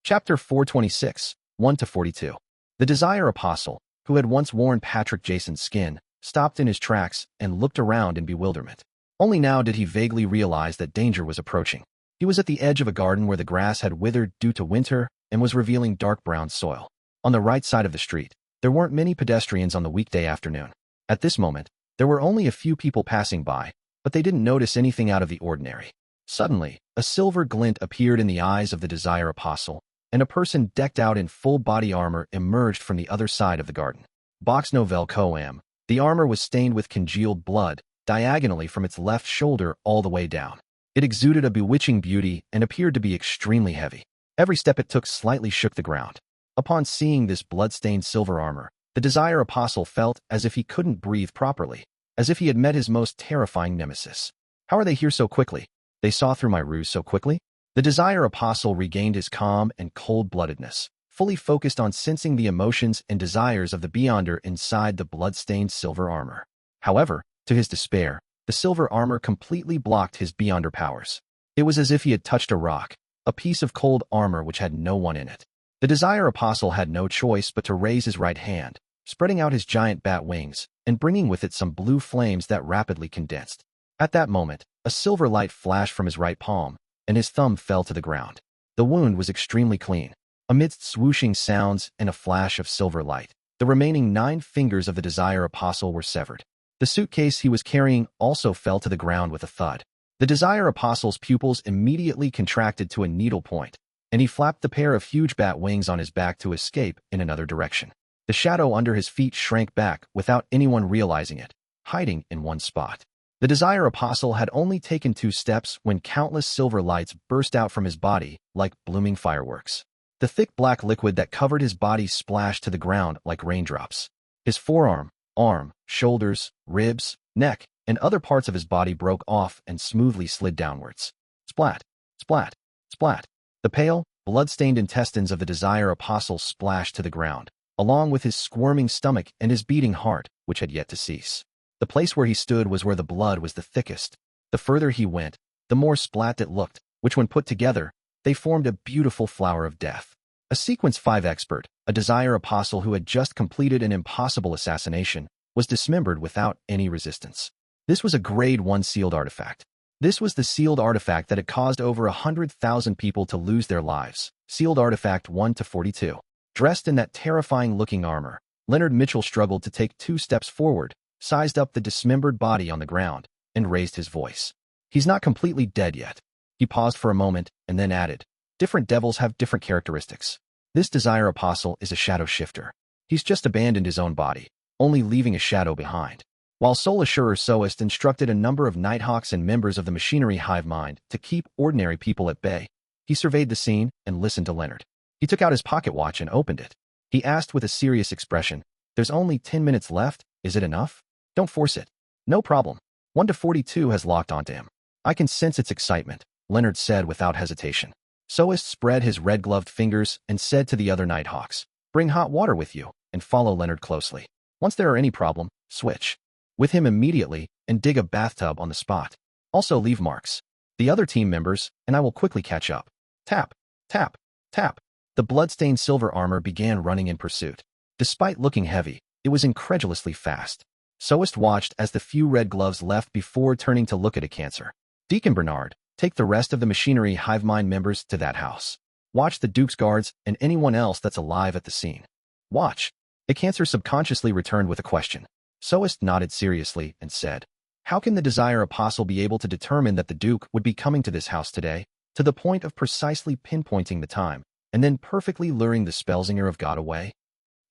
Chapter 426, 1-42. The Desire Apostle, who had once worn Patrick Jason's skin, stopped in his tracks and looked around in bewilderment. Only now did he vaguely realize that danger was approaching. He was at the edge of a garden where the grass had withered due to winter and was revealing dark brown soil. On the right side of the street, there weren't many pedestrians on the weekday afternoon. At this moment, there were only a few people passing by, but they didn't notice anything out of the ordinary. Suddenly, a silver glint appeared in the eyes of the Desire Apostle, and a person decked out in full body armor emerged from the other side of the garden. Box Novel Coam. The armor was stained with congealed blood, diagonally from its left shoulder all the way down. It exuded a bewitching beauty and appeared to be extremely heavy. Every step it took slightly shook the ground. Upon seeing this blood-stained silver armor, the Desire Apostle felt as if he couldn't breathe properly, as if he had met his most terrifying nemesis. How are they here so quickly? They saw through my ruse so quickly? The Desire Apostle regained his calm and cold-bloodedness, fully focused on sensing the emotions and desires of the Beyonder inside the blood-stained silver armor. However, to his despair, the silver armor completely blocked his Beyonder powers. It was as if he had touched a rock, a piece of cold armor which had no one in it. The Desire Apostle had no choice but to raise his right hand, spreading out his giant bat wings, and bringing with it some blue flames that rapidly condensed. At that moment, a silver light flashed from his right palm, and his thumb fell to the ground. The wound was extremely clean. Amidst swooshing sounds and a flash of silver light, the remaining 9 fingers of the Desire Apostle were severed. The suitcase he was carrying also fell to the ground with a thud. The Desire Apostle's pupils immediately contracted to a needle point, and he flapped the pair of huge bat wings on his back to escape in another direction. The shadow under his feet shrank back without anyone realizing it, hiding in one spot. The Desire Apostle had only taken 2 steps when countless silver lights burst out from his body like blooming fireworks. The thick black liquid that covered his body splashed to the ground like raindrops. His forearm, arm, shoulders, ribs, neck, and other parts of his body broke off and smoothly slid downwards. Splat, splat, splat. The pale, blood-stained intestines of the Desire Apostle splashed to the ground, along with his squirming stomach and his beating heart, which had yet to cease. The place where he stood was where the blood was the thickest. The further he went, the more splat it looked, which when put together, they formed a beautiful flower of death. A Sequence 5 expert, a Desire Apostle who had just completed an impossible assassination, was dismembered without any resistance. This was a Grade 1 sealed artifact. This was the sealed artifact that had caused over 100,000 people to lose their lives. Sealed artifact 1-42. Dressed in that terrifying-looking armor, Leonard Mitchell struggled to take 2 steps forward, sized up the dismembered body on the ground, and raised his voice. He's not completely dead yet. He paused for a moment and then added, different devils have different characteristics. This Desire Apostle is a shadow shifter. He's just abandoned his own body, only leaving a shadow behind. While Soul Assurer Soist instructed a number of Nighthawks and members of the machinery Hivemind to keep ordinary people at bay, he surveyed the scene and listened to Leonard. He took out his pocket watch and opened it. He asked with a serious expression, there's only 10 minutes left, is it enough? Don't force it. No problem. 1-42 has locked onto him. I can sense its excitement, Leonard said without hesitation. Soist spread his red-gloved fingers and said to the other Nighthawks, bring hot water with you, and follow Leonard closely. Once there are any problem, switch with him immediately and dig a bathtub on the spot. Also leave marks. The other team members, and I will quickly catch up. Tap, tap, tap. The blood-stained silver armor began running in pursuit. Despite looking heavy, it was incredulously fast. Soist watched as the few red gloves left before turning to look at a cancer. Deacon Bernard, take the rest of the machinery Hivemind members to that house. Watch the Duke's guards and anyone else that's alive at the scene. Watch. A cancer subconsciously returned with a question. Soist nodded seriously and said, how can the Desire Apostle be able to determine that the Duke would be coming to this house today, to the point of precisely pinpointing the time, and then perfectly luring the Spellsinger of God away?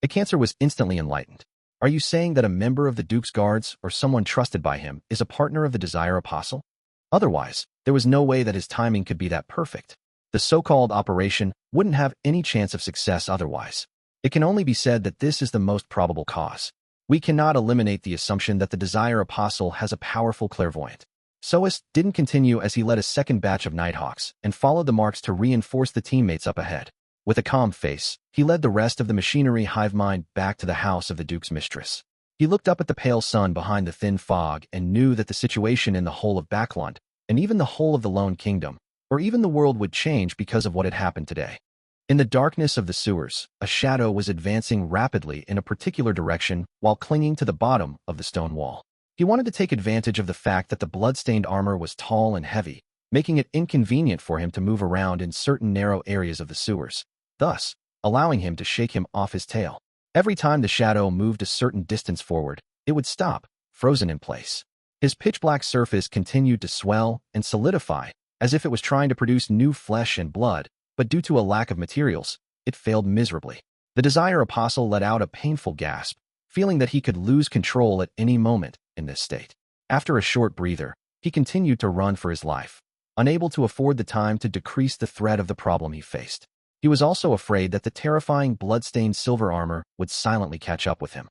A cancer was instantly enlightened. Are you saying that a member of the Duke's guards or someone trusted by him is a partner of the Desire Apostle? Otherwise, there was no way that his timing could be that perfect. The so-called operation wouldn't have any chance of success otherwise. It can only be said that this is the most probable cause. We cannot eliminate the assumption that the Desire Apostle has a powerful clairvoyant. Soist didn't continue as he led a second batch of Nighthawks and followed the marks to reinforce the teammates up ahead. With a calm face, he led the rest of the machinery Hivemind back to the house of the Duke's mistress. He looked up at the pale sun behind the thin fog and knew that the situation in the whole of Backlund, and even the whole of the Lone Kingdom, or even the world would change because of what had happened today. In the darkness of the sewers, a shadow was advancing rapidly in a particular direction while clinging to the bottom of the stone wall. He wanted to take advantage of the fact that the blood-stained armor was tall and heavy, making it inconvenient for him to move around in certain narrow areas of the sewers, thus allowing him to shake him off his tail. Every time the shadow moved a certain distance forward, it would stop, frozen in place. His pitch-black surface continued to swell and solidify, as if it was trying to produce new flesh and blood, but due to a lack of materials, it failed miserably. The Desire Apostle let out a painful gasp, feeling that he could lose control at any moment in this state. After a short breather, he continued to run for his life, unable to afford the time to decrease the threat of the problem he faced. He was also afraid that the terrifying blood-stained silver armor would silently catch up with him.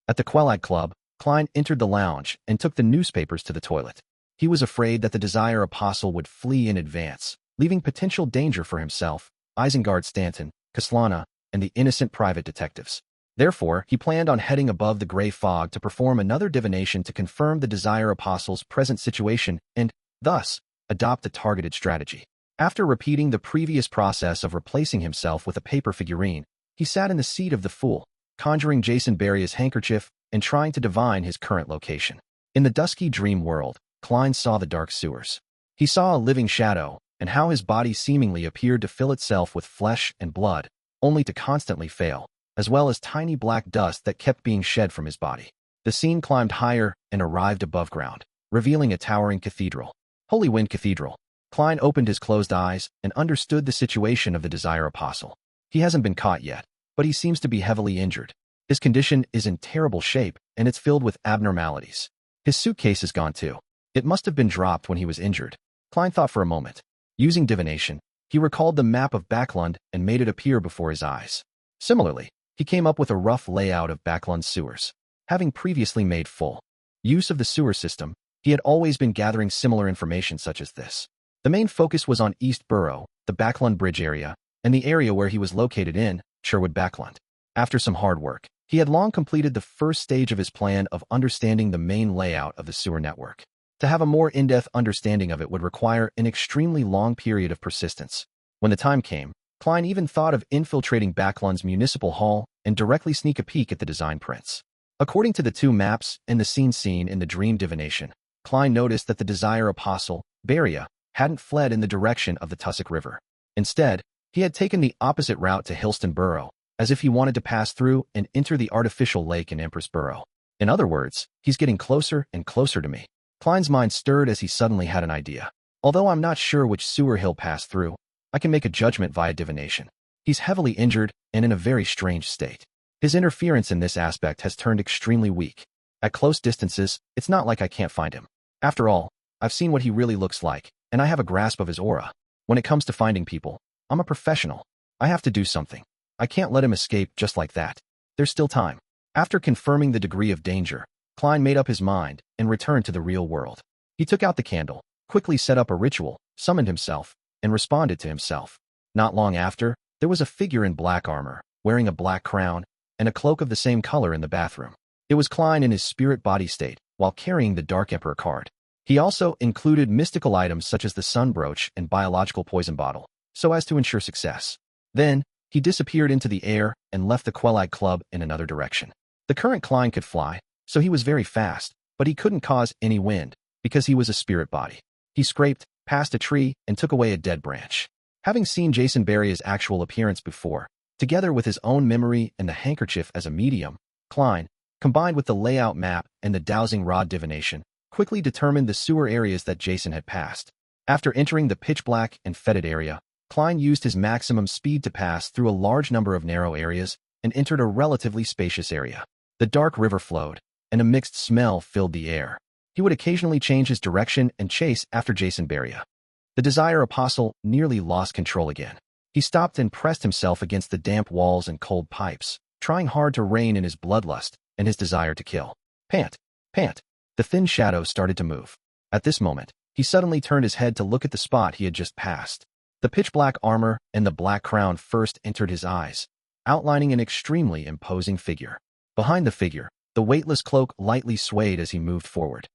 At the Quelag Club, Klein entered the lounge and took the newspapers to the toilet. He was afraid that the Desire Apostle would flee in advance, leaving potential danger for himself, Isengard Stanton, Kaslana, and the innocent private detectives. Therefore, he planned on heading above the gray fog to perform another divination to confirm the Desire Apostle's present situation and, thus, adopt a targeted strategy. After repeating the previous process of replacing himself with a paper figurine, he sat in the seat of the fool, conjuring Jason Barria's handkerchief and trying to divine his current location. In the dusky dream world, Klein saw the dark sewers. He saw a living shadow, and how his body seemingly appeared to fill itself with flesh and blood, only to constantly fail, as well as tiny black dust that kept being shed from his body. The scene climbed higher and arrived above ground, revealing a towering cathedral. Holy Wind Cathedral. Klein opened his closed eyes and understood the situation of the Desire Apostle. He hasn't been caught yet, but he seems to be heavily injured. His condition is in terrible shape, and it's filled with abnormalities. His suitcase is gone too. It must have been dropped when he was injured. Klein thought for a moment. Using divination, he recalled the map of Backlund and made it appear before his eyes. Similarly, he came up with a rough layout of Backlund's sewers. Having previously made full use of the sewer system, he had always been gathering similar information such as this. The main focus was on East Borough, the Backlund Bridge area, and the area where he was located in, Sherwood Backlund. After some hard work, he had long completed the first stage of his plan of understanding the main layout of the sewer network. To have a more in-depth understanding of it would require an extremely long period of persistence. When the time came, Klein even thought of infiltrating Backlund's municipal hall and directly sneak a peek at the design prints. According to the two maps and the scene in the dream divination, Klein noticed that the Desire Apostle, Barria, hadn't fled in the direction of the Tussock River. Instead, he had taken the opposite route to Hillston Borough, as if he wanted to pass through and enter the artificial lake in Empress Borough. In other words, he's getting closer and closer to me. Klein's mind stirred as he suddenly had an idea. Although I'm not sure which sewer he'll pass through, I can make a judgment via divination. He's heavily injured and in a very strange state. His interference in this aspect has turned extremely weak. At close distances, it's not like I can't find him. After all, I've seen what he really looks like, and I have a grasp of his aura. When it comes to finding people, I'm a professional. I have to do something. I can't let him escape just like that. There's still time. After confirming the degree of danger, Klein made up his mind and returned to the real world. He took out the candle, quickly set up a ritual, summoned himself, and responded to himself. Not long after, there was a figure in black armor, wearing a black crown, and a cloak of the same color in the bathroom. It was Klein in his spirit body state, while carrying the Dark Emperor card. He also included mystical items such as the sun brooch and biological poison bottle, so as to ensure success. Then, he disappeared into the air and left the Quelag Club in another direction. The current Klein could fly, so he was very fast, but he couldn't cause any wind, because he was a spirit body. He scraped past a tree and took away a dead branch. Having seen Jason Barria's actual appearance before, together with his own memory and the handkerchief as a medium, Klein, combined with the layout map and the dowsing rod divination, quickly determined the sewer areas that Jason had passed. After entering the pitch-black and fetid area, Klein used his maximum speed to pass through a large number of narrow areas and entered a relatively spacious area. The dark river flowed, and a mixed smell filled the air. He would occasionally change his direction and chase after Jason Barria. The Desire Apostle nearly lost control again. He stopped and pressed himself against the damp walls and cold pipes, trying hard to rein in his bloodlust and his desire to kill. Pant! Pant! The thin shadow started to move. At this moment, he suddenly turned his head to look at the spot he had just passed. The pitch-black armor and the black crown first entered his eyes, outlining an extremely imposing figure. Behind the figure, the weightless cloak lightly swayed as he moved forward.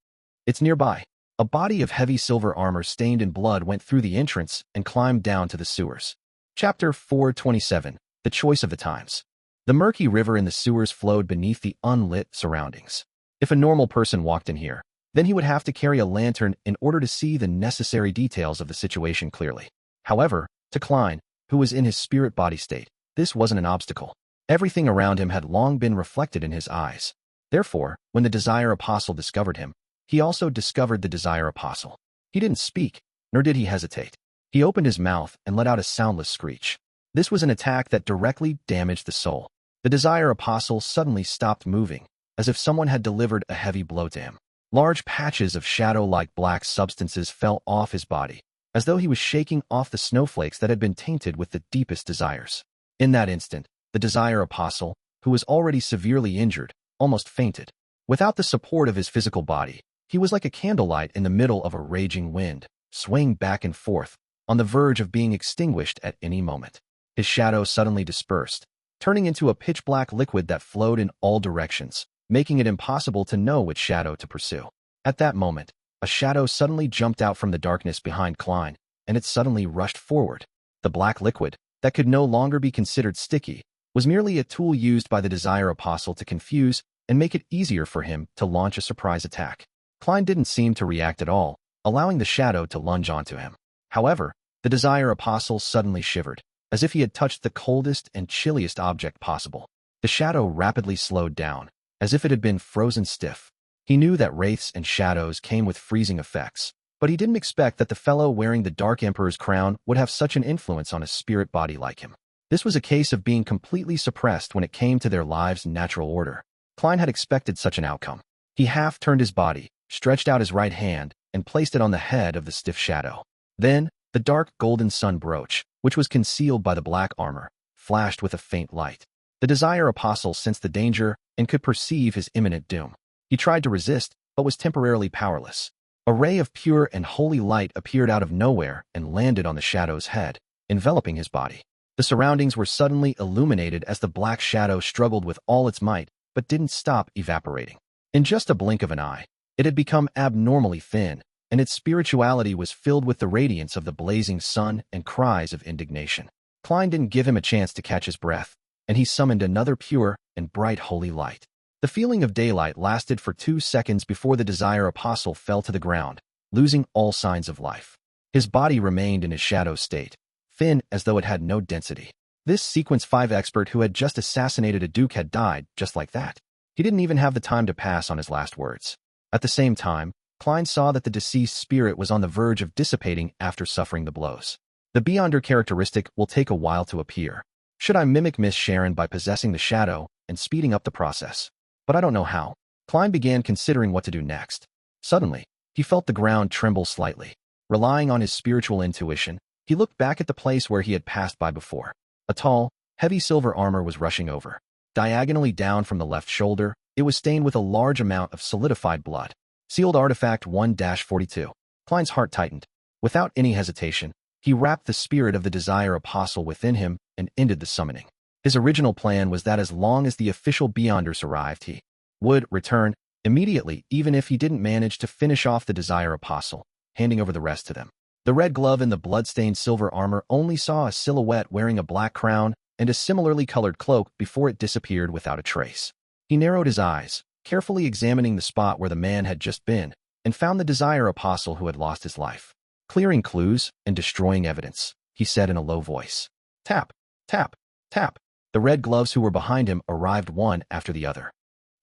It's nearby. A body of heavy silver armor stained in blood went through the entrance and climbed down to the sewers. Chapter 427. The Choice of the Times. The murky river in the sewers flowed beneath the unlit surroundings. If a normal person walked in here, then he would have to carry a lantern in order to see the necessary details of the situation clearly. However, to Klein, who was in his spirit-body state, this wasn't an obstacle. Everything around him had long been reflected in his eyes. Therefore, when the Desire Apostle discovered him, he also discovered the Desire Apostle. He didn't speak, nor did he hesitate. He opened his mouth and let out a soundless screech. This was an attack that directly damaged the soul. The Desire Apostle suddenly stopped moving, as if someone had delivered a heavy blow to him. Large patches of shadow-like black substances fell off his body, as though he was shaking off the snowflakes that had been tainted with the deepest desires. In that instant, the Desire Apostle, who was already severely injured, almost fainted. Without the support of his physical body, he was like a candlelight in the middle of a raging wind, swaying back and forth, on the verge of being extinguished at any moment. His shadow suddenly dispersed, turning into a pitch-black liquid that flowed in all directions, making it impossible to know which shadow to pursue. At that moment, a shadow suddenly jumped out from the darkness behind Klein, and it suddenly rushed forward. The black liquid, that could no longer be considered sticky, was merely a tool used by the Desire Apostle to confuse and make it easier for him to launch a surprise attack. Klein didn't seem to react at all, allowing the shadow to lunge onto him. However, the Desire Apostle suddenly shivered, as if he had touched the coldest and chilliest object possible. The shadow rapidly slowed down, as if it had been frozen stiff. He knew that wraiths and shadows came with freezing effects, but he didn't expect that the fellow wearing the Dark Emperor's crown would have such an influence on a spirit body like him. This was a case of being completely suppressed when it came to their lives' natural order. Klein had expected such an outcome. He half turned his body, stretched out his right hand, and placed it on the head of the stiff shadow. Then, the dark golden sun brooch, which was concealed by the black armor, flashed with a faint light. The Desire Apostle sensed the danger and could perceive his imminent doom. He tried to resist, but was temporarily powerless. A ray of pure and holy light appeared out of nowhere and landed on the shadow's head, enveloping his body. The surroundings were suddenly illuminated as the black shadow struggled with all its might, but didn't stop evaporating. In just a blink of an eye, it had become abnormally thin, and its spirituality was filled with the radiance of the blazing sun and cries of indignation. Klein didn't give him a chance to catch his breath, and he summoned another pure and bright holy light. The feeling of daylight lasted for 2 seconds before the Desire Apostle fell to the ground, losing all signs of life. His body remained in his shadow state, thin as though it had no density. This Sequence 5 expert who had just assassinated a duke had died just like that. He didn't even have the time to pass on his last words. At the same time, Klein saw that the deceased spirit was on the verge of dissipating after suffering the blows. The Beyonder characteristic will take a while to appear. Should I mimic Miss Sharon by possessing the shadow and speeding up the process? But I don't know how. Klein began considering what to do next. Suddenly, he felt the ground tremble slightly. Relying on his spiritual intuition, he looked back at the place where he had passed by before. A tall, heavy silver armor was rushing over. Diagonally down from the left shoulder, it was stained with a large amount of solidified blood. Sealed Artifact 1-42. Klein's heart tightened. Without any hesitation, he wrapped the spirit of the Desire Apostle within him and ended the summoning. His original plan was that as long as the official Beyonders arrived, he would return immediately, even if he didn't manage to finish off the Desire Apostle, handing over the rest to them. The red glove in the blood-stained silver armor only saw a silhouette wearing a black crown and a similarly colored cloak before it disappeared without a trace. He narrowed his eyes, carefully examining the spot where the man had just been, and found the Desire Apostle who had lost his life. Clearing clues and destroying evidence, he said in a low voice. Tap, tap, tap. The red gloves who were behind him arrived one after the other.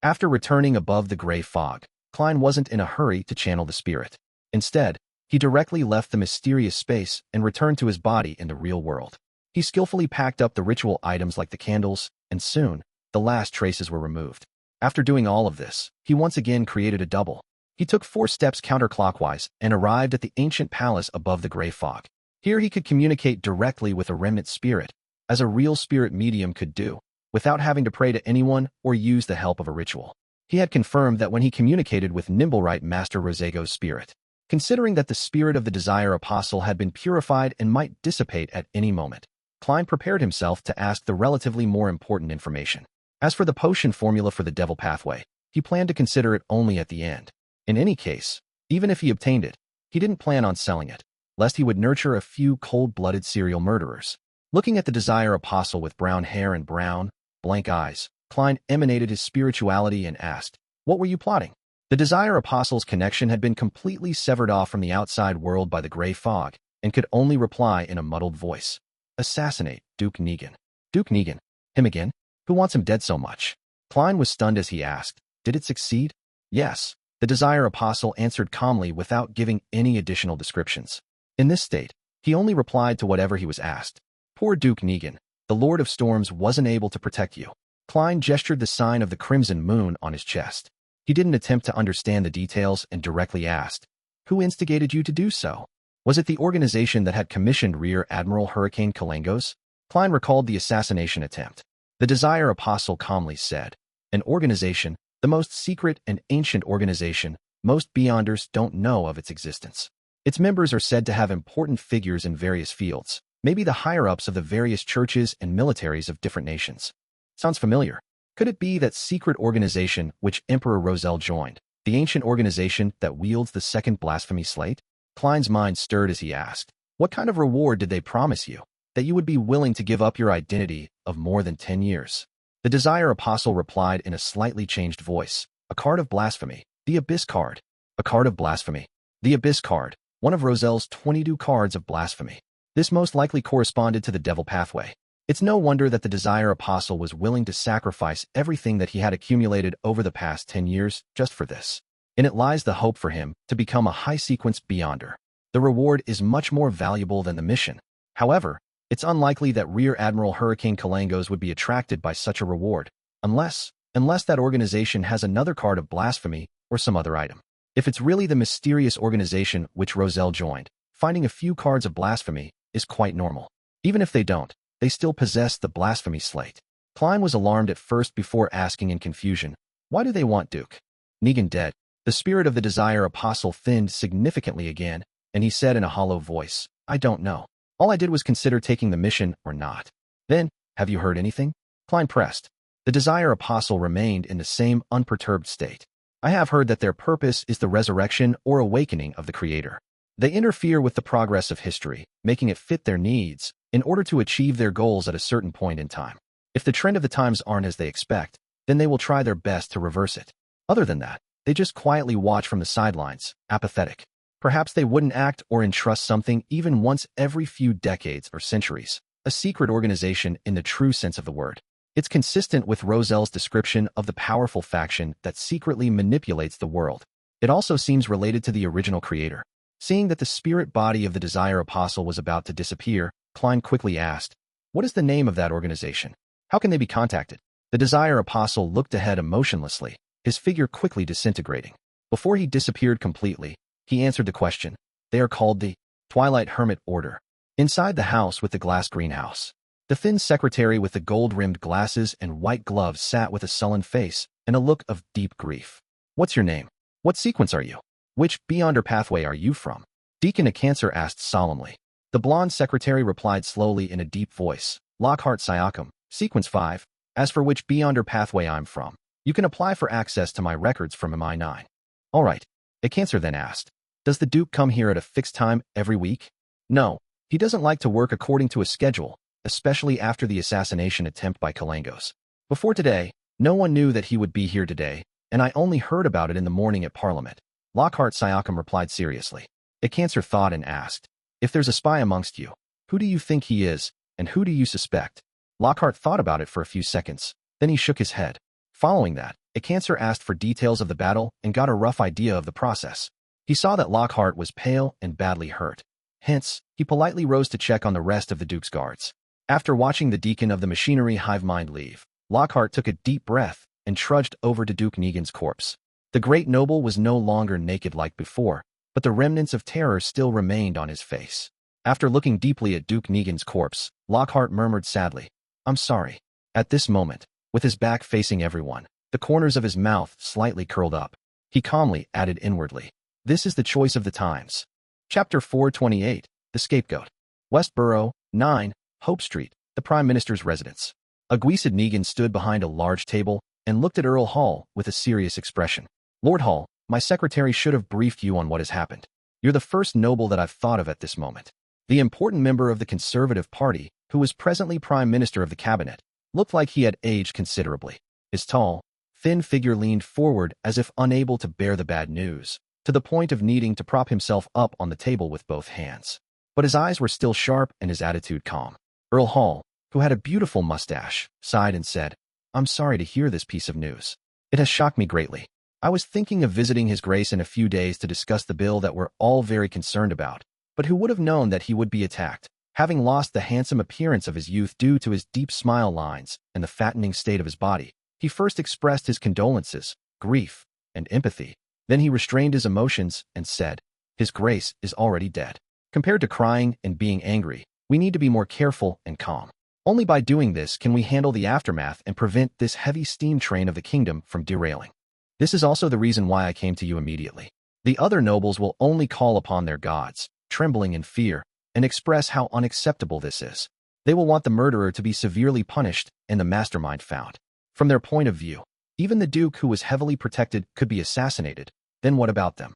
After returning above the gray fog, Klein wasn't in a hurry to channel the spirit. Instead, he directly left the mysterious space and returned to his body in the real world. He skillfully packed up the ritual items like the candles, and soon, the last traces were removed. After doing all of this, he once again created a double. He took 4 steps counterclockwise and arrived at the ancient palace above the gray fog. Here he could communicate directly with a remnant spirit, as a real spirit medium could do, without having to pray to anyone or use the help of a ritual. He had confirmed that when he communicated with Nimblewright Master Rosego's spirit, considering that the spirit of the Desire Apostle had been purified and might dissipate at any moment, Klein prepared himself to ask the relatively more important information. As for the potion formula for the Devil Pathway, he planned to consider it only at the end. In any case, even if he obtained it, he didn't plan on selling it, lest he would nurture a few cold-blooded serial murderers. Looking at the Desire Apostle with brown hair and brown, blank eyes, Klein emanated his spirituality and asked, "What were you plotting?" The Desire Apostle's connection had been completely severed off from the outside world by the gray fog, and could only reply in a muddled voice. "Assassinate Duke Negan." "Duke Negan? Him again? Who wants him dead so much?" Klein was stunned as he asked, "Did it succeed?" "Yes," the Desire Apostle answered calmly without giving any additional descriptions. In this state, he only replied to whatever he was asked. "Poor Duke Negan, the Lord of Storms wasn't able to protect you." Klein gestured the sign of the crimson moon on his chest. He didn't attempt to understand the details and directly asked, "Who instigated you to do so? Was it the organization that had commissioned Rear Admiral Hurricane Kalangos?" Klein recalled the assassination attempt. The Desire Apostle calmly said, "An organization, the most secret and ancient organization, most Beyonders don't know of its existence. Its members are said to have important figures in various fields, maybe the higher-ups of the various churches and militaries of different nations." Sounds familiar. Could it be that secret organization which Emperor Roselle joined, the ancient organization that wields the second blasphemy slate? Klein's mind stirred as he asked, "What kind of reward did they promise you, that you would be willing to give up your identity of more than 10 years? The Desire Apostle replied in a slightly changed voice, "A card of blasphemy, the Abyss card." "A card of blasphemy, the Abyss card, one of Roselle's 22 cards of blasphemy. This most likely corresponded to the Devil Pathway. It's no wonder that the Desire Apostle was willing to sacrifice everything that he had accumulated over the past 10 years just for this. In it lies the hope for him to become a high-sequence Beyonder. The reward is much more valuable than the mission. However, it's unlikely that Rear Admiral Hurricane Kalangos would be attracted by such a reward, unless that organization has another card of blasphemy or some other item. If it's really the mysterious organization which Roselle joined, finding a few cards of blasphemy is quite normal. Even if they don't, they still possess the blasphemy slate." Klein was alarmed at first before asking in confusion, "Why do they want Duke Negan dead?" The spirit of the Desire Apostle thinned significantly again, and he said in a hollow voice, "I don't know. All I did was consider taking the mission or not." "Then, have you heard anything?" Klein pressed. The Desire Apostle remained in the same unperturbed state. "I have heard that their purpose is the resurrection or awakening of the Creator. They interfere with the progress of history, making it fit their needs, in order to achieve their goals at a certain point in time. If the trend of the times aren't as they expect, then they will try their best to reverse it. Other than that, they just quietly watch from the sidelines, apathetic. Perhaps they wouldn't act or entrust something even once every few decades or centuries. A secret organization in the true sense of the word. It's consistent with Roselle's description of the powerful faction that secretly manipulates the world. It also seems related to the original creator." Seeing that the spirit body of the Desire Apostle was about to disappear, Klein quickly asked, "What is the name of that organization? How can they be contacted?" The Desire Apostle looked ahead emotionlessly, his figure quickly disintegrating. Before he disappeared completely, he answered the question. "They are called the Twilight Hermit Order." Inside the house with the glass greenhouse, the thin secretary with the gold-rimmed glasses and white gloves sat with a sullen face and a look of deep grief. "What's your name? What sequence are you? Which Beyonder pathway are you from?" Deacon Acancer asked solemnly. The blonde secretary replied slowly in a deep voice, "Lockhart Siakam, Sequence 5. As for which Beyonder pathway I'm from, you can apply for access to my records from MI9. "All right," Acancer then asked. "Does the Duke come here at a fixed time every week?" "No, he doesn't like to work according to a schedule, especially after the assassination attempt by Kalangos. Before today, no one knew that he would be here today, and I only heard about it in the morning at Parliament." Lockhart Siakam replied seriously. Acancer thought and asked, "If there's a spy amongst you, who do you think he is, and who do you suspect?" Lockhart thought about it for a few seconds, then he shook his head. Following that, Acancer asked for details of the battle and got a rough idea of the process. He saw that Lockhart was pale and badly hurt. Hence, he politely rose to check on the rest of the Duke's guards. After watching the deacon of the machinery Hivemind leave, Lockhart took a deep breath and trudged over to Duke Negan's corpse. The great noble was no longer naked like before, but the remnants of terror still remained on his face. After looking deeply at Duke Negan's corpse, Lockhart murmured sadly, "I'm sorry." At this moment, with his back facing everyone, the corners of his mouth slightly curled up, he calmly added inwardly, "This is the choice of the times." Chapter 428, The Scapegoat. Westborough, 9, Hope Street, the Prime Minister's residence. Aguisid Negan stood behind a large table and looked at Earl Hall with a serious expression. "Lord Hall, my secretary should have briefed you on what has happened. You're the first noble that I've thought of at this moment. The important member of the Conservative Party, who was presently Prime Minister of the cabinet, looked like he had aged considerably. His tall, thin figure leaned forward as if unable to bear the bad news, to the point of needing to prop himself up on the table with both hands. But his eyes were still sharp and his attitude calm. Earl Hall, who had a beautiful mustache, sighed and said, "I'm sorry to hear this piece of news. It has shocked me greatly. I was thinking of visiting His Grace in a few days to discuss the bill that we're all very concerned about, but who would have known that he would be attacked, having lost the handsome appearance of his youth due to his deep smile lines and the fattening state of his body. He first expressed his condolences, grief, and empathy. Then he restrained his emotions and said, 'His Grace is already dead.' Compared to crying and being angry, we need to be more careful and calm. Only by doing this can we handle the aftermath and prevent this heavy steam train of the kingdom from derailing. This is also the reason why I came to you immediately. The other nobles will only call upon their gods, trembling in fear, and express how unacceptable this is. They will want the murderer to be severely punished and the mastermind found. From their point of view, even the Duke who was heavily protected could be assassinated. Then what about them?"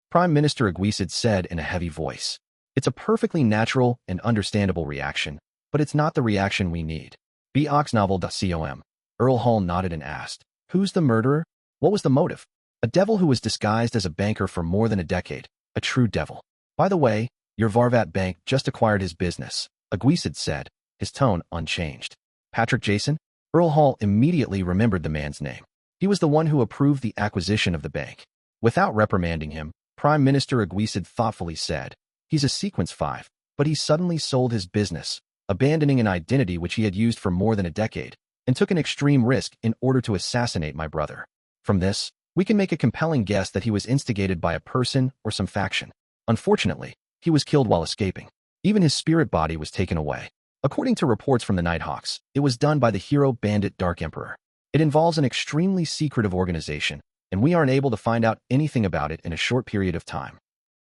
Prime Minister Aguisid said in a heavy voice. "It's a perfectly natural and understandable reaction, but it's not the reaction we need." Boxnovel.com. Earl Hall nodded and asked, "Who's the murderer? What was the motive?" "A devil who was disguised as a banker for more than a decade. A true devil. By the way, your Varvat Bank just acquired his business," Aguisid said, his tone unchanged. "Patrick Jason?" Earl Hall immediately remembered the man's name. He was the one who approved the acquisition of the bank. Without reprimanding him, Prime Minister Aguisid thoughtfully said, "He's a Sequence 5, but he suddenly sold his business, abandoning an identity which he had used for more than a decade, and took an extreme risk in order to assassinate my brother. From this, we can make a compelling guess that he was instigated by a person or some faction. Unfortunately, he was killed while escaping. Even his spirit body was taken away. According to reports from the Nighthawks, it was done by the hero bandit Dark Emperor. It involves an extremely secretive organization, and we aren't able to find out anything about it in a short period of time."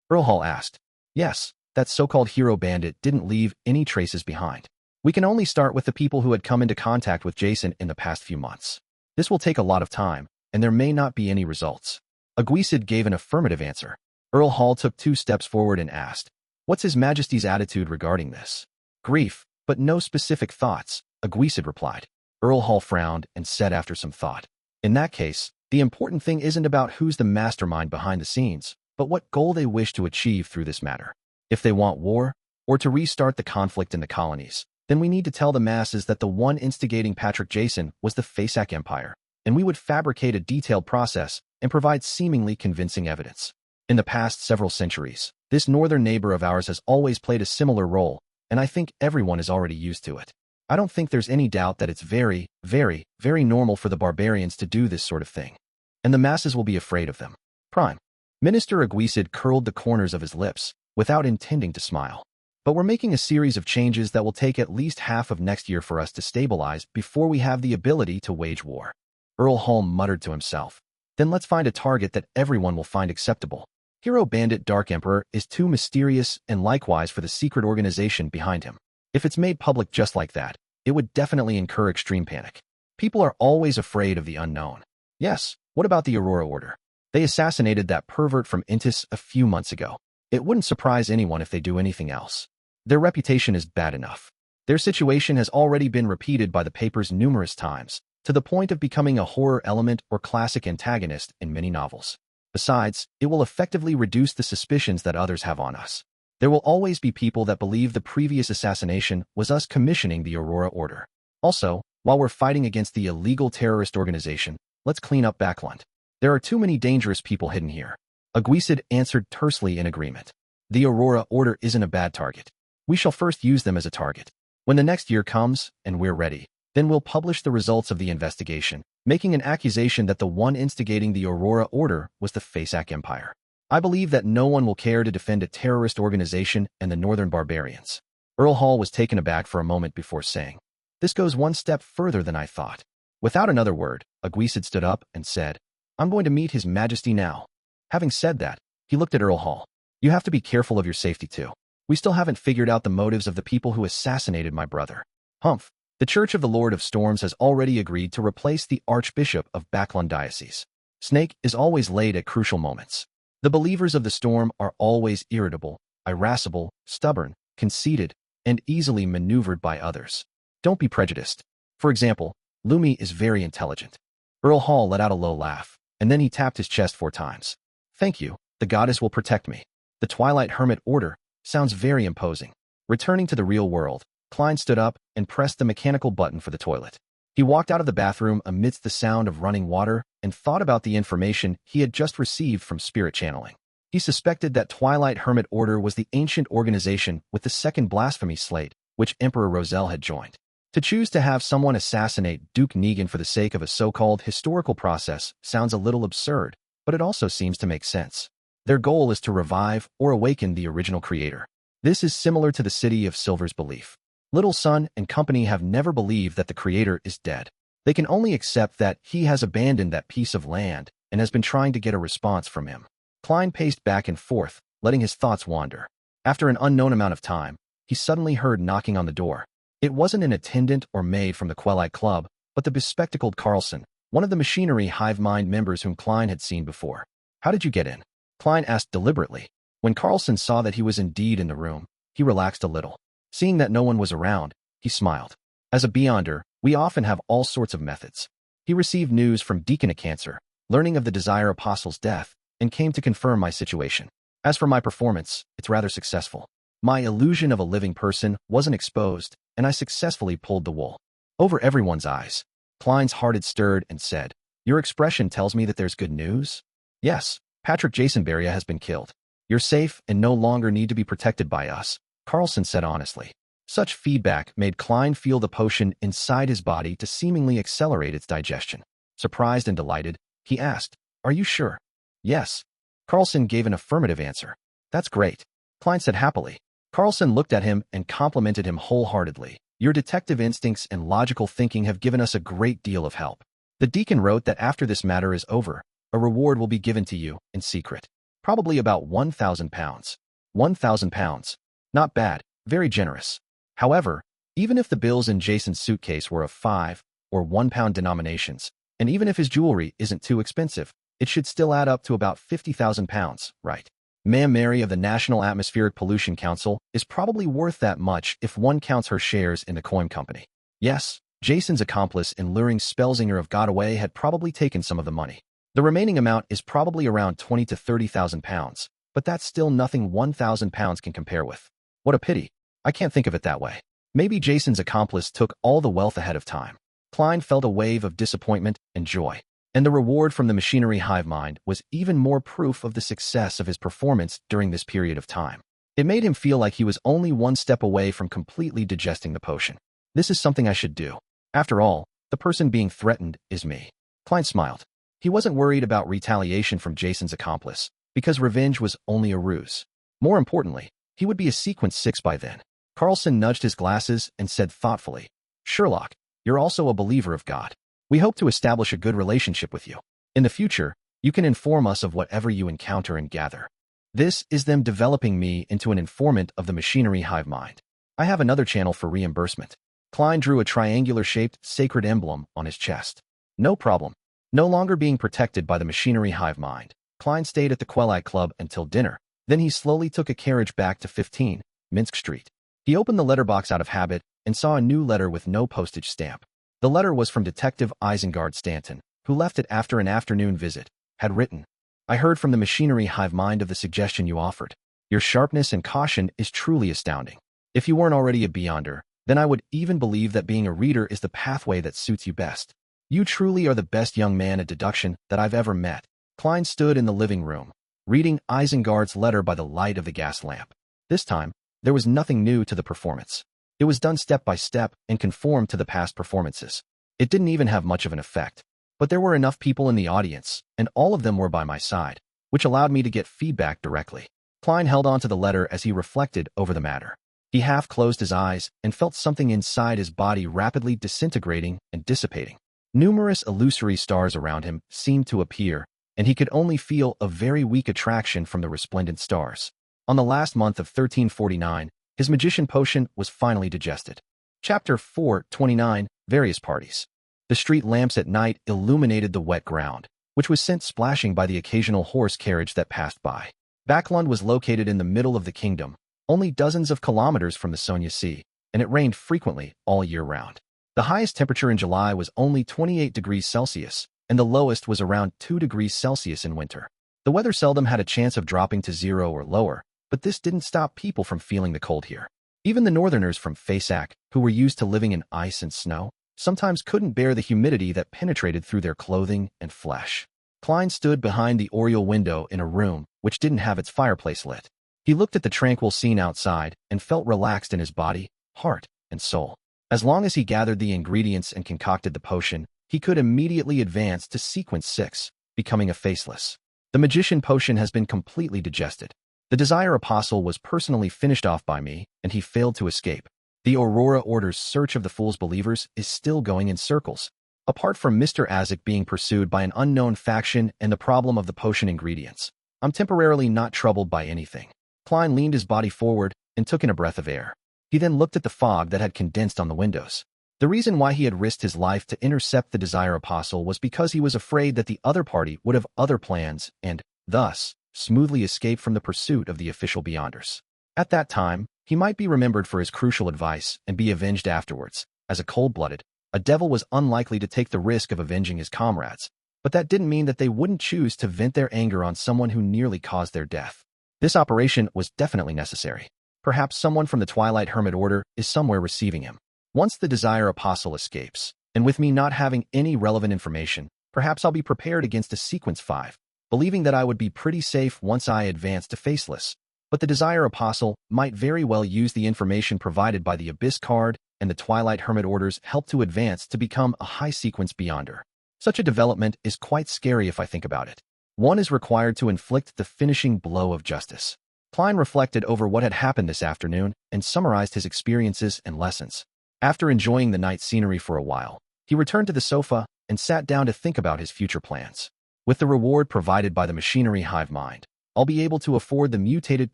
Earl Hall asked, "Yes, that so-called hero bandit didn't leave any traces behind. We can only start with the people who had come into contact with Jason in the past few months. This will take a lot of time, and there may not be any results." Aguisid gave an affirmative answer. Earl Hall took 2 steps forward and asked, "What's His Majesty's attitude regarding this?" "Grief, but no specific thoughts," Aguisid replied. Earl Hall frowned and said after some thought, "In that case, the important thing isn't about who's the mastermind behind the scenes, but what goal they wish to achieve through this matter. If they want war, or to restart the conflict in the colonies, then we need to tell the masses that the one instigating Patrick Jason was the Fasak Empire, and we would fabricate a detailed process and provide seemingly convincing evidence. In the past several centuries, this northern neighbor of ours has always played a similar role, and I think everyone is already used to it. I don't think there's any doubt that it's very, very, very normal for the barbarians to do this sort of thing, and the masses will be afraid of them." Prime Minister Aguisid curled the corners of his lips, without intending to smile. "But we're making a series of changes that will take at least half of next year for us to stabilize before we have the ability to wage war." Earl Hall muttered to himself, "Then let's find a target that everyone will find acceptable. Hero bandit Dark Emperor is too mysterious, and likewise for the secret organization behind him. If it's made public just like that, it would definitely incur extreme panic. People are always afraid of the unknown. Yes, what about the Aurora Order? They assassinated that pervert from Intis a few months ago. It wouldn't surprise anyone if they do anything else. Their reputation is bad enough. Their situation has already been repeated by the papers numerous times, to the point of becoming a horror element or classic antagonist in many novels. Besides, it will effectively reduce the suspicions that others have on us. There will always be people that believe the previous assassination was us commissioning the Aurora Order. Also, while we're fighting against the illegal terrorist organization, let's clean up Backland. There are too many dangerous people hidden here." Aguisid answered tersely in agreement. "The Aurora Order isn't a bad target. We shall first use them as a target. When the next year comes, and we're ready, then we'll publish the results of the investigation, making an accusation that the one instigating the Aurora Order was the Fasak Empire. I believe that no one will care to defend a terrorist organization and the northern barbarians." Earl Hall was taken aback for a moment before saying, "This goes one step further than I thought." Without another word, Aguisid stood up and said, "I'm going to meet His Majesty now." Having said that, he looked at Earl Hall. "You have to be careful of your safety too. We still haven't figured out the motives of the people who assassinated my brother." Humph. The Church of the Lord of Storms has already agreed to replace the Archbishop of Backland Diocese. Snake is always late at crucial moments. The believers of the storm are always irritable, irascible, stubborn, conceited, and easily maneuvered by others. Don't be prejudiced. For example, Lumi is very intelligent. Earl Hall let out a low laugh, and then he tapped his chest 4 times. Thank you, the goddess will protect me. The Twilight Hermit Order sounds very imposing. Returning to the real world, Klein stood up and pressed the mechanical button for the toilet. He walked out of the bathroom amidst the sound of running water and thought about the information he had just received from spirit channeling. He suspected that Twilight Hermit Order was the ancient organization with the second blasphemy slate, which Emperor Roselle had joined. To choose to have someone assassinate Duke Negan for the sake of a so-called historical process sounds a little absurd, but it also seems to make sense. Their goal is to revive or awaken the original creator. This is similar to the City of Silver's belief. Little Sun and company have never believed that the creator is dead. They can only accept that he has abandoned that piece of land and has been trying to get a response from him. Klein paced back and forth, letting his thoughts wander. After an unknown amount of time, he suddenly heard knocking on the door. It wasn't an attendant or maid from the Twilight Club, but the bespectacled Carlson, one of the machinery Hivemind members whom Klein had seen before. How did you get in? Klein asked deliberately. When Carlson saw that he was indeed in the room, he relaxed a little. Seeing that no one was around, he smiled. As a Beyonder, we often have all sorts of methods. He received news from Deacon of Cancer, learning of the Desire Apostle's death, and came to confirm my situation. As for my performance, it's rather successful. My illusion of a living person wasn't exposed, and I successfully pulled the wool over everyone's eyes. Klein's heart had stirred and said, "Your expression tells me that there's good news?" "Yes, Patrick Jason Beria has been killed. You're safe and no longer need to be protected by us," Carlson said honestly. Such feedback made Klein feel the potion inside his body to seemingly accelerate its digestion. Surprised and delighted, he asked, "Are you sure?" "Yes." Carlson gave an affirmative answer. "That's great," Klein said happily. Carlson looked at him and complimented him wholeheartedly. "Your detective instincts and logical thinking have given us a great deal of help. The deacon wrote that after this matter is over, a reward will be given to you in secret. Probably about £1,000. £1,000. Not bad, very generous. However, even if the bills in Jason's suitcase were of £5 or £1 denominations, and even if his jewelry isn't too expensive, it should still add up to about £50,000, right? Ma'am Mary of the National Atmospheric Pollution Council is probably worth that much if one counts her shares in the coin company. Yes, Jason's accomplice in luring Spellsinger of God away had probably taken some of the money. The remaining amount is probably around £20,000 to £30,000, but that's still nothing £1,000 can compare with. What a pity. I can't think of it that way. Maybe Jason's accomplice took all the wealth ahead of time. Klein felt a wave of disappointment and joy, and the reward from the machinery Hivemind was even more proof of the success of his performance during this period of time. It made him feel like he was only one step away from completely digesting the potion. This is something I should do. After all, the person being threatened is me. Klein smiled. He wasn't worried about retaliation from Jason's accomplice, because revenge was only a ruse. More importantly, he would be a Sequence 6 by then. Carlson nudged his glasses and said thoughtfully, "Sherlock, you're also a believer of God. We hope to establish a good relationship with you. In the future, you can inform us of whatever you encounter and gather." This is them developing me into an informant of the machinery Hivemind. I have another channel for reimbursement. Klein drew a triangular-shaped sacred emblem on his chest. No problem. No longer being protected by the machinery Hivemind, Klein stayed at the Twilight Club until dinner. Then he slowly took a carriage back to 15 Minsk Street. He opened the letterbox out of habit and saw a new letter with no postage stamp. The letter was from Detective Isengard Stanton, who left it after an afternoon visit, had written, "I heard from the machinery Hivemind of the suggestion you offered. Your sharpness and caution is truly astounding. If you weren't already a Beyonder, then I would even believe that being a reader is the pathway that suits you best. You truly are the best young man at deduction that I've ever met." Klein stood in the living room, reading Isengard's letter by the light of the gas lamp. This time, there was nothing new to the performance. It was done step by step and conformed to the past performances. It didn't even have much of an effect, but there were enough people in the audience, and all of them were by my side, which allowed me to get feedback directly. Klein held on to the letter as he reflected over the matter. He half closed his eyes and felt something inside his body rapidly disintegrating and dissipating. Numerous illusory stars around him seemed to appear, and he could only feel a very weak attraction from the resplendent stars. On the last month of 1349, his magician potion was finally digested. Chapter 429, Various Parties. The street lamps at night illuminated the wet ground, which was sent splashing by the occasional horse carriage that passed by. Backlund was located in the middle of the kingdom, only dozens of kilometers from the Sonia Sea, and it rained frequently all year round. The highest temperature in July was only 28 degrees Celsius, and the lowest was around 2 degrees Celsius in winter. The weather seldom had a chance of dropping to 0 or lower, but this didn't stop people from feeling the cold here. Even the northerners from Fasak, who were used to living in ice and snow, sometimes couldn't bear the humidity that penetrated through their clothing and flesh. Klein stood behind the oriel window in a room which didn't have its fireplace lit. He looked at the tranquil scene outside and felt relaxed in his body, heart, and soul. As long as he gathered the ingredients and concocted the potion, he could immediately advance to sequence 6, becoming a faceless. The magician potion has been completely digested. The Desire Apostle was personally finished off by me, and he failed to escape. The Aurora Order's search of the Fool's believers is still going in circles. Apart from Mr. Azek being pursued by an unknown faction and the problem of the potion ingredients, I'm temporarily not troubled by anything. Klein leaned his body forward and took in a breath of air. He then looked at the fog that had condensed on the windows. The reason why he had risked his life to intercept the Desire Apostle was because he was afraid that the other party would have other plans and, thus, smoothly escape from the pursuit of the official Beyonders. At that time, he might be remembered for his crucial advice and be avenged afterwards. As a cold-blooded, a devil was unlikely to take the risk of avenging his comrades, but that didn't mean that they wouldn't choose to vent their anger on someone who nearly caused their death. This operation was definitely necessary. Perhaps someone from the Twilight Hermit Order is somewhere receiving him. Once the Desire Apostle escapes, and with me not having any relevant information, perhaps I'll be prepared against a Sequence 5, believing that I would be pretty safe once I advance to Faceless. But the Desire Apostle might very well use the information provided by the Abyss card, and the Twilight Hermit Order's help to advance to become a high-sequence Beyonder. Such a development is quite scary if I think about it. One is required to inflict the finishing blow of justice. Klein reflected over what had happened this afternoon and summarized his experiences and lessons. After enjoying the night scenery for a while, he returned to the sofa and sat down to think about his future plans. With the reward provided by the machinery Hivemind, I'll be able to afford the mutated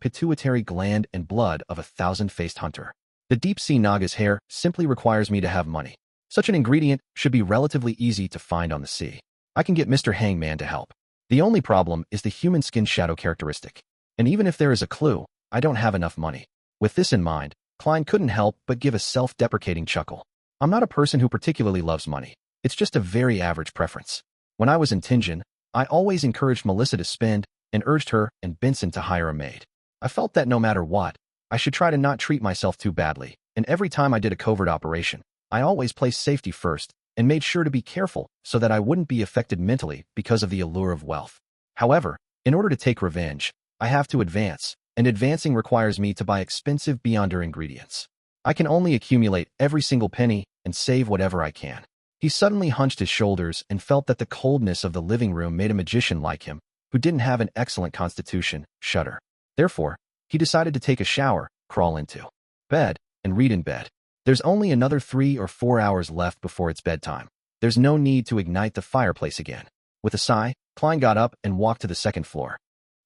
pituitary gland and blood of a thousand-faced hunter. The deep-sea Naga's hair simply requires me to have money. Such an ingredient should be relatively easy to find on the sea. I can get Mr. Hangman to help. The only problem is the human skin shadow characteristic. And even if there is a clue, I don't have enough money. With this in mind, Klein couldn't help but give a self-deprecating chuckle. I'm not a person who particularly loves money. It's just a very average preference. When I was in Tingen, I always encouraged Melissa to spend and urged her and Benson to hire a maid. I felt that no matter what, I should try to not treat myself too badly, and every time I did a covert operation, I always placed safety first and made sure to be careful so that I wouldn't be affected mentally because of the allure of wealth. However, in order to take revenge, I have to advance, and advancing requires me to buy expensive Beyonder ingredients. I can only accumulate every single penny and save whatever I can. He suddenly hunched his shoulders and felt that the coldness of the living room made a magician like him, who didn't have an excellent constitution, shudder. Therefore, he decided to take a shower, crawl into bed, and read in bed. There's only another 3 or 4 hours left before it's bedtime. There's no need to ignite the fireplace again. With a sigh, Klein got up and walked to the second floor.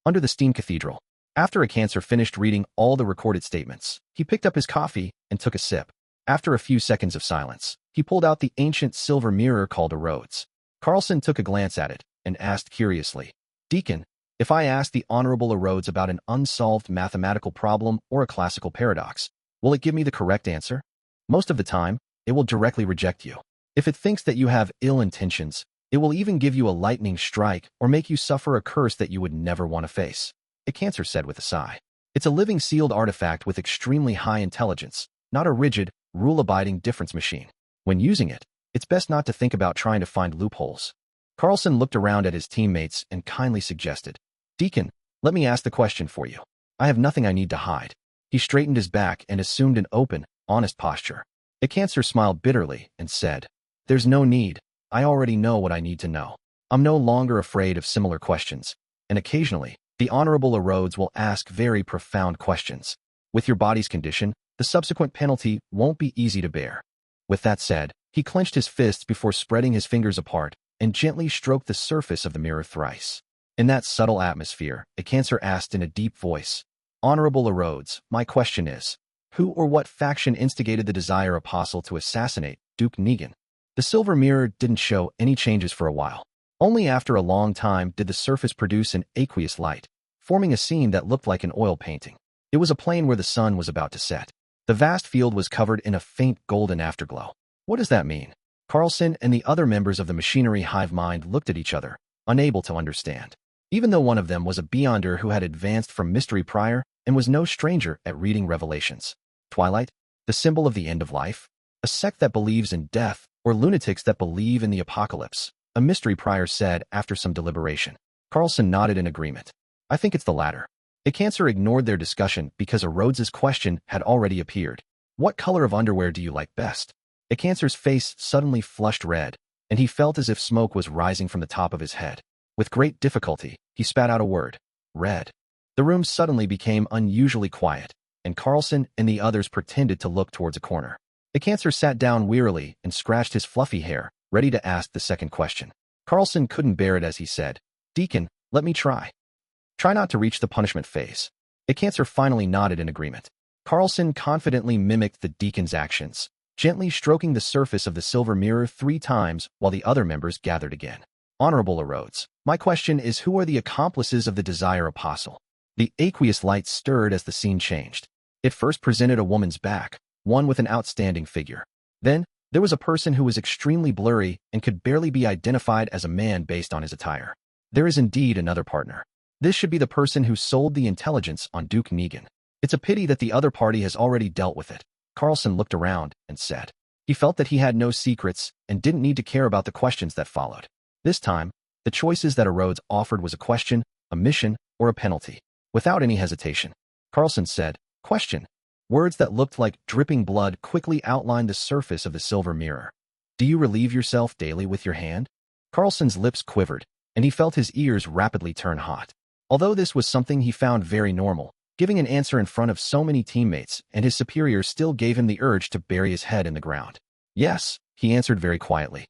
Under the steam cathedral. After a cancer finished reading all the recorded statements, he picked up his coffee and took a sip. After a few seconds of silence, he pulled out the ancient silver mirror called a Rhodes. Carlson took a glance at it and asked curiously, "Deacon, if I ask the Honorable Rhodes about an unsolved mathematical problem or a classical paradox, will it give me the correct answer? Most of the time, it will directly reject you. If it thinks that you have ill intentions, it will even give you a lightning strike or make you suffer a curse that you would never want to face." A cancer said with a sigh. It's a living sealed artifact with extremely high intelligence, not a rigid, rule-abiding difference machine. When using it, it's best not to think about trying to find loopholes. Carlson looked around at his teammates and kindly suggested, "Deacon, let me ask the question for you. I have nothing I need to hide." He straightened his back and assumed an open, honest posture. A cancer smiled bitterly and said, "There's no need. I already know what I need to know. I'm no longer afraid of similar questions, and occasionally, the Honorable Rhodes will ask very profound questions. With your body's condition, the subsequent penalty won't be easy to bear." With that said, he clenched his fists before spreading his fingers apart and gently stroked the surface of the mirror thrice. In that subtle atmosphere, a cancer asked in a deep voice, "Honorable Rhodes, my question is, who or what faction instigated the Desire Apostle to assassinate Duke Negan?" The silver mirror didn't show any changes for a while. Only after a long time did the surface produce an aqueous light, forming a scene that looked like an oil painting. It was a plain where the sun was about to set. The vast field was covered in a faint golden afterglow. What does that mean? Carlson and the other members of the machinery Hivemind looked at each other, unable to understand. Even though one of them was a beyonder who had advanced from mystery prior and was no stranger at reading revelations. Twilight, the symbol of the end of life? A sect that believes in death, or lunatics that believe in the apocalypse? A mystery prior said after some deliberation. Carlson nodded in agreement. I think it's the latter. A cancer ignored their discussion because a Rhodes's question had already appeared. What color of underwear do you like best? A cancer's face suddenly flushed red, and he felt as if smoke was rising from the top of his head. With great difficulty, he spat out a word. Red. The room suddenly became unusually quiet, and Carlson and the others pretended to look towards a corner. The cancer sat down wearily and scratched his fluffy hair, ready to ask the second question. Carlson couldn't bear it as he said, Deacon, let me try. Try not to reach the punishment phase. The cancer finally nodded in agreement. Carlson confidently mimicked the deacon's actions, gently stroking the surface of the silver mirror 3 times while the other members gathered again. Honorable Rhodes, my question is, who are the accomplices of the Desire Apostle? The aqueous light stirred as the scene changed. It first presented a woman's back, one with an outstanding figure. Then, there was a person who was extremely blurry and could barely be identified as a man based on his attire. There is indeed another partner. This should be the person who sold the intelligence on Duke Negan. It's a pity that the other party has already dealt with it. Carlson looked around and said. He felt that he had no secrets and didn't need to care about the questions that followed. This time, the choices that a Rhodes offered was a question, a mission, or a penalty. Without any hesitation, Carlson said, Question. Words that looked like dripping blood quickly outlined the surface of the silver mirror. Do you relieve yourself daily with your hand? Carlson's lips quivered, and he felt his ears rapidly turn hot. Although this was something he found very normal, giving an answer in front of so many teammates and his superiors still gave him the urge to bury his head in the ground. Yes, he answered very quietly.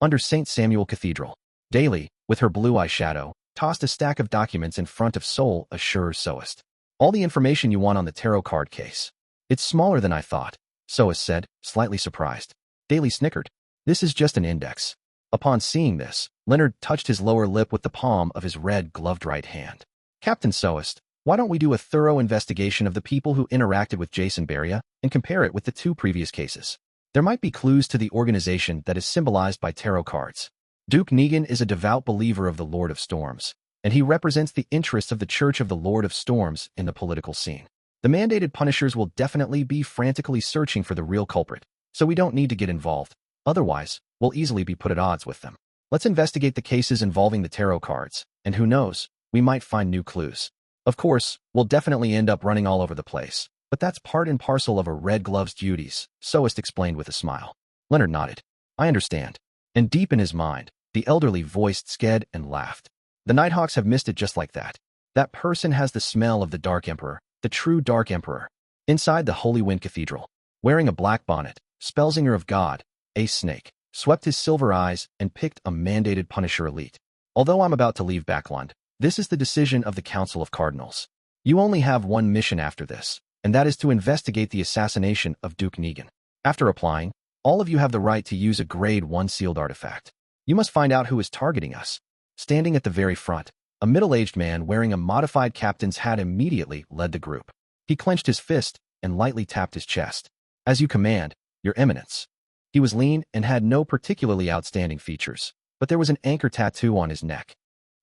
Under St. Samuel Cathedral, Daly, with her blue eyeshadow, tossed a stack of documents in front of Soul, a sure Soist. All the information you want on the tarot card case. It's smaller than I thought, Soist said, slightly surprised. Daly snickered. This is just an index. Upon seeing this, Leonard touched his lower lip with the palm of his red gloved right hand. Captain Soist, why don't we do a thorough investigation of the people who interacted with Jason Beria and compare it with the 2 previous cases? There might be clues to the organization that is symbolized by tarot cards. Duke Negan is a devout believer of the Lord of Storms, and he represents the interests of the Church of the Lord of Storms in the political scene. The mandated punishers will definitely be frantically searching for the real culprit, so we don't need to get involved. Otherwise, we'll easily be put at odds with them. Let's investigate the cases involving the tarot cards, and who knows, we might find new clues. Of course, we'll definitely end up running all over the place, but that's part and parcel of a red glove's duties, Soist explained with a smile. Leonard nodded. I understand. And deep in his mind, the elderly voiced Sked and laughed. The Nighthawks have missed it just like that. That person has the smell of the Dark Emperor, the true Dark Emperor. Inside the Holy Wind Cathedral, wearing a black bonnet, Spellsinger of God, Ace Snake, swept his silver eyes and picked a mandated Punisher elite. Although I'm about to leave Backland, this is the decision of the Council of Cardinals. You only have one mission after this, and that is to investigate the assassination of Duke Negan. After applying, all of you have the right to use a Grade 1 sealed artifact. You must find out who is targeting us. Standing at the very front, a middle-aged man wearing a modified captain's hat immediately led the group. He clenched his fist and lightly tapped his chest. As you command, Your Eminence. He was lean and had no particularly outstanding features, but there was an anchor tattoo on his neck.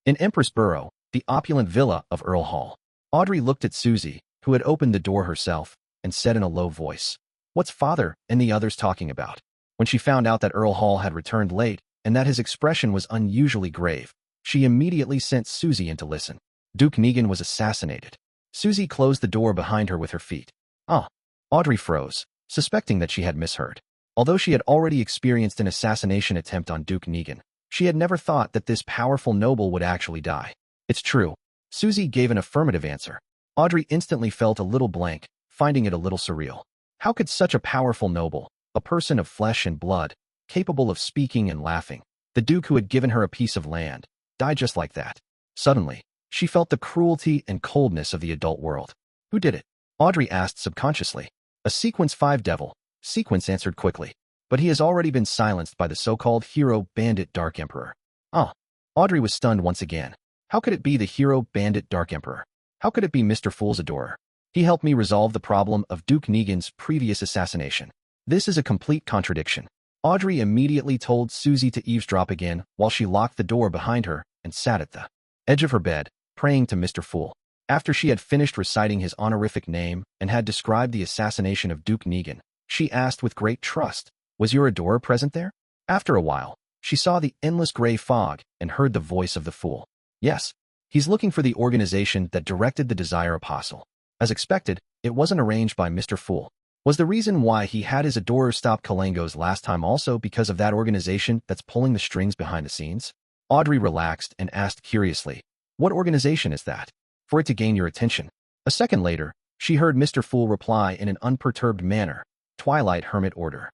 In Empress Borough, the opulent villa of Earl Hall, Audrey looked at Susie, who had opened the door herself, and said in a low voice, What's Father and the others talking about? When she found out that Earl Hall had returned late and that his expression was unusually grave, she immediately sent Susie in to listen. Duke Negan was assassinated. Susie closed the door behind her with her feet. Ah. Audrey froze, suspecting that she had misheard. Although she had already experienced an assassination attempt on Duke Negan, she had never thought that this powerful noble would actually die. It's true. Susie gave an affirmative answer. Audrey instantly felt a little blank, finding it a little surreal. How could such a powerful noble, a person of flesh and blood, capable of speaking and laughing, the Duke who had given her a piece of land, die just like that? Suddenly, she felt the cruelty and coldness of the adult world. Who did it? Audrey asked subconsciously. A Sequence 5 devil, Sequence answered quickly. But he has already been silenced by the so-called hero bandit Dark Emperor. Ah. Audrey was stunned once again. How could it be the hero bandit Dark Emperor? How could it be Mr. Fool's adorer? He helped me resolve the problem of Duke Negan's previous assassination. This is a complete contradiction. Audrey immediately told Susie to eavesdrop again while she locked the door behind her and sat at the edge of her bed, praying to Mr. Fool. After she had finished reciting his honorific name and had described the assassination of Duke Negan, she asked with great trust, "Was your adorer present there?" After a while, she saw the endless gray fog and heard the voice of the fool. "Yes, he's looking for the organization that directed the Desire Apostle." As expected, it wasn't arranged by Mr. Fool. Was the reason why he had his adorer stop Kalangos last time also because of that organization that's pulling the strings behind the scenes? Audrey relaxed and asked curiously, "What organization is that? For it to gain your attention." A second later, she heard Mr. Fool reply in an unperturbed manner, "Twilight Hermit Order."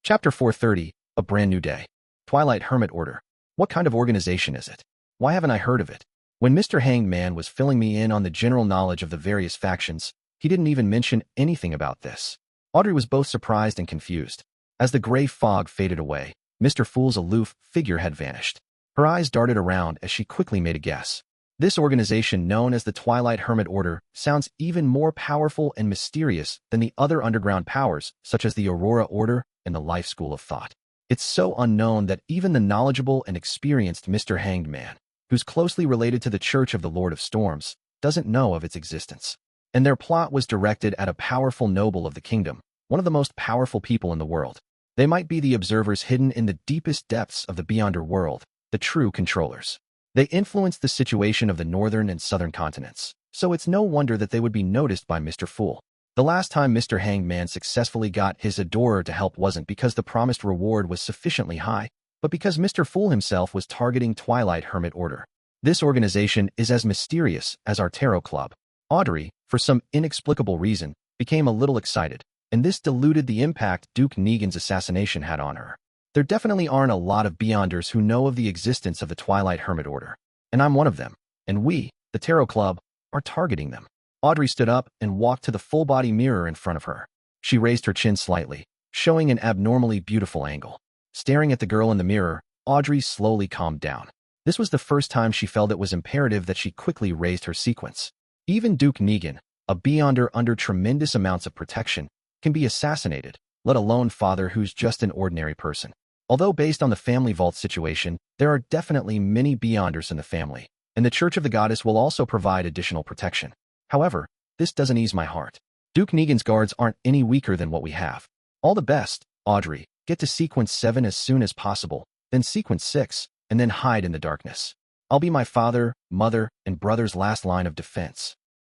Chapter 430, A Brand New Day. Twilight Hermit Order. What kind of organization is it? Why haven't I heard of it? When Mr. Hanged Man was filling me in on the general knowledge of the various factions, he didn't even mention anything about this. Audrey was both surprised and confused. As the gray fog faded away, Mr. Fool's aloof figure had vanished. Her eyes darted around as she quickly made a guess. This organization known as the Twilight Hermit Order sounds even more powerful and mysterious than the other underground powers such as the Aurora Order and the Life School of Thought. It's so unknown that even the knowledgeable and experienced Mr. Hanged Man, who's closely related to the Church of the Lord of Storms, doesn't know of its existence. And their plot was directed at a powerful noble of the kingdom, one of the most powerful people in the world. They might be the observers hidden in the deepest depths of the Beyonder world, the true controllers. They influenced the situation of the northern and southern continents, so it's no wonder that they would be noticed by Mr. Fool. The last time Mr. Hanged Man successfully got his adorer to help wasn't because the promised reward was sufficiently high, but because Mr. Fool himself was targeting Twilight Hermit Order. This organization is as mysterious as our tarot club. Audrey, for some inexplicable reason, became a little excited, and this diluted the impact Duke Negan's assassination had on her. There definitely aren't a lot of Beyonders who know of the existence of the Twilight Hermit Order, and I'm one of them, and we, the Tarot Club, are targeting them. Audrey stood up and walked to the full-body mirror in front of her. She raised her chin slightly, showing an abnormally beautiful angle. Staring at the girl in the mirror, Audrey slowly calmed down. This was the first time she felt it was imperative that she quickly raised her sequence. Even Duke Negan, a Beyonder under tremendous amounts of protection, can be assassinated, let alone Father who's just an ordinary person. Although based on the family vault situation, there are definitely many Beyonders in the family, and the Church of the Goddess will also provide additional protection. However, this doesn't ease my heart. Duke Negan's guards aren't any weaker than what we have. All the best, Audrey. Get to sequence 7 as soon as possible, then sequence 6, and then hide in the darkness. I'll be my father, mother, and brother's last line of defense.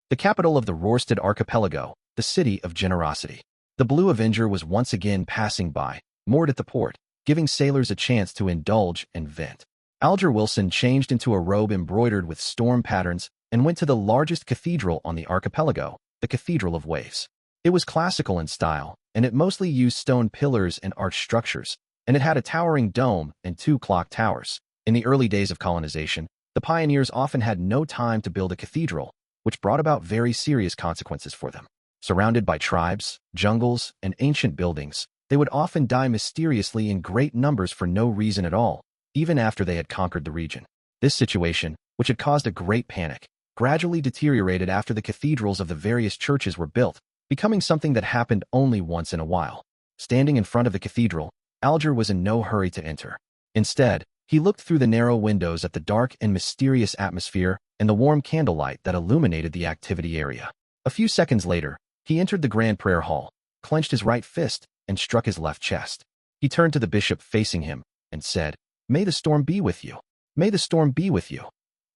The capital of the Rorstad Archipelago, the city of generosity. The Blue Avenger was once again passing by, moored at the port, giving sailors a chance to indulge and vent. Alger Wilson changed into a robe embroidered with storm patterns and went to the largest cathedral on the archipelago, the Cathedral of Waves. It was classical in style, and it mostly used stone pillars and arch structures, and it had a towering dome and 2 clock towers. In the early days of colonization, the pioneers often had no time to build a cathedral, which brought about very serious consequences for them. Surrounded by tribes, jungles, and ancient buildings, they would often die mysteriously in great numbers for no reason at all, even after they had conquered the region. This situation, which had caused a great panic, gradually deteriorated after the cathedrals of the various churches were built, becoming something that happened only once in a while. Standing in front of the cathedral, Alger was in no hurry to enter. Instead, he looked through the narrow windows at the dark and mysterious atmosphere and the warm candlelight that illuminated the activity area. A few seconds later, he entered the grand prayer hall, clenched his right fist, and struck his left chest. He turned to the bishop facing him and said, "May the storm be with you. May the storm be with you."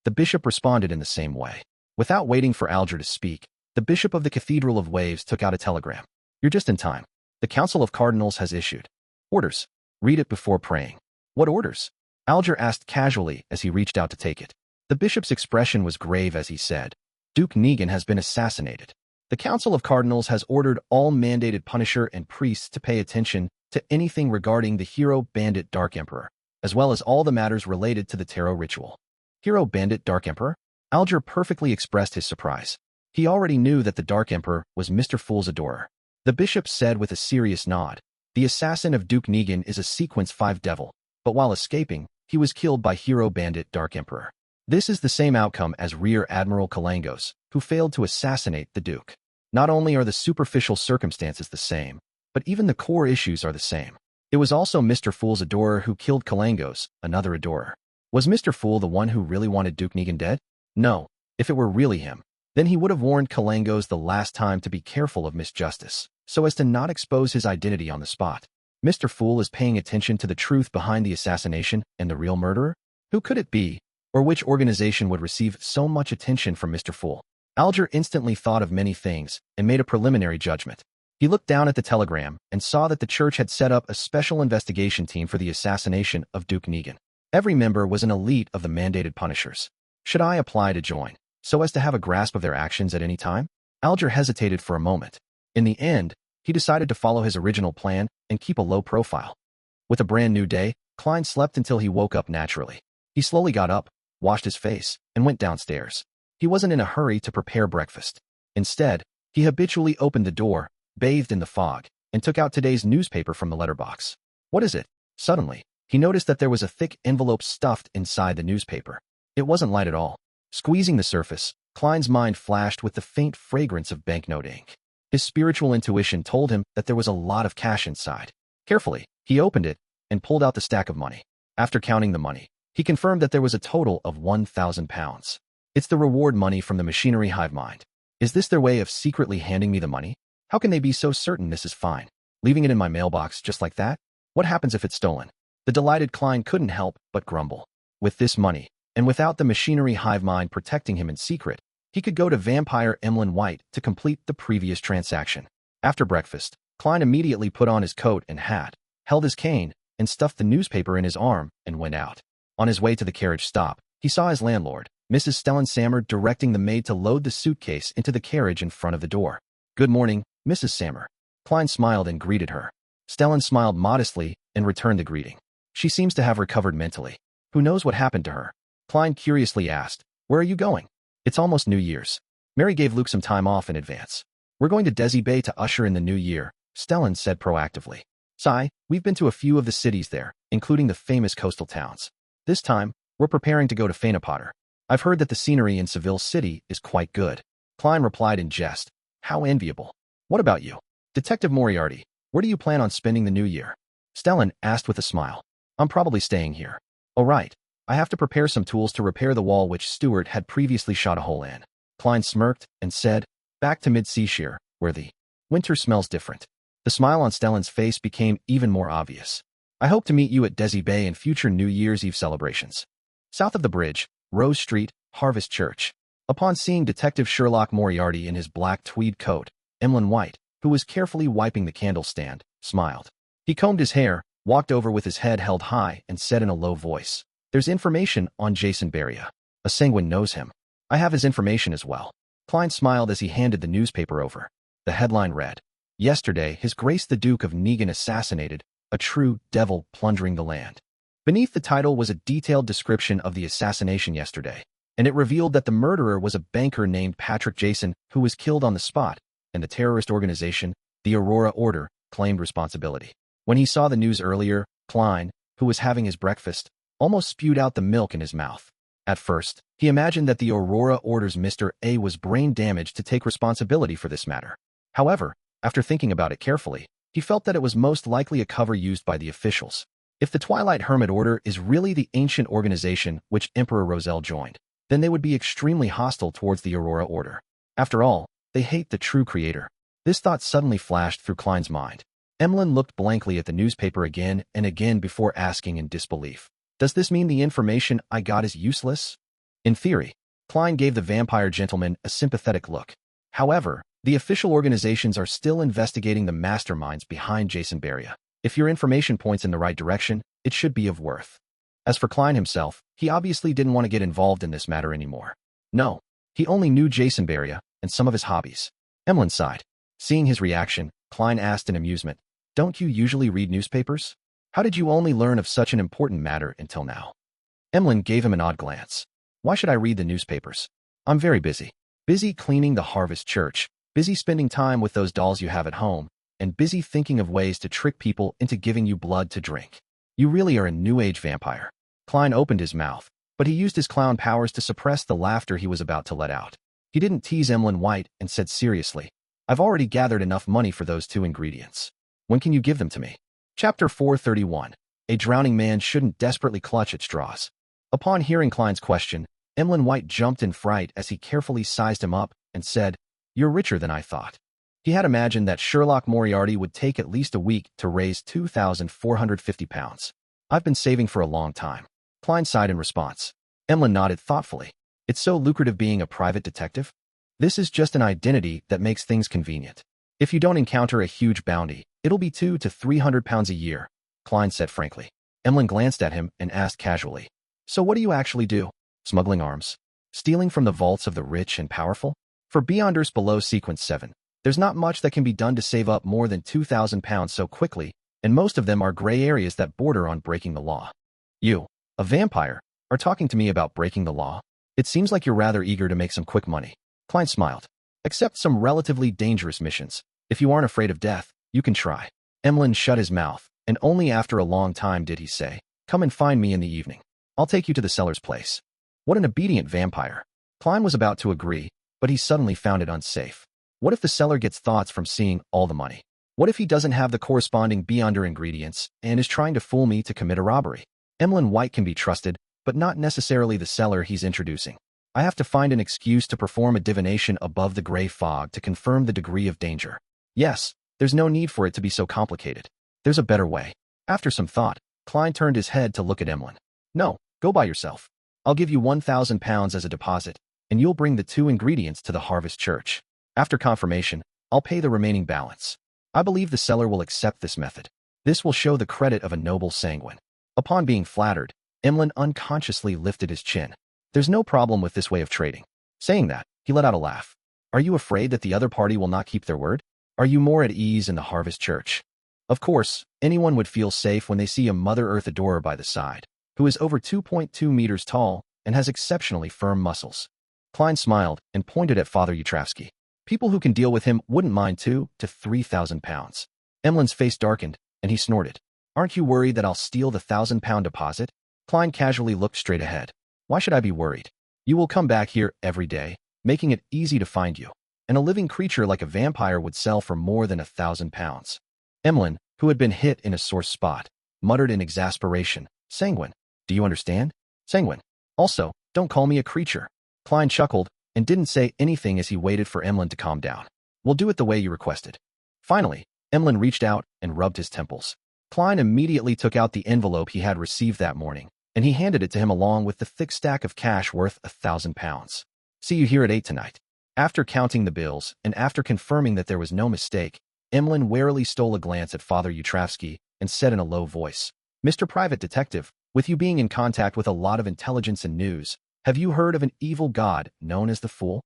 The bishop responded in the same way. Without waiting for Alger to speak, the bishop of the Cathedral of Waves took out a telegram. "You're just in time. The Council of Cardinals has issued orders. Read it before praying." "What orders?" Alger asked casually as he reached out to take it. The bishop's expression was grave as he said, "Duke Negan has been assassinated. The Council of Cardinals has ordered all mandated Punisher and priests to pay attention to anything regarding the Hero Bandit Dark Emperor, as well as all the matters related to the tarot ritual." Hero Bandit Dark Emperor? Alger perfectly expressed his surprise. He already knew that the Dark Emperor was Mr. Fool's adorer. The bishop said with a serious nod, "The assassin of Duke Negan is a Sequence 5 devil, but while escaping, he was killed by Hero Bandit Dark Emperor. This is the same outcome as Rear Admiral Kalangos, who failed to assassinate the Duke." Not only are the superficial circumstances the same, but even the core issues are the same. It was also Mr. Fool's adorer who killed Kalangos, another adorer. Was Mr. Fool the one who really wanted Duke Negan dead? No. If it were really him, then he would have warned Kalangos the last time to be careful of Miss Justice, so as to not expose his identity on the spot. Mr. Fool is paying attention to the truth behind the assassination and the real murderer? Who could it be? Or which organization would receive so much attention from Mr. Fool? Alger instantly thought of many things and made a preliminary judgment. He looked down at the telegram and saw that the church had set up a special investigation team for the assassination of Duke Negan. Every member was an elite of the mandated punishers. Should I apply to join, so as to have a grasp of their actions at any time? Alger hesitated for a moment. In the end, he decided to follow his original plan and keep a low profile. With a brand new day, Klein slept until he woke up naturally. He slowly got up, washed his face, and went downstairs. He wasn't in a hurry to prepare breakfast. Instead, he habitually opened the door, bathed in the fog, and took out today's newspaper from the letterbox. What is it? Suddenly, he noticed that there was a thick envelope stuffed inside the newspaper. It wasn't light at all. Squeezing the surface, Klein's mind flashed with the faint fragrance of banknote ink. His spiritual intuition told him that there was a lot of cash inside. Carefully, he opened it and pulled out the stack of money. After counting the money, he confirmed that there was a total of £1,000. It's the reward money from the machinery Hivemind. Is this their way of secretly handing me the money? How can they be so certain this is fine? Leaving it in my mailbox just like that? What happens if it's stolen? The delighted Klein couldn't help but grumble. With this money, and without the machinery Hivemind protecting him in secret, he could go to vampire Emlyn White to complete the previous transaction. After breakfast, Klein immediately put on his coat and hat, held his cane, and stuffed the newspaper in his arm and went out. On his way to the carriage stop, he saw his landlord, Mrs. Stellan Sammer, directing the maid to load the suitcase into the carriage in front of the door. "Good morning, Mrs. Sammer." Klein smiled and greeted her. Stellan smiled modestly and returned the greeting. She seems to have recovered mentally. Who knows what happened to her? Klein curiously asked, "Where are you going?" "It's almost New Year's. Mary gave Luke some time off in advance. We're going to Desi Bay to usher in the new year," Stellan said proactively. "Sigh, we've been to a few of the cities there, including the famous coastal towns. This time, we're preparing to go to Fainapotter. I've heard that the scenery in Seville City is quite good." Klein replied in jest, "How enviable. What about you? Detective Moriarty, where do you plan on spending the new year?" Stellan asked with a smile. "I'm probably staying here." "Oh right. I have to prepare some tools to repair the wall which Stewart had previously shot a hole in." Klein smirked and said, "Back to Mid-Seashire, where the winter smells different." The smile on Stellan's face became even more obvious. "I hope to meet you at Desi Bay in future New Year's Eve celebrations." South of the bridge, Rose Street, Harvest Church. Upon seeing Detective Sherlock Moriarty in his black tweed coat, Emlyn White, who was carefully wiping the candle stand, smiled. He combed his hair, walked over with his head held high, and said in a low voice, "There's information on Jason Beria. A sanguine knows him. I have his information as well." Klein smiled as he handed the newspaper over. The headline read, "Yesterday, His Grace the Duke of Negan assassinated, a true devil plundering the land." Beneath the title was a detailed description of the assassination yesterday, and it revealed that the murderer was a banker named Patrick Jason who was killed on the spot, and the terrorist organization, the Aurora Order, claimed responsibility. When he saw the news earlier, Klein, who was having his breakfast, almost spewed out the milk in his mouth. At first, he imagined that the Aurora Order's Mr. A was brain damaged to take responsibility for this matter. However, after thinking about it carefully, he felt that it was most likely a cover used by the officials. If the Twilight Hermit Order is really the ancient organization which Emperor Roselle joined, then they would be extremely hostile towards the Aurora Order. After all, they hate the true creator. This thought suddenly flashed through Klein's mind. Emlyn looked blankly at the newspaper again and again before asking in disbelief, "Does this mean the information I got is useless?" In theory, Klein gave the vampire gentleman a sympathetic look. However, the official organizations are still investigating the masterminds behind Jason Beria. If your information points in the right direction, it should be of worth. As for Klein himself, he obviously didn't want to get involved in this matter anymore. No, he only knew Jason Beria and some of his hobbies. Emlyn sighed. Seeing his reaction, Klein asked in amusement, "Don't you usually read newspapers? How did you only learn of such an important matter until now?" Emlyn gave him an odd glance. "Why should I read the newspapers? I'm very busy. Busy cleaning the Harvest Church, busy spending time with those dolls you have at home, and busy thinking of ways to trick people into giving you blood to drink. You really are a New Age vampire." Klein opened his mouth, but he used his clown powers to suppress the laughter he was about to let out. He didn't tease Emlyn White and said seriously, I've already gathered enough money for those 2 ingredients. When can you give them to me? Chapter 431. A drowning man shouldn't desperately clutch at straws. Upon hearing Klein's question, Emlyn White jumped in fright as he carefully sized him up and said, "You're richer than I thought." He had imagined that Sherlock Moriarty would take at least a week to raise 2,450 pounds. "I've been saving for a long time." Klein sighed in response. Emlyn nodded thoughtfully. "It's so lucrative being a private detective. This is just an identity that makes things convenient. If you don't encounter a huge bounty, it'll be 200 to 300 pounds a year," Klein said frankly. Emlyn glanced at him and asked casually, "So what do you actually do? Smuggling arms? Stealing from the vaults of the rich and powerful?" For Beyonders below Sequence 7, there's not much that can be done to save up more than 2,000 pounds so quickly, and most of them are gray areas that border on breaking the law. "You, a vampire, are talking to me about breaking the law? It seems like you're rather eager to make some quick money." Klein smiled. "Except some relatively dangerous missions. If you aren't afraid of death, you can try." Emlyn shut his mouth, and only after a long time did he say, "Come and find me in the evening. I'll take you to the seller's place." What an obedient vampire. Klein was about to agree, but he suddenly found it unsafe. What if the seller gets thoughts from seeing all the money? What if he doesn't have the corresponding Beyonder ingredients and is trying to fool me to commit a robbery? Emlyn White can be trusted, but not necessarily the seller he's introducing. I have to find an excuse to perform a divination above the gray fog to confirm the degree of danger. Yes, there's no need for it to be so complicated. There's a better way. After some thought, Klein turned his head to look at Emlyn. "No, go by yourself. I'll give you 1,000 pounds as a deposit, and you'll bring the 2 ingredients to the Harvest Church. After confirmation, I'll pay the remaining balance." I believe the seller will accept this method. This will show the credit of a noble sanguine. Upon being flattered, Emlyn unconsciously lifted his chin. There's no problem with this way of trading. Saying that, he let out a laugh. "Are you afraid that the other party will not keep their word? Are you more at ease in the Harvest Church?" Of course, anyone would feel safe when they see a Mother Earth adorer by the side, who is over 2.2 meters tall and has exceptionally firm muscles. Klein smiled and pointed at Father Yutravsky. People who can deal with him wouldn't mind 2,000 to 3,000 pounds. Emlyn's face darkened, and he snorted. "Aren't you worried that I'll steal the 1,000-pound deposit?" Klein casually looked straight ahead. "Why should I be worried? You will come back here every day, making it easy to find you. And a living creature like a vampire would sell for more than 1,000 pounds. Emlyn, who had been hit in a sore spot, muttered in exasperation, "Sanguine. Do you understand? Sanguine. Also, don't call me a creature." Klein chuckled and didn't say anything as he waited for Emlyn to calm down. "We'll do it the way you requested." Finally, Emlyn reached out and rubbed his temples. Klein immediately took out the envelope he had received that morning, and he handed it to him along with the thick stack of cash worth 1,000 pounds. "See you here at 8 tonight." After counting the bills and after confirming that there was no mistake, Emlyn warily stole a glance at Father Yutravsky and said in a low voice, "Mr. Private Detective, with you being in contact with a lot of intelligence and news, have you heard of an evil god known as the Fool?"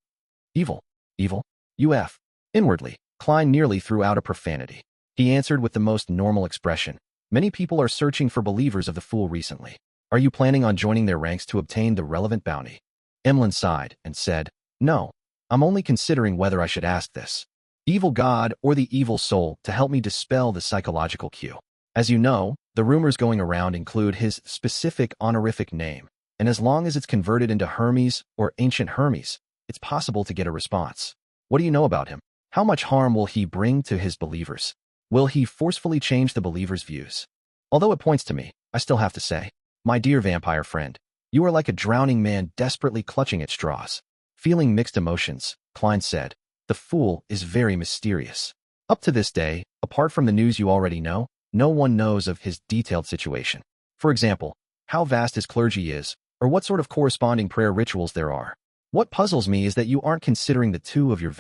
"Evil? Evil? UF." Inwardly, Klein nearly threw out a profanity. He answered with the most normal expression, "Many people are searching for believers of the Fool recently. Are you planning on joining their ranks to obtain the relevant bounty?" Emlyn sighed and said, "No, I'm only considering whether I should ask this evil god or the evil soul to help me dispel the psychological cue. As you know, the rumors going around include his specific honorific name, and as long as it's converted into Hermes or Ancient Hermes, it's possible to get a response. What do you know about him? How much harm will he bring to his believers? Will he forcefully change the believers' views? Although it points to me, I still have to say, my dear vampire friend, you are like a drowning man desperately clutching at straws." Feeling mixed emotions, Klein said, "The Fool is very mysterious. Up to this day, apart from the news you already know, no one knows of his detailed situation. For example, how vast his clergy is, or what sort of corresponding prayer rituals there are. What puzzles me is that you aren't considering the 2 of your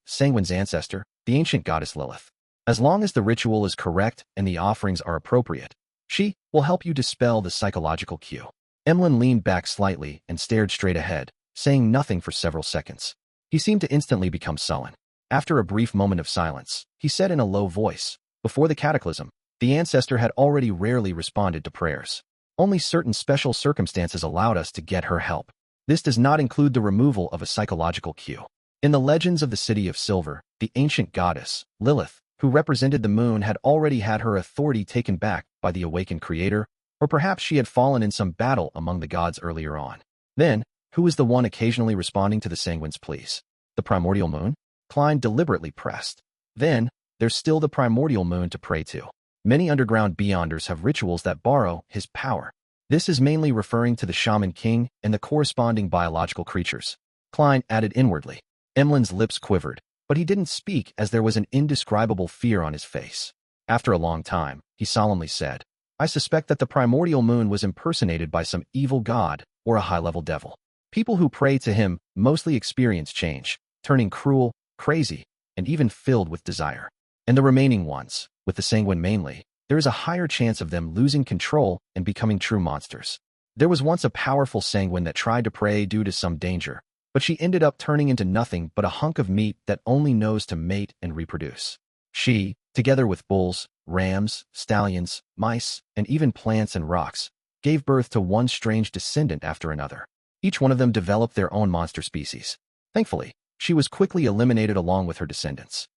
Sanguine's ancestor, the ancient goddess Lilith. As long as the ritual is correct and the offerings are appropriate, she will help you dispel the psychological cue." Emlyn leaned back slightly and stared straight ahead, saying nothing for several seconds. He seemed to instantly become sullen. After a brief moment of silence, he said in a low voice, "Before the cataclysm, the ancestor had already rarely responded to prayers. Only certain special circumstances allowed us to get her help. This does not include the removal of a psychological cue. In the legends of the City of Silver, the ancient goddess, Lilith, who represented the moon, had already had her authority taken back by the awakened creator, or perhaps she had fallen in some battle among the gods earlier on. Then, who is the one occasionally responding to the Sanguine's pleas? The primordial moon? Klein deliberately pressed. Then, there's still the primordial moon to pray to. Many underground beyonders have rituals that borrow his power. This is mainly referring to the shaman king and the corresponding biological creatures. Klein added inwardly. Emlyn's lips quivered, but he didn't speak as there was an indescribable fear on his face. After a long time, he solemnly said, I suspect that the primordial moon was impersonated by some evil god or a high-level devil. People who pray to him mostly experience change, turning cruel, crazy, and even filled with desire. And the remaining ones, with the sanguine mainly, there is a higher chance of them losing control and becoming true monsters. There was once a powerful sanguine that tried to pray due to some danger, but she ended up turning into nothing but a hunk of meat that only knows to mate and reproduce. She, together with bulls, rams, stallions, mice, and even plants and rocks, gave birth to one strange descendant after another. Each one of them developed their own monster species. Thankfully, she was quickly eliminated along with her descendants.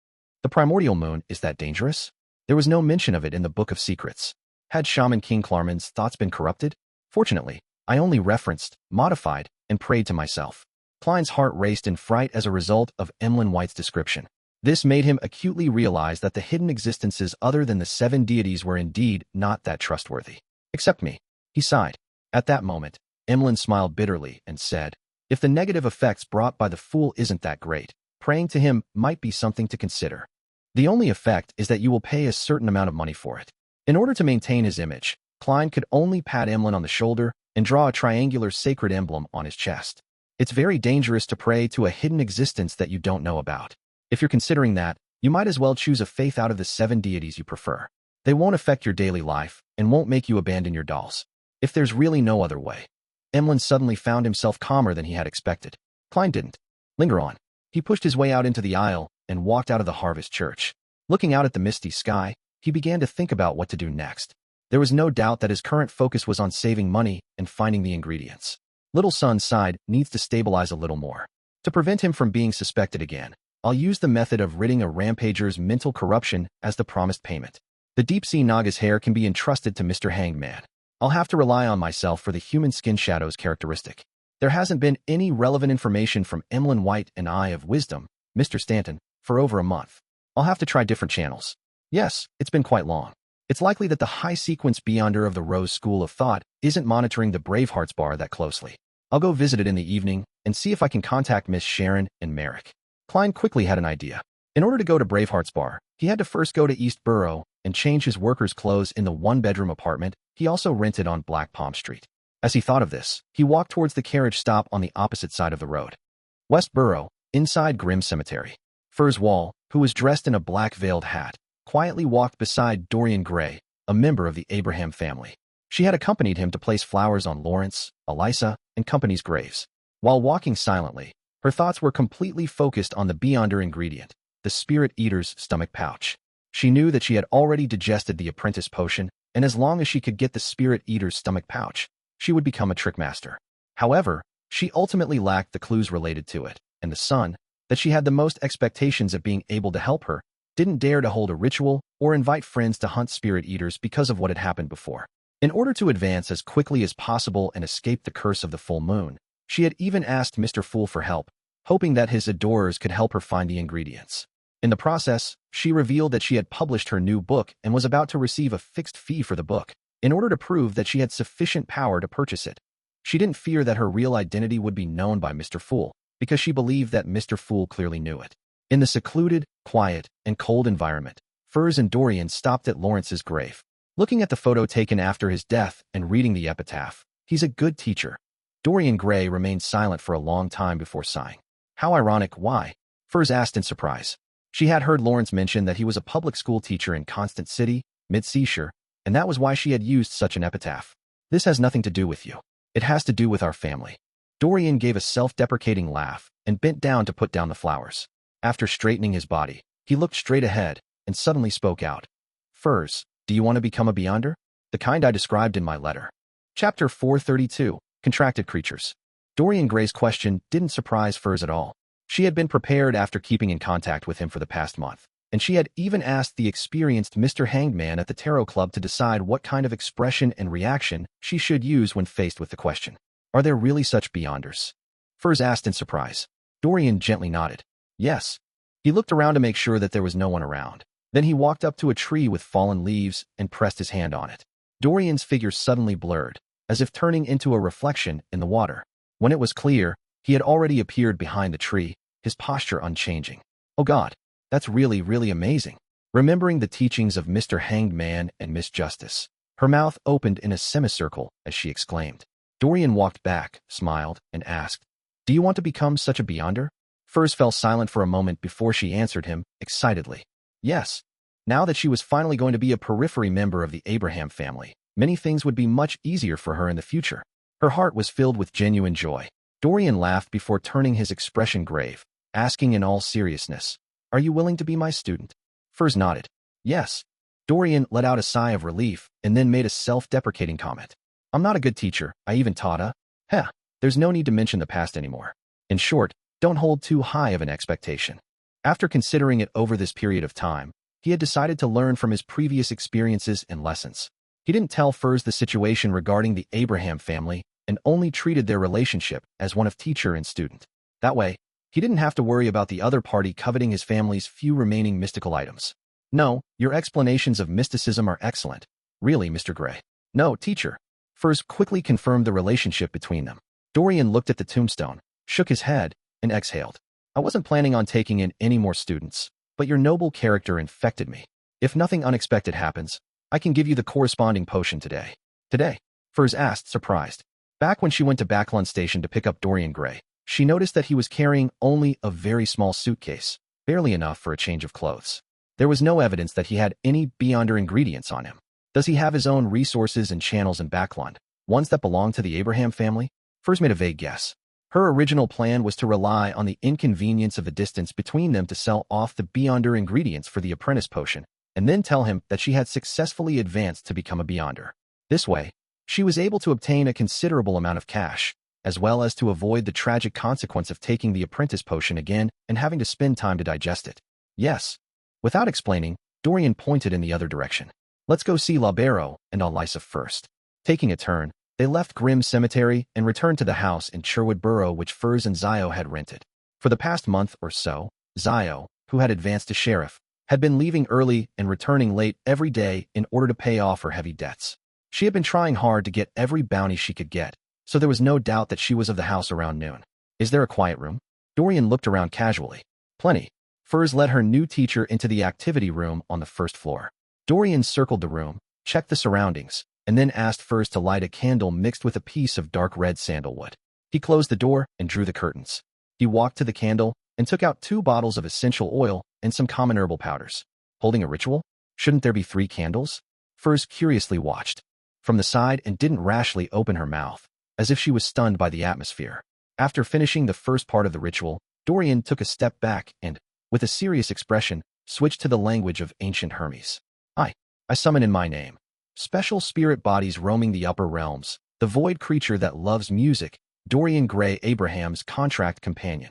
The primordial moon, is that dangerous? There was no mention of it in the Book of Secrets. Had Shaman King Klarman's thoughts been corrupted? Fortunately, I only referenced, modified, and prayed to myself. Klein's heart raced in fright as a result of Emlyn White's description. This made him acutely realize that the hidden existences other than the 7 deities were indeed not that trustworthy. Except me. He sighed. At that moment, Emlyn smiled bitterly and said, if the negative effects brought by the fool isn't that great, praying to him might be something to consider. The only effect is that you will pay a certain amount of money for it. In order to maintain his image, Klein could only pat Emlyn on the shoulder and draw a triangular sacred emblem on his chest. It's very dangerous to pray to a hidden existence that you don't know about. If you're considering that, you might as well choose a faith out of the 7 deities you prefer. They won't affect your daily life and won't make you abandon your dolls. If there's really no other way. Emlyn suddenly found himself calmer than he had expected. Klein didn't linger on. He pushed his way out into the aisle and walked out of the Harvest Church. Looking out at the misty sky, he began to think about what to do next. There was no doubt that his current focus was on saving money and finding the ingredients. Little Son's side needs to stabilize a little more. To prevent him from being suspected again, I'll use the method of ridding a rampager's mental corruption as the promised payment. The deep-sea Naga's hair can be entrusted to Mr. Hangman. I'll have to rely on myself for the human skin shadows characteristic. There hasn't been any relevant information from Emlyn White and Eye of Wisdom, Mr. Stanton, for over a month. I'll have to try different channels. Yes, it's been quite long. It's likely that the high-sequence beyonder of the Rose School of Thought isn't monitoring the Bravehearts bar that closely. I'll go visit it in the evening and see if I can contact Miss Sharon and Merrick. Klein quickly had an idea. In order to go to Bravehearts bar, he had to first go to East Borough and change his workers' clothes in the one-bedroom apartment he also rented on Black Palm Street. As he thought of this, he walked towards the carriage stop on the opposite side of the road. West Borough, inside Grim Cemetery. Furs Wall, who was dressed in a black veiled hat, quietly walked beside Dorian Gray, a member of the Abraham family. She had accompanied him to place flowers on Lawrence, Eliza, and company's graves. While walking silently, her thoughts were completely focused on the beyonder ingredient, the Spirit Eater's stomach pouch. She knew that she had already digested the apprentice potion, and as long as she could get the Spirit Eater's stomach pouch, she would become a trickmaster. However, she ultimately lacked the clues related to it, and the son, that she had the most expectations of being able to help her, didn't dare to hold a ritual or invite friends to hunt Spirit Eaters because of what had happened before. In order to advance as quickly as possible and escape the curse of the full moon, she had even asked Mr. Fool for help, hoping that his adorers could help her find the ingredients. In the process, she revealed that she had published her new book and was about to receive a fixed fee for the book, in order to prove that she had sufficient power to purchase it. She didn't fear that her real identity would be known by Mr. Fool, because she believed that Mr. Fool clearly knew it. In the secluded, quiet, and cold environment, Furs and Dorian stopped at Lawrence's grave. Looking at the photo taken after his death and reading the epitaph, he's a good teacher. Dorian Gray remained silent for a long time before sighing. How ironic, why? Furs asked in surprise. She had heard Lawrence mention that he was a public school teacher in Constant City, Mid-Seashire, and that was why she had used such an epitaph. This has nothing to do with you. It has to do with our family. Dorian gave a self-deprecating laugh and bent down to put down the flowers. After straightening his body, he looked straight ahead and suddenly spoke out. Furs, do you want to become a beyonder? The kind I described in my letter. Chapter 432, Contracted Creatures. Dorian Gray's question didn't surprise Furs at all. She had been prepared after keeping in contact with him for the past month, and she had even asked the experienced Mr. Hangman at the Tarot Club to decide what kind of expression and reaction she should use when faced with the question. Are there really such beyonders? Furs asked in surprise. Dorian gently nodded. Yes. He looked around to make sure that there was no one around. Then he walked up to a tree with fallen leaves and pressed his hand on it. Dorian's figure suddenly blurred, as if turning into a reflection in the water. When it was clear, he had already appeared behind the tree, his posture unchanging. Oh God, that's really amazing. Remembering the teachings of Mr. Hanged Man and Miss Justice, her mouth opened in a semicircle as she exclaimed. Dorian walked back, smiled, and asked, "Do you want to become such a beyonder?" Furs fell silent for a moment before she answered him, excitedly. Yes. Now that she was finally going to be a periphery member of the Abraham family, many things would be much easier for her in the future. Her heart was filled with genuine joy. Dorian laughed before turning his expression grave, asking in all seriousness, "Are you willing to be my student?" Furs nodded. Yes. Dorian let out a sigh of relief and then made a self-deprecating comment. "I'm not a good teacher. I even taught there's no need to mention the past anymore. In short, don't hold too high of an expectation." After considering it over this period of time, he had decided to learn from his previous experiences and lessons. He didn't tell Furs the situation regarding the Abraham family and only treated their relationship as one of teacher and student. That way, he didn't have to worry about the other party coveting his family's few remaining mystical items. "No, your explanations of mysticism are excellent. Really, Mr. Gray." "No, teacher." Furs quickly confirmed the relationship between them. Dorian looked at the tombstone, shook his head, and exhaled. "I wasn't planning on taking in any more students, but your noble character infected me. If nothing unexpected happens, I can give you the corresponding potion today." "Today?" Furs asked, surprised. Back when she went to Backlund Station to pick up Dorian Gray, she noticed that he was carrying only a very small suitcase, barely enough for a change of clothes. There was no evidence that he had any beyonder ingredients on him. Does he have his own resources and channels in Backlund, ones that belong to the Abraham family? Furs made a vague guess. Her original plan was to rely on the inconvenience of the distance between them to sell off the beyonder ingredients for the apprentice potion, and then tell him that she had successfully advanced to become a beyonder. This way, she was able to obtain a considerable amount of cash, as well as to avoid the tragic consequence of taking the apprentice potion again and having to spend time to digest it. Yes. Without explaining, Dorian pointed in the other direction. "Let's go see Labero and Alisa first." Taking a turn, they left Grimm Cemetery and returned to the house in Sherwood Borough which Furs and Zio had rented. For the past month or so, Zio, who had advanced to sheriff, had been leaving early and returning late every day in order to pay off her heavy debts. She had been trying hard to get every bounty she could get, so there was no doubt that she was of the house around noon. "Is there a quiet room?" Dorian looked around casually. "Plenty." Furs led her new teacher into the activity room on the first floor. Dorian circled the room, checked the surroundings, and then asked Furs to light a candle mixed with a piece of dark red sandalwood. He closed the door and drew the curtains. He walked to the candle and took out 2 bottles of essential oil and some common herbal powders. Holding a ritual? Shouldn't there be 3 candles? Furs curiously watched from the side and didn't rashly open her mouth, as if she was stunned by the atmosphere. After finishing the first part of the ritual, Dorian took a step back and, with a serious expression, switched to the language of ancient Hermes. I summon in my name. Special spirit bodies roaming the upper realms, the void creature that loves music, Dorian Gray, Abraham's contract companion."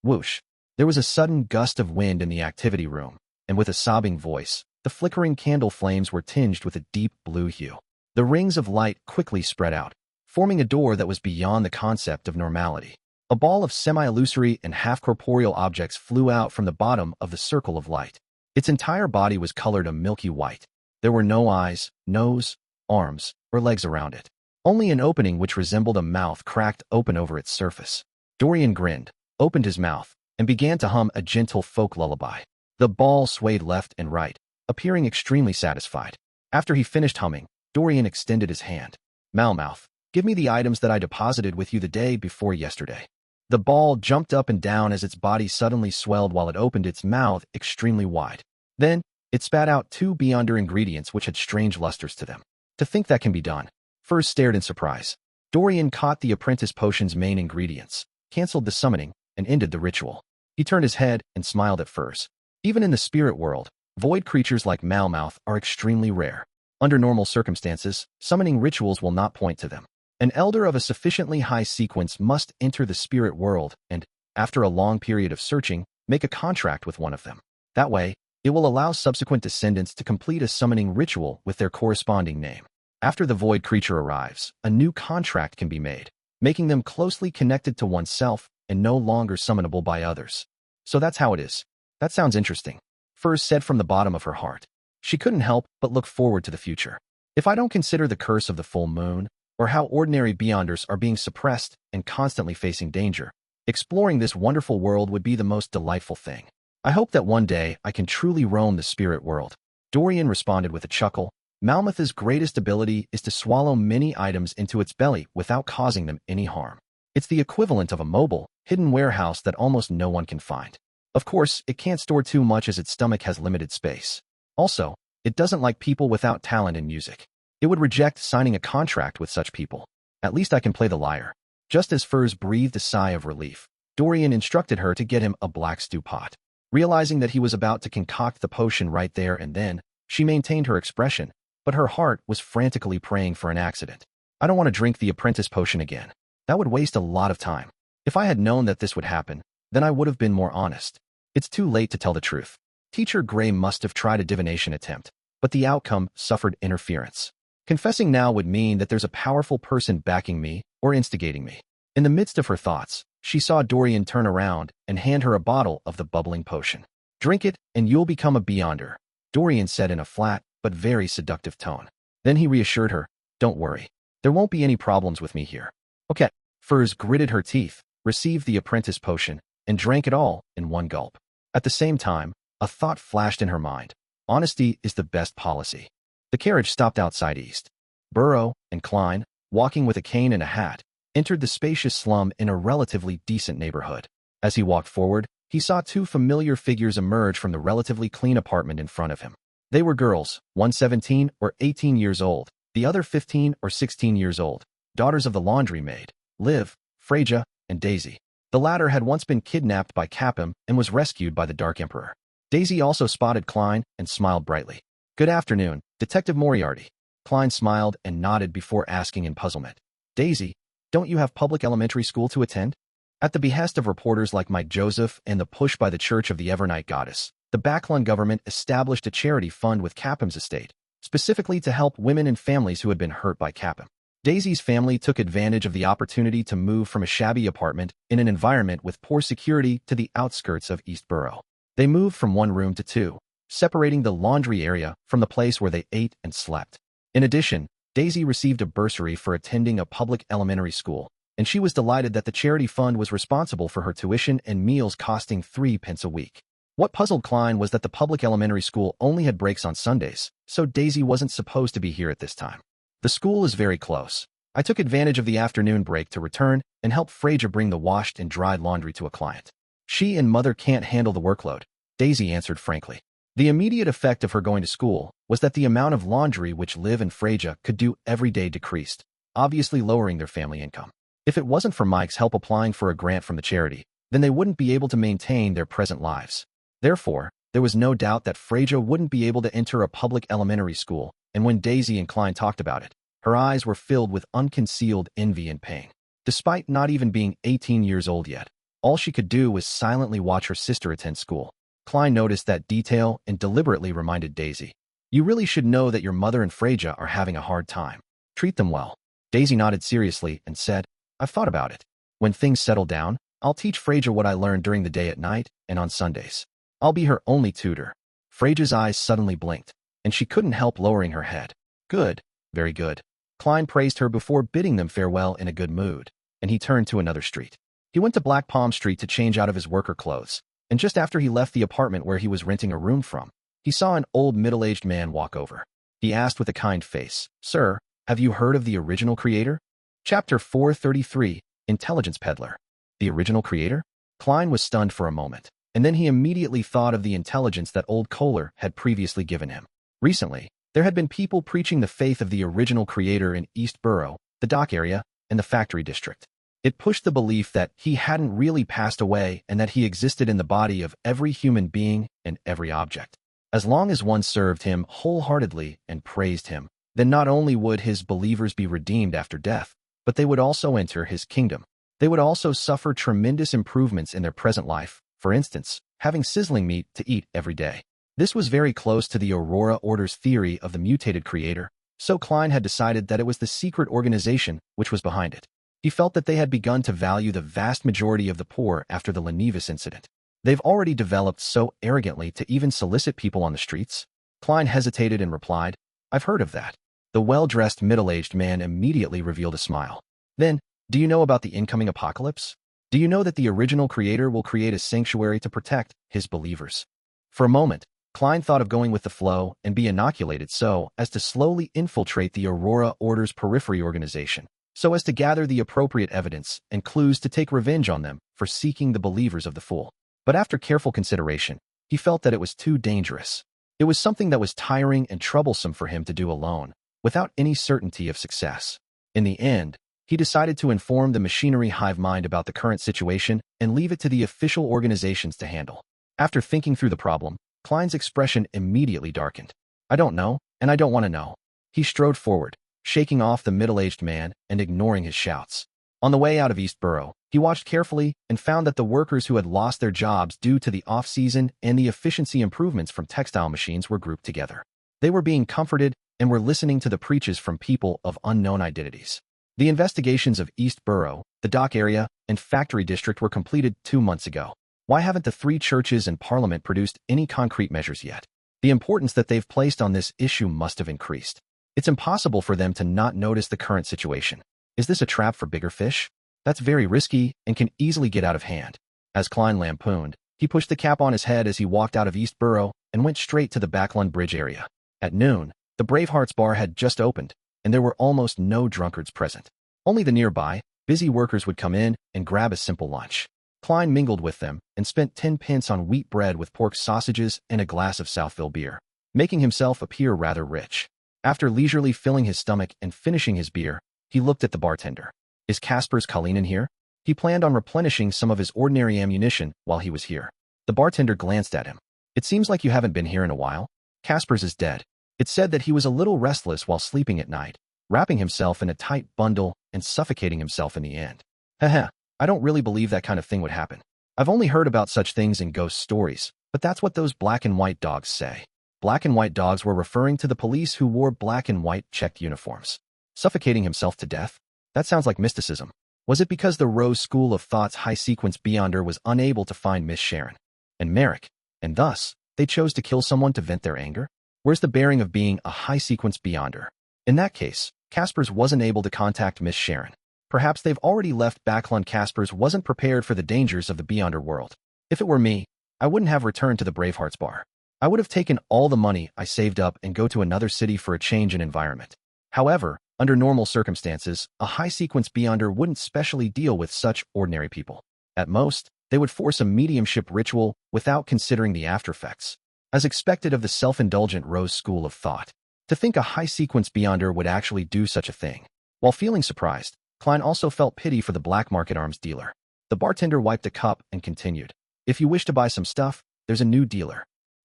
Whoosh. There was a sudden gust of wind in the activity room, and with a sobbing voice, the flickering candle flames were tinged with a deep blue hue. The rings of light quickly spread out, forming a door that was beyond the concept of normality. A ball of semi-illusory and half-corporeal objects flew out from the bottom of the circle of light. Its entire body was colored a milky white. There were no eyes, nose, arms, or legs around it. Only an opening which resembled a mouth cracked open over its surface. Dorian grinned, opened his mouth, and began to hum a gentle folk lullaby. The ball swayed left and right, appearing extremely satisfied. After he finished humming, Dorian extended his hand. "Malmouth, give me the items that I deposited with you the day before yesterday." The ball jumped up and down as its body suddenly swelled while it opened its mouth extremely wide. Then, it spat out 2 beyonder ingredients which had strange lusters to them. To think that can be done. Furs stared in surprise. Dorian caught the apprentice potion's main ingredients, canceled the summoning, and ended the ritual. He turned his head and smiled at Furs. Even in the spirit world, void creatures like Malmouth are extremely rare. Under normal circumstances, summoning rituals will not point to them. An elder of a sufficiently high sequence must enter the spirit world and, after a long period of searching, make a contract with one of them. That way, it will allow subsequent descendants to complete a summoning ritual with their corresponding name. After the void creature arrives, a new contract can be made, making them closely connected to oneself and no longer summonable by others. So that's how it is. That sounds interesting, Furs said from the bottom of her heart. She couldn't help but look forward to the future. If I don't consider the curse of the full moon, or how ordinary beyonders are being suppressed and constantly facing danger, exploring this wonderful world would be the most delightful thing. I hope that one day I can truly roam the spirit world. Dorian responded with a chuckle. Malmouth's greatest ability is to swallow many items into its belly without causing them any harm. It's the equivalent of a mobile, hidden warehouse that almost no one can find. Of course, it can't store too much as its stomach has limited space. Also, it doesn't like people without talent in music. It would reject signing a contract with such people. At least I can play the lyre. Just as Furs breathed a sigh of relief, Dorian instructed her to get him a black stew pot. Realizing that he was about to concoct the potion right there and then, she maintained her expression, but her heart was frantically praying for an accident. I don't want to drink the apprentice potion again. That would waste a lot of time. If I had known that this would happen, then I would have been more honest. It's too late to tell the truth. Teacher Gray must have tried a divination attempt, but the outcome suffered interference. Confessing now would mean that there's a powerful person backing me or instigating me. In the midst of her thoughts, she saw Dorian turn around and hand her a bottle of the bubbling potion. Drink it, and you'll become a beyonder, Dorian said in a flat but very seductive tone. Then he reassured her, don't worry. There won't be any problems with me here. Okay. Furs gritted her teeth, received the apprentice potion, and drank it all in one gulp. At the same time, a thought flashed in her mind. Honesty is the best policy. The carriage stopped outside East Borough, and Klein, walking with a cane and a hat, entered the spacious slum in a relatively decent neighborhood. As he walked forward, he saw two familiar figures emerge from the relatively clean apartment in front of him. They were girls, one 17 or 18 years old, the other 15 or 16 years old, daughters of the laundry maid, Liv, Freja, and Daisy. The latter had once been kidnapped by Capim and was rescued by the Dark Emperor. Daisy also spotted Klein and smiled brightly. Good afternoon, Detective Moriarty. Klein smiled and nodded before asking in puzzlement. Daisy, don't you have public elementary school to attend? At the behest of reporters like Mike Joseph and the push by the Church of the Evernight Goddess, the Backlund government established a charity fund with Capim's estate, specifically to help women and families who had been hurt by Capim. Daisy's family took advantage of the opportunity to move from a shabby apartment in an environment with poor security to the outskirts of East Borough. They moved from one room to two, separating the laundry area from the place where they ate and slept. In addition, Daisy received a bursary for attending a public elementary school, and she was delighted that the charity fund was responsible for her tuition and meals costing 3 pence a week. What puzzled Klein was that the public elementary school only had breaks on Sundays, so Daisy wasn't supposed to be here at this time. The school is very close. I took advantage of the afternoon break to return and help Freja bring the washed and dried laundry to a client. She and Mother can't handle the workload, Daisy answered frankly. The immediate effect of her going to school was that the amount of laundry which Liv and Freja could do every day decreased, obviously lowering their family income. If it wasn't for Mike's help applying for a grant from the charity, then they wouldn't be able to maintain their present lives. Therefore, there was no doubt that Freja wouldn't be able to enter a public elementary school, and when Daisy and Klein talked about it, her eyes were filled with unconcealed envy and pain. Despite not even being 18 years old yet, all she could do was silently watch her sister attend school. Klein noticed that detail and deliberately reminded Daisy, you really should know that your mother and Freja are having a hard time. Treat them well. Daisy nodded seriously and said, I've thought about it. When things settle down, I'll teach Freja what I learned during the day at night and on Sundays. I'll be her only tutor. Freja's eyes suddenly blinked, and she couldn't help lowering her head. Good, very good. Klein praised her before bidding them farewell in a good mood, and he turned to another street. He went to Black Palm Street to change out of his worker clothes, and just after he left the apartment where he was renting a room from, he saw an old middle-aged man walk over. He asked with a kind face, Sir, have you heard of the original creator? Chapter 433, Intelligence Peddler. The original creator? Klein was stunned for a moment, and then he immediately thought of the intelligence that old Kohler had previously given him. Recently, there had been people preaching the faith of the original creator in East Borough, the dock area, and the factory district. It pushed the belief that he hadn't really passed away and that he existed in the body of every human being and every object. As long as one served him wholeheartedly and praised him, then not only would his believers be redeemed after death, but they would also enter his kingdom. They would also suffer tremendous improvements in their present life, for instance, having sizzling meat to eat every day. This was very close to the Aurora Order's theory of the mutated creator, so Klein had decided that it was the secret organization which was behind it. He felt that they had begun to value the vast majority of the poor after the Lenivus incident. They've already developed so arrogantly to even solicit people on the streets? Klein hesitated and replied, I've heard of that. The well-dressed middle-aged man immediately revealed a smile. Then, do you know about the incoming apocalypse? Do you know that the original creator will create a sanctuary to protect his believers? For a moment, Klein thought of going with the flow and be inoculated so as to slowly infiltrate the Aurora Order's periphery organization, so as to gather the appropriate evidence and clues to take revenge on them for seeking the believers of the fool. But after careful consideration, he felt that it was too dangerous. It was something that was tiring and troublesome for him to do alone, without any certainty of success. In the end, he decided to inform the machinery Hivemind about the current situation and leave it to the official organizations to handle. After thinking through the problem, Klein's expression immediately darkened. I don't know, and I don't want to know. He strode forward, shaking off the middle-aged man and ignoring his shouts. On the way out of East Borough, he watched carefully and found that the workers who had lost their jobs due to the off-season and the efficiency improvements from textile machines were grouped together. They were being comforted and were listening to the preaches from people of unknown identities. The investigations of East Borough, the dock area, and factory district were completed 2 months ago. Why haven't the 3 churches and Parliament produced any concrete measures yet? The importance that they've placed on this issue must have increased. It's impossible for them to not notice the current situation. Is this a trap for bigger fish? That's very risky and can easily get out of hand. As Klein lampooned, he pushed the cap on his head as he walked out of East Borough and went straight to the Backlund Bridge area. At noon, the Bravehearts bar had just opened, and there were almost no drunkards present. Only the nearby, busy workers would come in and grab a simple lunch. Klein mingled with them and spent 10 pence on wheat bread with pork sausages and a glass of Southville beer, making himself appear rather rich. After leisurely filling his stomach and finishing his beer, he looked at the bartender. Is Kasper's Kalinin here? He planned on replenishing some of his ordinary ammunition while he was here. The bartender glanced at him. It seems like you haven't been here in a while. Kasper's is dead. It said that he was a little restless while sleeping at night, wrapping himself in a tight bundle and suffocating himself in the end. Haha, I don't really believe that kind of thing would happen. I've only heard about such things in ghost stories, but that's what those black and white dogs say. Black and white dogs were referring to the police who wore black and white checked uniforms. Suffocating himself to death? That sounds like mysticism. Was it because the Rose School of Thought's high-sequence beyonder was unable to find Miss Sharon and Merrick, and thus, they chose to kill someone to vent their anger? Where's the bearing of being a high-sequence beyonder? In that case, Kasper's wasn't able to contact Miss Sharon. Perhaps they've already left Backlund. Kasper's wasn't prepared for the dangers of the beyonder world. If it were me, I wouldn't have returned to the Bravehearts bar. I would have taken all the money I saved up and go to another city for a change in environment. However, under normal circumstances, a high-sequence beyonder wouldn't specially deal with such ordinary people. At most, they would force a mediumship ritual without considering the aftereffects, as expected of the self-indulgent Rose School of Thought. To think a high-sequence beyonder would actually do such a thing. While feeling surprised, Klein also felt pity for the black market arms dealer. The bartender wiped a cup and continued. If you wish to buy some stuff, there's a new dealer.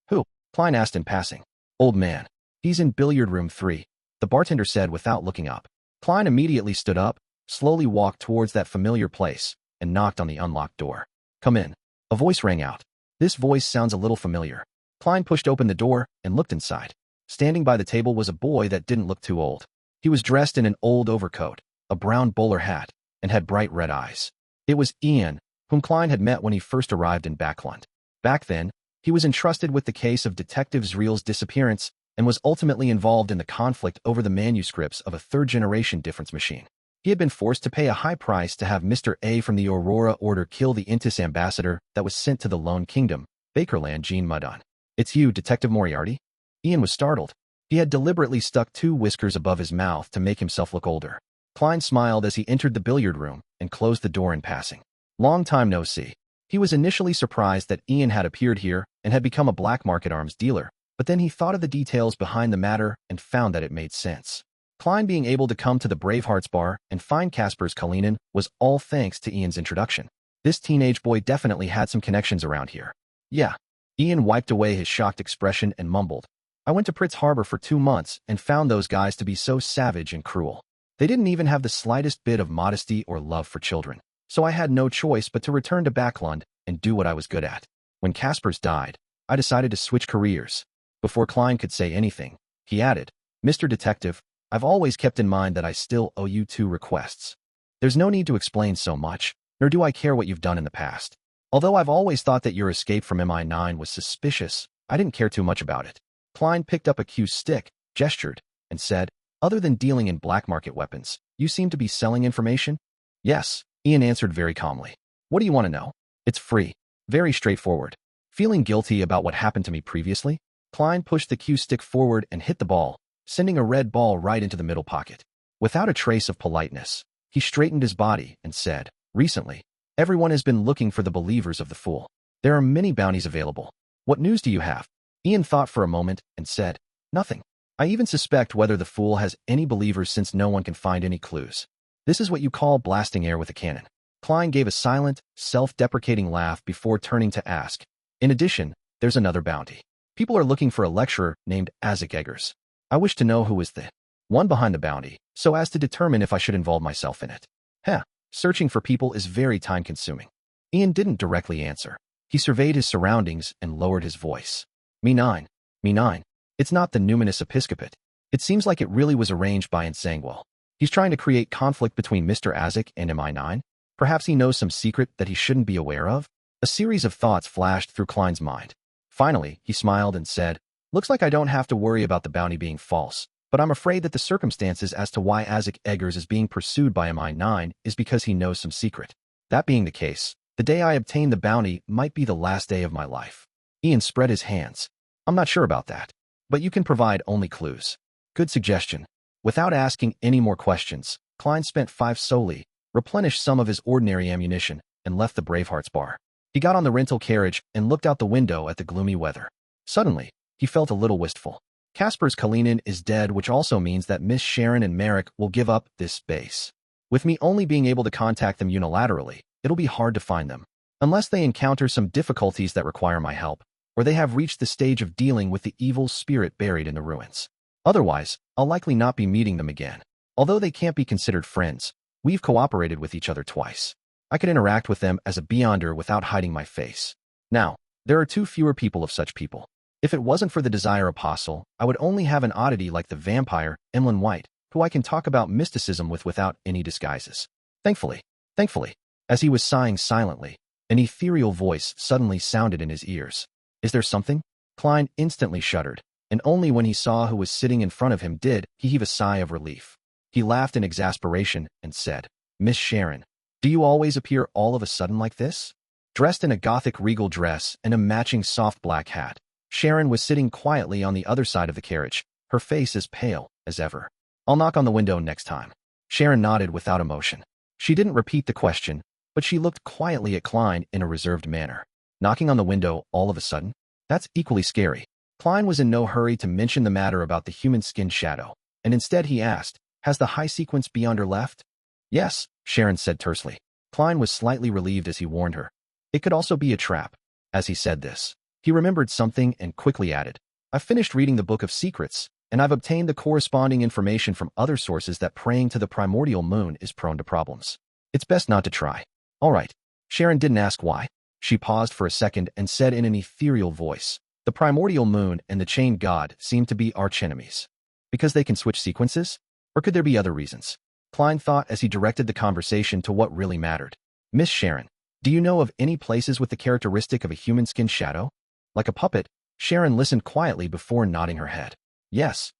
Who? Klein asked in passing. Old man. He's in billiard room 3. The bartender said without looking up. Klein immediately stood up, slowly walked towards that familiar place, and knocked on the unlocked door. Come in. A voice rang out. This voice sounds a little familiar. Klein pushed open the door and looked inside. Standing by the table was a boy that didn't look too old. He was dressed in an old overcoat, a brown bowler hat, and had bright red eyes. It was Ian, whom Klein had met when he first arrived in Backlund. Back then, he was entrusted with the case of Detective Zreel's disappearance and was ultimately involved in the conflict over the manuscripts of a third-generation difference machine. He had been forced to pay a high price to have Mr. A from the Aurora Order kill the Intis ambassador that was sent to the Lone Kingdom, Bakerland Jean Mudon. It's you, Detective Moriarty? Ian was startled. He had deliberately stuck 2 whiskers above his mouth to make himself look older. Klein smiled as he entered the billiard room and closed the door in passing. Long time no see. He was initially surprised that Ian had appeared here and had become a black market arms dealer, but then he thought of the details behind the matter and found that it made sense. Klein being able to come to the Bravehearts bar and find Kasper's Kalinin was all thanks to Ian's introduction. This teenage boy definitely had some connections around here. Yeah. Ian wiped away his shocked expression and mumbled. I went to Pritz Harbor for 2 months and found those guys to be so savage and cruel. They didn't even have the slightest bit of modesty or love for children. So I had no choice but to return to Backlund and do what I was good at. When Kasper's died, I decided to switch careers. Before Klein could say anything, he added, Mr. Detective, I've always kept in mind that I still owe you 2 requests. There's no need to explain so much, nor do I care what you've done in the past. Although I've always thought that your escape from MI9 was suspicious, I didn't care too much about it. Klein picked up a cue stick, gestured, and said, other than dealing in black market weapons, you seem to be selling information? Yes, Ian answered very calmly. What do you want to know? It's free. Very straightforward. Feeling guilty about what happened to me previously, Klein pushed the cue stick forward and hit the ball, sending a red ball right into the middle pocket. Without a trace of politeness, he straightened his body and said, recently, everyone has been looking for the believers of the Fool. There are many bounties available. What news do you have? Ian thought for a moment and said, nothing. I even suspect whether the Fool has any believers since no one can find any clues. This is what you call blasting air with a cannon. Klein gave a silent, self-deprecating laugh before turning to ask, in addition, there's another bounty. People are looking for a lecturer named Isaac Eggers. I wish to know who is the one behind the bounty, so as to determine if I should involve myself in it. Searching for people is very time-consuming. Ian didn't directly answer. He surveyed his surroundings and lowered his voice. Me nine. It's not the numinous episcopate. It seems like it really was arranged by Nsangwell. He's trying to create conflict between Mr. Isaac and MI9. Perhaps he knows some secret that he shouldn't be aware of? A series of thoughts flashed through Klein's mind. Finally, he smiled and said, looks like I don't have to worry about the bounty being false, but I'm afraid that the circumstances as to why Isaac Eggers is being pursued by MI9 is because he knows some secret. That being the case, the day I obtain the bounty might be the last day of my life. Ian spread his hands. I'm not sure about that, but you can provide only clues. Good suggestion. Without asking any more questions, Klein spent 5 solely, replenished some of his ordinary ammunition, and left the Bravehearts bar. He got on the rental carriage and looked out the window at the gloomy weather. Suddenly, he felt a little wistful. Kasper's Kalinin is dead, which also means that Miss Sharon and Merrick will give up this base. With me only being able to contact them unilaterally, it'll be hard to find them, unless they encounter some difficulties that require my help, or they have reached the stage of dealing with the evil spirit buried in the ruins. Otherwise, I'll likely not be meeting them again. Although they can't be considered friends, we've cooperated with each other twice. I could interact with them as a beyonder without hiding my face. Now, there are 2 fewer people of such people. If it wasn't for the Desire Apostle, I would only have an oddity like the vampire, Emlyn White, who I can talk about mysticism with without any disguises. Thankfully, as he was sighing silently, an ethereal voice suddenly sounded in his ears. Is there something? Klein instantly shuddered, and only when he saw who was sitting in front of him did he heave a sigh of relief. He laughed in exasperation and said, Miss Sharon, do you always appear all of a sudden like this? Dressed in a Gothic regal dress and a matching soft black hat, Sharon was sitting quietly on the other side of the carriage, her face as pale as ever. I'll knock on the window next time. Sharon nodded without emotion. She didn't repeat the question, but she looked quietly at Klein in a reserved manner. Knocking on the window all of a sudden? That's equally scary. Klein was in no hurry to mention the matter about the human skin shadow, and instead he asked, has the high sequence beyonder left? Yes, Sharon said tersely. Klein was slightly relieved as he warned her. It could also be a trap. As he said this, he remembered something and quickly added, I've finished reading the Book of Secrets, and I've obtained the corresponding information from other sources that praying to the primordial moon is prone to problems. It's best not to try. All right. Sharon didn't ask why. She paused for a second and said in an ethereal voice, the primordial moon and the chain god seem to be archenemies. Because they can switch sequences? Or could there be other reasons? Klein thought as he directed the conversation to what really mattered. Miss Sharon, do you know of any places with the characteristic of a human skin shadow? Like a puppet, Sharon listened quietly before nodding her head. Yes.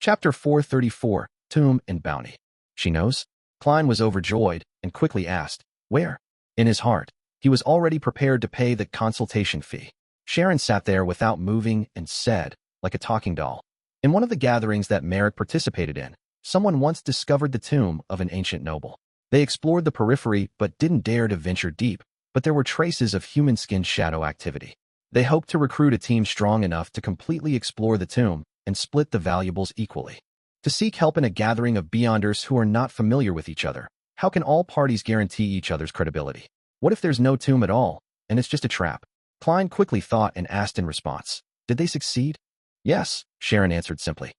Chapter 434, Tomb and Bounty. She knows? Klein was overjoyed and quickly asked, where? In his heart, he was already prepared to pay the consultation fee. Sharon sat there without moving and said, like a talking doll, in one of the gatherings that Merrick participated in, someone once discovered the tomb of an ancient noble. They explored the periphery but didn't dare to venture deep, but there were traces of human skin shadow activity. They hoped to recruit a team strong enough to completely explore the tomb and split the valuables equally. To seek help in a gathering of beyonders who are not familiar with each other, how can all parties guarantee each other's credibility? What if there's no tomb at all, and it's just a trap? Klein quickly thought and asked in response, did they succeed? Yes, Sharon answered simply.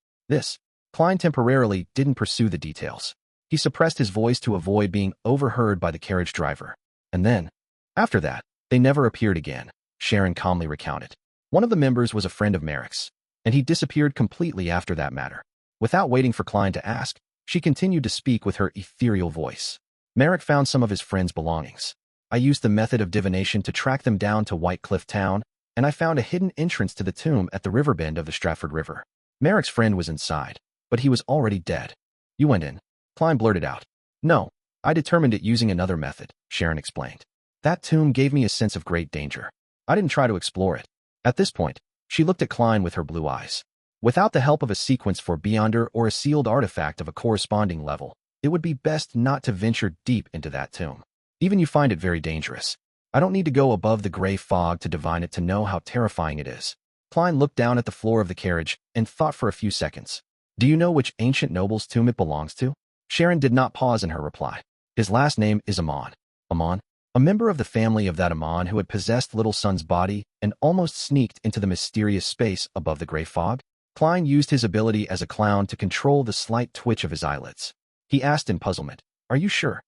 Klein temporarily didn't pursue the details. He suppressed his voice to avoid being overheard by the carriage driver. And then, after that, they never appeared again, Sharon calmly recounted. One of the members was a friend of Merrick's, and he disappeared completely after that matter. Without waiting for Klein to ask, she continued to speak with her ethereal voice. Merrick found some of his friend's belongings. I used the method of divination to track them down to White Cliff Town, and I found a hidden entrance to the tomb at the river bend of the Stratford River. Merrick's friend was inside, but he was already dead. You went in, Klein blurted out. No, I determined it using another method, Sharon explained. That tomb gave me a sense of great danger. I didn't try to explore it. At this point, she looked at Klein with her blue eyes. Without the help of a sequence for Beyonder or a sealed artifact of a corresponding level, it would be best not to venture deep into that tomb. Even you find it very dangerous. I don't need to go above the gray fog to divine it to know how terrifying it is. Klein looked down at the floor of the carriage and thought for a few seconds. Do you know which ancient noble's tomb it belongs to? Sharon did not pause in her reply. His last name is Amon. Amon? A member of the family of that Amon who had possessed Little Son's body and almost sneaked into the mysterious space above the gray fog? Klein used his ability as a clown to control the slight twitch of his eyelids. He asked in puzzlement, Are you sure?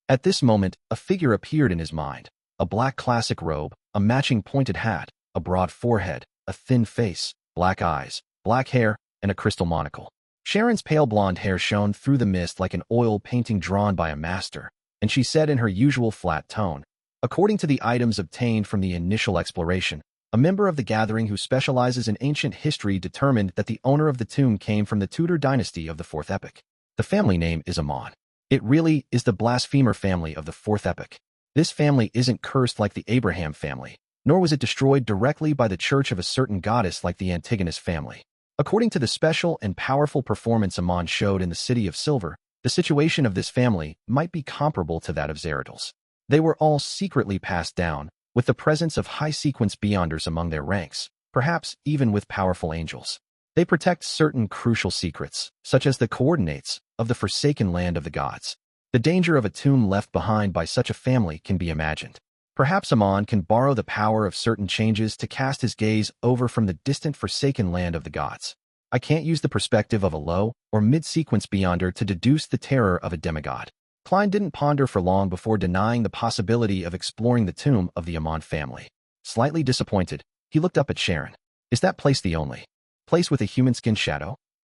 At this moment, a figure appeared in his mind. A black classic robe, a matching pointed hat, a broad forehead, a thin face, black eyes, black hair, and a crystal monocle. Sharon's pale blonde hair shone through the mist like an oil painting drawn by a master, and she said in her usual flat tone, According to the items obtained from the initial exploration, a member of the gathering who specializes in ancient history determined that the owner of the tomb came from the Tudor dynasty of the Fourth Epoch. The family name is Amon. It really is the blasphemer family of the Fourth Epoch. This family isn't cursed like the Abraham family, nor was it destroyed directly by the church of a certain goddess like the Antigonus family. According to the special and powerful performance Amon showed in the City of Silver, the situation of this family might be comparable to that of Zeradal's. They were all secretly passed down, with the presence of high-sequence Beyonders among their ranks, perhaps even with powerful angels. They protect certain crucial secrets, such as the coordinates of the forsaken land of the gods. The danger of a tomb left behind by such a family can be imagined. Perhaps Amon can borrow the power of certain changes to cast his gaze over from the distant forsaken land of the gods. I can't use the perspective of a low or mid-sequence Beyonder to deduce the terror of a demigod. Klein didn't ponder for long before denying the possibility of exploring the tomb of the Amon family. Slightly disappointed, he looked up at Sharon. Is that place the only place with a human skin shadow?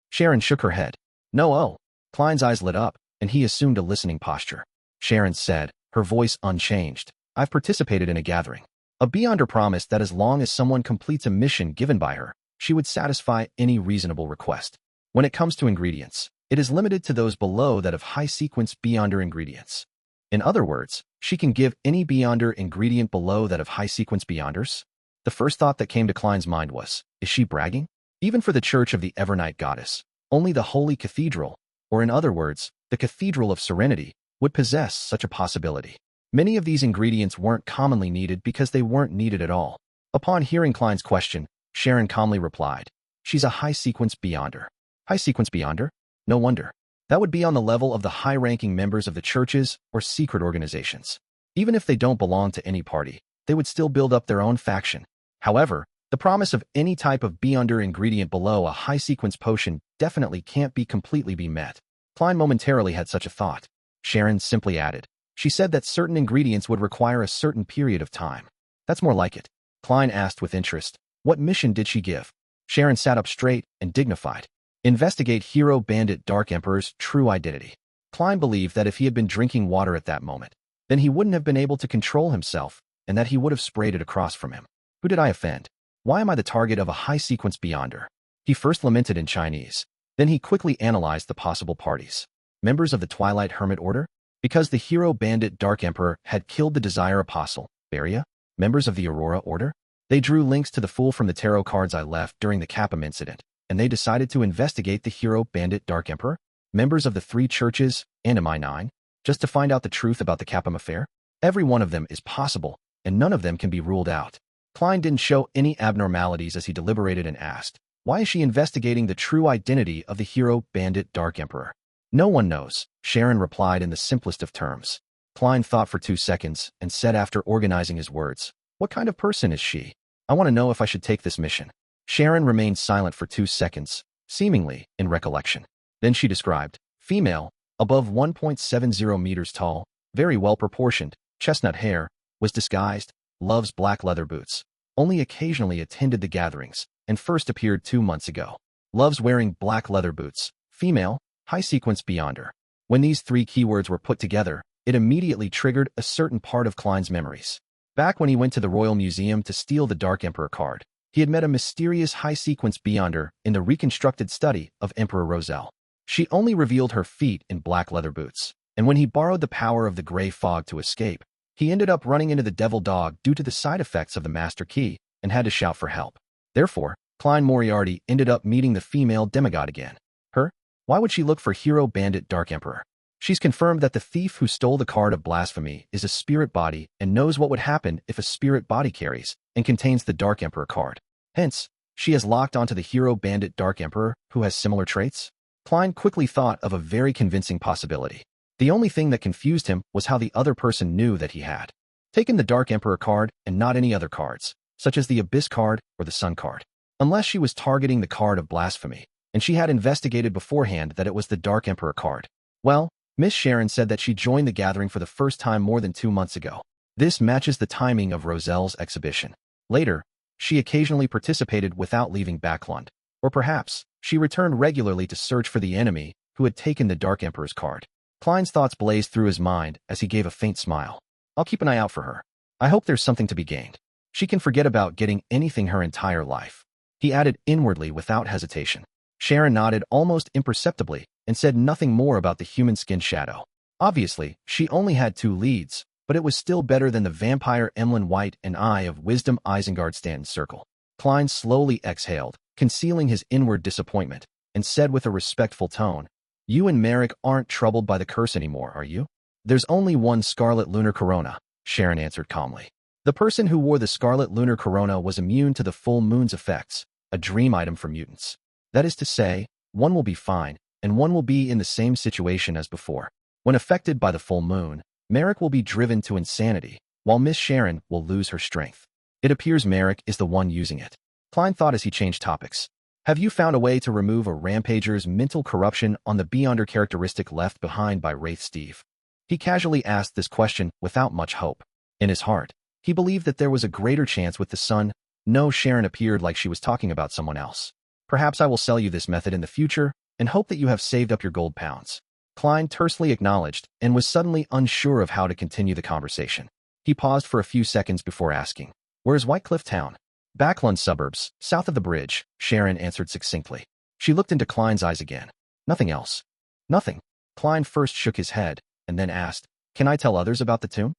Sharon shook her head. No, oh. Klein's eyes lit up, and he assumed a listening posture. Sharon said, her voice unchanged. I've participated in a gathering. A Beyonder promised that as long as someone completes a mission given by her, she would satisfy any reasonable request. When it comes to ingredients, it is limited to those below that of high-sequence Beyonder ingredients. In other words, she can give any Beyonder ingredient below that of high-sequence Beyonders. The first thought that came to Klein's mind was, is she bragging? Even for the Church of the Evernight Goddess, only the Holy Cathedral, or in other words, the Cathedral of Serenity, would possess such a possibility. Many of these ingredients weren't commonly needed because they weren't needed at all. Upon hearing Klein's question, Sharon calmly replied, She's a high-sequence Beyonder. High-sequence Beyonder? No wonder. That would be on the level of the high-ranking members of the churches or secret organizations. Even if they don't belong to any party, they would still build up their own faction. However, the promise of any type of Beyonder ingredient below a high-sequence potion definitely can't be completely met. Klein momentarily had such a thought. Sharon simply added, She said that certain ingredients would require a certain period of time. That's more like it. Klein asked with interest, What mission did she give? Sharon sat up straight and dignified. Investigate Hero Bandit Dark Emperor's true identity. Klein believed that if he had been drinking water at that moment, then he wouldn't have been able to control himself, and that he would have sprayed it across from him. Who did I offend? Why am I the target of a high-sequence Beyonder? He first lamented in Chinese. Then he quickly analyzed the possible parties. Members of the Twilight Hermit Order? Because the Hero Bandit Dark Emperor had killed the Desire Apostle, Beria? Members of the Aurora Order? They drew links to the Fool from the tarot cards I left during the Capum incident, and they decided to investigate the Hero Bandit Dark Emperor? Members of the three churches, and MI9? Just to find out the truth about the Capum affair? Every one of them is possible, and none of them can be ruled out. Klein didn't show any abnormalities as he deliberated and asked, Why is she investigating the true identity of the Hero Bandit Dark Emperor? No one knows, Sharon replied in the simplest of terms. Klein thought for 2 seconds and said after organizing his words, What kind of person is she? I want to know if I should take this mission. Sharon remained silent for 2 seconds, seemingly in recollection. Then she described, female, above 1.70 meters tall, very well proportioned, chestnut hair, was disguised, loves black leather boots, only occasionally attended the gatherings, and first appeared 2 months ago. Loves wearing black leather boots, female, high-sequence Beyonder. When these 3 keywords were put together, it immediately triggered a certain part of Klein's memories. Back when he went to the Royal Museum to steal the Dark Emperor card, he had met a mysterious high-sequence beyonder in the reconstructed study of Emperor Roselle. She only revealed her feet in black leather boots, and when he borrowed the power of the gray fog to escape, he ended up running into the devil dog due to the side effects of the master key and had to shout for help. Therefore, Klein Moretti ended up meeting the female demigod again. Her? Why would she look for hero bandit Dark Emperor? She's confirmed that the thief who stole the card of blasphemy is a spirit body and knows what would happen if a spirit body carries and contains the Dark Emperor card. Hence, she has locked onto the hero bandit Dark Emperor who has similar traits. Klein quickly thought of a very convincing possibility. The only thing that confused him was how the other person knew that he had taken the Dark Emperor card and not any other cards, such as the Abyss card or the Sun card. Unless she was targeting the card of blasphemy, and she had investigated beforehand that it was the Dark Emperor card. Well, Miss Sharon said that she joined the gathering for the first time more than 2 months ago. This matches the timing of Roselle's exhibition. Later, she occasionally participated without leaving Backlund, or perhaps she returned regularly to search for the enemy who had taken the Dark Emperor's card. Klein's thoughts blazed through his mind as he gave a faint smile. I'll keep an eye out for her. I hope there's something to be gained. She can forget about getting anything her entire life. He added inwardly without hesitation. Sharon nodded almost imperceptibly and said nothing more about the human skin shadow. Obviously, she only had 2 leads, but it was still better than the vampire Emlyn White and Eye of Wisdom Isengard Stanton's circle. Klein slowly exhaled, concealing his inward disappointment, and said with a respectful tone, You and Merrick aren't troubled by the curse anymore, are you? There's only one Scarlet Lunar Corona, Sharon answered calmly. The person who wore the Scarlet Lunar Corona was immune to the full moon's effects, a dream item for mutants. That is to say, one will be fine, and one will be in the same situation as before. When affected by the full moon, Merrick will be driven to insanity, while Miss Sharon will lose her strength. It appears Merrick is the one using it. Klein thought as he changed topics. Have you found a way to remove a rampager's mental corruption on the Beyonder characteristic left behind by Wraith Steve? He casually asked this question without much hope. In his heart, he believed that there was a greater chance with the sun. No, Sharon appeared like she was talking about someone else. Perhaps I will sell you this method in the future and hope that you have saved up your gold pounds. Klein tersely acknowledged and was suddenly unsure of how to continue the conversation. He paused for a few seconds before asking, Where's Whitecliff Town? Backlund suburbs, south of the bridge, Sharon answered succinctly. She looked into Klein's eyes again. Nothing else. Nothing. Klein first shook his head and then asked, Can I tell others about the tomb?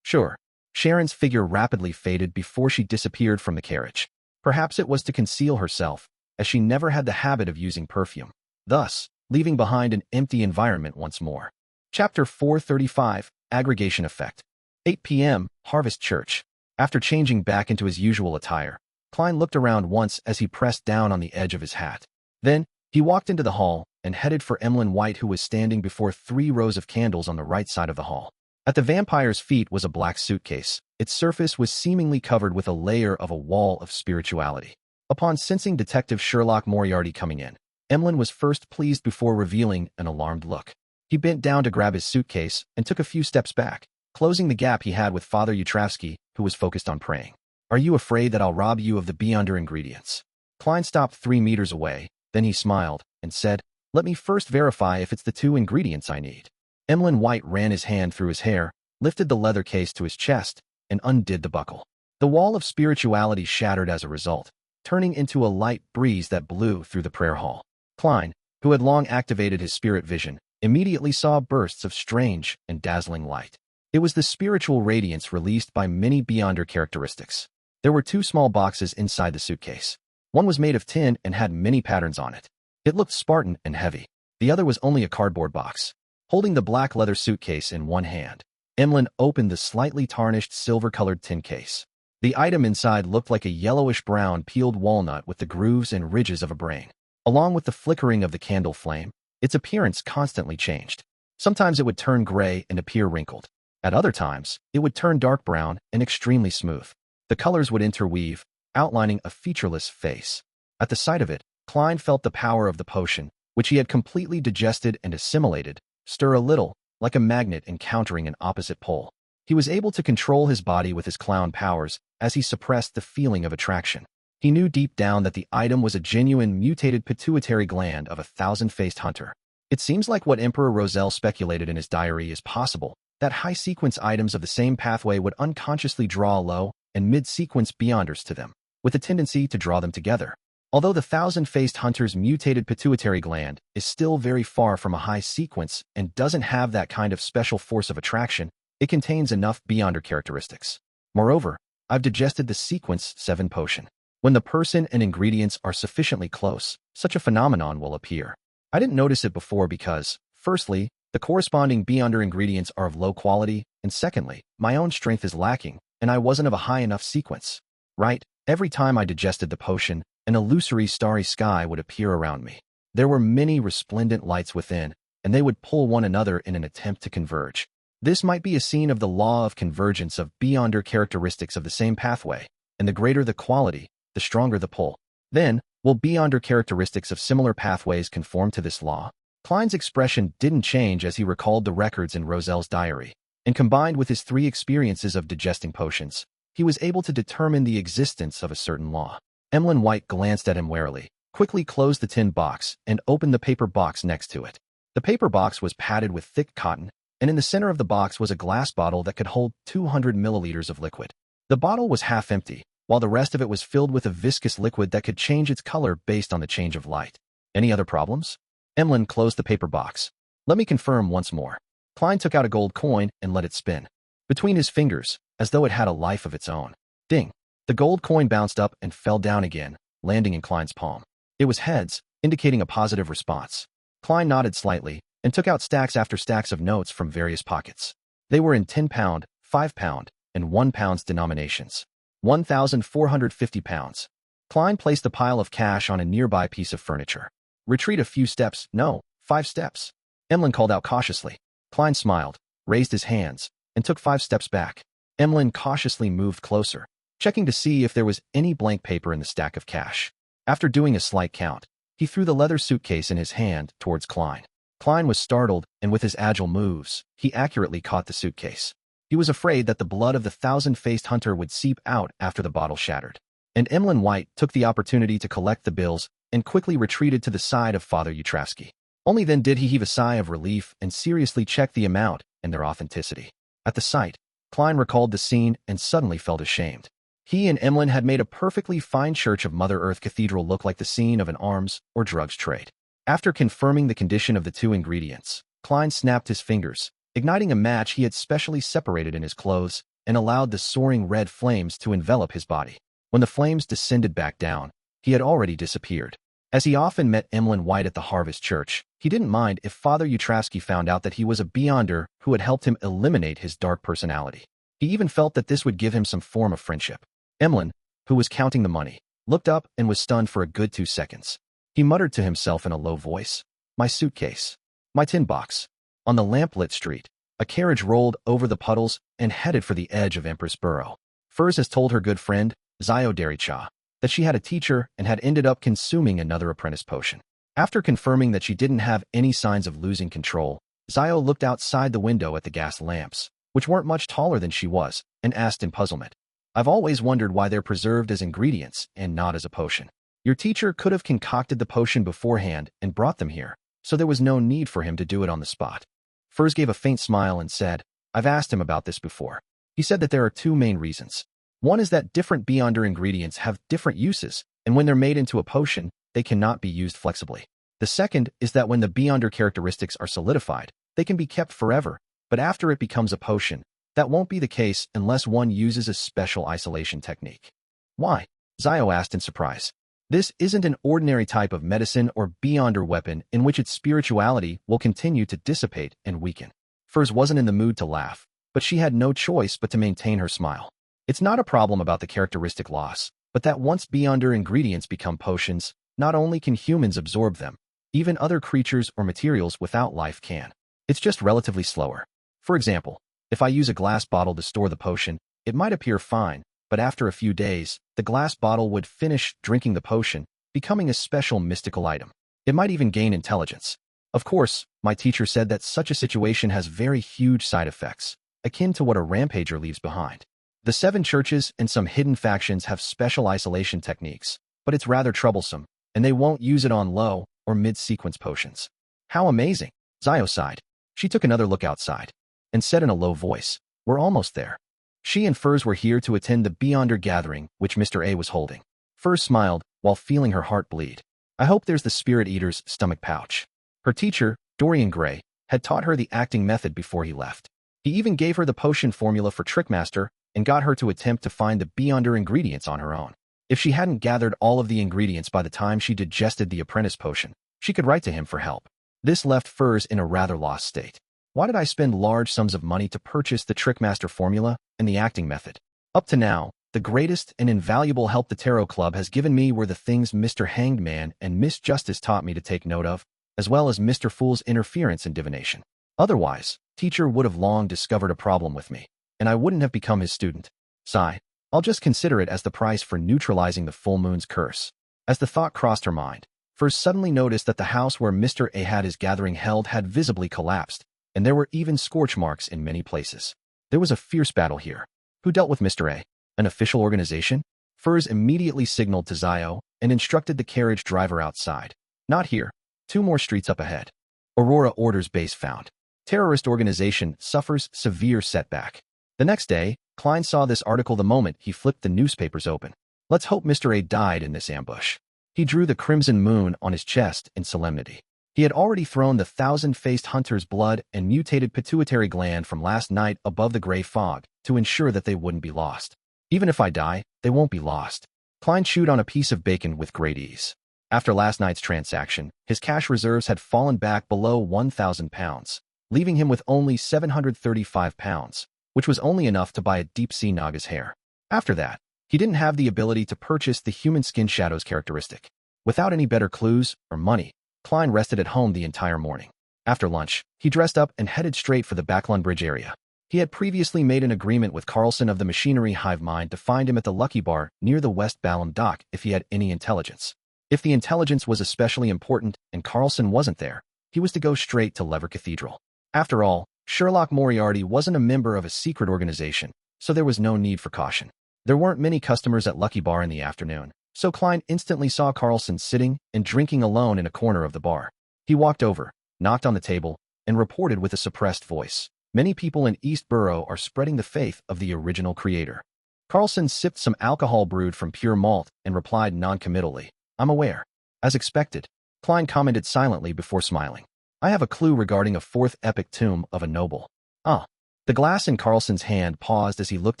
Sure. Sharon's figure rapidly faded before she disappeared from the carriage. Perhaps it was to conceal herself, as she never had the habit of using perfume, thus leaving behind an empty environment once more. Chapter 435, Aggregation Effect. 8 p.m., Harvest Church. After changing back into his usual attire, Klein looked around once as he pressed down on the edge of his hat. Then, he walked into the hall and headed for Emlyn White, who was standing before 3 rows of candles on the right side of the hall. At the vampire's feet was a black suitcase. Its surface was seemingly covered with a layer of a wall of spirituality. Upon sensing Detective Sherlock Moriarty coming in, Emlyn was first pleased before revealing an alarmed look. He bent down to grab his suitcase and took a few steps back, closing the gap he had with Father Yutravsky, who was focused on praying. Are you afraid that I'll rob you of the Beyonder ingredients? Klein stopped 3 meters away, then he smiled and said, Let me first verify if it's the 2 ingredients I need. Emlyn White ran his hand through his hair, lifted the leather case to his chest, and undid the buckle. The wall of spirituality shattered as a result, turning into a light breeze that blew through the prayer hall. Klein, who had long activated his spirit vision, immediately saw bursts of strange and dazzling light. It was the spiritual radiance released by many Beyonder characteristics. There were 2 small boxes inside the suitcase. One was made of tin and had many patterns on it. It looked Spartan and heavy. The other was only a cardboard box. Holding the black leather suitcase in one hand, Emlyn opened the slightly tarnished silver-colored tin case. The item inside looked like a yellowish-brown peeled walnut with the grooves and ridges of a brain. Along with the flickering of the candle flame, its appearance constantly changed. Sometimes it would turn gray and appear wrinkled. At other times, it would turn dark brown and extremely smooth. The colors would interweave, outlining a featureless face. At the sight of it, Klein felt the power of the potion, which he had completely digested and assimilated, stir a little, like a magnet encountering an opposite pole. He was able to control his body with his clown powers as he suppressed the feeling of attraction. He knew deep down that the item was a genuine mutated pituitary gland of a 1,000-faced hunter. It seems like what Emperor Roselle speculated in his diary is possible, that high-sequence items of the same pathway would unconsciously draw low and mid-sequence beyonders to them, with a tendency to draw them together. Although the thousand-faced hunter's mutated pituitary gland is still very far from a high sequence and doesn't have that kind of special force of attraction, it contains enough beyonder characteristics. Moreover, I've digested the sequence 7 potion. When the person and ingredients are sufficiently close, such a phenomenon will appear. I didn't notice it before because, firstly, the corresponding beyonder ingredients are of low quality, and secondly, my own strength is lacking, and I wasn't of a high enough sequence. Right? Every time I digested the potion, an illusory starry sky would appear around me. There were many resplendent lights within, and they would pull one another in an attempt to converge. This might be a scene of the law of convergence of beyonder characteristics of the same pathway, and the greater the quality, the stronger the pull. Then, will beyonder characteristics of similar pathways conform to this law? Klein's expression didn't change as he recalled the records in Roselle's diary, and combined with his 3 experiences of digesting potions, he was able to determine the existence of a certain law. Emlyn White glanced at him warily, quickly closed the tin box, and opened the paper box next to it. The paper box was padded with thick cotton, and in the center of the box was a glass bottle that could hold 200 milliliters of liquid. The bottle was half empty, while the rest of it was filled with a viscous liquid that could change its color based on the change of light. Any other problems? Emlyn closed the paper box. Let me confirm once more. Klein took out a gold coin and let it spin between his fingers, as though it had a life of its own. Ding! The gold coin bounced up and fell down again, landing in Klein's palm. It was heads, indicating a positive response. Klein nodded slightly and took out stacks after stacks of notes from various pockets. They were in £10, £5, and £1 denominations. 1,450 pounds. Klein placed the pile of cash on a nearby piece of furniture. Retreat a few steps, no, 5 steps. Emlyn called out cautiously. Klein smiled, raised his hands, and took 5 steps back. Emlyn cautiously moved closer, checking to see if there was any blank paper in the stack of cash. After doing a slight count, he threw the leather suitcase in his hand towards Klein. Klein was startled, and with his agile moves, he accurately caught the suitcase. He was afraid that the blood of the thousand-faced hunter would seep out after the bottle shattered. And Emlyn White took the opportunity to collect the bills and quickly retreated to the side of Father Yutravsky. Only then did he heave a sigh of relief and seriously check the amount and their authenticity. At the sight, Klein recalled the scene and suddenly felt ashamed. He and Emlyn had made a perfectly fine church of Mother Earth Cathedral look like the scene of an arms or drugs trade. After confirming the condition of the 2 ingredients, Klein snapped his fingers, igniting a match he had specially separated in his clothes, and allowed the soaring red flames to envelop his body. When the flames descended back down, he had already disappeared. As he often met Emlyn White at the Harvest Church, he didn't mind if Father Yutravsky found out that he was a beyonder who had helped him eliminate his dark personality. He even felt that this would give him some form of friendship. Emlyn, who was counting the money, looked up and was stunned for a good 2 seconds. He muttered to himself in a low voice, "My suitcase. My tin box." On the lamplit street, a carriage rolled over the puddles and headed for the edge of Empress Borough. Furs has told her good friend, Zhou Mingrui, that she had a teacher and had ended up consuming another apprentice potion. After confirming that she didn't have any signs of losing control, Zhou looked outside the window at the gas lamps, which weren't much taller than she was, and asked in puzzlement, "I've always wondered why they're preserved as ingredients and not as a potion. Your teacher could have concocted the potion beforehand and brought them here, so there was no need for him to do it on the spot." Furs gave a faint smile and said, "I've asked him about this before. He said that there are 2 main reasons. One is that different beyonder ingredients have different uses, and when they're made into a potion, they cannot be used flexibly. The second is that when the beyonder characteristics are solidified, they can be kept forever, but after it becomes a potion, that won't be the case unless one uses a special isolation technique." "Why?" Zhou asked in surprise. "This isn't an ordinary type of medicine or beyonder weapon in which its spirituality will continue to dissipate and weaken." Furs wasn't in the mood to laugh, but she had no choice but to maintain her smile. "It's not a problem about the characteristic loss, but that once beyonder ingredients become potions, not only can humans absorb them, even other creatures or materials without life can. It's just relatively slower. For example, if I use a glass bottle to store the potion, it might appear fine, but after a few days, the glass bottle would finish drinking the potion, becoming a special mystical item. It might even gain intelligence. Of course, my teacher said that such a situation has very huge side effects, akin to what a rampager leaves behind. The 7 churches and some hidden factions have special isolation techniques, but it's rather troublesome, and they won't use it on low or mid-sequence potions." "How amazing!" Zhou sighed. She took another look outside. and said in a low voice, "We're almost there." She and Furs were here to attend the Beyonder gathering, which Mr. A was holding. Furs smiled, while feeling her heart bleed. "I hope there's the spirit eater's stomach pouch." Her teacher, Dorian Gray, had taught her the acting method before he left. He even gave her the potion formula for Trickmaster and got her to attempt to find the Beyonder ingredients on her own. If she hadn't gathered all of the ingredients by the time she digested the apprentice potion, she could write to him for help. This left Furs in a rather lost state. Why did I spend large sums of money to purchase the Trickmaster formula and the acting method? Up to now, the greatest and invaluable help the Tarot Club has given me were the things Mr. Hanged Man and Miss Justice taught me to take note of, as well as Mr. Fool's interference in divination. Otherwise, teacher would have long discovered a problem with me, and I wouldn't have become his student. Sigh. I'll just consider it as the price for neutralizing the full moon's curse. As the thought crossed her mind, Furs suddenly noticed that the house where Mr. A had his gathering held had visibly collapsed, and there were even scorch marks in many places. There was a fierce battle here. Who dealt with Mr. A? An official organization? Furs immediately signaled to Zio and instructed the carriage driver outside. Not here. 2 more streets up ahead. Aurora orders base found. Terrorist organization suffers severe setback. The next day, Klein saw this article the moment he flipped the newspapers open. Let's hope Mr. A died in this ambush. He drew the crimson moon on his chest in solemnity. He had already thrown the 1,000-faced hunter's blood and mutated pituitary gland from last night above the gray fog to ensure that they wouldn't be lost. Even if I die, they won't be lost. Klein chewed on a piece of bacon with great ease. After last night's transaction, his cash reserves had fallen back below 1,000 pounds, leaving him with only 735 pounds, which was only enough to buy a deep-sea Naga's hair. After that, he didn't have the ability to purchase the human skin shadows characteristic. Without any better clues or money, Klein rested at home the entire morning. After lunch, he dressed up and headed straight for the Backlund Bridge area. He had previously made an agreement with Carlson of the machinery Hivemind to find him at the Lucky Bar near the West Balham dock if he had any intelligence. If the intelligence was especially important and Carlson wasn't there, he was to go straight to Lever Cathedral. After all, Sherlock Moriarty wasn't a member of a secret organization, so there was no need for caution. There weren't many customers at Lucky Bar in the afternoon, so Klein instantly saw Carlson sitting and drinking alone in a corner of the bar. He walked over, knocked on the table, and reported with a suppressed voice, "Many people in East Borough are spreading the faith of the original creator." Carlson sipped some alcohol brewed from pure malt and replied noncommittally, "I'm aware." As expected, Klein commented silently before smiling, "I have a clue regarding a 4th epic tomb of a noble." Ah. The glass in Carlson's hand paused as he looked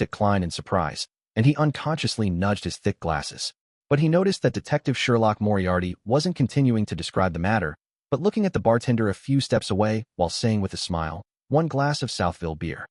at Klein in surprise, and he unconsciously nudged his thick glasses. But he noticed that Detective Sherlock Moriarty wasn't continuing to describe the matter, but looking at the bartender a few steps away while saying with a smile, "1 glass of Southville beer."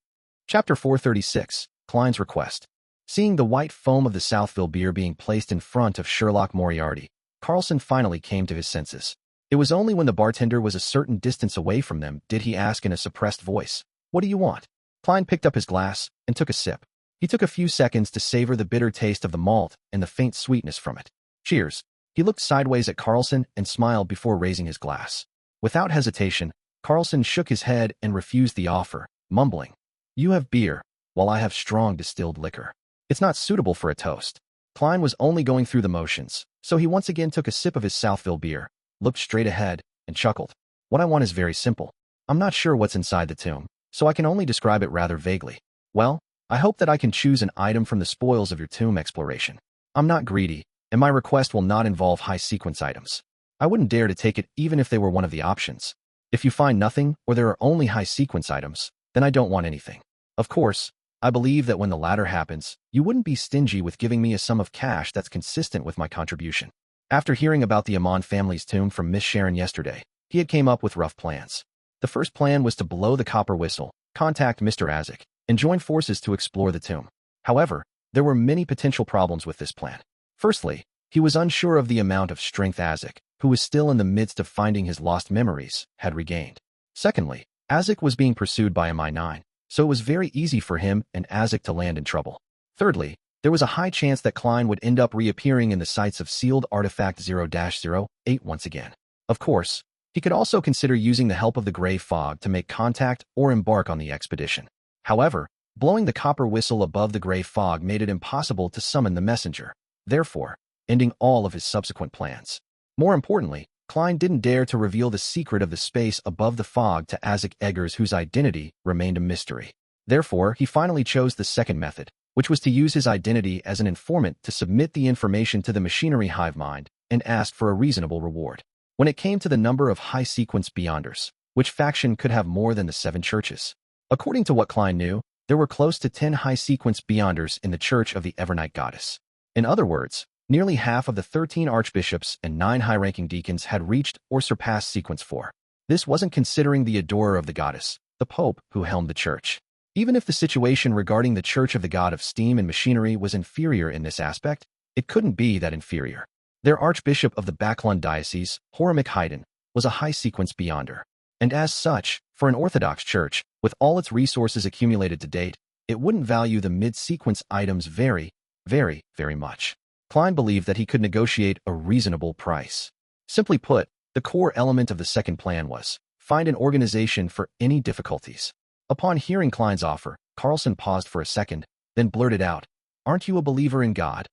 Chapter 436, Klein's Request. Seeing the white foam of the Southville beer being placed in front of Sherlock Moriarty, Carlson finally came to his senses. It was only when the bartender was a certain distance away from them did he ask in a suppressed voice, "What do you want?" Klein picked up his glass and took a sip. He took a few seconds to savor the bitter taste of the malt and the faint sweetness from it. "Cheers." He looked sideways at Carlson and smiled before raising his glass. Without hesitation, Carlson shook his head and refused the offer, mumbling, "You have beer, while I have strong distilled liquor. It's not suitable for a toast." Klein was only going through the motions, so he once again took a sip of his Southville beer, looked straight ahead, and chuckled. "What I want is very simple. I'm not sure what's inside the tomb, so I can only describe it rather vaguely. Well, I hope that I can choose an item from the spoils of your tomb exploration. I'm not greedy, and my request will not involve high-sequence items. I wouldn't dare to take it even if they were one of the options. If you find nothing or there are only high-sequence items, then I don't want anything. Of course, I believe that when the latter happens, you wouldn't be stingy with giving me a sum of cash that's consistent with my contribution." After hearing about the Amon family's tomb from Miss Sharon yesterday, he had came up with rough plans. The first plan was to blow the copper whistle, contact Mr. Azek, and join forces to explore the tomb. However, there were many potential problems with this plan. Firstly, he was unsure of the amount of strength Azek, who was still in the midst of finding his lost memories, had regained. Secondly, Azek was being pursued by a Mi-9, so it was very easy for him and Azek to land in trouble. Thirdly, there was a high chance that Klein would end up reappearing in the sites of sealed artifact 0-08 once again. Of course, he could also consider using the help of the gray fog to make contact or embark on the expedition. However, blowing the copper whistle above the gray fog made it impossible to summon the messenger, therefore, ending all of his subsequent plans. More importantly, Klein didn't dare to reveal the secret of the space above the fog to Isaac Eggers, whose identity remained a mystery. Therefore, he finally chose the second method, which was to use his identity as an informant to submit the information to the machinery Hivemind and ask for a reasonable reward. When it came to the number of high-sequence Beyonders, which faction could have more than the 7 churches? According to what Klein knew, there were close to 10 high-sequence Beyonders in the Church of the Evernight Goddess. In other words, nearly half of the 13 archbishops and 9 high-ranking deacons had reached or surpassed sequence 4. This wasn't considering the adorer of the goddess, the Pope, who helmed the church. Even if the situation regarding the Church of the God of Steam and Machinery was inferior in this aspect, it couldn't be that inferior. Their Archbishop of the Backlund Diocese, Horamic Haydn, was a high-sequence Beyonder. And as such, for an Orthodox Church, with all its resources accumulated to date, it wouldn't value the mid-sequence items very much. Klein believed that he could negotiate a reasonable price. Simply put, the core element of the second plan was find an organization for any difficulties. Upon hearing Klein's offer, Carlson paused for a second, then blurted out, "Aren't you a believer in God?"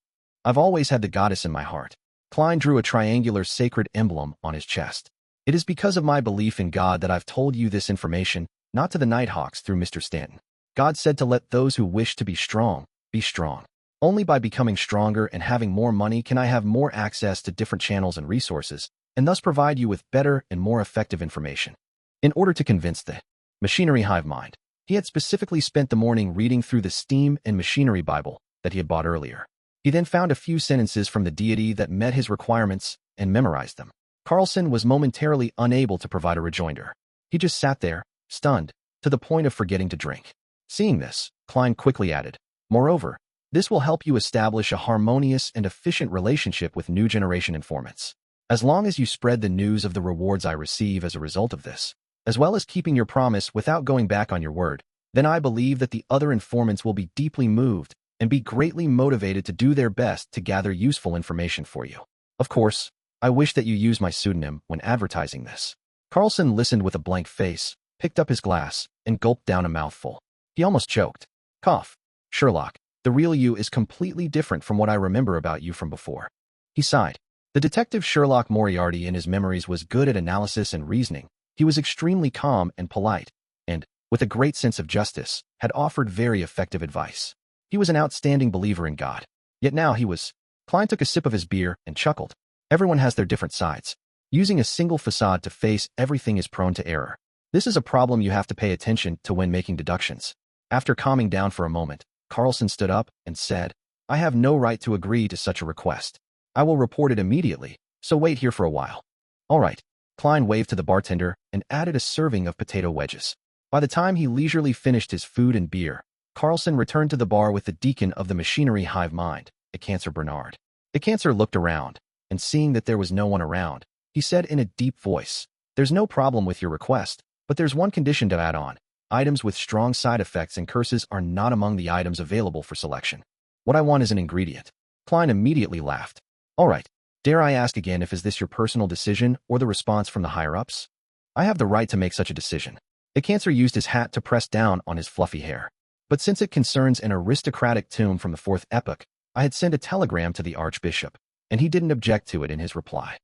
"I've always had the goddess in my heart." Klein drew a triangular sacred emblem on his chest. "It is because of my belief in God that I've told you this information, not to the Nighthawks through Mr. Stanton. God said to let those who wish to be strong, be strong. Only by becoming stronger and having more money can I have more access to different channels and resources, and thus provide you with better and more effective information." In order to convince the machinery Hivemind, he had specifically spent the morning reading through the Steam and Machinery Bible that he had bought earlier. He then found a few sentences from the deity that met his requirements and memorized them. Carlson was momentarily unable to provide a rejoinder. He just sat there, stunned, to the point of forgetting to drink. Seeing this, Klein quickly added, "Moreover, this will help you establish a harmonious and efficient relationship with new generation informants. As long as you spread the news of the rewards I receive as a result of this, as well as keeping your promise without going back on your word, then I believe that the other informants will be deeply moved and be greatly motivated to do their best to gather useful information for you. Of course, I wish that you use my pseudonym when advertising this." Carlson listened with a blank face, picked up his glass, and gulped down a mouthful. He almost choked. "Cough. Sherlock, the real you is completely different from what I remember about you from before." He sighed. The detective Sherlock Moriarty in his memories was good at analysis and reasoning. He was extremely calm and polite, and, with a great sense of justice, had offered very effective advice. He was an outstanding believer in God. Yet now he was. Klein took a sip of his beer and chuckled. Everyone has their different sides. Using a single facade to face everything is prone to error. This is a problem you have to pay attention to when making deductions. After calming down for a moment, Carlson stood up and said, "I have no right to agree to such a request. I will report it immediately, so wait here for a while." "All right." Klein waved to the bartender and added a serving of potato wedges. By the time he leisurely finished his food and beer, Carlson returned to the bar with the deacon of the machinery Hivemind, a Cancer Bernard. The Cancer looked around, and seeing that there was no one around, he said in a deep voice, "There's no problem with your request, but there's one condition to add on. Items with strong side effects and curses are not among the items available for selection. What I want is an ingredient." Klein immediately laughed. "All right. Dare I ask again if is this your personal decision or the response from the higher-ups?" "I have the right to make such a decision." The Cancer used his hat to press down on his fluffy hair. "But since it concerns an aristocratic tomb from the 4th epoch, I had sent a telegram to the Archbishop, and he didn't object to it in his reply."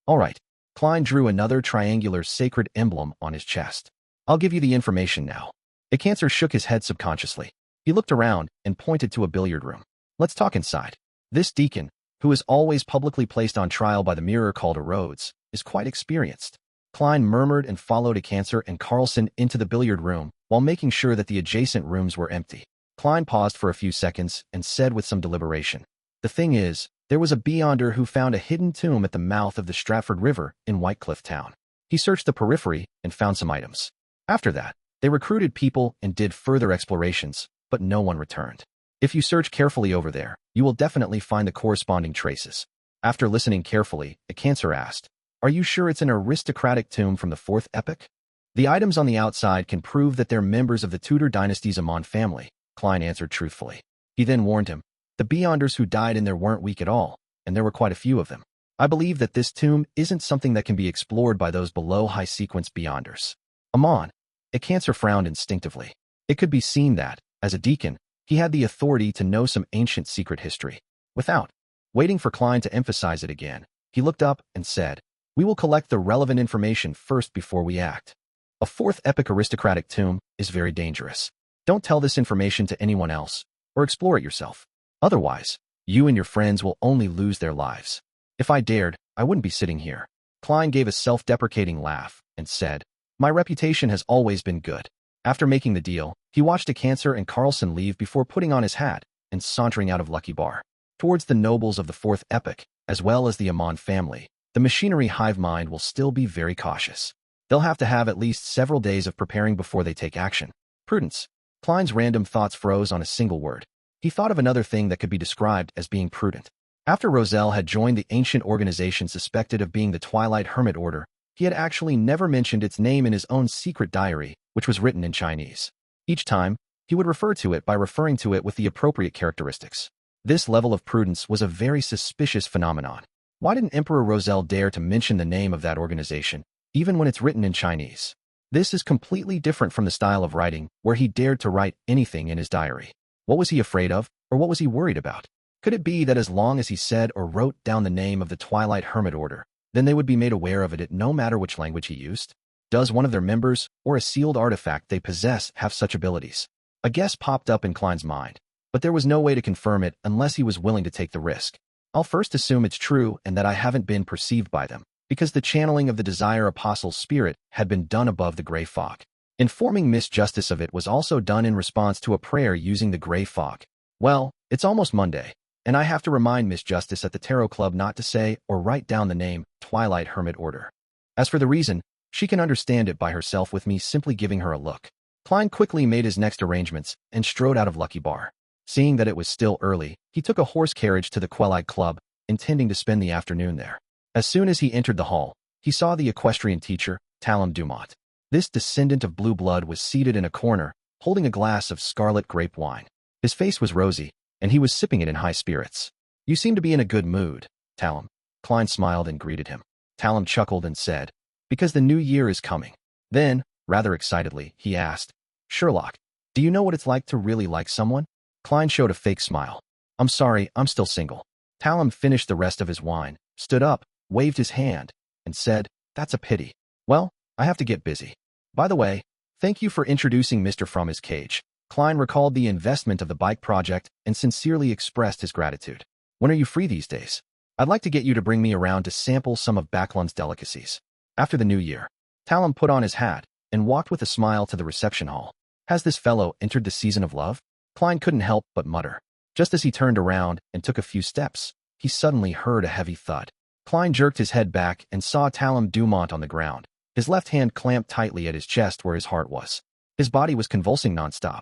"All right." Klein drew another triangular sacred emblem on his chest. "I'll give you the information now." The Cancer shook his head subconsciously. He looked around and pointed to a billiard room. "Let's talk inside. This deacon, who is always publicly placed on trial by the mirror called a Rhodes, is quite experienced." Klein murmured and followed a Cancer and Carlson into the billiard room while making sure that the adjacent rooms were empty. Klein paused for a few seconds and said with some deliberation, "The thing is, there was a Beyonder who found a hidden tomb at the mouth of the Stratford River in Whitecliff Town. He searched the periphery and found some items. After that, they recruited people and did further explorations, but no one returned. If you search carefully over there, you will definitely find the corresponding traces." After listening carefully, the Cancer asked, "Are you sure it's an aristocratic tomb from the 4th epoch?" "The items on the outside can prove that they're members of the Tudor dynasty's Amon family," Klein answered truthfully. He then warned him, "The Beyonders who died in there weren't weak at all, and there were quite a few of them. I believe that this tomb isn't something that can be explored by those below high-sequence Beyonders." Amon. A Cancer frowned instinctively. It could be seen that, as a deacon, he had the authority to know some ancient secret history. Without waiting for Klein to emphasize it again, he looked up and said, We will collect the relevant information first before we act. A fourth epic aristocratic tomb is very dangerous. Don't tell this information to anyone else, or explore it yourself. Otherwise, you and your friends will only lose their lives. If I dared, I wouldn't be sitting here. Klein gave a self-deprecating laugh and said, my reputation has always been good. After making the deal, he watched a Cancer and Carlson leave before putting on his hat and sauntering out of Lucky Bar. Towards the nobles of the fourth epoch, as well as the Amon family, the machinery Hivemind will still be very cautious. They'll have to have at least several days of preparing before they take action. Prudence. Klein's random thoughts froze on a single word. He thought of another thing that could be described as being prudent. After Roselle had joined the ancient organization suspected of being the Twilight Hermit Order, he had actually never mentioned its name in his own secret diary, which was written in Chinese. Each time, he would refer to it by referring to it with the appropriate characteristics. This level of prudence was a very suspicious phenomenon. Why didn't Emperor Roselle dare to mention the name of that organization, even when it's written in Chinese? This is completely different from the style of writing, where he dared to write anything in his diary. What was he afraid of, or what was he worried about? Could it be that as long as he said or wrote down the name of the Twilight Hermit Order, then they would be made aware of it no matter which language he used? Does one of their members, or a sealed artifact they possess, have such abilities? A guess popped up in Klein's mind, but there was no way to confirm it unless he was willing to take the risk. I'll first assume it's true and that I haven't been perceived by them, because the channeling of the Desire Apostle's spirit had been done above the gray fog. Informing Miss Justice of it was also done in response to a prayer using the gray fog. Well, it's almost Monday, and I have to remind Miss Justice at the Tarot Club not to say or write down the name Twilight Hermit Order. As for the reason, she can understand it by herself with me simply giving her a look. Klein quickly made his next arrangements and strode out of Lucky Bar. Seeing that it was still early, he took a horse carriage to the Quellite Club, intending to spend the afternoon there. As soon as he entered the hall, he saw the equestrian teacher, Talon Dumont. This descendant of blue blood was seated in a corner, holding a glass of scarlet grape wine. His face was rosy, and he was sipping it in high spirits. You seem to be in a good mood, Talon. Klein smiled and greeted him. Talon chuckled and said, because the new year is coming. Then, rather excitedly, he asked, Sherlock, do you know what it's like to really like someone? Klein showed a fake smile. I'm sorry, I'm still single. Talon finished the rest of his wine, stood up, waved his hand, and said, that's a pity. Well, I have to get busy. By the way, thank you for introducing Mr. From his cage. Klein recalled the investment of the bike project and sincerely expressed his gratitude. When are you free these days? I'd like to get you to bring me around to sample some of Backlund's delicacies. After the new year, Talon put on his hat and walked with a smile to the reception hall. Has this fellow entered the season of love? Klein couldn't help but mutter. Just as he turned around and took a few steps, he suddenly heard a heavy thud. Klein jerked his head back and saw Talon Dumont on the ground, his left hand clamped tightly at his chest where his heart was. His body was convulsing nonstop.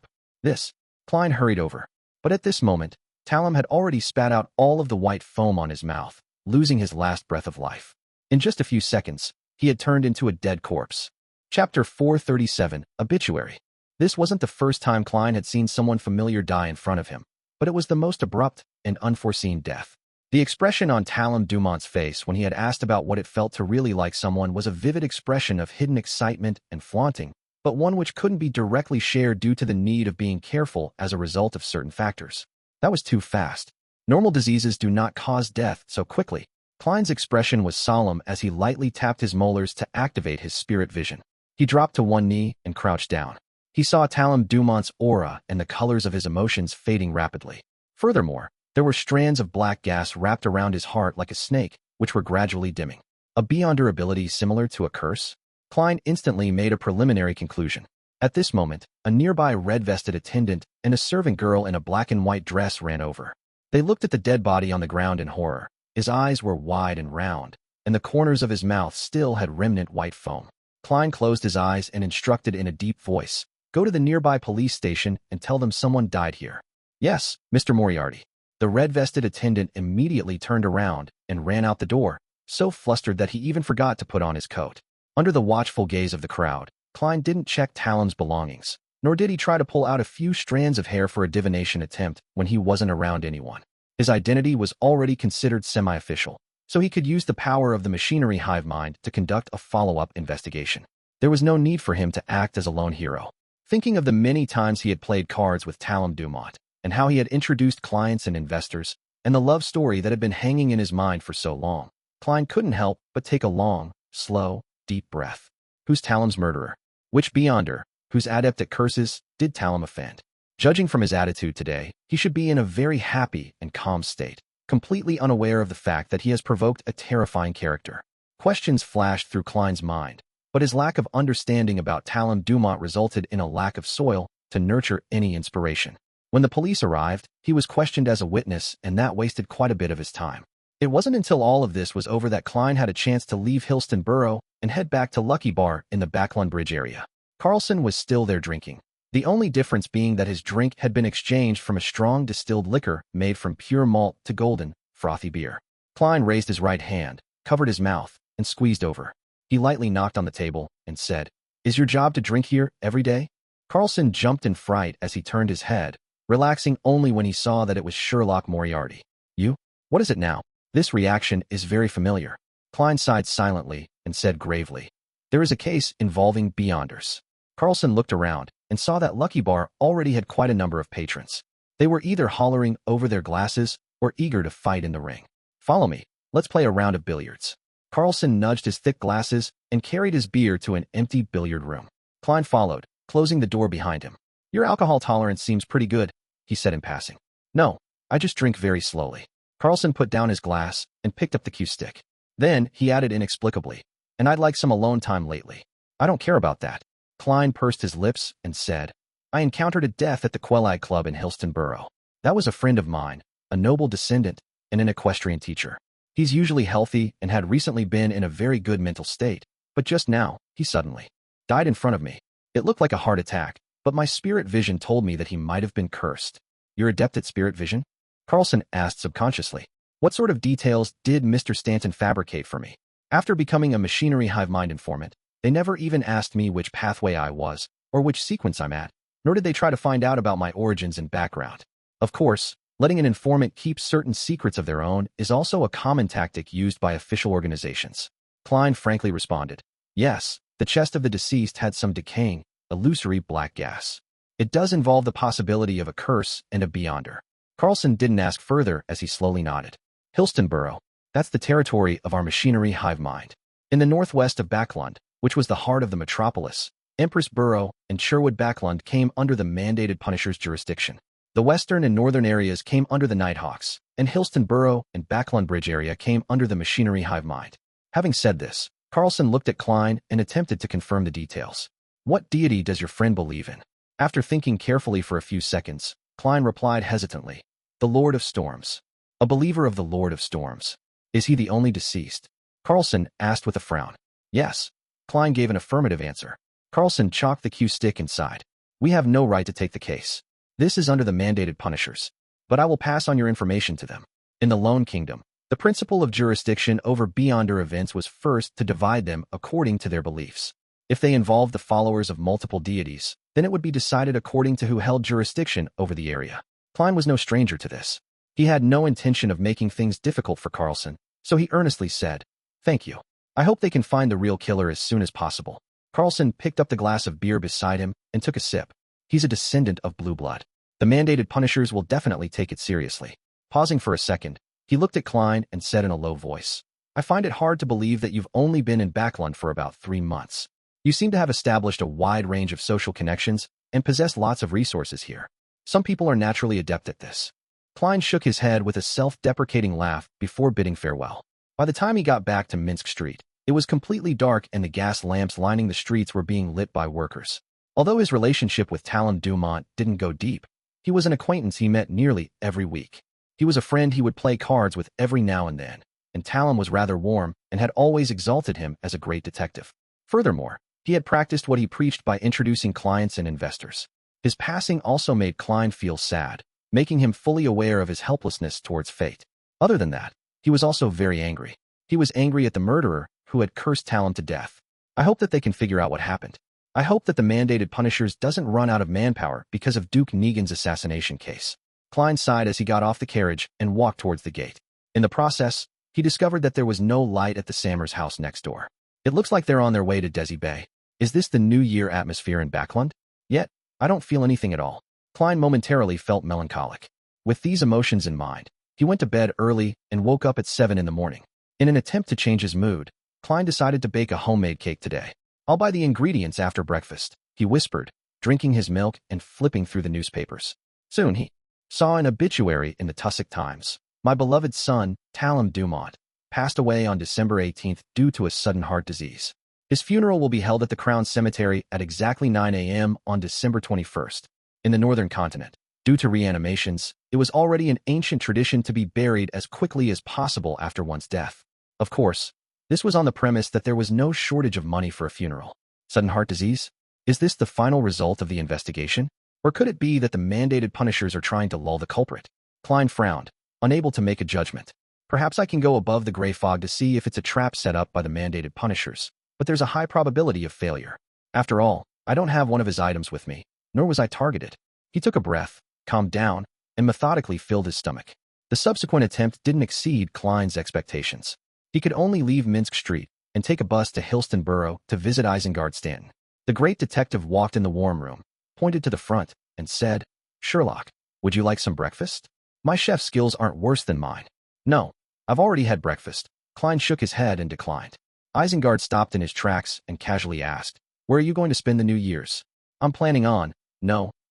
Klein hurried over. But at this moment, Talon had already spat out all of the white foam on his mouth, losing his last breath of life. In just a few seconds, he had turned into a dead corpse. Chapter 437, Obituary. This wasn't the first time Klein had seen someone familiar die in front of him, but it was the most abrupt and unforeseen death. The expression on Talon Dumont's face when he had asked about what it felt to really like someone was a vivid expression of hidden excitement and flaunting, but one which couldn't be directly shared due to the need of being careful as a result of certain factors. That was too fast. Normal diseases do not cause death so quickly. Klein's expression was solemn as he lightly tapped his molars to activate his spirit vision. He dropped to one knee and crouched down. He saw Talon Dumont's aura and the colors of his emotions fading rapidly. Furthermore, there were strands of black gas wrapped around his heart like a snake, which were gradually dimming. A beyonder ability similar to a curse? Klein instantly made a preliminary conclusion. At this moment, a nearby red-vested attendant and a servant girl in a black and white dress ran over. They looked at the dead body on the ground in horror. His eyes were wide and round, and the corners of his mouth still had remnant white foam. Klein closed his eyes and instructed in a deep voice, "Go to the nearby police station and tell them someone died here." "Yes, Mr. Moriarty." The red-vested attendant immediately turned around and ran out the door, so flustered that he even forgot to put on his coat. Under the watchful gaze of the crowd, Klein didn't check Talon's belongings, nor did he try to pull out a few strands of hair for a divination attempt when he wasn't around anyone. His identity was already considered semi-official, so he could use the power of the machinery Hivemind to conduct a follow-up investigation. There was no need for him to act as a lone hero. Thinking of the many times he had played cards with Talon Dumont, and how he had introduced clients and investors, and the love story that had been hanging in his mind for so long, Klein couldn't help but take a long, slow, deep breath. Who's Talem's murderer? Which beyonder, who's adept at curses, did Talem offend? Judging from his attitude today, he should be in a very happy and calm state, completely unaware of the fact that he has provoked a terrifying character. Questions flashed through Klein's mind, but his lack of understanding about Talem Dumont resulted in a lack of soil to nurture any inspiration. When the police arrived, he was questioned as a witness, and that wasted quite a bit of his time. It wasn't until all of this was over that Klein had a chance to leave Hillston Borough and head back to Lucky Bar in the Backlund Bridge area. Carlson was still there drinking, the only difference being that his drink had been exchanged from a strong distilled liquor made from pure malt to golden, frothy beer. Klein raised his right hand, covered his mouth, and squeezed over. He lightly knocked on the table and said, "Is your job to drink here every day?" Carlson jumped in fright as he turned his head, relaxing only when he saw that it was Sherlock Moriarty. "You? What is it now?" This reaction is very familiar. Klein sighed silently and said gravely, "There is a case involving beyonders." Carlson looked around and saw that Lucky Bar already had quite a number of patrons. They were either hollering over their glasses or eager to fight in the ring. "Follow me. Let's play a round of billiards." Carlson nudged his thick glasses and carried his beer to an empty billiard room. Klein followed, closing the door behind him. "Your alcohol tolerance seems pretty good," he said in passing. "No, I just drink very slowly." Carlson put down his glass and picked up the cue stick. Then he added inexplicably, "And I'd like some alone time lately." "I don't care about that." Klein pursed his lips and said, "I encountered a death at the Quelag Club in Hillston Borough. That was a friend of mine, a noble descendant, and an equestrian teacher. He's usually healthy and had recently been in a very good mental state, but just now, he suddenly died in front of me. It looked like a heart attack, but my spirit vision told me that he might have been cursed." "You're adept at spirit vision?" Carlson asked subconsciously. "What sort of details did Mr. Stanton fabricate for me? After becoming a machinery Hivemind informant, they never even asked me which pathway I was, or which sequence I'm at, nor did they try to find out about my origins and background. Of course, letting an informant keep certain secrets of their own is also a common tactic used by official organizations." Klein frankly responded, "Yes, the chest of the deceased had some decaying, illusory black gas. It does involve the possibility of a curse and a beyonder." Carlson didn't ask further as he slowly nodded. "Hillston Borough, that's the territory of our machinery Hivemind. In the northwest of Backlund, which was the heart of the metropolis, Empress Borough and Sherwood Backlund came under the mandated Punisher's jurisdiction. The western and northern areas came under the Nighthawks, and Hillston Borough and Backlund Bridge area came under the machinery Hivemind." Having said this, Carlson looked at Klein and attempted to confirm the details. "What deity does your friend believe in?" After thinking carefully for a few seconds, Klein replied hesitantly, "The Lord of Storms." "A believer of the Lord of Storms. Is he the only deceased?" Carlson asked with a frown. "Yes." Klein gave an affirmative answer. Carlson chalked the cue stick and sighed. "We have no right to take the case. This is under the mandated Punishers. But I will pass on your information to them. In the Lone Kingdom, the principle of jurisdiction over beyonder events was first to divide them according to their beliefs. If they involved the followers of multiple deities, then it would be decided according to who held jurisdiction over the area." Klein was no stranger to this. He had no intention of making things difficult for Carlson, so he earnestly said, "Thank you. I hope they can find the real killer as soon as possible." Carlson picked up the glass of beer beside him and took a sip. "He's a descendant of blue blood. The mandated Punishers will definitely take it seriously." Pausing for a second, he looked at Klein and said in a low voice, "I find it hard to believe that you've only been in Backlund for about 3 months. You seem to have established a wide range of social connections and possess lots of resources here. Some people are naturally adept at this." Klein shook his head with a self-deprecating laugh before bidding farewell. By the time he got back to Minsk Street, it was completely dark and the gas lamps lining the streets were being lit by workers. Although his relationship with Talem Dumont didn't go deep, he was an acquaintance he met nearly every week. He was a friend he would play cards with every now and then, and Talem was rather warm and had always exalted him as a great detective. Furthermore, he had practiced what he preached by introducing clients and investors. His passing also made Klein feel sad, making him fully aware of his helplessness towards fate. Other than that, he was also very angry. He was angry at the murderer who had cursed Talem to death. "I hope that they can figure out what happened. I hope that the mandated Punishers doesn't run out of manpower because of Duke Negan's assassination case." Klein sighed as he got off the carriage and walked towards the gate. In the process, he discovered that there was no light at the Sammers house next door. "It looks like they're on their way to Desi Bay. Is this the New Year atmosphere in Backlund? Yet, I don't feel anything at all." Klein momentarily felt melancholic. With these emotions in mind, he went to bed early and woke up at 7 in the morning. In an attempt to change his mood, Klein decided to bake a homemade cake today. "I'll buy the ingredients after breakfast," he whispered, drinking his milk and flipping through the newspapers. Soon he saw an obituary in the Tussock Times. "My beloved son, Talon Dumont, passed away on December 18th due to a sudden heart disease. His funeral will be held at the Crown Cemetery at exactly 9 a.m. on December 21st. In the northern continent, due to reanimations, it was already an ancient tradition to be buried as quickly as possible after one's death. Of course, this was on the premise that there was no shortage of money for a funeral. Sudden heart disease? Is this the final result of the investigation? Or could it be that the mandated punishers are trying to lull the culprit?" Klein frowned, unable to make a judgment. "Perhaps I can go above the gray fog to see if it's a trap set up by the mandated punishers, but there's a high probability of failure. After all, I don't have one of his items with me, nor was I targeted." He took a breath, calmed down, and methodically filled his stomach. The subsequent attempt didn't exceed Klein's expectations. He could only leave Minsk Street and take a bus to Hillston Borough to visit Isengard Stanton. The great detective walked in the warm room, pointed to the front, and said, "Sherlock, would you like some breakfast? My chef's skills aren't worse than mine." "No, I've already had breakfast." Klein shook his head and declined. Isengard stopped in his tracks and casually asked, "Where are you going to spend the New Year's?" "I'm planning on,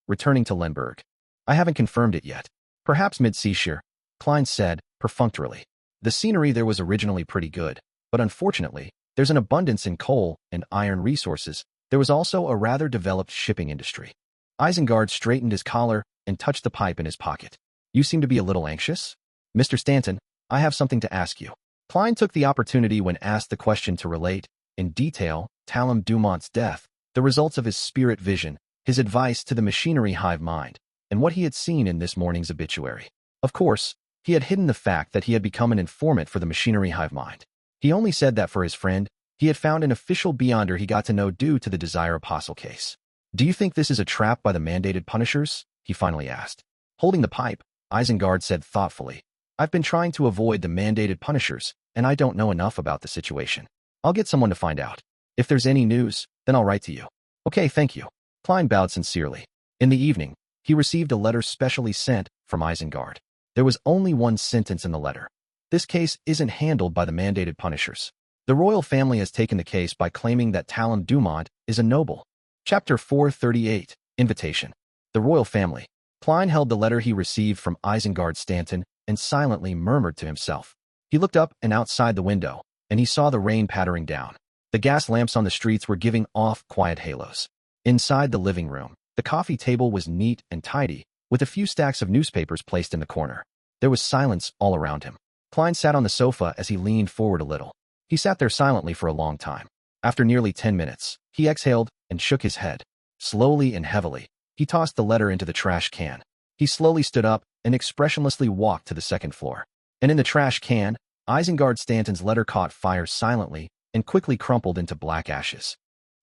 returning to Lemberg. I haven't confirmed it yet. Perhaps mid-Seashire," Klein said, perfunctorily. The scenery there was originally pretty good, but unfortunately, there's an abundance in coal and iron resources. There was also a rather developed shipping industry. Isengard straightened his collar and touched the pipe in his pocket. "You seem to be a little anxious? Mr. Stanton, I have something to ask you." Klein took the opportunity when asked the question to relate, in detail, Talon Dumont's death, the results of his spirit vision, his advice to the machinery Hivemind, and what he had seen in this morning's obituary. Of course, he had hidden the fact that he had become an informant for the machinery Hivemind. He only said that for his friend. He had found an official beyonder he got to know due to the Desire Apostle case. "Do you think this is a trap by the mandated punishers?" he finally asked. Holding the pipe, Isengard said thoughtfully, "I've been trying to avoid the mandated punishers, and I don't know enough about the situation. I'll get someone to find out. If there's any news, then I'll write to you." "Okay, thank you." Klein bowed sincerely. In the evening, he received a letter specially sent from Isengard. There was only one sentence in the letter. "This case isn't handled by the mandated punishers. The royal family has taken the case by claiming that Talon Dumont is a noble." Chapter 438, Invitation. The royal family. Klein held the letter he received from Isengard Stanton and silently murmured to himself. He looked up and outside the window, and he saw the rain pattering down. The gas lamps on the streets were giving off quiet halos. Inside the living room, the coffee table was neat and tidy, with a few stacks of newspapers placed in the corner. There was silence all around him. Klein sat on the sofa as he leaned forward a little. He sat there silently for a long time. After nearly 10 minutes, he exhaled and shook his head. Slowly and heavily, he tossed the letter into the trash can. He slowly stood up and expressionlessly walked to the second floor. And in the trash can, Isengard Stanton's letter caught fire silently and quickly crumpled into black ashes.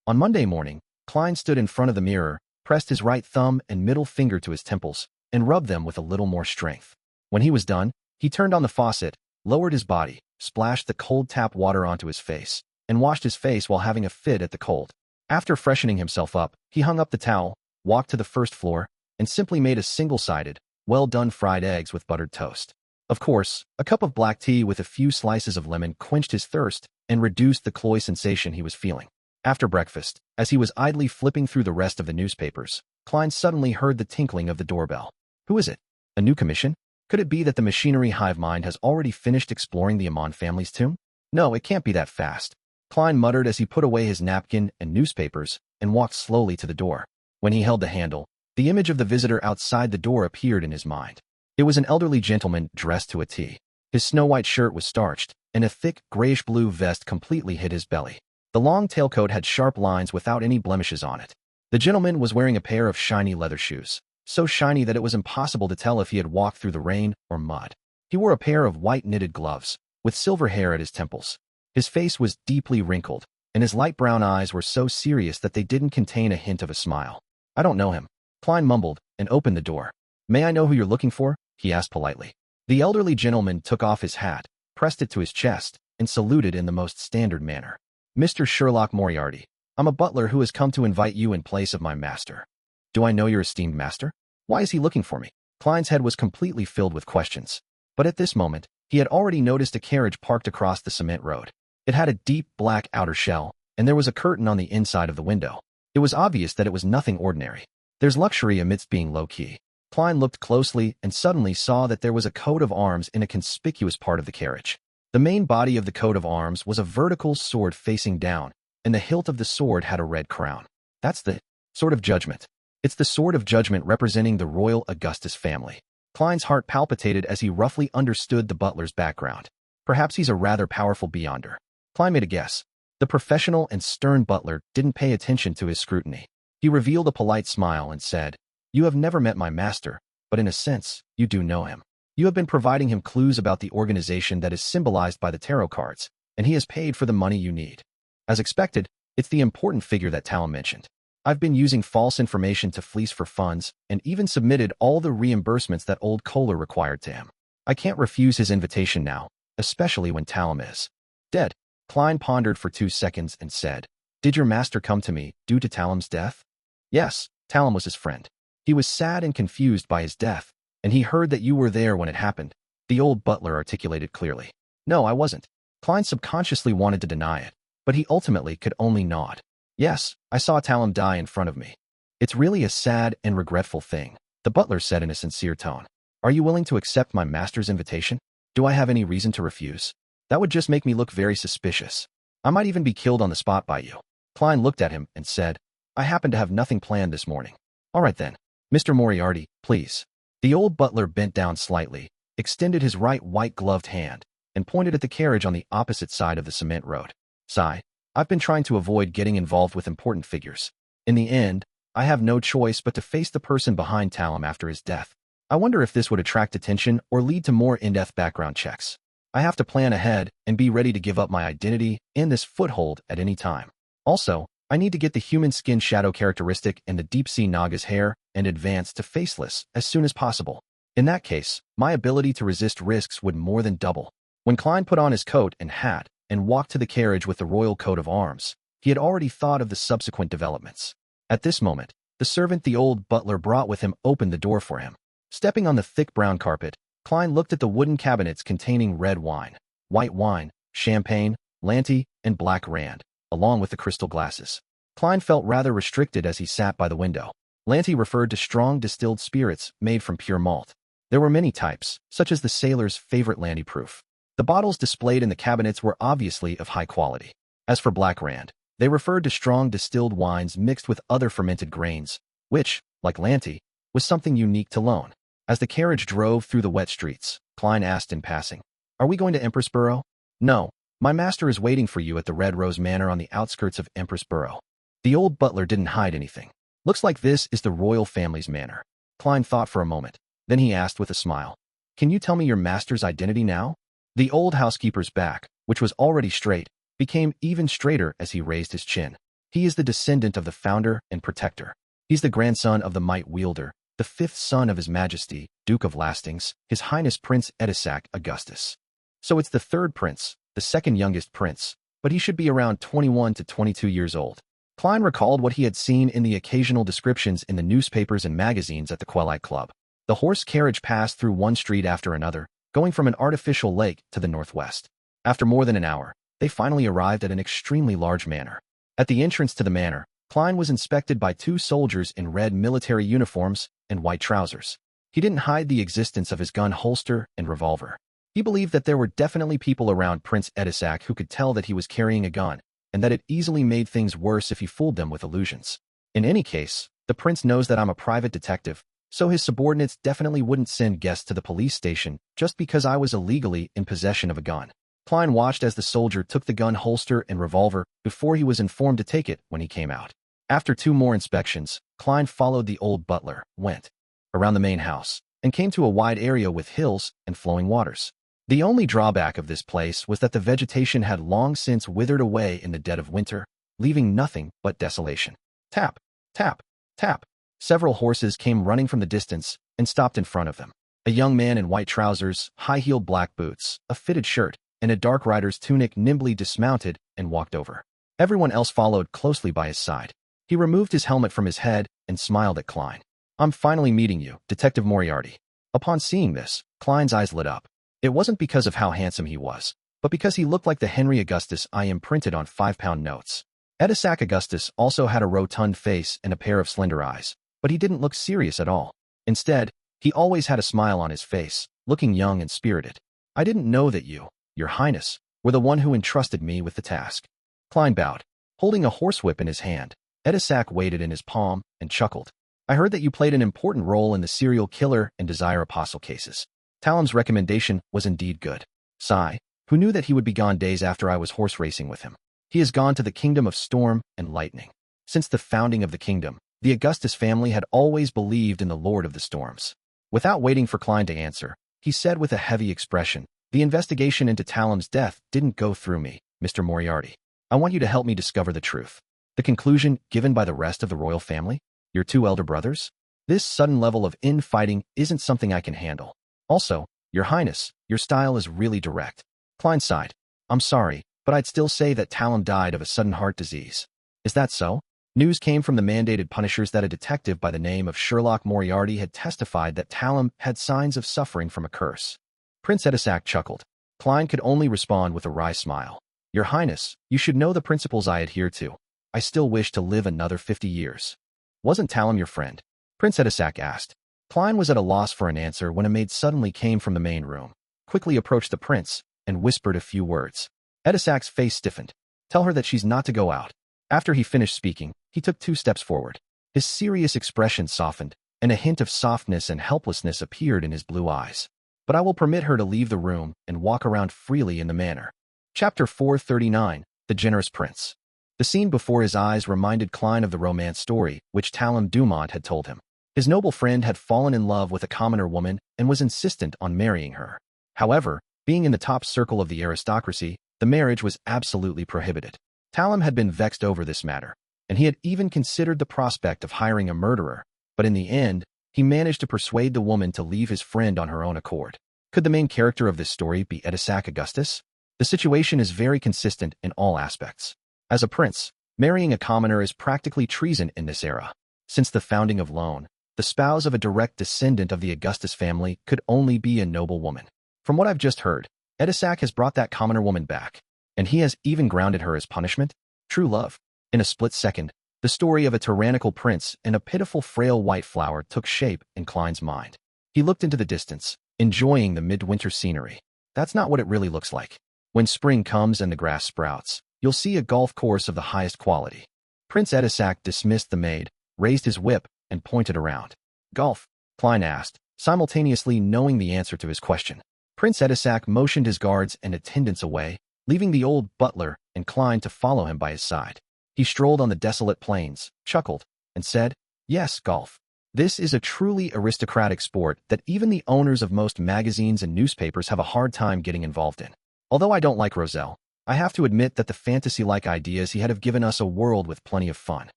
On Monday morning, Klein stood in front of the mirror, pressed his right thumb and middle finger to his temples, and rubbed them with a little more strength. When he was done, he turned on the faucet, lowered his body, splashed the cold tap water onto his face, and washed his face while having a fit at the cold. After freshening himself up, he hung up the towel, walked to the first floor, and simply made a single-sided, well-done fried eggs with buttered toast. Of course, a cup of black tea with a few slices of lemon quenched his thirst and reduced the cloy sensation he was feeling. After breakfast, as he was idly flipping through the rest of the newspapers, Klein suddenly heard the tinkling of the doorbell. Who is it? A new commission? Could it be that the machinery Hivemind has already finished exploring the Amon family's tomb? No, it can't be that fast. Klein muttered as he put away his napkin and newspapers and walked slowly to the door. When he held the handle, the image of the visitor outside the door appeared in his mind. It was an elderly gentleman dressed to a T. His snow-white shirt was starched, and a thick, grayish-blue vest completely hid his belly. The long tailcoat had sharp lines without any blemishes on it. The gentleman was wearing a pair of shiny leather shoes, so shiny that it was impossible to tell if he had walked through the rain or mud. He wore a pair of white knitted gloves, with silver hair at his temples. His face was deeply wrinkled, and his light brown eyes were so serious that they didn't contain a hint of a smile. "I don't know him," Klein mumbled, and opened the door. "May I know who you're looking for?" he asked politely. The elderly gentleman took off his hat, pressed it to his chest, and saluted in the most standard manner. "Mr. Sherlock Moriarty, I'm a butler who has come to invite you in place of my master." "Do I know your esteemed master? Why is he looking for me?" Klein's head was completely filled with questions. But at this moment, He had already noticed a carriage parked across the cement road. It had a deep black outer shell, and there was a curtain on the inside of the window. It was obvious that it was nothing ordinary. There's luxury amidst being low-key. Klein looked closely and suddenly saw that there was a coat of arms in a conspicuous part of the carriage. The main body of the coat of arms was a vertical sword facing down, and the hilt of the sword had a red crown. That's the sword of judgment. It's the sword of judgment representing the royal Augustus family. Klein's heart palpitated as he roughly understood the butler's background. Perhaps he's a rather powerful beyonder. Klein made a guess. The professional and stern butler didn't pay attention to his scrutiny. He revealed a polite smile and said, "You have never met my master, but in a sense, you do know him. You have been providing him clues about the organization that is symbolized by the tarot cards, and he has paid for the money you need. As expected, it's the important figure that Talon mentioned. I've been using false information to fleece for funds and even submitted all the reimbursements that old Kohler required to him. I can't refuse his invitation now, especially when Talon is dead." Klein pondered for 2 seconds and said, "Did your master come to me due to Talon's death?" "Yes, Talon was his friend. He was sad and confused by his death, and he heard that you were there when it happened," the old butler articulated clearly. "No, I wasn't." Klein subconsciously wanted to deny it, but he ultimately could only nod. "Yes, I saw Talon die in front of me. It's really a sad and regretful thing," the butler said in a sincere tone. "Are you willing to accept my master's invitation? Do I have any reason to refuse? That would just make me look very suspicious. I might even be killed on the spot by you." Klein looked at him and said, "I happen to have nothing planned this morning." "All right then. Mr. Moriarty, please." The old butler bent down slightly, extended his right white-gloved hand, and pointed at the carriage on the opposite side of the cement road. "Sigh. I've been trying to avoid getting involved with important figures. In the end, I have no choice but to face the person behind Talon after his death. I wonder if this would attract attention or lead to more in-depth background checks. I have to plan ahead and be ready to give up my identity and this foothold at any time. Also, I need to get the human skin shadow characteristic and the deep-sea Naga's hair and advance to faceless as soon as possible. In that case, my ability to resist risks would more than double." When Klein put on his coat and hat and walked to the carriage with the royal coat of arms, he had already thought of the subsequent developments. At this moment, the servant the old butler brought with him opened the door for him. Stepping on the thick brown carpet, Klein looked at the wooden cabinets containing red wine, white wine, champagne, Lanty, and black rand, along with the crystal glasses. Klein felt rather restricted as he sat by the window. Lanty referred to strong distilled spirits made from pure malt. There were many types, such as the sailor's favorite Lanty proof. The bottles displayed in the cabinets were obviously of high quality. As for black rand, they referred to strong distilled wines mixed with other fermented grains, which, like Lanty, was something unique to Lone. As the carriage drove through the wet streets, Klein asked in passing, "Are we going to Empressborough?" "No, my master is waiting for you at the Red Rose Manor on the outskirts of Empressborough." The old butler didn't hide anything. "Looks like this is the royal family's manor." Klein thought for a moment. Then he asked with a smile, "Can you tell me your master's identity now?" The old housekeeper's back, which was already straight, became even straighter as he raised his chin. "He is the descendant of the founder and protector. He's the grandson of the might wielder, the 5th son of His Majesty, Duke of Lastings, His Highness Prince Edisac Augustus. So it's the 3rd prince, the 2nd youngest prince, but he should be around 21 to 22 years old." Klein recalled what he had seen in the occasional descriptions in the newspapers and magazines at the Quelite Club. The horse carriage passed through one street after another, going from an artificial lake to the northwest. After more than an hour, they finally arrived at an extremely large manor. At the entrance to the manor, Klein was inspected by 2 soldiers in red military uniforms and white trousers. He didn't hide the existence of his gun holster and revolver. He believed that there were definitely people around Prince Edisac who could tell that he was carrying a gun, and that it easily made things worse if he fooled them with illusions. "In any case, the prince knows that I'm a private detective, so his subordinates definitely wouldn't send guests to the police station just because I was illegally in possession of a gun." Klein watched as the soldier took the gun holster and revolver before he was informed to take it when he came out. After 2 more inspections, Klein followed the old butler, went around the main house, and came to a wide area with hills and flowing waters. The only drawback of this place was that the vegetation had long since withered away in the dead of winter, leaving nothing but desolation. Tap, tap, tap. Several horses came running from the distance and stopped in front of them. A young man in white trousers, high-heeled black boots, a fitted shirt, and a dark rider's tunic nimbly dismounted and walked over. Everyone else followed closely by his side. He removed his helmet from his head and smiled at Klein. "I'm finally meeting you, Detective Moriarty." Upon seeing this, Klein's eyes lit up. It wasn't because of how handsome he was, but because he looked like the Henry Augustus I imprinted on 5-pound notes. Edisac Augustus also had a rotund face and a pair of slender eyes, but he didn't look serious at all. Instead, he always had a smile on his face, looking young and spirited. I didn't know that you, Your Highness, were the one who entrusted me with the task. Klein bowed, holding a horsewhip in his hand. Edisac weighed it in his palm and chuckled. I heard that you played an important role in the serial killer and Desire Apostle cases. Talem's recommendation was indeed good. Sigh, who knew that he would be gone days after I was horse racing with him. He has gone to the kingdom of storm and lightning. Since the founding of the kingdom, the Augustus family had always believed in the Lord of the Storms. Without waiting for Klein to answer, he said with a heavy expression, the investigation into Talem's death didn't go through me, Mr. Moriarty. I want you to help me discover the truth. The conclusion given by the rest of the royal family? Your 2 elder brothers? This sudden level of infighting isn't something I can handle. Also, Your Highness, your style is really direct. Klein sighed. I'm sorry, but I'd still say that Talem died of a sudden heart disease. Is that so? News came from the mandated punishers that a detective by the name of Sherlock Moriarty had testified that Talem had signs of suffering from a curse. Prince Edisac chuckled. Klein could only respond with a wry smile. Your Highness, you should know the principles I adhere to. I still wish to live another 50 years. Wasn't Talem your friend? Prince Edisac asked. Klein was at a loss for an answer when a maid suddenly came from the main room, quickly approached the prince, and whispered a few words. Edisac's face stiffened. Tell her that she's not to go out. After he finished speaking, he took 2 steps forward. His serious expression softened, and a hint of softness and helplessness appeared in his blue eyes. But I will permit her to leave the room and walk around freely in the manor. Chapter 439, The Generous Prince. The scene before his eyes reminded Klein of the romance story which Talem Dumont had told him. His noble friend had fallen in love with a commoner woman and was insistent on marrying her. However, being in the top circle of the aristocracy, the marriage was absolutely prohibited. Talem had been vexed over this matter, and he had even considered the prospect of hiring a murderer, but in the end, he managed to persuade the woman to leave his friend on her own accord. Could the main character of this story be Edisac Augustus? The situation is very consistent in all aspects. As a prince, marrying a commoner is practically treason in this era. Since the founding of Loan, the spouse of a direct descendant of the Augustus family could only be a noble woman. From what I've just heard, Edisac has brought that commoner woman back, and he has even grounded her as punishment? True love. In a split second, the story of a tyrannical prince and a pitiful frail white flower took shape in Klein's mind. He looked into the distance, enjoying the midwinter scenery. That's not what it really looks like. When spring comes and the grass sprouts, you'll see a golf course of the highest quality. Prince Edisac dismissed the maid, raised his whip, and pointed around. Golf? Klein asked, simultaneously knowing the answer to his question. Prince Edisac motioned his guards and attendants away, leaving the old butler and Klein to follow him by his side. He strolled on the desolate plains, chuckled, and said, Yes, golf. This is a truly aristocratic sport that even the owners of most magazines and newspapers have a hard time getting involved in. Although I don't like Roselle, I have to admit that the fantasy-like ideas he had have given us a world with plenty of fun.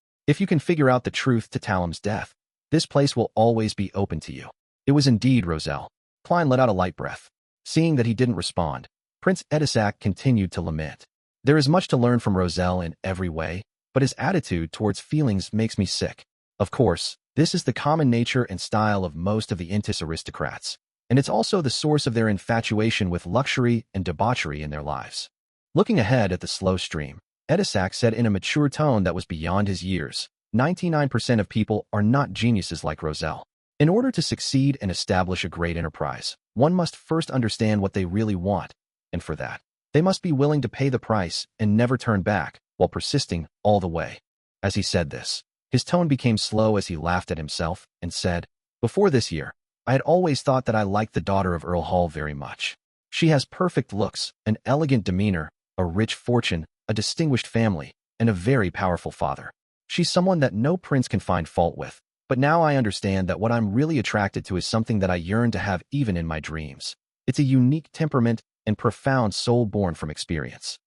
If you can figure out the truth to Talem's death, this place will always be open to you. It was indeed Roselle. Klein let out a light breath. Seeing that he didn't respond, Prince Edisac continued to lament. There is much to learn from Roselle in every way, but his attitude towards feelings makes me sick. Of course, this is the common nature and style of most of the Intis aristocrats, and it's also the source of their infatuation with luxury and debauchery in their lives. Looking ahead at the slow stream, Edisac said in a mature tone that was beyond his years, 99% of people are not geniuses like Roselle. In order to succeed and establish a great enterprise, one must first understand what they really want, and for that, they must be willing to pay the price and never turn back, while persisting all the way. As he said this, his tone became slow as he laughed at himself and said, Before this year, I had always thought that I liked the daughter of Earl Hall very much. She has perfect looks, an elegant demeanor, a rich fortune, a distinguished family, and a very powerful father. She's someone that no prince can find fault with, but now I understand that what I'm really attracted to is something that I yearn to have even in my dreams. It's a unique temperament and profound soul born from experience.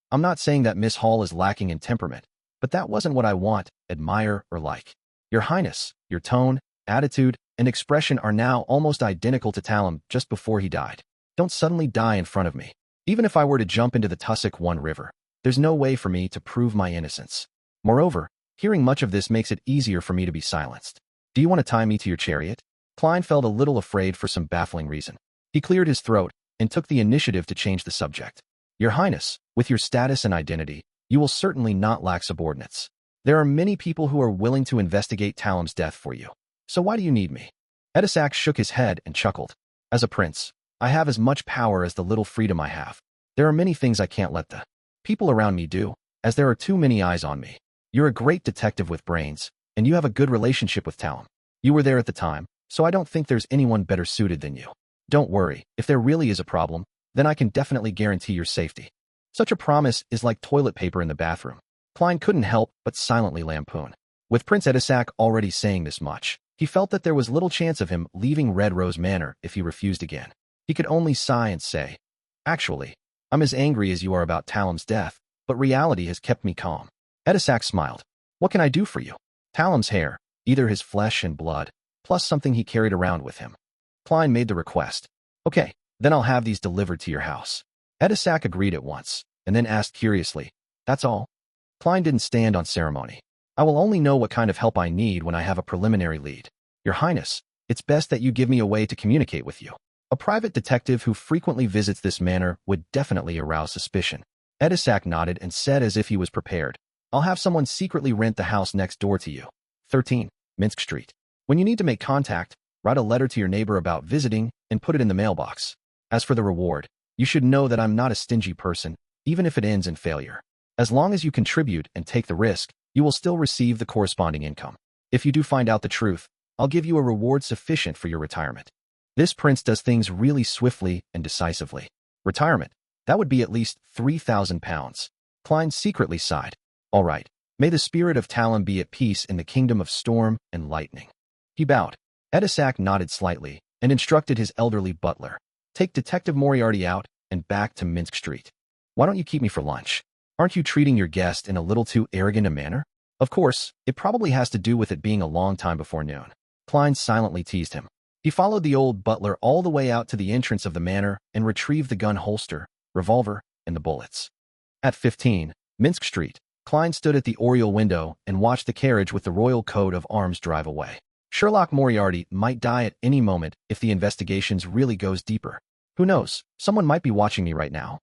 I'm not saying that Miss Hall is lacking in temperament, but that wasn't what I want, admire, or like. Your Highness, your tone, attitude, and expression are now almost identical to Talem just before he died. Don't suddenly die in front of me. Even if I were to jump into the Tussock One River, there's no way for me to prove my innocence. Moreover, hearing much of this makes it easier for me to be silenced. Do you want to tie me to your chariot? Klein felt a little afraid for some baffling reason. He cleared his throat and took the initiative to change the subject. Your Highness, with your status and identity, you will certainly not lack subordinates. There are many people who are willing to investigate Talam's death for you. So why do you need me? Edisac shook his head and chuckled. As a prince, I have as much power as the little freedom I have. There are many things I can't let the people around me do, as there are too many eyes on me. You're a great detective with brains, and you have a good relationship with Talam. You were there at the time, so I don't think there's anyone better suited than you. Don't worry, if there really is a problem, then I can definitely guarantee your safety. Such a promise is like toilet paper in the bathroom. Klein couldn't help but silently lampoon. With Prince Edisac already saying this much, he felt that there was little chance of him leaving Red Rose Manor if he refused again. He could only sigh and say, Actually, I'm as angry as you are about Talam's death, but reality has kept me calm. Edisac smiled. What can I do for you? Talam's hair, either his flesh and blood, plus something he carried around with him. Klein made the request. Okay, then I'll have these delivered to your house. Edisac agreed at once, and then asked curiously, That's all? Klein didn't stand on ceremony. I will only know what kind of help I need when I have a preliminary lead. Your Highness, it's best that you give me a way to communicate with you. A private detective who frequently visits this manor would definitely arouse suspicion. Edisac nodded and said as if he was prepared. I'll have someone secretly rent the house next door to you. 13, Minsk Street. When you need to make contact, write a letter to your neighbor about visiting and put it in the mailbox. As for the reward, you should know that I'm not a stingy person, even if it ends in failure. As long as you contribute and take the risk, you will still receive the corresponding income. If you do find out the truth, I'll give you a reward sufficient for your retirement. This prince does things really swiftly and decisively. Retirement, that would be at least 3,000 pounds. Klein secretly sighed. All right, may the spirit of Talam be at peace in the kingdom of storm and lightning. He bowed. Edisac nodded slightly and instructed his elderly butler. Take Detective Moriarty out and back to Minsk Street. Why don't you keep me for lunch? Aren't you treating your guest in a little too arrogant a manner? Of course, it probably has to do with it being a long time before noon. Klein silently teased him. He followed the old butler all the way out to the entrance of the manor and retrieved the gun holster, revolver, and the bullets. At 15, Minsk Street, Klein stood at the oriel window and watched the carriage with the royal coat of arms drive away. Sherlock Moriarty might die at any moment if the investigations really goes deeper. Who knows, someone might be watching me right now.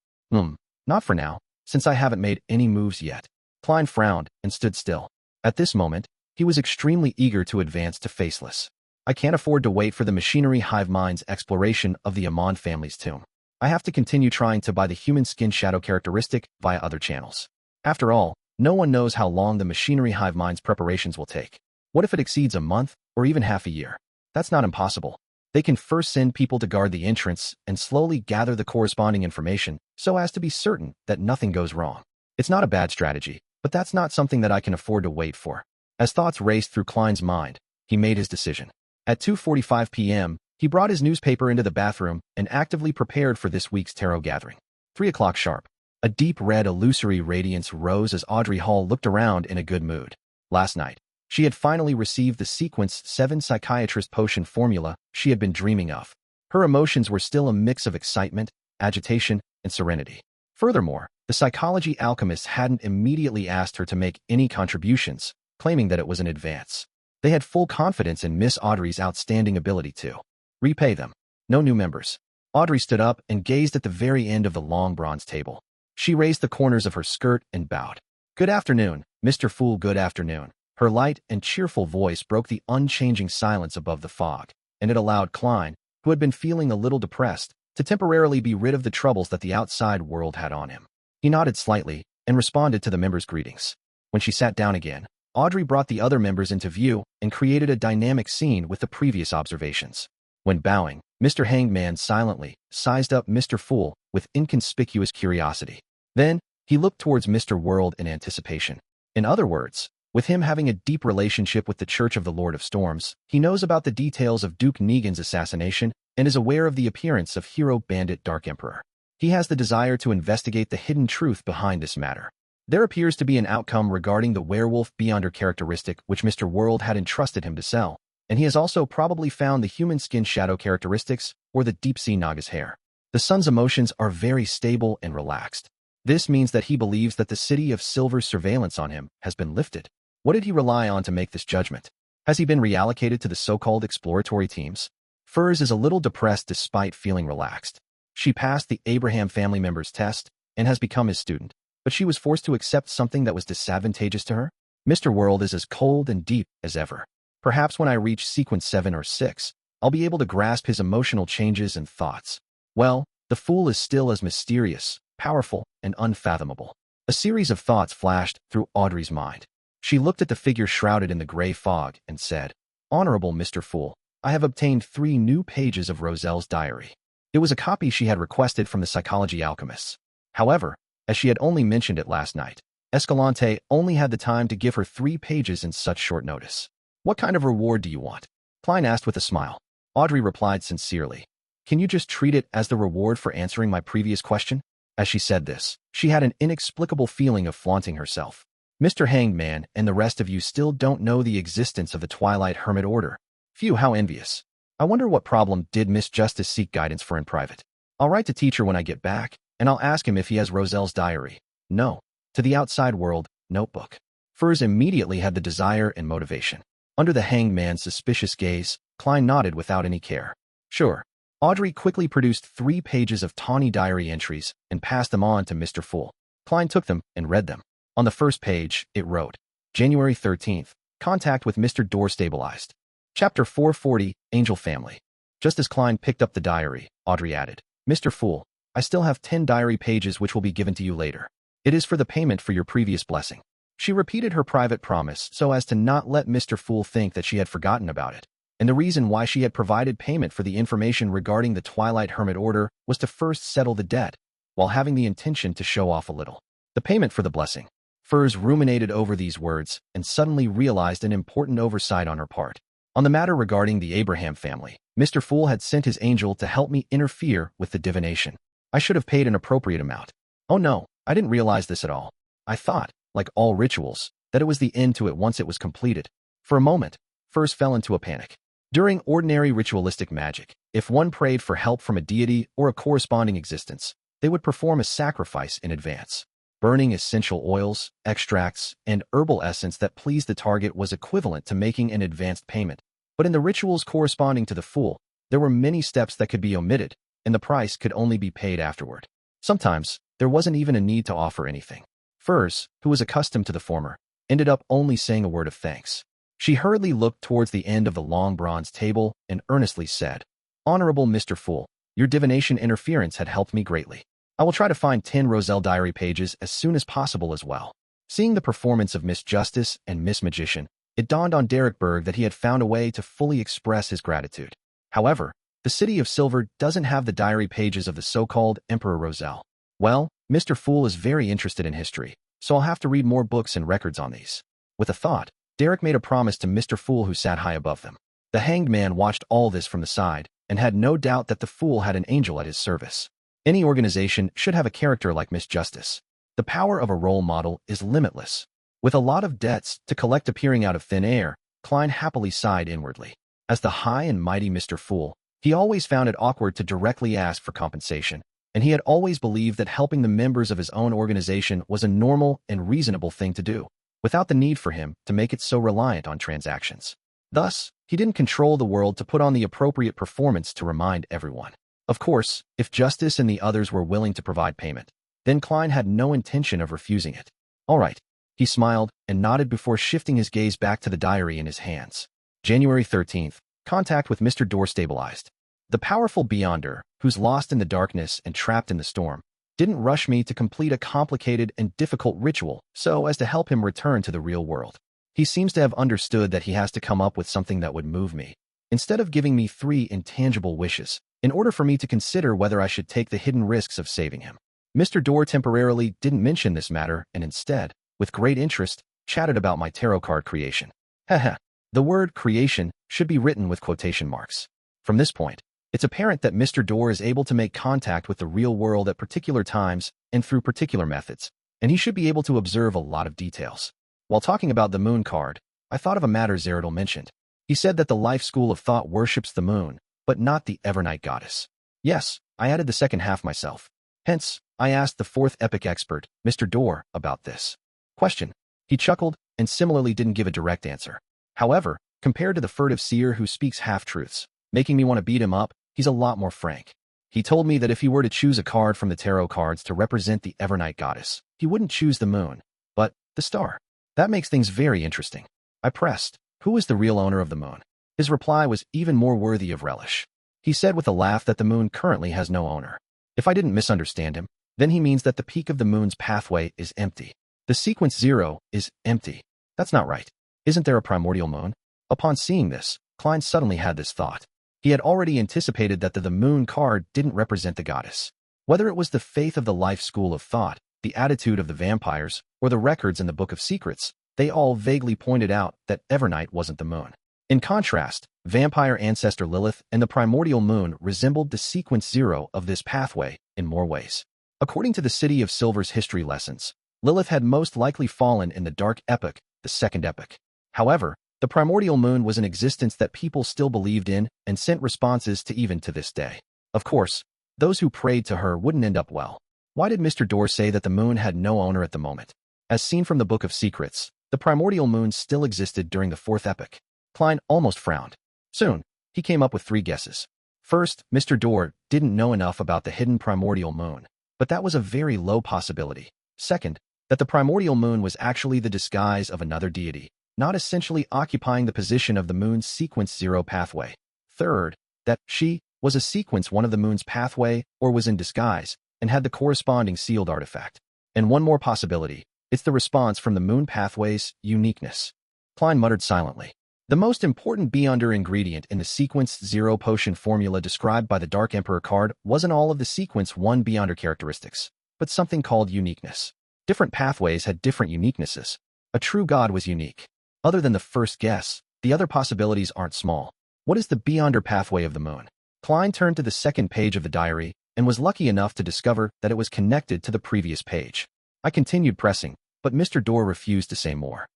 Not for now, since I haven't made any moves yet. Klein frowned and stood still. At this moment, he was extremely eager to advance to Faceless. I can't afford to wait for the machinery Hivemind's exploration of the Amon family's tomb. I have to continue trying to buy the human skin shadow characteristic via other channels. After all, no one knows how long the machinery Hivemind's preparations will take. What if it exceeds a month or even half a year? That's not impossible. They can first send people to guard the entrance and slowly gather the corresponding information so as to be certain that nothing goes wrong. It's not a bad strategy, but that's not something that I can afford to wait for. As thoughts raced through Klein's mind, he made his decision. At 2:45 p.m., he brought his newspaper into the bathroom and actively prepared for this week's tarot gathering. 3 o'clock sharp. A deep red illusory radiance rose as Audrey Hall looked around in a good mood. Last night, she had finally received the Sequence 7 psychiatrist potion formula she had been dreaming of. Her emotions were still a mix of excitement, agitation, and serenity. Furthermore, the psychology alchemist hadn't immediately asked her to make any contributions, claiming that it was an advance. They had full confidence in Miss Audrey's outstanding ability to repay them. No new members. Audrey stood up and gazed at the very end of the long bronze table. She raised the corners of her skirt and bowed. Good afternoon, Mr. Fool, good afternoon. Her light and cheerful voice broke the unchanging silence above the fog, and it allowed Klein, who had been feeling a little depressed, to temporarily be rid of the troubles that the outside world had on him. He nodded slightly and responded to the members' greetings. When she sat down again, Audrey brought the other members into view and created a dynamic scene with the previous observations. When bowing, Mr. Hangman silently sized up Mr. Fool with inconspicuous curiosity. Then, he looked towards Mr. World in anticipation. In other words, with him having a deep relationship with the Church of the Lord of Storms, he knows about the details of Duke Negan's assassination and is aware of the appearance of hero bandit Dark Emperor. He has the desire to investigate the hidden truth behind this matter. There appears to be an outcome regarding the werewolf beyonder characteristic which Mr. World had entrusted him to sell, and he has also probably found the human skin shadow characteristics or the deep-sea Naga's hair. The son's emotions are very stable and relaxed. This means that he believes that the City of Silver's surveillance on him has been lifted. What did he rely on to make this judgment? Has he been reallocated to the so-called exploratory teams? Furs is a little depressed despite feeling relaxed. She passed the Abraham family member's test and has become his student, but she was forced to accept something that was disadvantageous to her. Mr. World is as cold and deep as ever. Perhaps when I reach sequence 7 or 6, I'll be able to grasp his emotional changes and thoughts. Well, the Fool is still as mysterious, powerful, and unfathomable. A series of thoughts flashed through Audrey's mind. She looked at the figure shrouded in the gray fog and said, "Honorable Mr. Fool, I have obtained 3 new pages of Roselle's diary." It was a copy she had requested from the psychology alchemists. However, as she had only mentioned it last night, Escalante only had the time to give her 3 pages in such short notice. "What kind of reward do you want?" Klein asked with a smile. Audrey replied sincerely, "Can you just treat it as the reward for answering my previous question?" As she said this, she had an inexplicable feeling of flaunting herself. "Mr. Hanged Man and the rest of you still don't know the existence of the Twilight Hermit Order. Phew, how envious. I wonder what problem did Miss Justice seek guidance for in private. I'll write to teacher when I get back, and I'll ask him if he has Roselle's diary. No. To the outside world, notebook." Furs immediately had the desire and motivation. Under the Hanged Man's suspicious gaze, Klein nodded without any care. "Sure." Audrey quickly produced 3 pages of tawny diary entries and passed them on to Mr. Fool. Klein took them and read them. On the first page, it wrote, January 13th, contact with Mr. Door stabilized. Chapter 440, Angel Family. Just as Klein picked up the diary, Audrey added, "Mr. Fool, I still have 10 diary pages which will be given to you later. It is for the payment for your previous blessing." She repeated her private promise so as to not let Mr. Fool think that she had forgotten about it. And the reason why she had provided payment for the information regarding the Twilight Hermit Order was to first settle the debt, while having the intention to show off a little. The payment for the blessing. Furs ruminated over these words and suddenly realized an important oversight on her part. On the matter regarding the Abraham family, Mr. Fool had sent his angel to help me interfere with the divination. I should have paid an appropriate amount. Oh no, I didn't realize this at all. I thought, like all rituals, that it was the end to it once it was completed. For a moment, Furs fell into a panic. During ordinary ritualistic magic, if one prayed for help from a deity or a corresponding existence, they would perform a sacrifice in advance. Burning essential oils, extracts, and herbal essence that pleased the target was equivalent to making an advanced payment. But in the rituals corresponding to the Fool, there were many steps that could be omitted, and the price could only be paid afterward. Sometimes, there wasn't even a need to offer anything. Furs, who was accustomed to the former, ended up only saying a word of thanks. She hurriedly looked towards the end of the long bronze table and earnestly said, "Honorable Mr. Fool, your divination interference had helped me greatly. I will try to find 10 Roselle diary pages as soon as possible as well." Seeing the performance of Miss Justice and Miss Magician, it dawned on Derek Berg that he had found a way to fully express his gratitude. However, the City of Silver doesn't have the diary pages of the so-called Emperor Roselle. Well, Mr. Fool is very interested in history, so I'll have to read more books and records on these. With a thought, Derek made a promise to Mr. Fool who sat high above them. The Hanged Man watched all this from the side and had no doubt that the Fool had an angel at his service. Any organization should have a character like Miss Justice. The power of a role model is limitless. With a lot of debts to collect appearing out of thin air, Klein happily sighed inwardly. As the high and mighty Mr. Fool, he always found it awkward to directly ask for compensation, and he had always believed that helping the members of his own organization was a normal and reasonable thing to do, without the need for him to make it so reliant on transactions. Thus, he didn't control the world to put on the appropriate performance to remind everyone. Of course, if Justice and the others were willing to provide payment, then Klein had no intention of refusing it. All right. He smiled and nodded before shifting his gaze back to the diary in his hands. January 13th, contact with Mr. Door stabilized. The powerful Beyonder, who's lost in the darkness and trapped in the storm, didn't rush me to complete a complicated and difficult ritual so as to help him return to the real world. He seems to have understood that he has to come up with something that would move me, instead of giving me 3 intangible wishes, in order for me to consider whether I should take the hidden risks of saving him. Mr. Door temporarily didn't mention this matter and instead, with great interest, chatted about my tarot card creation. Haha, the word creation should be written with quotation marks. From this point, it's apparent that Mr. Door is able to make contact with the real world at particular times and through particular methods, and he should be able to observe a lot of details. While talking about the moon card, I thought of a matter Zeradal mentioned. He said that the life school of thought worships the moon, but not the Evernight goddess. Yes, I added the second half myself. Hence, I asked the 4th epic expert, Mr. Door, about this question. He chuckled and similarly didn't give a direct answer. However, compared to the furtive seer who speaks half-truths, making me want to beat him up. He's a lot more frank. He told me that if he were to choose a card from the tarot cards to represent the Evernight goddess, he wouldn't choose the moon, but the star. That makes things very interesting. I pressed, who is the real owner of the moon? His reply was even more worthy of relish. He said with a laugh that the moon currently has no owner. If I didn't misunderstand him, then he means that the peak of the moon's pathway is empty. The sequence 0 is empty. That's not right. Isn't there a primordial moon? Upon seeing this, Klein suddenly had this thought. He had already anticipated that the moon card didn't represent the goddess. Whether it was the faith of the life school of thought, the attitude of the vampires, or the records in the Book of Secrets, they all vaguely pointed out that Evernight wasn't the moon. In contrast, vampire ancestor Lilith and the primordial moon resembled the sequence 0 of this pathway in more ways. According to the City of Silver's history lessons, Lilith had most likely fallen in the Dark Epoch, the Second Epoch. However, the primordial moon was an existence that people still believed in and sent responses to even to this day. Of course, those who prayed to her wouldn't end up well. Why did Mr. Dorr say that the moon had no owner at the moment? As seen from the Book of Secrets, the primordial moon still existed during the Fourth Epoch. Klein almost frowned. Soon, he came up with 3 guesses. First, Mr. Dorr didn't know enough about the hidden primordial moon, but that was a very low possibility. Second, that the primordial moon was actually the disguise of another deity, not essentially occupying the position of the moon's sequence 0 pathway. Third, that she was a sequence 1 of the moon's pathway or was in disguise and had the corresponding sealed artifact. And one more possibility, it's the response from the moon pathway's uniqueness. Klein muttered silently. The most important Beyonder ingredient in the sequence 0 potion formula described by the Dark Emperor card wasn't all of the sequence 1 Beyonder characteristics, but something called uniqueness. Different pathways had different uniquenesses. A true god was unique. Other than the first guess, the other possibilities aren't small. What is the Beyonder pathway of the moon? Klein turned to the second page of the diary and was lucky enough to discover that it was connected to the previous page. I continued pressing, but Mr. Dorr refused to say more.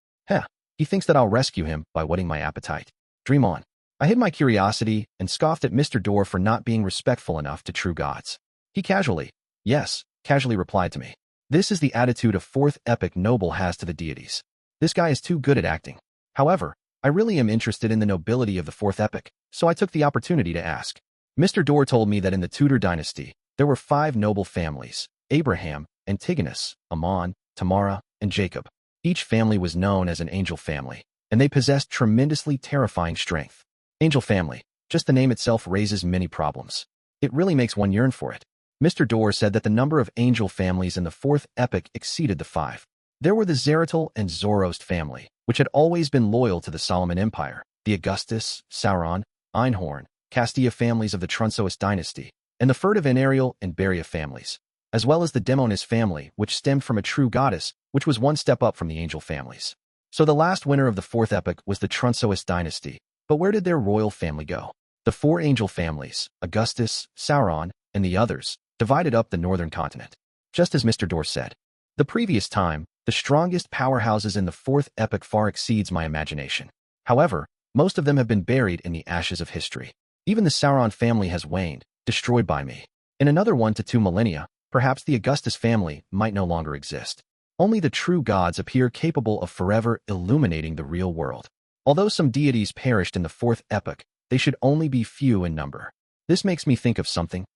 He thinks that I'll rescue him by whetting my appetite. Dream on. I hid my curiosity and scoffed at Mr. Dorr for not being respectful enough to true gods. He casually replied to me. This is the attitude a Fourth Epoch noble has to the deities. This guy is too good at acting. However, I really am interested in the nobility of the Fourth Epoch, so I took the opportunity to ask. Mr. Dorr told me that in the Tudor dynasty, there were 5 noble families: Abraham, Antigonus, Amon, Tamara, and Jacob. Each family was known as an angel family, and they possessed tremendously terrifying strength. Angel family, just the name itself raises many problems. It really makes one yearn for it. Mr. Dorr said that the number of angel families in the Fourth Epoch exceeded the 5. There were the Zeratul and Zoroast family, which had always been loyal to the Solomon Empire, the Augustus, Sauron, Einhorn, Castilla families of the Trunsoist dynasty, and the furtive Anariel and Beria families, as well as the Demonis family, which stemmed from a true goddess, which was one step up from the angel families. So the last winner of the Fourth Epoch was the Trunsoist dynasty, but where did their royal family go? The 4 angel families, Augustus, Sauron, and the others, divided up the northern continent. Just as Mr. Dorr said. The previous time, the strongest powerhouses in the Fourth Epoch far exceeds my imagination. However, most of them have been buried in the ashes of history. Even the Sauron family has waned, destroyed by me. In another 1 to 2 millennia, perhaps the Augustus family might no longer exist. Only the true gods appear capable of forever illuminating the real world. Although some deities perished in the Fourth Epoch, they should only be few in number. This makes me think of something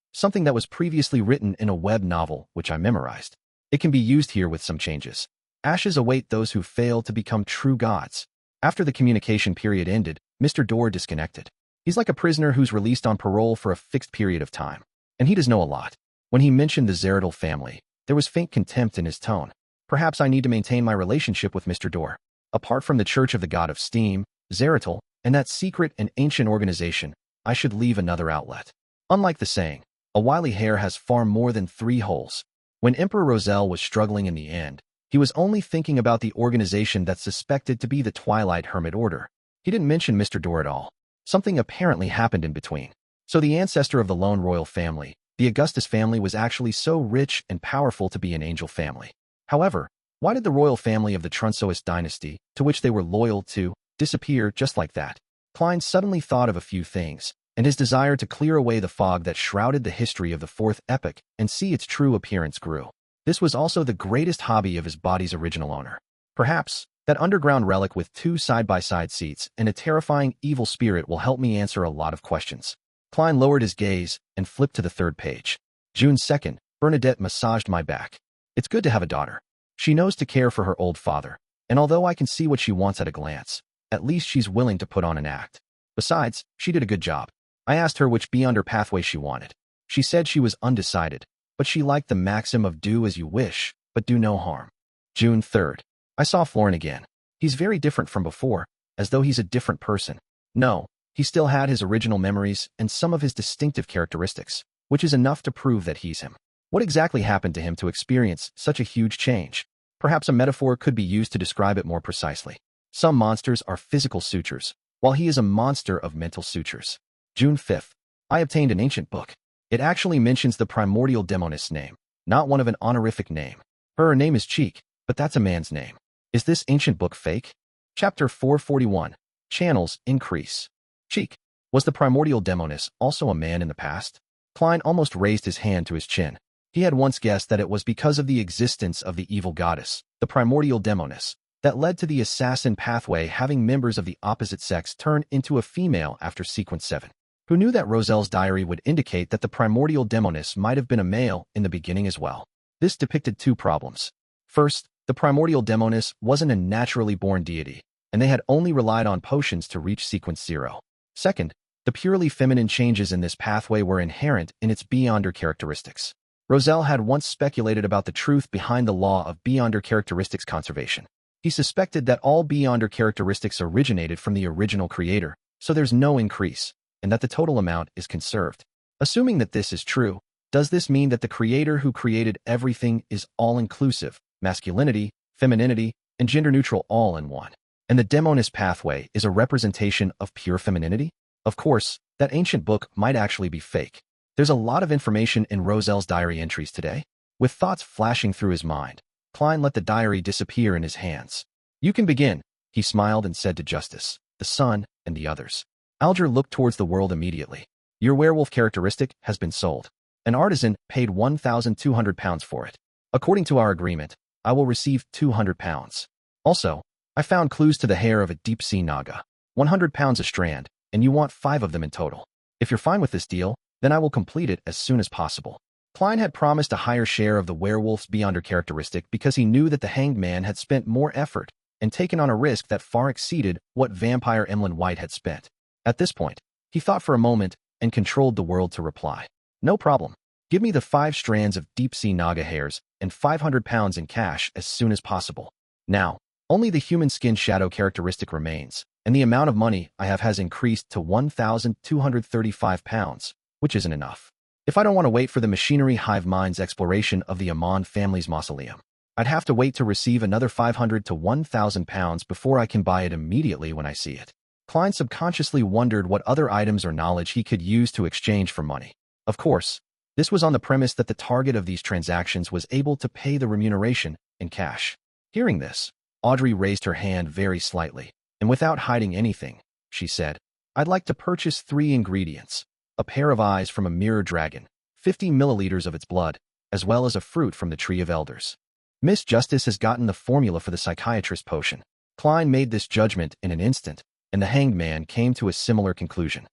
that was previously written in a web novel which I memorized. It can be used here with some changes. Ashes await those who fail to become true gods. After the communication period ended, Mr. Dorr disconnected. He's like a prisoner who's released on parole for a fixed period of time. And he does know a lot. When he mentioned the Zeratul family, there was faint contempt in his tone. Perhaps I need to maintain my relationship with Mr. Dorr. Apart from the Church of the God of Steam, Zeratul, and that secret and ancient organization, I should leave another outlet. Unlike the saying, a wily hare has far more than 3 holes. When Emperor Roselle was struggling in the end, he was only thinking about the organization that's suspected to be the Twilight Hermit Order. He didn't mention Mr. Dorr at all. Something apparently happened in between. So the ancestor of the lone royal family, the Augustus family, was actually so rich and powerful to be an angel family. However, why did the royal family of the Trunsoist dynasty, to which they were loyal to, disappear just like that? Klein suddenly thought of a few things, and his desire to clear away the fog that shrouded the history of the Fourth Epoch and see its true appearance grew. This was also the greatest hobby of his body's original owner. Perhaps, That underground relic with 2 side-by-side seats and a terrifying evil spirit will help me answer a lot of questions. Klein lowered his gaze and flipped to the 3rd page. June 2nd, Bernadette massaged my back. It's good to have a daughter. She knows to care for her old father, and although I can see what she wants at a glance, at least she's willing to put on an act. Besides, she did a good job. I asked her which beyonder pathway she wanted. She said she was undecided, but she liked the maxim of do as you wish, but do no harm. June 3rd. I saw Florin again. He's very different from before, as though he's a different person. No, he still had his original memories and some of his distinctive characteristics, which is enough to prove that he's him. What exactly happened to him to experience such a huge change? Perhaps a metaphor could be used to describe it more precisely. Some monsters are physical sutures, while he is a monster of mental sutures. June 5th. I obtained an ancient book. It actually mentions the primordial demoness name, not one of an honorific name. Her name is Cheek, but that's a man's name. Is this ancient book fake? Chapter 441. Channels increase. Cheek. Was the primordial demoness also a man in the past? Klein almost raised his hand to his chin. He had once guessed that it was because of the existence of the evil goddess, the primordial demoness, that led to the assassin pathway having members of the opposite sex turn into a female after sequence 7. Who knew that Roselle's diary would indicate that the primordial demoness might have been a male in the beginning as well? This depicted 2 problems. First, the primordial demoness wasn't a naturally born deity, and they had only relied on potions to reach sequence 0. Second, the purely feminine changes in this pathway were inherent in its beyonder characteristics. Roselle had once speculated about the truth behind the law of beyonder characteristics conservation. He suspected that all beyonder characteristics originated from the original creator, so there's no increase, and that the total amount is conserved. Assuming that this is true, does this mean that the creator who created everything is all-inclusive, masculinity, femininity, and gender-neutral all in one? And the demoness pathway is a representation of pure femininity? Of course, that ancient book might actually be fake. There's a lot of information in Roselle's diary entries today. With thoughts flashing through his mind, Klein let the diary disappear in his hands. You can begin, he smiled and said to Justice, the Sun, and the others. Alger looked towards the world immediately. Your werewolf characteristic has been sold. An artisan paid £1,200 for it. According to our agreement, I will receive £200. Also, I found clues to the hair of a deep-sea naga. £100 a strand, and you want 5 of them in total. If you're fine with this deal, then I will complete it as soon as possible. Klein had promised a higher share of the werewolf's beyonder characteristic because he knew that the hanged man had spent more effort and taken on a risk that far exceeded what vampire Emlyn White had spent. At this point, he thought for a moment and controlled the world to reply. No problem. Give me the 5 strands of deep-sea naga hairs and £500 in cash as soon as possible. Now, only the human skin shadow characteristic remains, and the amount of money I have has increased to £1,235, which isn't enough. If I don't want to wait for the machinery Hivemind's exploration of the Amon family's mausoleum, I'd have to wait to receive another £500 to £1,000 before I can buy it immediately when I see it. Klein subconsciously wondered what other items or knowledge he could use to exchange for money. Of course, this was on the premise that the target of these transactions was able to pay the remuneration in cash. Hearing this, Audrey raised her hand very slightly, and without hiding anything, she said, I'd like to purchase 3 ingredients. A pair of eyes from a mirror dragon, 50 milliliters of its blood, as well as a fruit from the Tree of Elders. Miss Justice has gotten the formula for the psychiatrist potion. Klein made this judgment in an instant, and the hanged man came to a similar conclusion.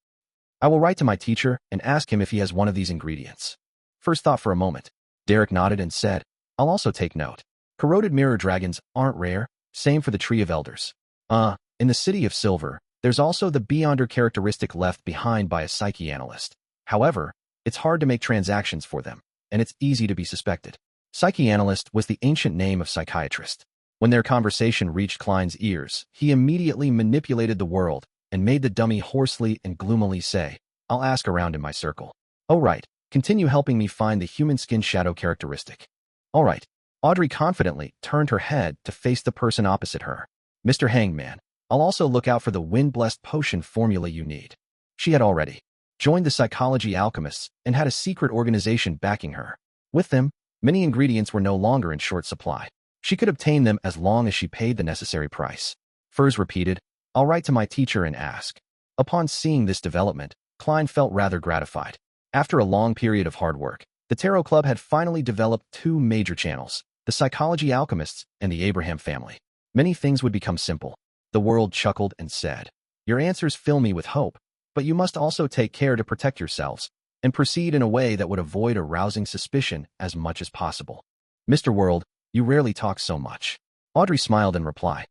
I will write to my teacher and ask him if he has one of these ingredients. First thought for a moment. Derek nodded and said, I'll also take note. Corroded mirror dragons aren't rare, same for the Tree of Elders. In the City of Silver, there's also the beyonder characteristic left behind by a psychoanalyst. However, it's hard to make transactions for them, and it's easy to be suspected. Psychoanalyst was the ancient name of psychiatrist. When their conversation reached Klein's ears, he immediately manipulated the world and made the dummy hoarsely and gloomily say, I'll ask around in my circle. Oh right, continue helping me find the human skin shadow characteristic. All right. Audrey confidently turned her head to face the person opposite her. Mr. Hangman, I'll also look out for the wind-blessed potion formula you need. She had already joined the psychology alchemists and had a secret organization backing her. With them, many ingredients were no longer in short supply. She could obtain them as long as she paid the necessary price. Furs repeated, I'll write to my teacher and ask. Upon seeing this development, Klein felt rather gratified. After a long period of hard work, the Tarot Club had finally developed 2 major channels, the psychology alchemists and the Abraham family. Many things would become simple. The world chuckled and said, "Your answers fill me with hope, but you must also take care to protect yourselves and proceed in a way that would avoid arousing suspicion as much as possible." "Mr. World, you rarely talk so much." Audrey smiled in reply.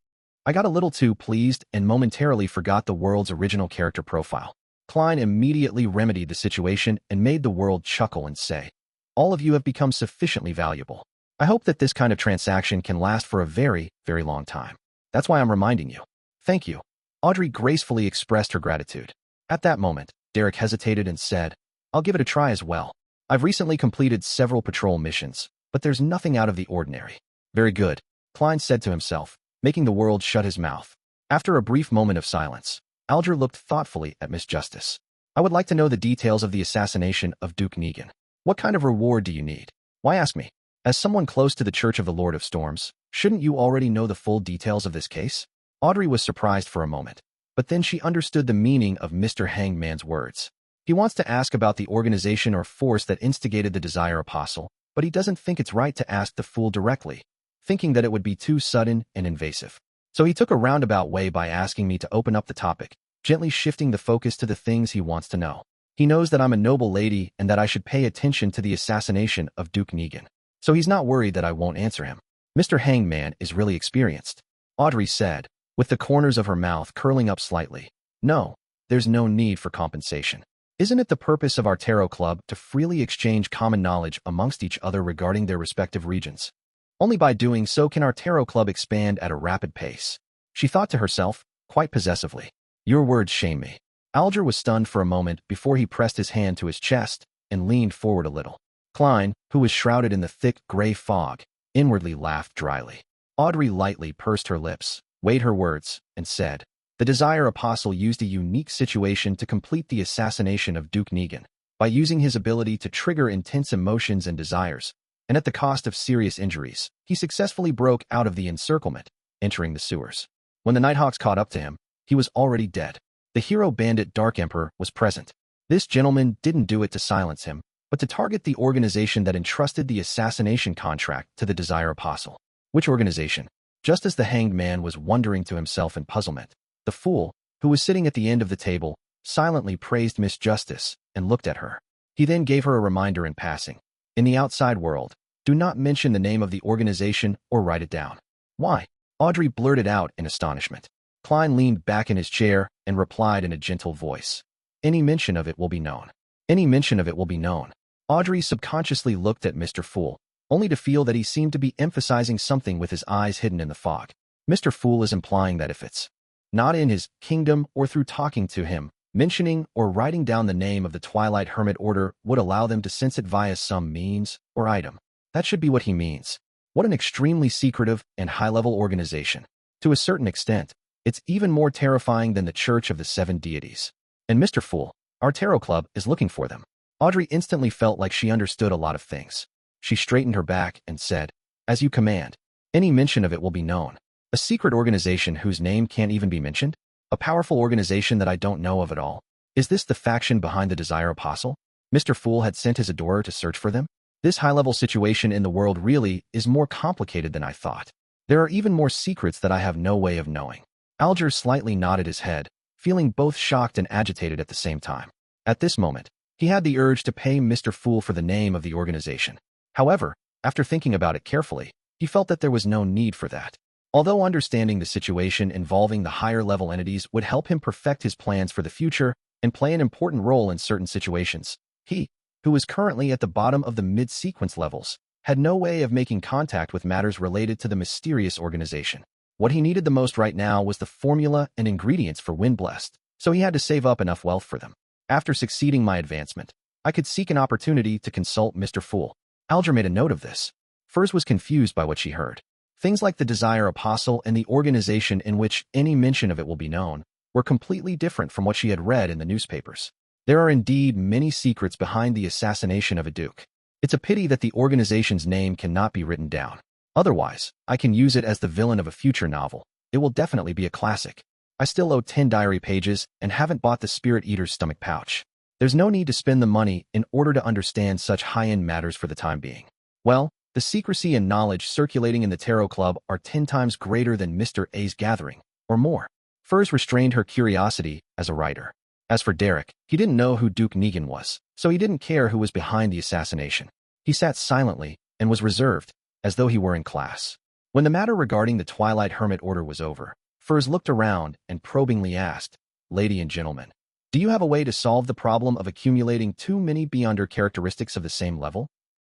"I got a little too pleased and momentarily forgot the world's original character profile." Klein immediately remedied the situation and made the world chuckle and say, "All of you have become sufficiently valuable. I hope that this kind of transaction can last for a very, very long time. That's why I'm reminding you." "Thank you." Audrey gracefully expressed her gratitude. At that moment, Derek hesitated and said, "I'll give it a try as well. I've recently completed several patrol missions, but there's nothing out of the ordinary." "Very good," Klein said to himself, making the world shut his mouth. After a brief moment of silence, Alger looked thoughtfully at Miss Justice. "I would like to know the details of the assassination of Duke Negan. What kind of reward do you need?" "Why ask me? As someone close to the Church of the Lord of Storms, shouldn't you already know the full details of this case?" Audrey was surprised for a moment, but then she understood the meaning of Mr. Hangman's words. He wants to ask about the organization or force that instigated the Desire Apostle, but he doesn't think it's right to ask the fool directly, thinking that it would be too sudden and invasive. So he took a roundabout way by asking me to open up the topic, gently shifting the focus to the things he wants to know. He knows that I'm a noble lady and that I should pay attention to the assassination of Duke Negan. So he's not worried that I won't answer him. "Mr. Hangman is really experienced," Audrey said, with the corners of her mouth curling up slightly. "No, there's no need for compensation. Isn't it the purpose of our tarot club to freely exchange common knowledge amongst each other regarding their respective regions? Only by doing so can our tarot club expand at a rapid pace." She thought to herself, quite possessively. "Your words shame me." Alger was stunned for a moment before he pressed his hand to his chest and leaned forward a little. Klein, who was shrouded in the thick gray fog, inwardly laughed dryly. Audrey lightly pursed her lips, weighed her words, and said, "The Desire Apostle used a unique situation to complete the assassination of Duke Negan by using his ability to trigger intense emotions and desires, and at the cost of serious injuries, he successfully broke out of the encirclement, entering the sewers. When the Nighthawks caught up to him, he was already dead. The hero bandit Dark Emperor was present. This gentleman didn't do it to silence him, but to target the organization that entrusted the assassination contract to the Desire Apostle." "Which organization?" Just as the hanged man was wondering to himself in puzzlement, the fool, who was sitting at the end of the table, silently praised Miss Justice and looked at her. He then gave her a reminder in passing. "In the outside world, do not mention the name of the organization or write it down." "Why?" Audrey blurted out in astonishment. Klein leaned back in his chair and replied in a gentle voice, "Any mention of it will be known." "Any mention of it will be known." Audrey subconsciously looked at Mr. Fool, only to feel that he seemed to be emphasizing something with his eyes hidden in the fog. Mr. Fool is implying that if it's not in his kingdom or through talking to him, mentioning or writing down the name of the Twilight Hermit Order would allow them to sense it via some means or item. That should be what he means. What an extremely secretive and high-level organization. To a certain extent, it's even more terrifying than the Church of the Seven Deities. And Mr. Fool, our tarot club, is looking for them. Audrey instantly felt like she understood a lot of things. She straightened her back and said, "As you command. Any mention of it will be known." "A secret organization whose name can't even be mentioned? A powerful organization that I don't know of at all? Is this the faction behind the Desire Apostle? Mr. Fool had sent his adorer to search for them? This high-level situation in the world really is more complicated than I thought. There are even more secrets that I have no way of knowing." Alger slightly nodded his head, feeling both shocked and agitated at the same time. At this moment, he had the urge to pay Mr. Fool for the name of the organization. However, after thinking about it carefully, he felt that there was no need for that. Although understanding the situation involving the higher-level entities would help him perfect his plans for the future and play an important role in certain situations, he, who was currently at the bottom of the mid-sequence levels, had no way of making contact with matters related to the mysterious organization. What he needed the most right now was the formula and ingredients for Windblessed, so he had to save up enough wealth for them. After succeeding my advancement, I could seek an opportunity to consult Mr. Fool. Alger made a note of this. Furs was confused by what she heard. Things like the Desire Apostle and the organization in which any mention of it will be known were completely different from what she had read in the newspapers. There are indeed many secrets behind the assassination of a duke. It's a pity that the organization's name cannot be written down. Otherwise, I can use it as the villain of a future novel. It will definitely be a classic. I still owe 10 diary pages and haven't bought the Spirit Eater's stomach pouch. There's no need to spend the money in order to understand such high-end matters for the time being. Well, The secrecy and knowledge circulating in the Tarot Club are 10 times greater than Mr. A's gathering, or more. Furs restrained her curiosity as a writer. As for Derek, he didn't know who Duke Negan was, so he didn't care who was behind the assassination. He sat silently and was reserved, as though he were in class. When the matter regarding the Twilight Hermit Order was over, Furs looked around and probingly asked, "Lady and gentlemen, do you have a way to solve the problem of accumulating too many Beyonder characteristics of the same level?"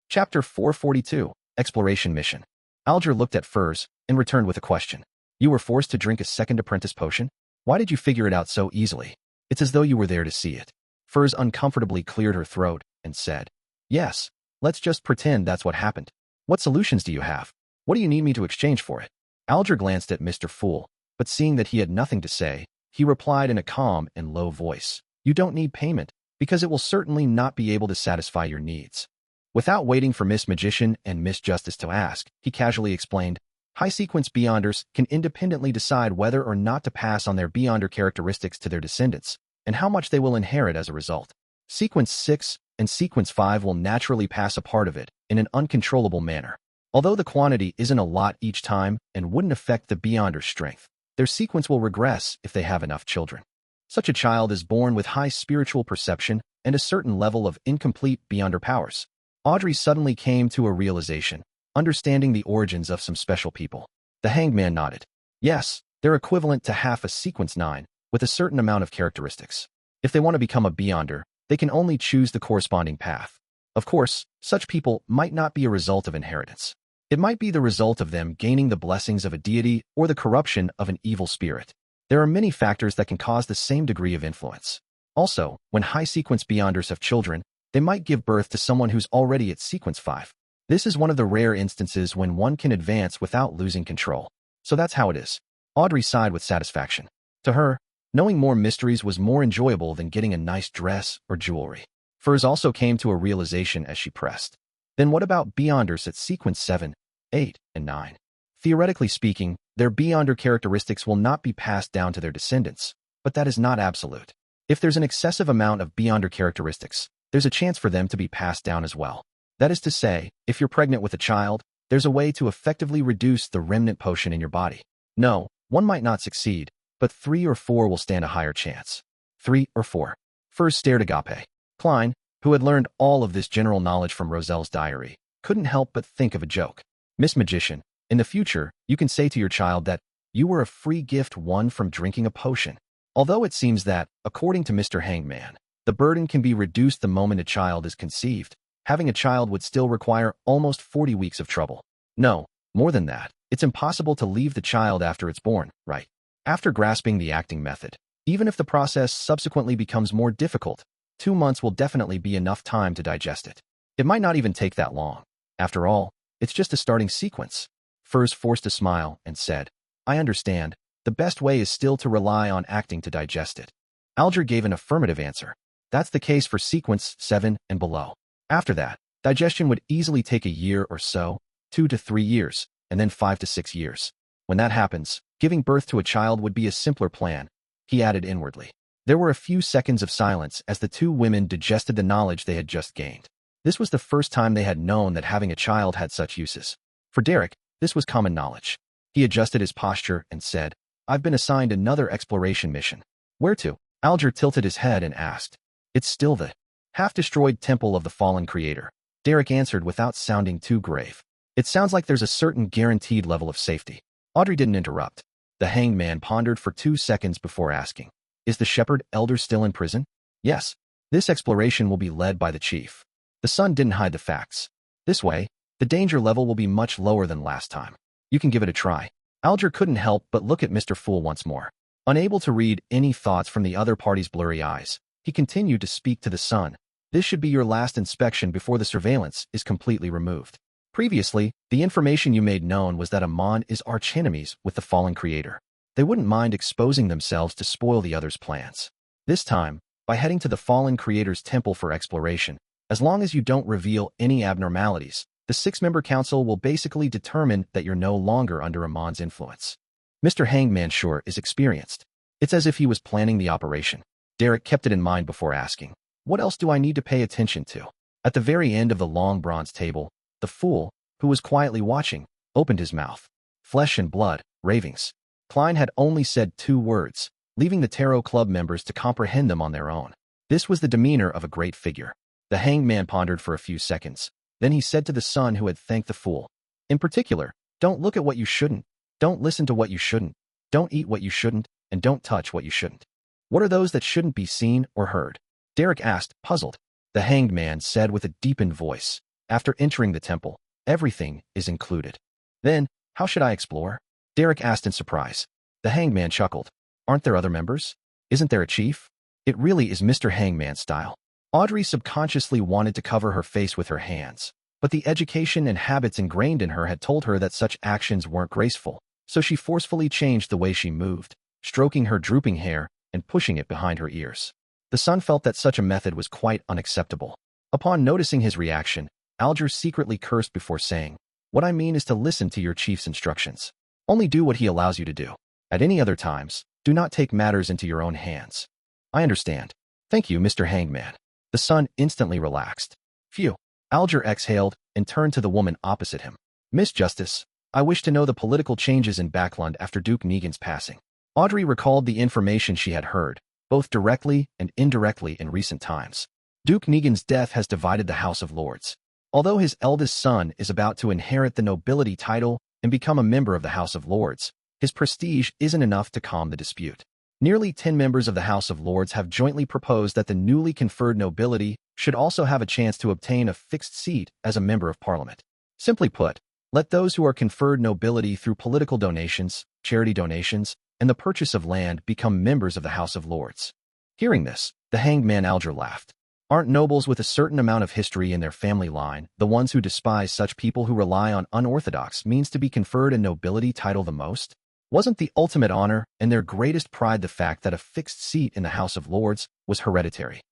Chapter 442, Exploration Mission. Alger looked at Furs and returned with a question. "You were forced to drink a second apprentice potion? Why did you figure it out so easily? It's as though you were there to see it." Furs uncomfortably cleared her throat and said, "Yes, let's just pretend that's what happened. What solutions do you have? What do you need me to exchange for it?" Alger glanced at Mr. Fool, but seeing that he had nothing to say, he replied in a calm and low voice, "You don't need payment, because it will certainly not be able to satisfy your needs." Without waiting for Miss Magician and Miss Justice to ask, he casually explained, "High-sequence Beyonders can independently decide whether or not to pass on their Beyonder characteristics to their descendants, and how much they will inherit as a result. Sequence 6 and Sequence 5 will naturally pass a part of it in an uncontrollable manner. Although the quantity isn't a lot each time and wouldn't affect the Beyonder's strength, their sequence will regress if they have enough children. Such a child is born with high spiritual perception and a certain level of incomplete Beyonder powers." Audrey suddenly came to a realization, understanding the origins of some special people. The Hanged Man nodded. "Yes, they're equivalent to half a Sequence 9, with a certain amount of characteristics. If they want to become a Beyonder, they can only choose the corresponding path. Of course, such people might not be a result of inheritance. It might be the result of them gaining the blessings of a deity or the corruption of an evil spirit. There are many factors that can cause the same degree of influence. Also, when high-sequence Beyonders have children, they might give birth to someone who's already at Sequence 5. This is one of the rare instances when one can advance without losing control. So that's how it is." Audrey sighed with satisfaction. To her, knowing more mysteries was more enjoyable than getting a nice dress or jewelry. Furs also came to a realization as she pressed. "Then what about Beyonders at Sequence 7, 8, and 9? Theoretically speaking, their Beyonder characteristics will not be passed down to their descendants, but that is not absolute. If there's an excessive amount of Beyonder characteristics, there's a chance for them to be passed down as well. That is to say, if you're pregnant with a child, there's a way to effectively reduce the remnant potion in your body. No, one might not succeed, but 3 or 4 will stand a higher chance." 3 or 4. Furs stared agape. Klein, who had learned all of this general knowledge from Roselle's diary, couldn't help but think of a joke. "Miss Magician, in the future, you can say to your child that you were a free gift won from drinking a potion. Although it seems that, according to Mr. Hangman, the burden can be reduced the moment a child is conceived, having a child would still require almost 40 weeks of trouble. No, more than that, it's impossible to leave the child after it's born, right? After grasping the acting method, even if the process subsequently becomes more difficult, 2 months will definitely be enough time to digest it. It might not even take that long. After all, it's just a starting sequence." Furs forced a smile and said, "I understand. The best way is still to rely on acting to digest it." Alger gave an affirmative answer. "That's the case for Sequence 7 and below. After that, digestion would easily take a year or so, 2 to 3 years, and then 5 to 6 years. When that happens, giving birth to a child would be a simpler plan," he added inwardly. There were a few seconds of silence as the two women digested the knowledge they had just gained. This was the first time they had known that having a child had such uses. For Derek, this was common knowledge. He adjusted his posture and said, "I've been assigned another exploration mission." "Where to?" Alger tilted his head and asked. "It's still the half-destroyed temple of the fallen creator," Derek answered without sounding too grave. "It sounds like there's a certain guaranteed level of safety." Audrey didn't interrupt. The Hanged Man pondered for 2 seconds before asking, "Is the Shepherd Elder still in prison?" "Yes. This exploration will be led by the chief." The son didn't hide the facts. "This way, the danger level will be much lower than last time. You can give it a try." Alger couldn't help but look at Mr. Fool once more. Unable to read any thoughts from the other party's blurry eyes, he continued to speak to the son. "This should be your last inspection before the surveillance is completely removed. Previously, the information you made known was that Amon is archenemies with the fallen creator. They wouldn't mind exposing themselves to spoil the other's plans. This time, by heading to the fallen creator's temple for exploration, as long as you don't reveal any abnormalities, the 6-member council will basically determine that you're no longer under Amon's influence." Mr. Hangman sure is experienced. It's as if he was planning the operation. Derek kept it in mind before asking, "What else do I need to pay attention to?" At the very end of the long bronze table, the Fool, who was quietly watching, opened his mouth. Flesh and blood, ravings. Klein had only said 2 words, leaving the Tarot Club members to comprehend them on their own. This was the demeanor of a great figure. The hanged man pondered for a few seconds. Then he said to the son who had thanked the fool, "In particular, don't look at what you shouldn't, don't listen to what you shouldn't, don't eat what you shouldn't, and don't touch what you shouldn't." "What are those that shouldn't be seen or heard?" Derek asked, puzzled. The hanged man said with a deepened voice, "After entering the temple, everything is included." "Then, how should I explore?" Derek asked in surprise. The hanged man chuckled. "Aren't there other members? Isn't there a chief?" It really is Mr. Hangman style. Audrey subconsciously wanted to cover her face with her hands, but the education and habits ingrained in her had told her that such actions weren't graceful, so she forcefully changed the way she moved, stroking her drooping hair and pushing it behind her ears. The son felt that such a method was quite unacceptable. Upon noticing his reaction, Alger secretly cursed before saying, "What I mean is to listen to your chief's instructions. Only do what he allows you to do. At any other times, do not take matters into your own hands." "I understand. Thank you, Mr. Hangman." The son instantly relaxed. "Phew." Alger exhaled and turned to the woman opposite him. "Miss Justice, I wish to know the political changes in Backland after Duke Negan's passing." Audrey recalled the information she had heard, both directly and indirectly in recent times. Duke Negan's death has divided the House of Lords. Although his eldest son is about to inherit the nobility title and become a member of the House of Lords, his prestige isn't enough to calm the dispute. Nearly 10 members of the House of Lords have jointly proposed that the newly conferred nobility should also have a chance to obtain a fixed seat as a member of Parliament. Simply put, let those who are conferred nobility through political donations, charity donations, and the purchase of land become members of the House of Lords. Hearing this, the hanged man Alger laughed. Aren't nobles with a certain amount of history in their family line the ones who despise such people who rely on unorthodox means to be conferred a nobility title the most? Wasn't the ultimate honor and their greatest pride the fact that a fixed seat in the House of Lords was hereditary?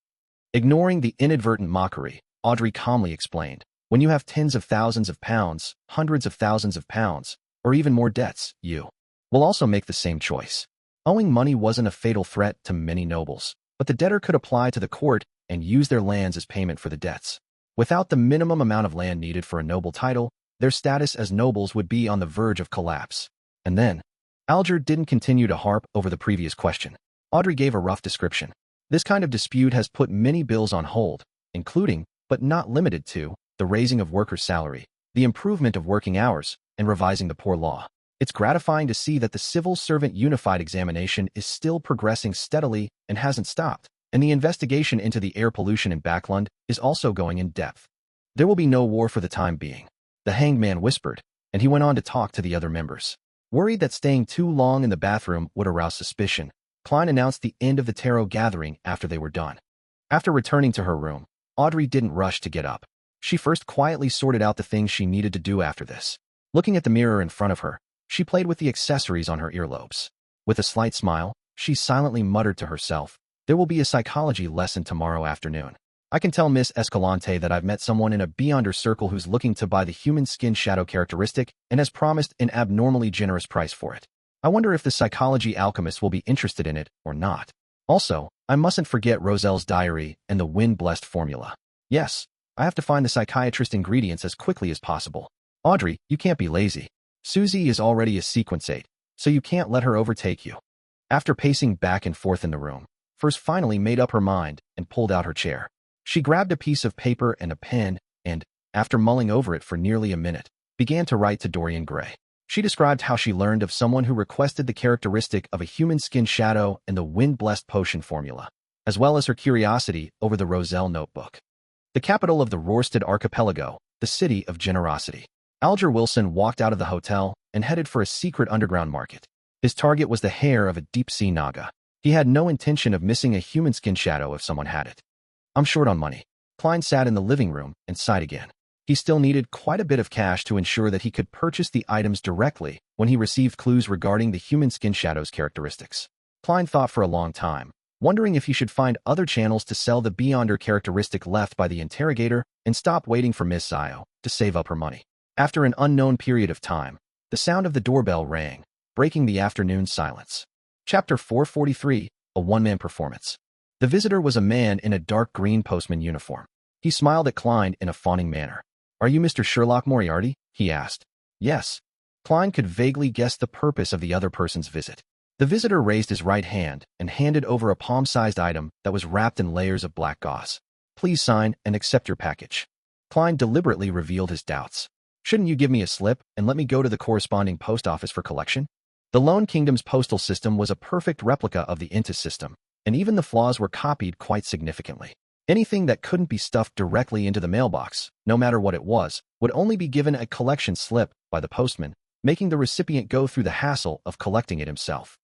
Ignoring the inadvertent mockery, Audrey calmly explained, "When you have tens of thousands of pounds, hundreds of thousands of pounds, or even more debts, you will also make the same choice." Owing money wasn't a fatal threat to many nobles, but the debtor could apply to the court and use their lands as payment for the debts. Without the minimum amount of land needed for a noble title, their status as nobles would be on the verge of collapse. And then, Alger didn't continue to harp over the previous question. Audrey gave a rough description. This kind of dispute has put many bills on hold, including, but not limited to, the raising of workers' salary, the improvement of working hours, and revising the poor law. It's gratifying to see that the Civil Servant Unified Examination is still progressing steadily and hasn't stopped, and the investigation into the air pollution in Backland is also going in depth. There will be no war for the time being, the hanged man whispered, and he went on to talk to the other members. Worried that staying too long in the bathroom would arouse suspicion, Klein announced the end of the tarot gathering after they were done. After returning to her room, Audrey didn't rush to get up. She first quietly sorted out the things she needed to do after this. Looking at the mirror in front of her, she played with the accessories on her earlobes. With a slight smile, she silently muttered to herself, "There will be a psychology lesson tomorrow afternoon. I can tell Miss Escalante that I've met someone in a Beyonder circle who's looking to buy the human skin shadow characteristic and has promised an abnormally generous price for it. I wonder if the psychology alchemist will be interested in it or not. Also, I mustn't forget Roselle's diary and the wind-blessed formula. Yes, I have to find the psychiatrist ingredients as quickly as possible. Audrey, you can't be lazy. Susie is already a sequence 8, so you can't let her overtake you." After pacing back and forth in the room, First finally made up her mind and pulled out her chair. She grabbed a piece of paper and a pen and, after mulling over it for nearly a minute, began to write to Dorian Gray. She described how she learned of someone who requested the characteristic of a human skin shadow and the wind-blessed potion formula, as well as her curiosity over the Roselle notebook. The capital of the Rorstad archipelago, the city of generosity. Alger Wilson walked out of the hotel and headed for a secret underground market. His target was the hair of a deep-sea naga. He had no intention of missing a human skin shadow if someone had it. "I'm short on money." Klein sat in the living room and sighed again. He still needed quite a bit of cash to ensure that he could purchase the items directly when he received clues regarding the human skin shadow's characteristics. Klein thought for a long time, wondering if he should find other channels to sell the Beyonder characteristic left by the interrogator and stop waiting for Miss Zio to save up her money. After an unknown period of time, the sound of the doorbell rang, breaking the afternoon silence. Chapter 443, a one-man performance. The visitor was a man in a dark green postman uniform. He smiled at Klein in a fawning manner. "Are you Mr. Sherlock Moriarty?" he asked. "Yes." Klein could vaguely guess the purpose of the other person's visit. The visitor raised his right hand and handed over a palm-sized item that was wrapped in layers of black gauze. "Please sign and accept your package." Klein deliberately revealed his doubts. "Shouldn't you give me a slip and let me go to the corresponding post office for collection?" The Lone Kingdom's postal system was a perfect replica of the Intis system, and even the flaws were copied quite significantly. Anything that couldn't be stuffed directly into the mailbox, no matter what it was, would only be given a collection slip by the postman, making the recipient go through the hassle of collecting it himself.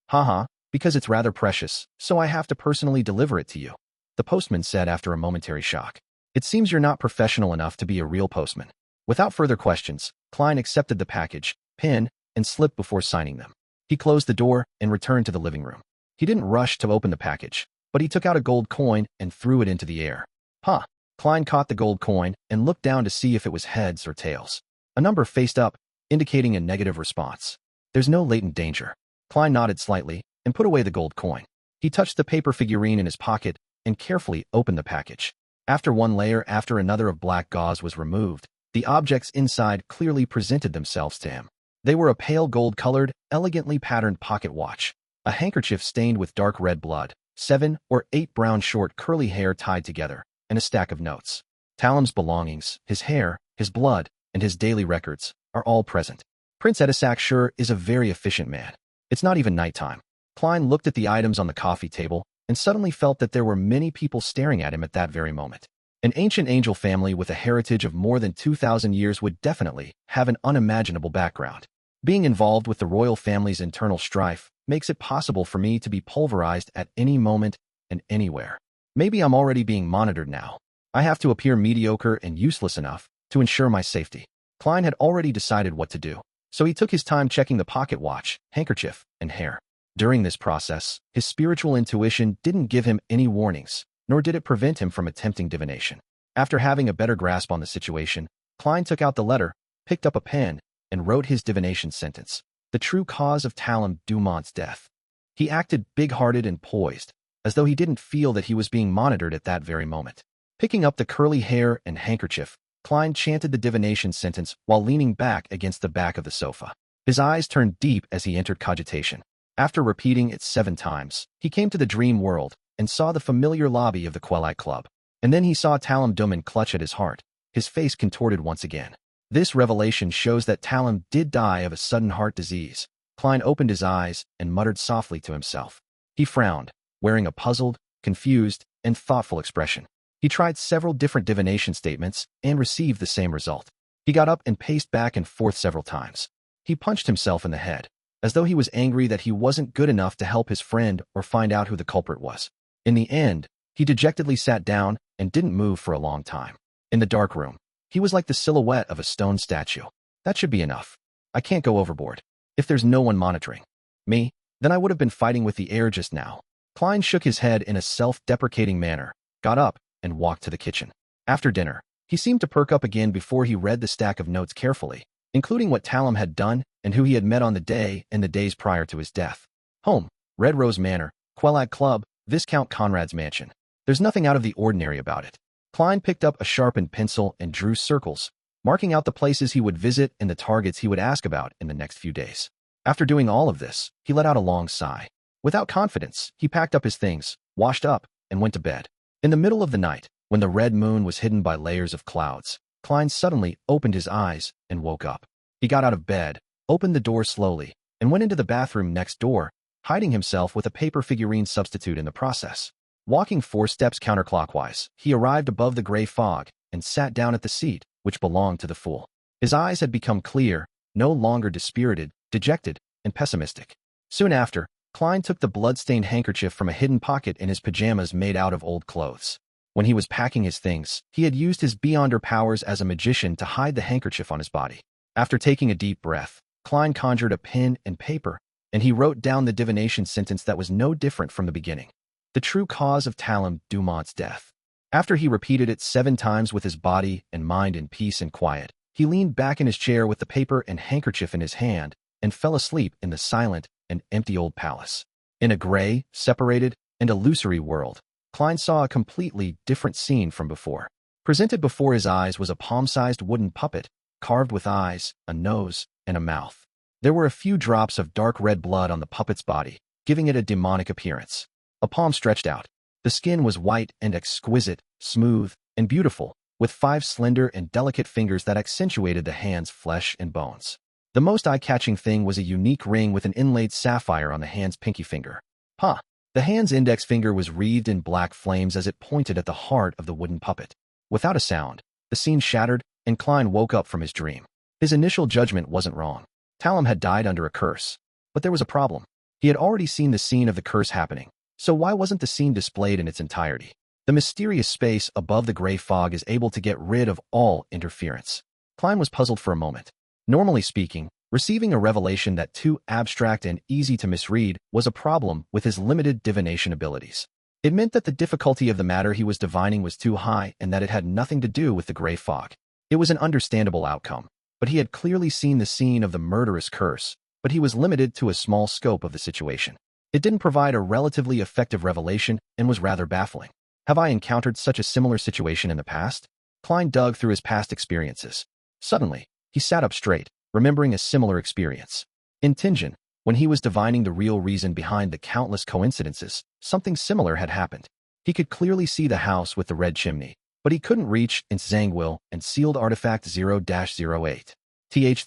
"Haha, because it's rather precious, so I have to personally deliver it to you," the postman said after a momentary shock. "It seems you're not professional enough to be a real postman." Without further questions, Klein accepted the package, pen, and slip before signing them. He closed the door and returned to the living room. He didn't rush to open the package, but he took out a gold coin and threw it into the air. "Huh." Klein caught the gold coin and looked down to see if it was heads or tails. A number faced up, indicating a negative response. "There's no latent danger." Klein nodded slightly and put away the gold coin. He touched the paper figurine in his pocket and carefully opened the package. After one layer after another of black gauze was removed, the objects inside clearly presented themselves to him. They were a pale gold-colored, elegantly patterned pocket watch, a handkerchief stained with dark red blood, 7 or 8 brown short curly hair tied together, and a stack of notes. Talam's belongings, his hair, his blood, and his daily records are all present. Prince Edisac sure is a very efficient man. It's not even nighttime. Klein looked at the items on the coffee table and suddenly felt that there were many people staring at him at that very moment. An ancient angel family with a heritage of more than 2,000 years would definitely have an unimaginable background. Being involved with the royal family's internal strife makes it possible for me to be pulverized at any moment and anywhere. Maybe I'm already being monitored now. I have to appear mediocre and useless enough to ensure my safety. Klein had already decided what to do, so he took his time checking the pocket watch, handkerchief, and hair. During this process, his spiritual intuition didn't give him any warnings, nor did it prevent him from attempting divination. After having a better grasp on the situation, Klein took out the letter, picked up a pen, and wrote his divination sentence: "The true cause of Talam Dumont's death." He acted big-hearted and poised, as though he didn't feel that he was being monitored at that very moment. Picking up the curly hair and handkerchief, Klein chanted the divination sentence while leaning back against the back of the sofa. His eyes turned deep as he entered cogitation. After repeating it 7 times, he came to the dream world and saw the familiar lobby of the Quelite Club. And then he saw Talam Duman clutch at his heart, his face contorted once again. This revelation shows that Talam did die of a sudden heart disease. Klein opened his eyes and muttered softly to himself. He frowned, wearing a puzzled, confused, and thoughtful expression. He tried several different divination statements and received the same result. He got up and paced back and forth several times. He punched himself in the head, as though he was angry that he wasn't good enough to help his friend or find out who the culprit was. In the end, he dejectedly sat down and didn't move for a long time. In the dark room, he was like the silhouette of a stone statue. That should be enough. I can't go overboard. If there's no one monitoring me, then I would have been fighting with the air just now. Klein shook his head in a self-deprecating manner, got up, and walked to the kitchen. After dinner, he seemed to perk up again before he read the stack of notes carefully, including what Talam had done and who he had met on the day and the days prior to his death. Home, Red Rose Manor, Quelite Club, Viscount Conrad's mansion. There's nothing out of the ordinary about it. Klein picked up a sharpened pencil and drew circles, marking out the places he would visit and the targets he would ask about in the next few days. After doing all of this, he let out a long sigh. Without confidence, he packed up his things, washed up, and went to bed. In the middle of the night, when the red moon was hidden by layers of clouds, Klein suddenly opened his eyes and woke up. He got out of bed, opened the door slowly, and went into the bathroom next door, hiding himself with a paper figurine substitute in the process. Walking 4 steps counterclockwise, he arrived above the gray fog and sat down at the seat, which belonged to the fool. His eyes had become clear, no longer dispirited, dejected, and pessimistic. Soon after, Klein took the blood-stained handkerchief from a hidden pocket in his pajamas made out of old clothes. When he was packing his things, he had used his beyonder powers as a magician to hide the handkerchief on his body. After taking a deep breath, Klein conjured a pen and paper, and he wrote down the divination sentence that was no different from the beginning. The true cause of Talam Dumont's death. After he repeated it 7 times with his body and mind in peace and quiet, he leaned back in his chair with the paper and handkerchief in his hand and fell asleep in the silent and empty old palace. In a gray, separated, and illusory world, Klein saw a completely different scene from before. Presented before his eyes was a palm-sized wooden puppet, carved with eyes, a nose, and a mouth. There were a few drops of dark red blood on the puppet's body, giving it a demonic appearance. A palm stretched out. The skin was white and exquisite, smooth, and beautiful, with 5 slender and delicate fingers that accentuated the hand's flesh and bones. The most eye-catching thing was a unique ring with an inlaid sapphire on the hand's pinky finger. The hand's index finger was wreathed in black flames as it pointed at the heart of the wooden puppet. Without a sound, the scene shattered, and Klein woke up from his dream. His initial judgment wasn't wrong. Talum had died under a curse. But there was a problem. He had already seen the scene of the curse happening, so why wasn't the scene displayed in its entirety? The mysterious space above the gray fog is able to get rid of all interference. Klein was puzzled for a moment. Normally speaking, receiving a revelation that too abstract and easy to misread was a problem with his limited divination abilities. It meant that the difficulty of the matter he was divining was too high and that it had nothing to do with the gray fog. It was an understandable outcome, but he had clearly seen the scene of the murderous curse, but he was limited to a small scope of the situation. It didn't provide a relatively effective revelation and was rather baffling. Have I encountered such a similar situation in the past? Klein dug through his past experiences. Suddenly, he sat up straight, remembering a similar experience. In Tianjin, when he was divining the real reason behind the countless coincidences, something similar had happened. He could clearly see the house with the red chimney, but he couldn't reach its Zangwil and sealed artifact 0-08.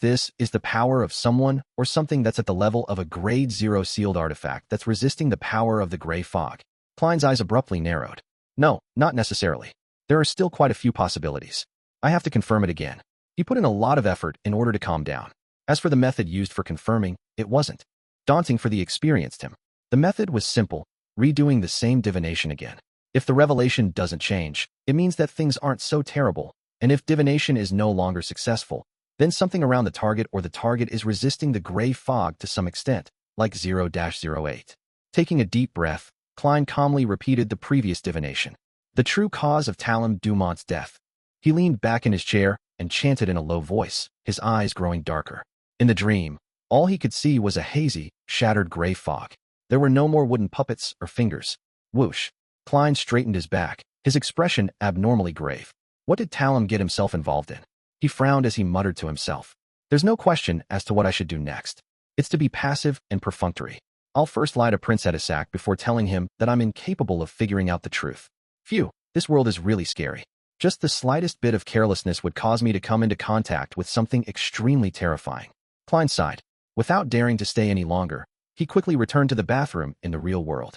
This is the power of someone or something that's at the level of a grade 0 sealed artifact that's resisting the power of the gray fog. Klein's eyes abruptly narrowed. No, not necessarily. There are still quite a few possibilities. I have to confirm it again. He put in a lot of effort in order to calm down. As for the method used for confirming, it wasn't daunting for the experienced him. The method was simple, redoing the same divination again. If the revelation doesn't change, it means that things aren't so terrible, and if divination is no longer successful, then something around the target or the target is resisting the gray fog to some extent, like 0-08. Taking a deep breath, Klein calmly repeated the previous divination. The true cause of Talum Dumont's death. He leaned back in his chair and chanted in a low voice, his eyes growing darker. In the dream, all he could see was a hazy, shattered gray fog. There were no more wooden puppets or fingers. Whoosh. Klein straightened his back, his expression abnormally grave. What did Talum get himself involved in? He frowned as he muttered to himself. There's no question as to what I should do next. It's to be passive and perfunctory. I'll first lie to Prince Edisac before telling him that I'm incapable of figuring out the truth. Phew, this world is really scary. Just the slightest bit of carelessness would cause me to come into contact with something extremely terrifying. Klein sighed. Without daring to stay any longer, he quickly returned to the bathroom in the real world.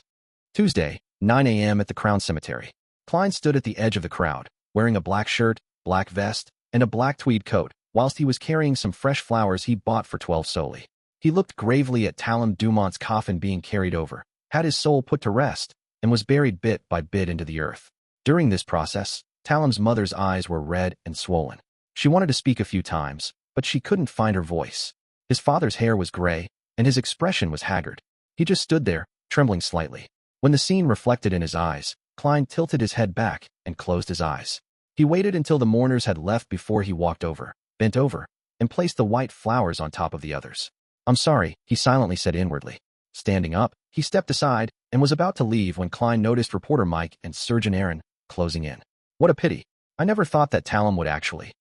Tuesday, 9 a.m. at the Crown Cemetery. Klein stood at the edge of the crowd, wearing a black shirt, black vest, and a black tweed coat, whilst he was carrying some fresh flowers he bought for 12 soli. He looked gravely at Talum Dumont's coffin being carried over, had his soul put to rest, and was buried bit by bit into the earth. During this process, Talum's mother's eyes were red and swollen. She wanted to speak a few times, but she couldn't find her voice. His father's hair was gray, and his expression was haggard. He just stood there, trembling slightly. When the scene reflected in his eyes, Klein tilted his head back and closed his eyes. He waited until the mourners had left before he walked over, bent over, and placed the white flowers on top of the others. I'm sorry, he silently said inwardly. Standing up, he stepped aside and was about to leave when Klein noticed reporter Mike and Surgeon Aaron closing in. What a pity. I never thought that Talum would actually,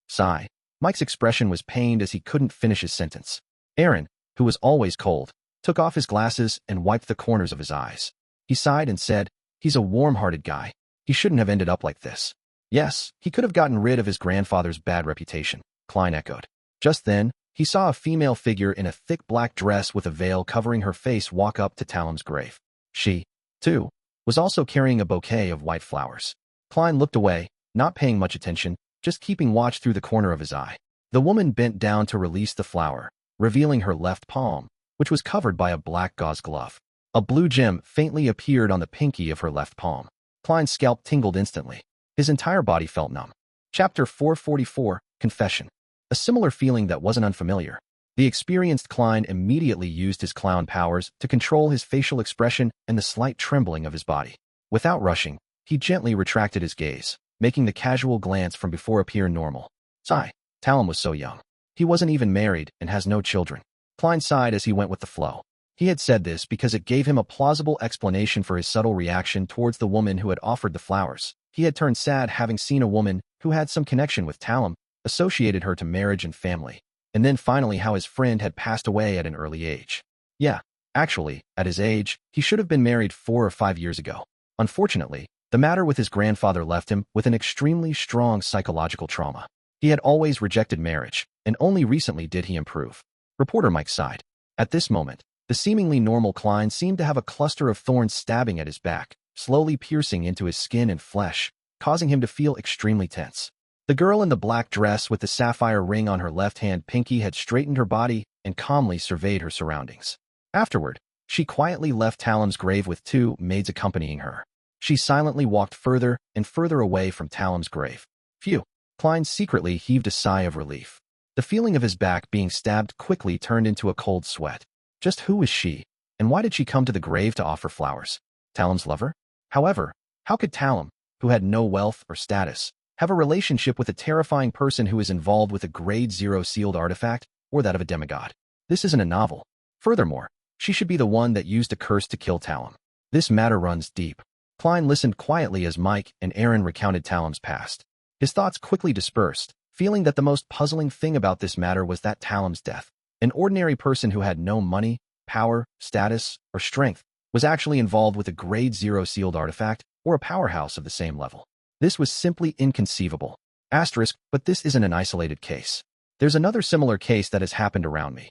sigh. Mike's expression was pained as he couldn't finish his sentence. Aaron, who was always cold, took off his glasses and wiped the corners of his eyes. He sighed and said, he's a warm-hearted guy. He shouldn't have ended up like this. Yes, he could have gotten rid of his grandfather's bad reputation, Klein echoed. Just then, he saw a female figure in a thick black dress with a veil covering her face walk up to Talum's grave. She, too, was also carrying a bouquet of white flowers. Klein looked away, not paying much attention, just keeping watch through the corner of his eye. The woman bent down to release the flower, revealing her left palm, which was covered by a black gauze glove. A blue gem faintly appeared on the pinky of her left palm. Klein's scalp tingled instantly. His entire body felt numb. Chapter 444, Confession. A similar feeling that wasn't unfamiliar. The experienced Klein immediately used his clown powers to control his facial expression and the slight trembling of his body. Without rushing, he gently retracted his gaze, making the casual glance from before appear normal. Sigh. Talum was so young. He wasn't even married and has no children. Klein sighed as he went with the flow. He had said this because it gave him a plausible explanation for his subtle reaction towards the woman who had offered the flowers. He had turned sad having seen a woman who had some connection with Talum, associated her to marriage and family, and then finally how his friend had passed away at an early age. Yeah, actually, at his age, he should have been married 4 or 5 years ago. Unfortunately, the matter with his grandfather left him with an extremely strong psychological trauma. He had always rejected marriage, and only recently did he improve. Reporter Mike sighed. At this moment, the seemingly normal Klein seemed to have a cluster of thorns stabbing at his back, slowly piercing into his skin and flesh, causing him to feel extremely tense. The girl in the black dress with the sapphire ring on her left-hand pinky had straightened her body and calmly surveyed her surroundings. Afterward, she quietly left Talum's grave with 2 maids accompanying her. She silently walked further and further away from Talum's grave. Phew! Klein secretly heaved a sigh of relief. The feeling of his back being stabbed quickly turned into a cold sweat. Just who was she, and why did she come to the grave to offer flowers? Talum's lover? However, how could Talum, who had no wealth or status, have a relationship with a terrifying person who is involved with a Grade 0 sealed artifact, or that of a demigod? This isn't a novel. Furthermore, she should be the one that used a curse to kill Talum. This matter runs deep. Klein listened quietly as Mike and Aaron recounted Talum's past. His thoughts quickly dispersed, feeling that the most puzzling thing about this matter was that Talum's death, an ordinary person who had no money, power, status, or strength, was actually involved with a Grade 0 sealed artifact or a powerhouse of the same level. This was simply inconceivable. Asterisk, but this isn't an isolated case. There's another similar case that has happened around me.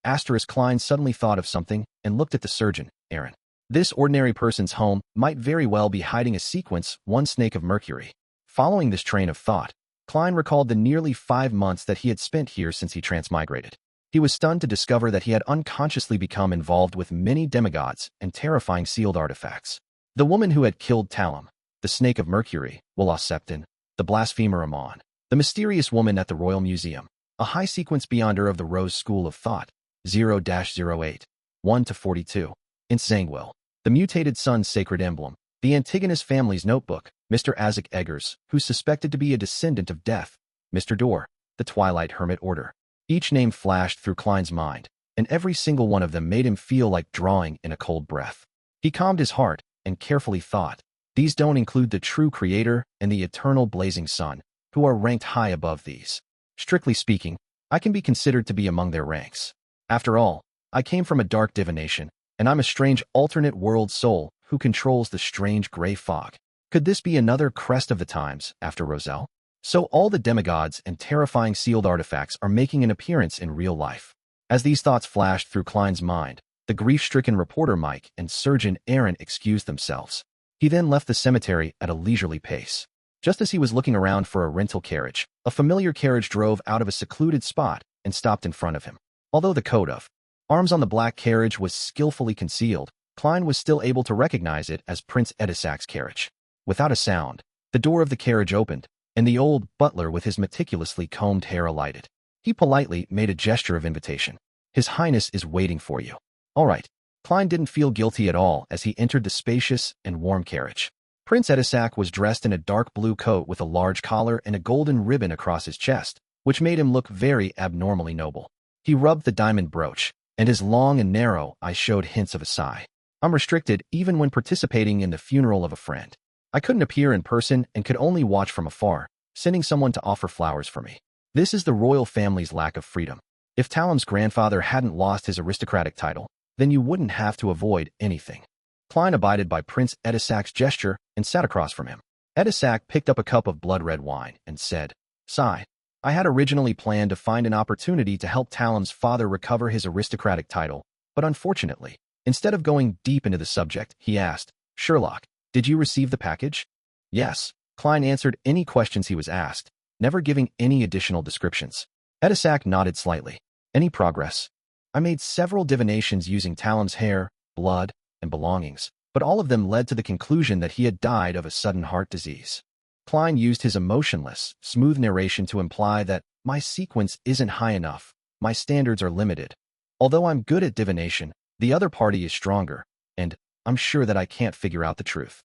Asterisk. Klein suddenly thought of something and looked at the surgeon, Aaron. This ordinary person's home might very well be hiding a sequence, 1 snake of Mercury. Following this train of thought, Klein recalled the nearly 5 months that he had spent here since he transmigrated. He was stunned to discover that he had unconsciously become involved with many demigods and terrifying sealed artifacts. The woman who had killed Talum, the snake of Mercury, Septon, the blasphemer Amon, the mysterious woman at the Royal Museum, a high sequence beyonder of the Rose School of Thought, 0-08, 1-42, in Zangwill, the mutated sun's sacred emblem, the Antigonus family's notebook, Mr. Isaac Eggers, who's suspected to be a descendant of death, Mr. Dorr, the Twilight Hermit Order. Each name flashed through Klein's mind, and every single one of them made him feel like drawing in a cold breath. He calmed his heart and carefully thought, these don't include the true creator and the eternal blazing sun, who are ranked high above these. Strictly speaking, I can be considered to be among their ranks. After all, I came from a dark divination, and I'm a strange alternate world soul who controls the strange gray fog. Could this be another crest of the times after Roselle? So all the demigods and terrifying sealed artifacts are making an appearance in real life. As these thoughts flashed through Klein's mind, the grief-stricken reporter Mike and surgeon Aaron excused themselves. He then left the cemetery at a leisurely pace. Just as he was looking around for a rental carriage, a familiar carriage drove out of a secluded spot and stopped in front of him. Although the coat of arms on the black carriage was skillfully concealed, Klein was still able to recognize it as Prince Edisac's carriage. Without a sound, the door of the carriage opened, and the old butler with his meticulously combed hair alighted. He politely made a gesture of invitation. His Highness is waiting for you. All right. Klein didn't feel guilty at all as he entered the spacious and warm carriage. Prince Edisac was dressed in a dark blue coat with a large collar and a golden ribbon across his chest, which made him look very abnormally noble. He rubbed the diamond brooch, and his long and narrow eyes showed hints of a sigh. I'm restricted even when participating in the funeral of a friend. I couldn't appear in person and could only watch from afar, sending someone to offer flowers for me. This is the royal family's lack of freedom. If Talum's grandfather hadn't lost his aristocratic title, then you wouldn't have to avoid anything. Klein abided by Prince Edisac's gesture and sat across from him. Edisac picked up a cup of blood-red wine and said, "Sigh. I had originally planned to find an opportunity to help Talum's father recover his aristocratic title, but unfortunately, instead of going deep into the subject, he asked, Sherlock, did you receive the package?" Yes. Klein answered any questions he was asked, never giving any additional descriptions. Edisac nodded slightly. Any progress? I made several divinations using Talum's hair, blood, and belongings, but all of them led to the conclusion that he had died of a sudden heart disease. Klein used his emotionless, smooth narration to imply that my sequence isn't high enough, my standards are limited. Although I'm good at divination, the other party is stronger, and I'm sure that I can't figure out the truth.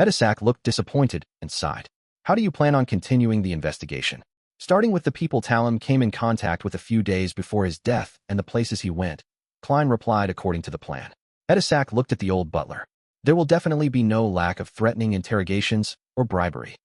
Edisac looked disappointed and sighed. How do you plan on continuing the investigation? Starting with the people Talum came in contact with a few days before his death and the places he went, Klein replied according to the plan. Edisac looked at the old butler. There will definitely be no lack of threatening interrogations or bribery.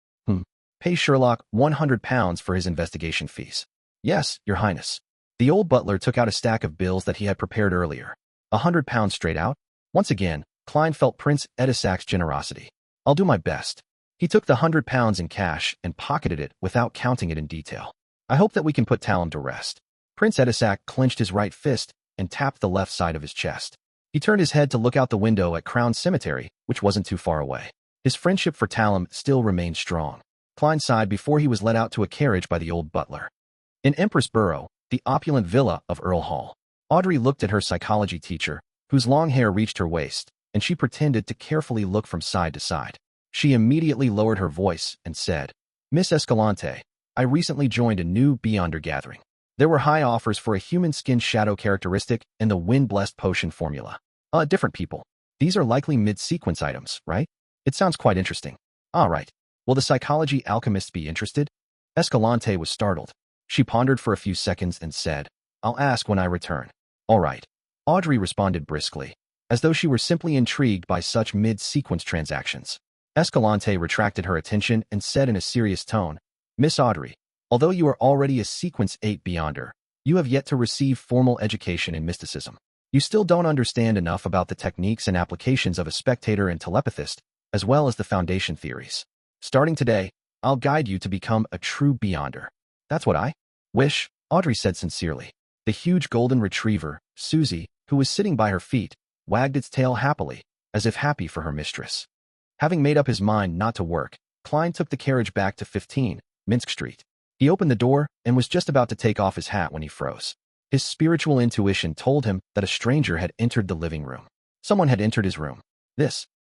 Pay Sherlock £100 for his investigation fees. Yes, Your Highness. The old butler took out a stack of bills that he had prepared earlier. £100 straight out? Once again, Klein felt Prince Edisac's generosity. I'll do my best. He took the £100 in cash and pocketed it without counting it in detail. I hope that we can put Talum to rest. Prince Edisac clenched his right fist and tapped the left side of his chest. He turned his head to look out the window at Crown Cemetery, which wasn't too far away. His friendship for Talum still remained strong. Klein sighed before he was led out to a carriage by the old butler. In Empress Borough, the opulent villa of Earl Hall, Audrey looked at her psychology teacher, whose long hair reached her waist, and she pretended to carefully look from side to side. She immediately lowered her voice and said, Miss Escalante, I recently joined a new Beyonder gathering. There were high offers for a human skin shadow characteristic and the wind-blessed potion formula. Different people. These are likely mid-sequence items, right? It sounds quite interesting. All right. Will the psychology alchemists be interested? Escalante was startled. She pondered for a few seconds and said, I'll ask when I return. All right. Audrey responded briskly, as though she were simply intrigued by such mid-sequence transactions. Escalante retracted her attention and said in a serious tone, Miss Audrey, although you are already a Sequence 8 Beyonder, you have yet to receive formal education in mysticism. You still don't understand enough about the techniques and applications of a spectator and telepathist, as well as the foundation theories. Starting today, I'll guide you to become a true Beyonder. That's what I wish, Audrey said sincerely. The huge golden retriever, Susie, who was sitting by her feet, wagged its tail happily, as if happy for her mistress. Having made up his mind not to work, Klein took the carriage back to 15 Minsk Street. He opened the door and was just about to take off his hat when he froze. His spiritual intuition told him that a stranger had entered the living room. Someone had entered his room.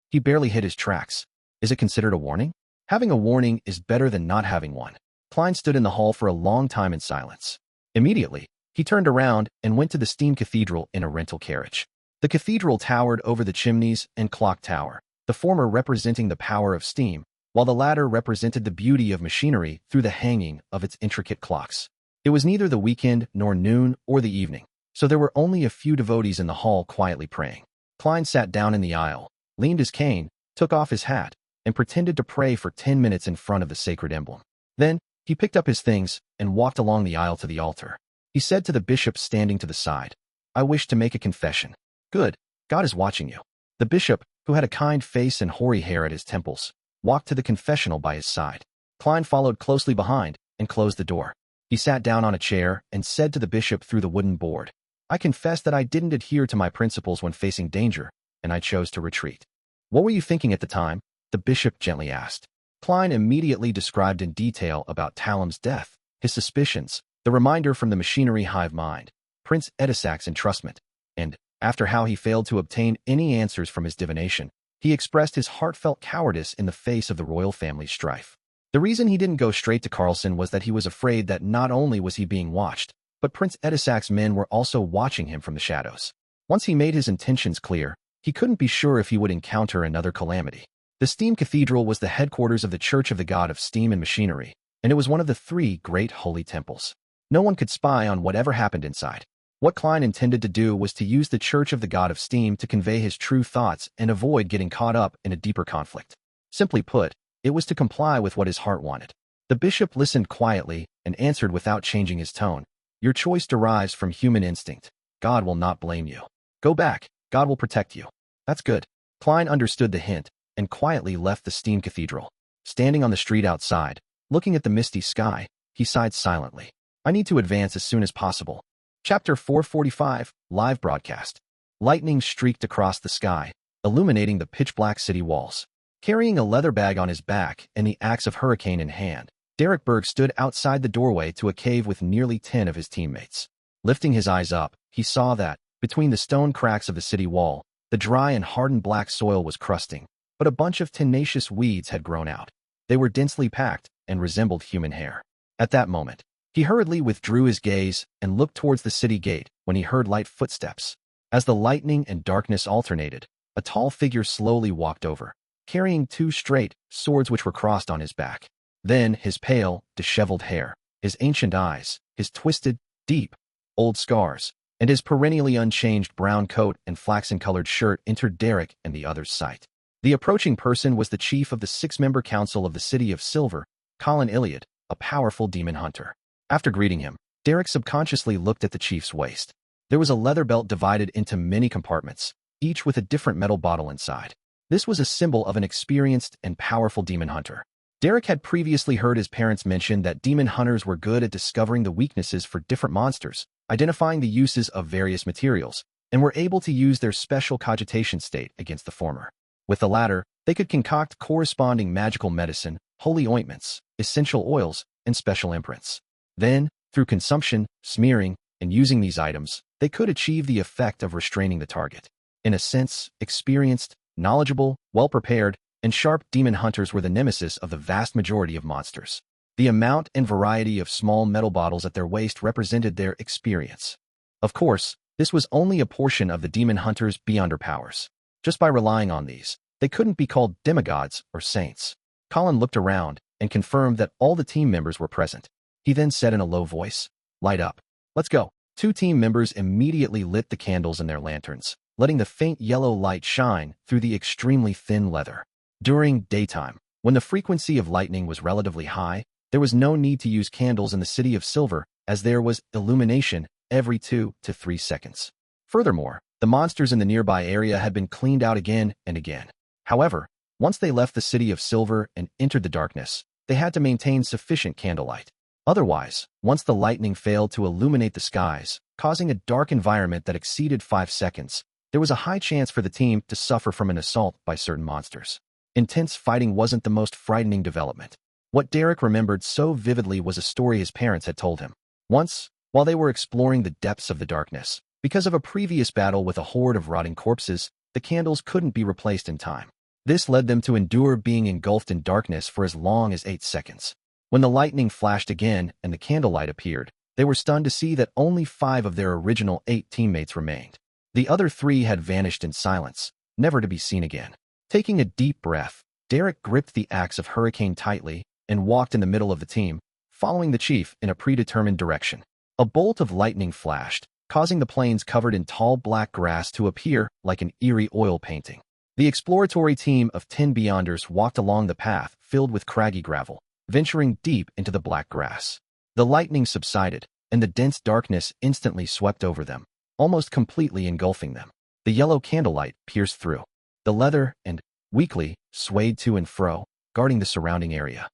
He barely hit his tracks. Is it considered a warning? Having a warning is better than not having one. Klein stood in the hall for a long time in silence. Immediately, he turned around and went to the steam cathedral in a rental carriage. The cathedral towered over the chimneys and clock tower, the former representing the power of steam, while the latter represented the beauty of machinery through the hanging of its intricate clocks. It was neither the weekend nor noon or the evening, so there were only a few devotees in the hall quietly praying. Klein sat down in the aisle, leaned his cane, took off his hat, and pretended to pray for 10 minutes in front of the sacred emblem. Then, he picked up his things and walked along the aisle to the altar. He said to the bishop standing to the side, I wish to make a confession. Good, God is watching you. The bishop, who had a kind face and hoary hair at his temples, walked to the confessional by his side. Klein followed closely behind and closed the door. He sat down on a chair and said to the bishop through the wooden board, I confess that I didn't adhere to my principles when facing danger, and I chose to retreat. What were you thinking at the time? The bishop gently asked. Klein immediately described in detail about Talum's death, his suspicions, the reminder from the machinery Hivemind, Prince Edisac's entrustment, and, after how he failed to obtain any answers from his divination, he expressed his heartfelt cowardice in the face of the royal family's strife. The reason he didn't go straight to Carlson was that he was afraid that not only was he being watched, but Prince Edisac's men were also watching him from the shadows. Once he made his intentions clear, he couldn't be sure if he would encounter another calamity. The Steam Cathedral was the headquarters of the Church of the God of Steam and Machinery, and it was one of the 3 great holy temples. No one could spy on whatever happened inside. What Klein intended to do was to use the Church of the God of Steam to convey his true thoughts and avoid getting caught up in a deeper conflict. Simply put, it was to comply with what his heart wanted. The bishop listened quietly and answered without changing his tone. Your choice derives from human instinct. God will not blame you. Go back. God will protect you. That's good. Klein understood the hint and quietly left the Steam Cathedral. Standing on the street outside, looking at the misty sky, he sighed silently. I need to advance as soon as possible. Chapter 445, Live Broadcast. Lightning streaked across the sky, illuminating the pitch-black city walls. Carrying a leather bag on his back and the axe of hurricane in hand, Derek Berg stood outside the doorway to a cave with nearly 10 of his teammates. Lifting his eyes up, he saw that, between the stone cracks of the city wall, the dry and hardened black soil was crusting, but a bunch of tenacious weeds had grown out. They were densely packed and resembled human hair. At that moment, he hurriedly withdrew his gaze and looked towards the city gate when he heard light footsteps. As the lightning and darkness alternated, a tall figure slowly walked over, carrying 2 straight swords which were crossed on his back. Then his pale, disheveled hair, his ancient eyes, his twisted, deep, old scars, and his perennially unchanged brown coat and flaxen-colored shirt entered Derek and the others' sight. The approaching person was the chief of the 6-member council of the City of Silver, Colin Iliad, a powerful demon hunter. After greeting him, Derek subconsciously looked at the chief's waist. There was a leather belt divided into many compartments, each with a different metal bottle inside. This was a symbol of an experienced and powerful demon hunter. Derek had previously heard his parents mention that demon hunters were good at discovering the weaknesses for different monsters, identifying the uses of various materials, and were able to use their special cogitation state against the former. With the latter, they could concoct corresponding magical medicine, holy ointments, essential oils, and special imprints. Then, through consumption, smearing, and using these items, they could achieve the effect of restraining the target. In a sense, experienced, knowledgeable, well-prepared, and sharp demon hunters were the nemesis of the vast majority of monsters. The amount and variety of small metal bottles at their waist represented their experience. Of course, this was only a portion of the demon hunters' beyonder powers. Just by relying on these, they couldn't be called demigods or saints. Colin looked around and confirmed that all the team members were present. He then said in a low voice, "Light up. Let's go." 2 team members immediately lit the candles in their lanterns, letting the faint yellow light shine through the extremely thin leather. During daytime, when the frequency of lightning was relatively high, there was no need to use candles in the City of Silver, as there was illumination every 2 to 3 seconds. Furthermore, the monsters in the nearby area had been cleaned out again and again. However, once they left the City of Silver and entered the darkness, they had to maintain sufficient candlelight. Otherwise, once the lightning failed to illuminate the skies, causing a dark environment that exceeded 5 seconds, there was a high chance for the team to suffer from an assault by certain monsters. Intense fighting wasn't the most frightening development. What Derek remembered so vividly was a story his parents had told him. Once, while they were exploring the depths of the darkness, because of a previous battle with a horde of rotting corpses, the candles couldn't be replaced in time. This led them to endure being engulfed in darkness for as long as 8 seconds. When the lightning flashed again and the candlelight appeared, they were stunned to see that only 5 of their original 8 teammates remained. The other 3 had vanished in silence, never to be seen again. Taking a deep breath, Derek gripped the axe of Hurricane tightly and walked in the middle of the team, following the chief in a predetermined direction. A bolt of lightning flashed, causing the plains covered in tall black grass to appear like an eerie oil painting. The exploratory team of 10 Beyonders walked along the path filled with craggy gravel, venturing deep into the black grass. The lightning subsided, and the dense darkness instantly swept over them, almost completely engulfing them. The yellow candlelight pierced through the leather and, weakly, swayed to and fro, guarding the surrounding area.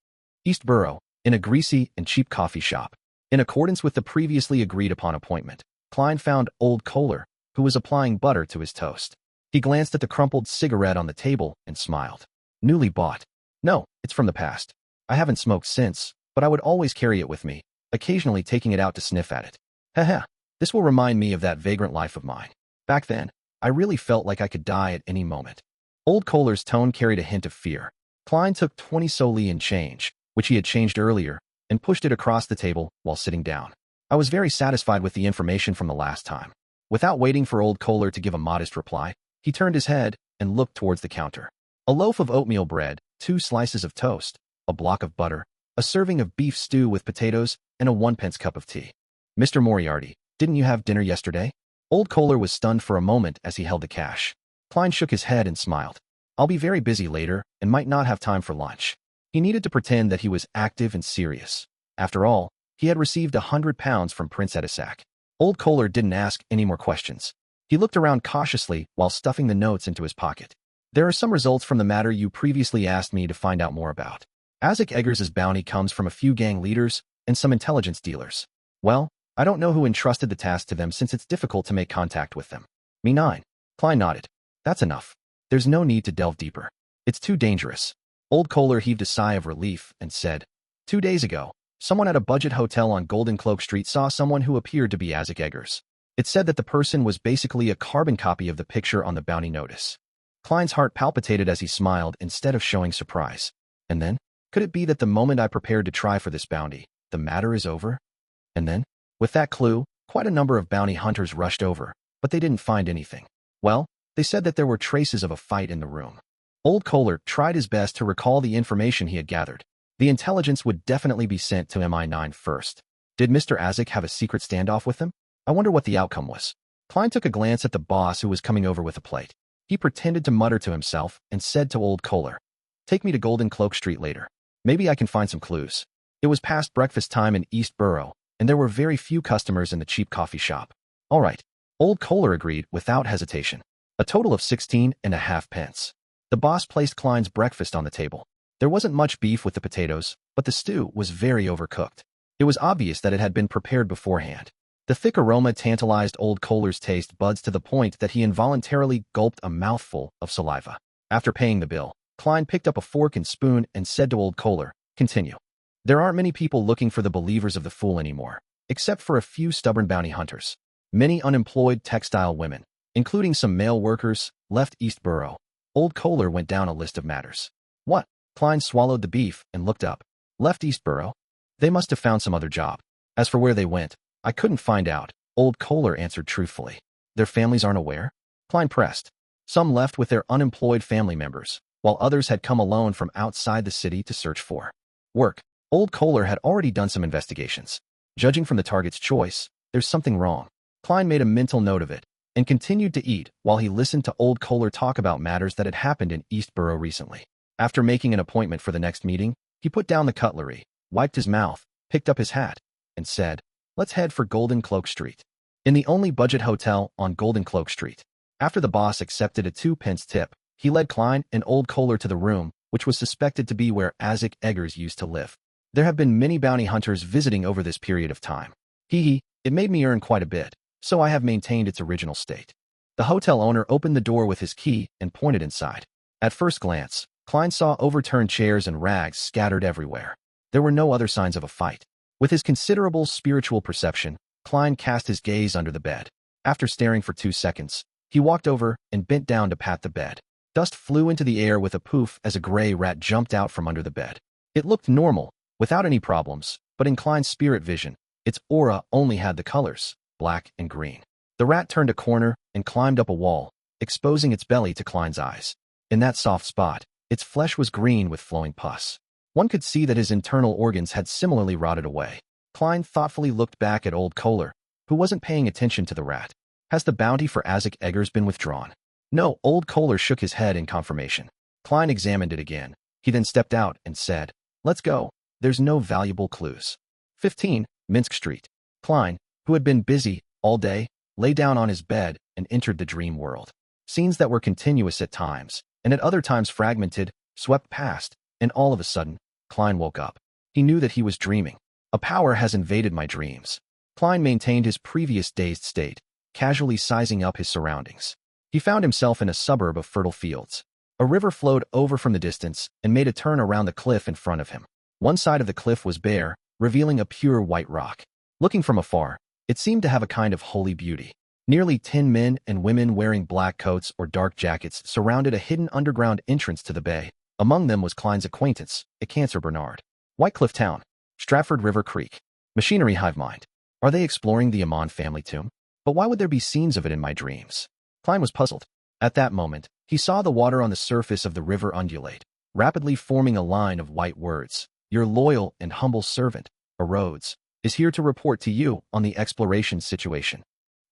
Eastborough, in a greasy and cheap coffee shop. In accordance with the previously agreed-upon appointment, Klein found Old Kohler, who was applying butter to his toast. He glanced at the crumpled cigarette on the table and smiled. "Newly bought." "No, it's from the past. I haven't smoked since, but I would always carry it with me, occasionally taking it out to sniff at it. Haha, this will remind me of that vagrant life of mine. Back then, I really felt like I could die at any moment." Old Kohler's tone carried a hint of fear. Klein took 20 soldi in change, which he had changed earlier, and pushed it across the table while sitting down. "I was very satisfied with the information from the last time." Without waiting for Old Kohler to give a modest reply, he turned his head and looked towards the counter. A loaf of oatmeal bread, 2 slices of toast, a block of butter, a serving of beef stew with potatoes, and a 1-pence cup of tea. "Mr. Moriarty, didn't you have dinner yesterday?" Old Kohler was stunned for a moment as he held the cash. Klein shook his head and smiled. "I'll be very busy later and might not have time for lunch." He needed to pretend that he was active and serious. After all, he had received £100 from Prince Edisac. Old Kohler didn't ask any more questions. He looked around cautiously while stuffing the notes into his pocket. "There are some results from the matter you previously asked me to find out more about. Isaac Eggers's bounty comes from a few gang leaders and some intelligence dealers. Well, I don't know who entrusted the task to them since it's difficult to make contact with them." "Me 9. Klein nodded. "That's enough. There's no need to delve deeper. It's too dangerous." Old Kohler heaved a sigh of relief and said, 2 days ago, someone at a budget hotel on Golden Cloak Street saw someone who appeared to be Isaac Eggers. It said that the person was basically a carbon copy of the picture on the bounty notice." Klein's heart palpitated as he smiled instead of showing surprise. "And then? Could it be that the moment I prepared to try for this bounty, the matter is over?" "And then?" With that clue, quite a number of bounty hunters rushed over, but they didn't find anything. "Well, they said that there were traces of a fight in the room." Old Kohler tried his best to recall the information he had gathered. The intelligence would definitely be sent to MI9 first. Did Mr. Isaac have a secret standoff with them? I wonder what the outcome was. Klein took a glance at the boss who was coming over with a plate. He pretended to mutter to himself and said to Old Kohler, "Take me to Golden Cloak Street later." Maybe I can find some clues. It was past breakfast time in East Borough, and there were very few customers in the cheap coffee shop. All right, old Kohler agreed without hesitation. A total of 16.5 pence. The boss placed Klein's breakfast on the table. There wasn't much beef with the potatoes, but the stew was very overcooked. It was obvious that it had been prepared beforehand. The thick aroma tantalized old Kohler's taste buds to the point that he involuntarily gulped a mouthful of saliva. After paying the bill, Klein picked up a fork and spoon and said to old Kohler, "Continue. There aren't many people looking for the believers of the fool anymore, except for a few stubborn bounty hunters. Many unemployed textile women, including some male workers, left East Borough." Old Kohler went down a list of matters. What? Klein swallowed the beef and looked up. Left East Borough? They must have found some other job. As for where they went, I couldn't find out, old Kohler answered truthfully. Their families aren't aware? Klein pressed. Some left with their unemployed family members, while others had come alone from outside the city to search for work. Old Kohler had already done some investigations. Judging from the target's choice, there's something wrong. Klein made a mental note of it and continued to eat while he listened to old Kohler talk about matters that had happened in East Borough recently. After making an appointment for the next meeting, he put down the cutlery, wiped his mouth, picked up his hat, and said, "Let's head for Golden Cloak Street." In the only budget hotel on Golden Cloak Street. After the boss accepted a 2-pence tip, he led Klein and old Kohler to the room, which was suspected to be where Isaac Eggers used to live. There have been many bounty hunters visiting over this period of time. It made me earn quite a bit, so I have maintained its original state. The hotel owner opened the door with his key and pointed inside. At first glance, Klein saw overturned chairs and rags scattered everywhere. There were no other signs of a fight. With his considerable spiritual perception, Klein cast his gaze under the bed. After staring for 2 seconds, he walked over and bent down to pat the bed. Dust flew into the air with a poof as a gray rat jumped out from under the bed. It looked normal, without any problems, but in Klein's spirit vision, its aura only had the colors, black and green. The rat turned a corner and climbed up a wall, exposing its belly to Klein's eyes. In that soft spot, its flesh was green with flowing pus. One could see that his internal organs had similarly rotted away. Klein thoughtfully looked back at old Kohler, who wasn't paying attention to the rat. Has the bounty for Isaac Eggers been withdrawn? No, old Kohler shook his head in confirmation. Klein examined it again. He then stepped out and said, "Let's go. There's no valuable clues." 15, Minsk Street. Klein, who had been busy all day, lay down on his bed and entered the dream world. Scenes that were continuous at times, and at other times fragmented, swept past, and all of a sudden, Klein woke up. He knew that he was dreaming. A power has invaded my dreams. Klein maintained his previous dazed state, casually sizing up his surroundings. He found himself in a suburb of fertile fields. A river flowed over from the distance and made a turn around the cliff in front of him. One side of the cliff was bare, revealing a pure white rock. Looking from afar, it seemed to have a kind of holy beauty. Nearly 10 men and women wearing black coats or dark jackets surrounded a hidden underground entrance to the bay. Among them was Klein's acquaintance, a Cancer Bernard. Whitecliff Town, Stratford River Creek, Machinery Hivemind. Are they exploring the Amon family tomb? But why would there be scenes of it in my dreams? Klein was puzzled. At that moment, he saw the water on the surface of the river undulate, rapidly forming a line of white words. Your loyal and humble servant, Rhodes, is here to report to you on the exploration situation.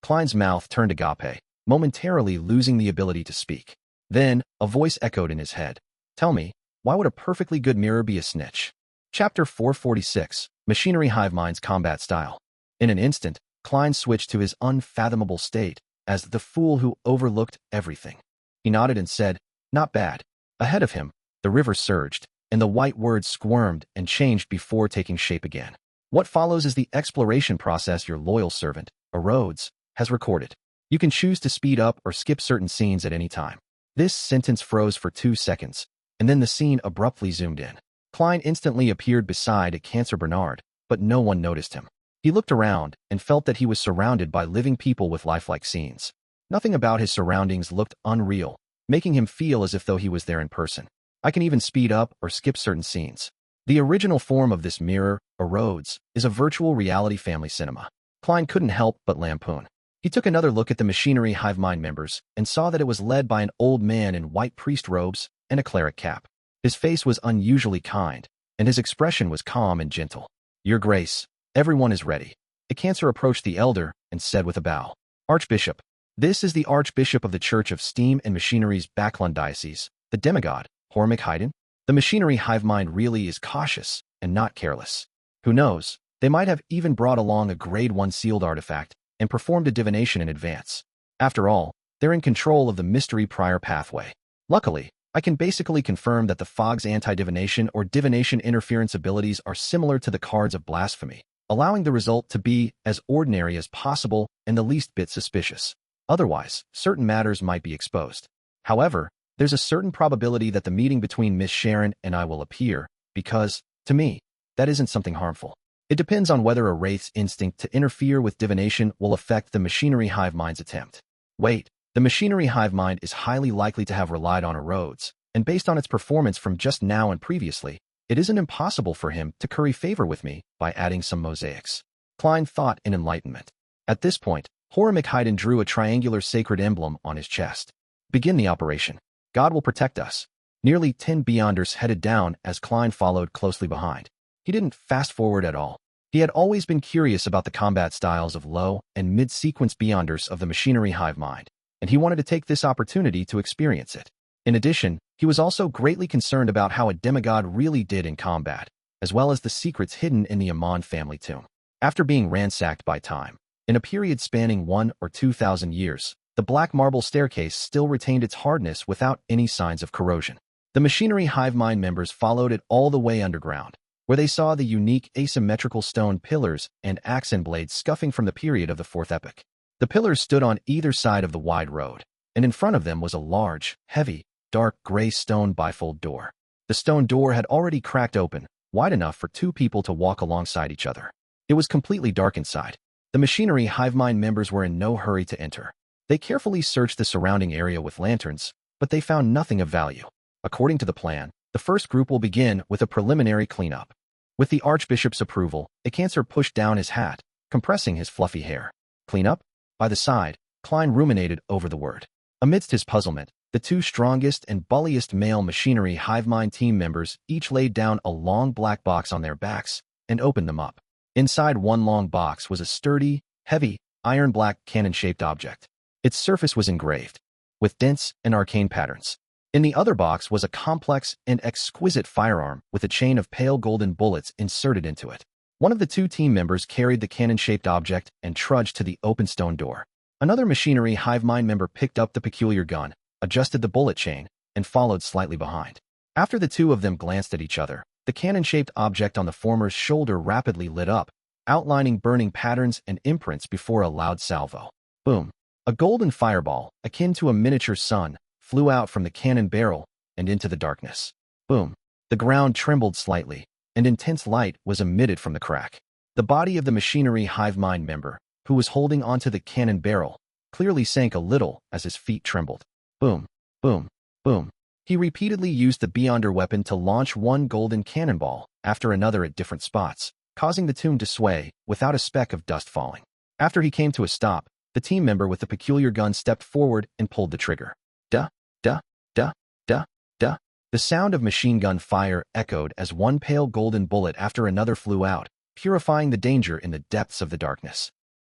Klein's mouth turned agape, momentarily losing the ability to speak. Then, a voice echoed in his head. Tell me, why would a perfectly good mirror be a snitch? Chapter 446, Machinery Hivemind's Combat Style. In an instant, Klein switched to his unfathomable state as the fool who overlooked everything. He nodded and said, "Not bad." Ahead of him, the river surged, and the white words squirmed and changed before taking shape again. What follows is the exploration process your loyal servant, Rhodes, has recorded. You can choose to speed up or skip certain scenes at any time. This sentence froze for 2 seconds, and then the scene abruptly zoomed in. Klein instantly appeared beside a Cancer Bernard, but no one noticed him. He looked around and felt that he was surrounded by living people with lifelike scenes. Nothing about his surroundings looked unreal, making him feel as if though he was there in person. I can even speed up or skip certain scenes. The original form of this mirror, Rhodes, is a virtual reality family cinema. Klein couldn't help but lampoon. He took another look at the Machinery Hivemind members and saw that it was led by an old man in white priest robes and a cleric cap. His face was unusually kind, and his expression was calm and gentle. Your Grace, everyone is ready. The Cancer approached the elder and said with a bow, Archbishop, this is the Archbishop of the Church of Steam and Machinery's Backlund Diocese, the demigod, Hormick Haydn. The machinery hive mind really is cautious and not careless. Who knows, they might have even brought along a Grade 1 sealed artifact and performed a divination in advance. After all, they're in control of the mystery prior pathway. Luckily, I can basically confirm that the fog's anti-divination or divination interference abilities are similar to the cards of blasphemy, allowing the result to be as ordinary as possible and the least bit suspicious. Otherwise, certain matters might be exposed. However, there's a certain probability that the meeting between Miss Sharon and I will appear, because, to me, that isn't something harmful. It depends on whether a wraith's instinct to interfere with divination will affect the machinery hive mind's attempt. Wait, the machinery hive mind is highly likely to have relied on erodes, and based on its performance from just now and previously, it isn't impossible for him to curry favor with me by adding some mosaics. Klein thought in enlightenment. At this point, Hivemind drew a triangular sacred emblem on his chest. Begin the operation. God will protect us. Nearly 10 Beyonders headed down as Klein followed closely behind. He didn't fast-forward at all. He had always been curious about the combat styles of low and mid-sequence Beyonders of the machinery hive mind, and he wanted to take this opportunity to experience it. In addition, he was also greatly concerned about how a demigod really did in combat, as well as the secrets hidden in the Amon family tomb. After being ransacked by time, in a period spanning 1,000 or 2,000 years, the black marble staircase still retained its hardness without any signs of corrosion. The machinery hive mind members followed it all the way underground, where they saw the unique asymmetrical stone pillars and axe and blades scuffing from the period of the Fourth Epoch. The pillars stood on either side of the wide road, and in front of them was a large, heavy, dark gray stone bifold door. The stone door had already cracked open, wide enough for two people to walk alongside each other. It was completely dark inside. The machinery hive mind members were in no hurry to enter. They carefully searched the surrounding area with lanterns, but they found nothing of value. According to the plan, the first group will begin with a preliminary cleanup. With the Archbishop's approval, a cancer pushed down his hat, compressing his fluffy hair. Cleanup? By the side, Klein ruminated over the word. Amidst his puzzlement, the two strongest and bulliest male machinery hive mind team members each laid down a long black box on their backs and opened them up. Inside one long box was a sturdy, heavy, iron-black cannon-shaped object. Its surface was engraved with dense and arcane patterns. In the other box was a complex and exquisite firearm with a chain of pale golden bullets inserted into it. One of the two team members carried the cannon-shaped object and trudged to the open stone door. Another machinery hive mind member picked up the peculiar gun, adjusted the bullet chain, and followed slightly behind. After the two of them glanced at each other, the cannon-shaped object on the former's shoulder rapidly lit up, outlining burning patterns and imprints before a loud salvo. Boom! A golden fireball, akin to a miniature sun, flew out from the cannon barrel and into the darkness. Boom! The ground trembled slightly, and intense light was emitted from the crack. The body of the machinery hive mind member, who was holding onto the cannon barrel, clearly sank a little as his feet trembled. Boom! Boom! Boom! He repeatedly used the Beyonder weapon to launch one golden cannonball after another at different spots, causing the tomb to sway without a speck of dust falling. After he came to a stop, the team member with the peculiar gun stepped forward and pulled the trigger. Duh, duh, duh, duh, duh. The sound of machine gun fire echoed as one pale golden bullet after another flew out, purifying the danger in the depths of the darkness.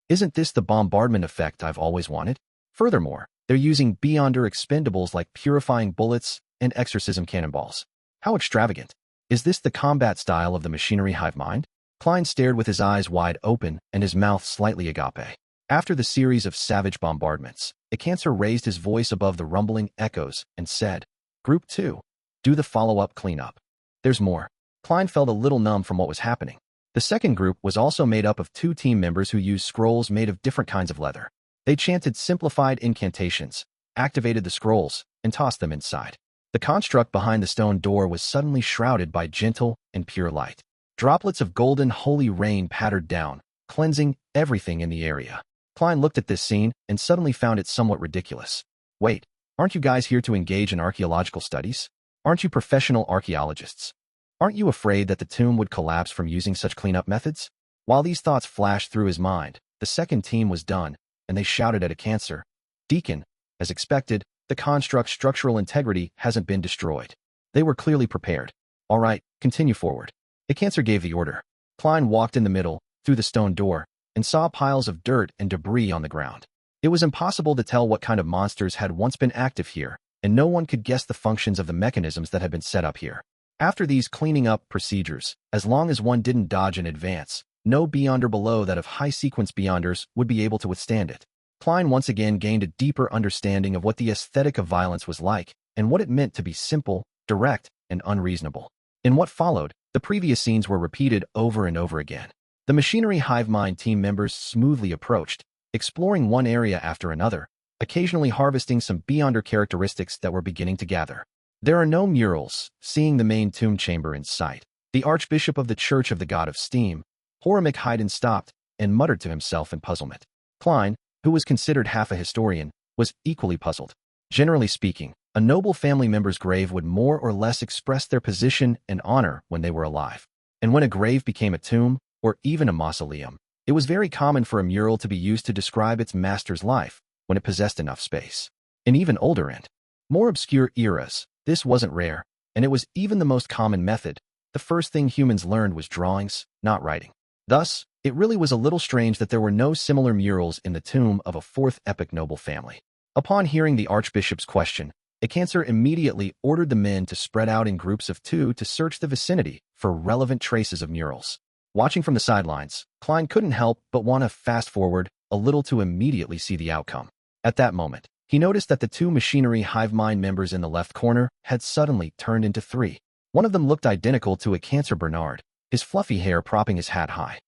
Isn't this the bombardment effect I've always wanted? Furthermore, they're using Beyonder expendables like purifying bullets and exorcism cannonballs. How extravagant. Is this the combat style of the machinery hive mind? Klein stared with his eyes wide open and his mouth slightly agape. After the series of savage bombardments, a cancer raised his voice above the rumbling echoes and said, Group 2, do the follow-up cleanup. There's more. Klein felt a little numb from what was happening. The second group was also made up of two team members who used scrolls made of different kinds of leather. They chanted simplified incantations, activated the scrolls, and tossed them inside. The construct behind the stone door was suddenly shrouded by gentle and pure light. Droplets of golden holy rain pattered down, cleansing everything in the area. Klein looked at this scene and suddenly found it somewhat ridiculous. Wait, aren't you guys here to engage in archaeological studies? Aren't you professional archaeologists? Aren't you afraid that the tomb would collapse from using such cleanup methods? While these thoughts flashed through his mind, the second team was done, and they shouted at a cancer. Deacon, as expected, the construct's structural integrity hasn't been destroyed. They were clearly prepared. All right, continue forward. A cancer gave the order. Klein walked in the middle, through the stone door, and saw piles of dirt and debris on the ground. It was impossible to tell what kind of monsters had once been active here, and no one could guess the functions of the mechanisms that had been set up here. After these cleaning up procedures, as long as one didn't dodge in advance, no beyonder below that of high-sequence beyonders would be able to withstand it. Klein once again gained a deeper understanding of what the aesthetic of violence was like and what it meant to be simple, direct, and unreasonable. In what followed, the previous scenes were repeated over and over again. The machinery Hivemind team members smoothly approached, exploring one area after another, occasionally harvesting some beyonder characteristics that were beginning to gather. There are no murals, seeing the main tomb chamber in sight. The Archbishop of the Church of the God of Steam, Hivemind, stopped and muttered to himself in puzzlement. Klein, who was considered half a historian, was equally puzzled. Generally speaking, a noble family member's grave would more or less express their position and honor when they were alive. And when a grave became a tomb, or even a mausoleum, it was very common for a mural to be used to describe its master's life when it possessed enough space. In even older and more obscure eras, this wasn't rare, and it was even the most common method. The first thing humans learned was drawings, not writing. Thus, it really was a little strange that there were no similar murals in the tomb of a fourth epoch noble family. Upon hearing the Archbishop's question, Acancer immediately ordered the men to spread out in groups of 2 to search the vicinity for relevant traces of murals. Watching from the sidelines, Klein couldn't help but want to fast forward a little to immediately see the outcome. At that moment, he noticed that the 2 machinery Hivemind members in the left corner had suddenly turned into 3. One of them looked identical to Acancer Bernard, his fluffy hair propping his hat high.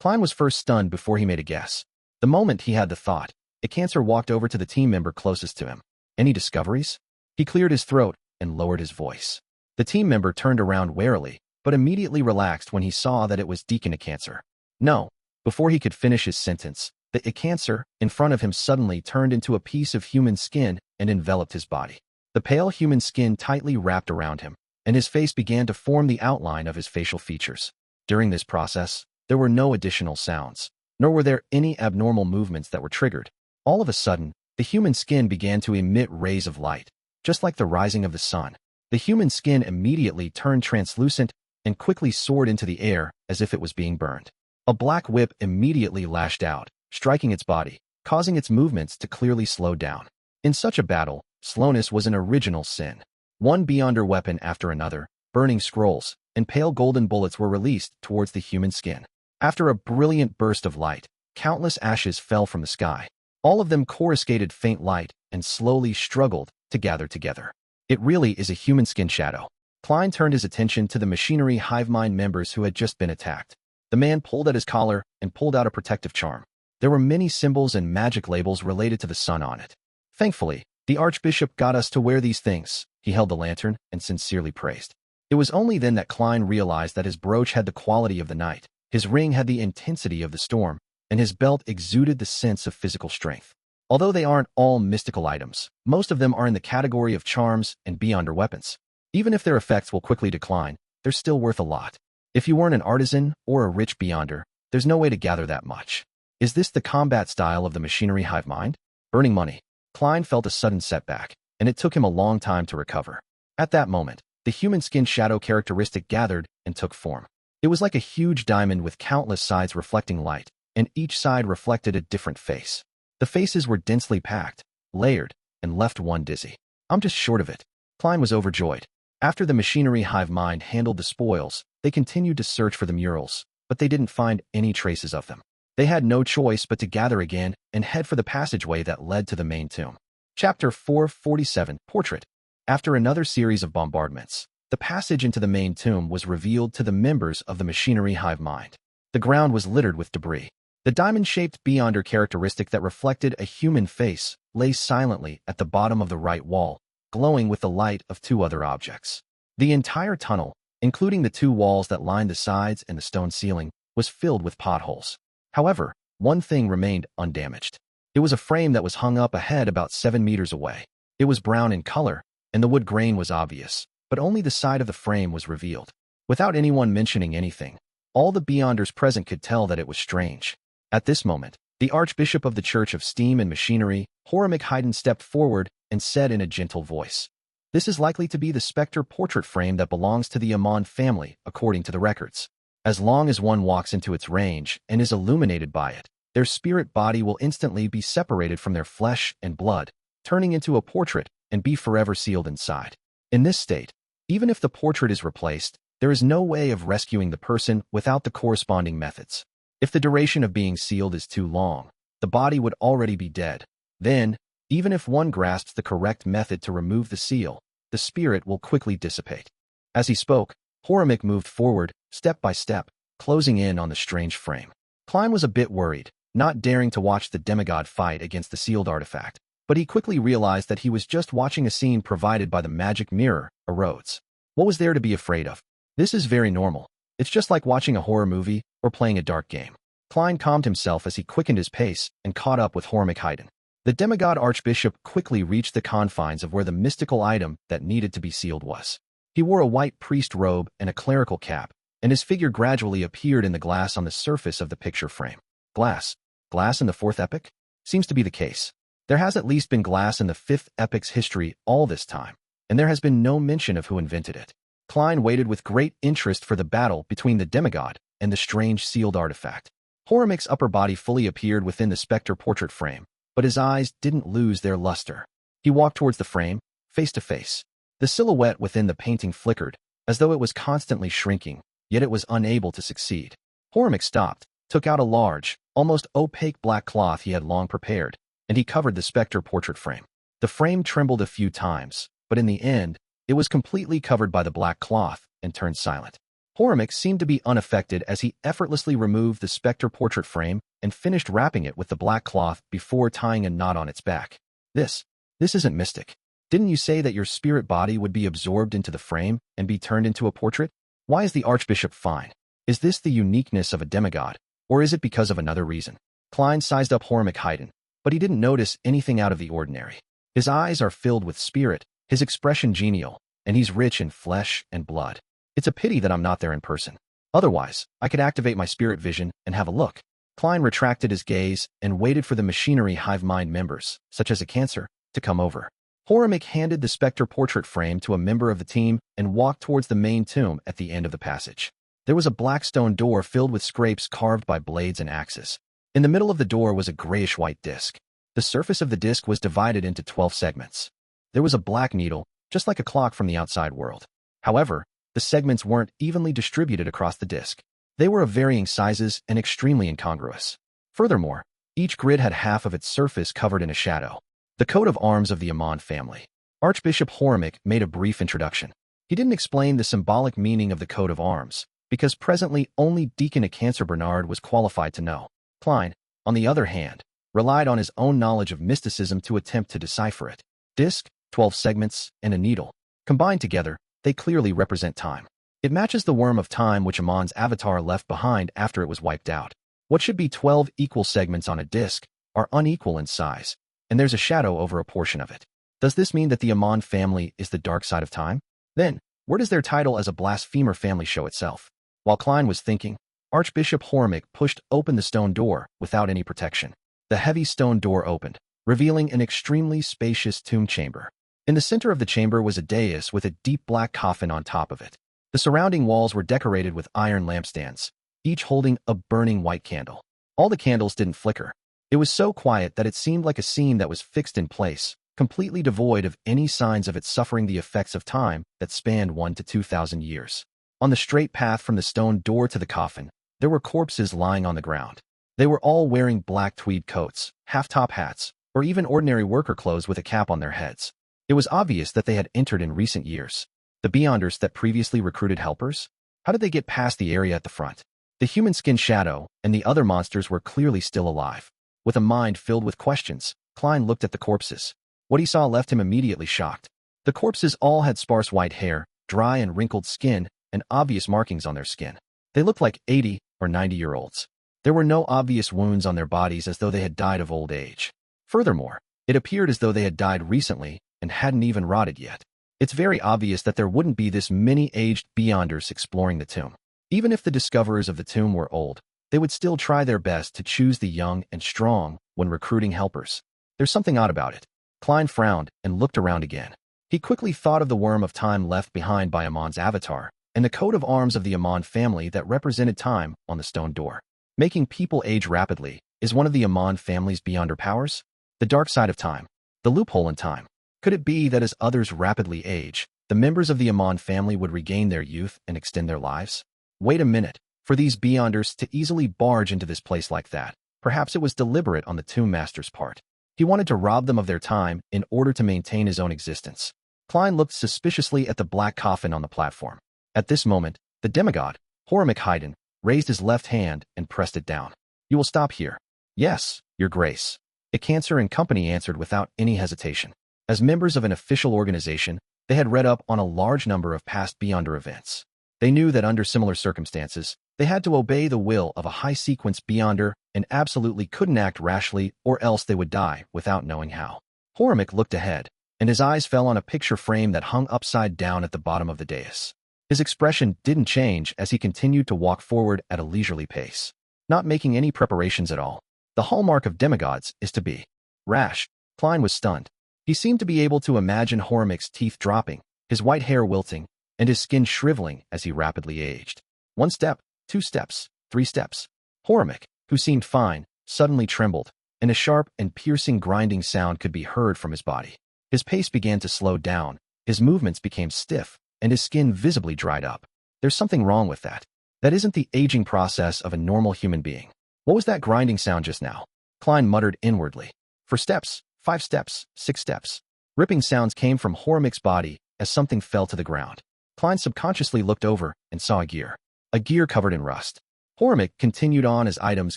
Klein was first stunned before he made a guess. The moment he had the thought, Acancer walked over to the team member closest to him. Any discoveries? He cleared his throat and lowered his voice. The team member turned around warily, but immediately relaxed when he saw that it was Deacon Acancer. No. Before he could finish his sentence, the Acancer in front of him suddenly turned into a piece of human skin and enveloped his body. The pale human skin tightly wrapped around him, and his face began to form the outline of his facial features. During this process, there were no additional sounds, nor were there any abnormal movements that were triggered. All of a sudden, the human skin began to emit rays of light. Just like the rising of the sun, the human skin immediately turned translucent and quickly soared into the air as if it was being burned. A black whip immediately lashed out, striking its body, causing its movements to clearly slow down. In such a battle, slowness was an original sin. One beyonder weapon after another, burning scrolls, and pale golden bullets were released towards the human skin. After a brilliant burst of light, countless ashes fell from the sky. All of them coruscated faint light and slowly struggled to gather together. It really is a human skin shadow. Klein turned his attention to the machinery Hivemind members who had just been attacked. The man pulled at his collar and pulled out a protective charm. There were many symbols and magic labels related to the sun on it. Thankfully, the Archbishop got us to wear these things. He held the lantern and sincerely praised. It was only then that Klein realized that his brooch had the quality of the night, his ring had the intensity of the storm, and his belt exuded the sense of physical strength. Although they aren't all mystical items, most of them are in the category of charms and beyonder weapons. Even if their effects will quickly decline, they're still worth a lot. If you weren't an artisan or a rich beyonder, there's no way to gather that much. Is this the combat style of the machinery Hivemind? Burning money. Klein felt a sudden setback, and it took him a long time to recover. At that moment, the human skin shadow characteristic gathered and took form. It was like a huge diamond with countless sides reflecting light, and each side reflected a different face. The faces were densely packed, layered, and left one dizzy. I'm just short of it. Klein was overjoyed. After the machinery Hivemind handled the spoils, they continued to search for the murals, but they didn't find any traces of them. They had no choice but to gather again and head for the passageway that led to the main tomb. Chapter 447, Portrait. After another series of bombardments, the passage into the main tomb was revealed to the members of the machinery Hivemind. The ground was littered with debris. The diamond-shaped beyonder characteristic that reflected a human face lay silently at the bottom of the right wall, glowing with the light of 2 other objects. The entire tunnel, including the 2 walls that lined the sides and the stone ceiling, was filled with potholes. However, one thing remained undamaged. It was a frame that was hung up ahead about 7 meters away. It was brown in color, and the wood grain was obvious, but only the side of the frame was revealed. Without anyone mentioning anything, all the beyonders present could tell that it was strange. At this moment, the Archbishop of the Church of Steam and Machinery, Hivemind, stepped forward and said in a gentle voice, "This is likely to be the specter portrait frame that belongs to the Amon family, according to the records. As long as one walks into its range and is illuminated by it, their spirit body will instantly be separated from their flesh and blood, turning into a portrait and be forever sealed inside. In this state, Even if the portrait is replaced, there is no way of rescuing the person without the corresponding methods. If the duration of being sealed is too long, the body would already be dead. Then, even if one grasps the correct method to remove the seal, the spirit will quickly dissipate. As he spoke, Hivemind moved forward, step by step, closing in on the strange frame. Klein was a bit worried, not daring to watch the demigod fight against the sealed artifact, but he quickly realized that he was just watching a scene provided by the magic mirror, Erodes. What was there to be afraid of? This is very normal. It's just like watching a horror movie or playing a dark game. Klein calmed himself as he quickened his pace and caught up with Hivemind. The demigod archbishop quickly reached the confines of where the mystical item that needed to be sealed was. He wore a white priest robe and a clerical cap, and his figure gradually appeared in the glass on the surface of the picture frame. Glass? Glass in the fourth epoch? Seems to be the case. There has at least been glass in the fifth epoch's history all this time, and there has been no mention of who invented it. Klein waited with great interest for the battle between the demigod and the strange sealed artifact. Hivemind's upper body fully appeared within the spectre portrait frame, but his eyes didn't lose their luster. He walked towards the frame, face to face. The silhouette within the painting flickered, as though it was constantly shrinking, yet it was unable to succeed. Hivemind stopped, took out a large, almost opaque black cloth he had long prepared, and he covered the spectre portrait frame. The frame trembled a few times, but in the end, it was completely covered by the black cloth and turned silent. Hivemind seemed to be unaffected as he effortlessly removed the spectre portrait frame and finished wrapping it with the black cloth before tying a knot on its back. This isn't mystic. Didn't you say that your spirit body would be absorbed into the frame and be turned into a portrait? Why is the archbishop fine? Is this the uniqueness of a demigod, or is it because of another reason? Klein sized up Hivemind, but he didn't notice anything out of the ordinary. His eyes are filled with spirit, his expression genial, and he's rich in flesh and blood. It's a pity that I'm not there in person. Otherwise, I could activate my spirit vision and have a look. Klein retracted his gaze and waited for the machinery Hivemind members, such as a cancer, to come over. Hivemind handed the spectre portrait frame to a member of the team and walked towards the main tomb at the end of the passage. There was a black stone door filled with scrapes carved by blades and axes. In the middle of the door was a grayish-white disc. The surface of the disc was divided into 12 segments. There was a black needle, just like a clock from the outside world. However, the segments weren't evenly distributed across the disc. They were of varying sizes and extremely incongruous. Furthermore, each grid had half of its surface covered in a shadow. The coat of arms of the Amon family. Archbishop Hivemind made a brief introduction. He didn't explain the symbolic meaning of the coat of arms, because presently only Deacon Cancer Bernard was qualified to know. Klein, on the other hand, relied on his own knowledge of mysticism to attempt to decipher it. Disc, 12 segments, and a needle. Combined together, they clearly represent time. It matches the worm of time which Amon's avatar left behind after it was wiped out. What should be 12 equal segments on a disc are unequal in size, and there's a shadow over a portion of it. Does this mean that the Amon family is the dark side of time? Then, where does their title as a blasphemer family show itself? While Klein was thinking, Archbishop Hivemind pushed open the stone door without any protection. The heavy stone door opened, revealing an extremely spacious tomb chamber. In the center of the chamber was a dais with a deep black coffin on top of it. The surrounding walls were decorated with iron lampstands, each holding a burning white candle. All the candles didn't flicker. It was so quiet that it seemed like a scene that was fixed in place, completely devoid of any signs of it suffering the effects of time that spanned 1 to 2,000 years. On the straight path from the stone door to the coffin, there were corpses lying on the ground. They were all wearing black tweed coats, half-top hats, or even ordinary worker clothes with a cap on their heads. It was obvious that they had entered in recent years. The Beyonders that previously recruited helpers? How did they get past the area at the front? The human skin shadow and the other monsters were clearly still alive. With a mind filled with questions, Klein looked at the corpses. What he saw left him immediately shocked. The corpses all had sparse white hair, dry and wrinkled skin, and obvious markings on their skin. They looked like 80 or 90-year-olds. There were no obvious wounds on their bodies as though they had died of old age. Furthermore, it appeared as though they had died recently and hadn't even rotted yet. It's very obvious that there wouldn't be this many aged Beyonders exploring the tomb. Even if the discoverers of the tomb were old, they would still try their best to choose the young and strong when recruiting helpers. There's something odd about it. Klein frowned and looked around again. He quickly thought of the worm of time left behind by Amon's avatar, and the coat of arms of the Amon family that represented time on the stone door. Making people age rapidly is one of the Amon family's Beyonder powers? The dark side of time. The loophole in time. Could it be that as others rapidly age, the members of the Amon family would regain their youth and extend their lives? Wait a minute, for these Beyonders to easily barge into this place like that, perhaps it was deliberate on the Tomb Master's part. He wanted to rob them of their time in order to maintain his own existence. Klein looked suspiciously at the black coffin on the platform. At this moment, the demigod, Hivemind, raised his left hand and pressed it down. You will stop here. Yes, Your Grace. Cancer and Company answered without any hesitation. As members of an official organization, they had read up on a large number of past Beyonder events. They knew that under similar circumstances, they had to obey the will of a high-sequence Beyonder and absolutely couldn't act rashly or else they would die without knowing how. Hivemind looked ahead, and his eyes fell on a picture frame that hung upside down at the bottom of the dais. His expression didn't change as he continued to walk forward at a leisurely pace, not making any preparations at all. The hallmark of demigods is to be rash. Klein was stunned. He seemed to be able to imagine Hivemind's teeth dropping, his white hair wilting, and his skin shriveling as he rapidly aged. 1 step, 2 steps, 3 steps. Hivemind, who seemed fine, suddenly trembled, and a sharp and piercing grinding sound could be heard from his body. His pace began to slow down, his movements became stiff, and his skin visibly dried up. There's something wrong with that. That isn't the aging process of a normal human being. What was that grinding sound just now? Klein muttered inwardly. 4 steps, 5 steps, 6 steps. Ripping sounds came from Hivemind's body as something fell to the ground. Klein subconsciously looked over and saw a gear covered in rust. Hivemind continued on as items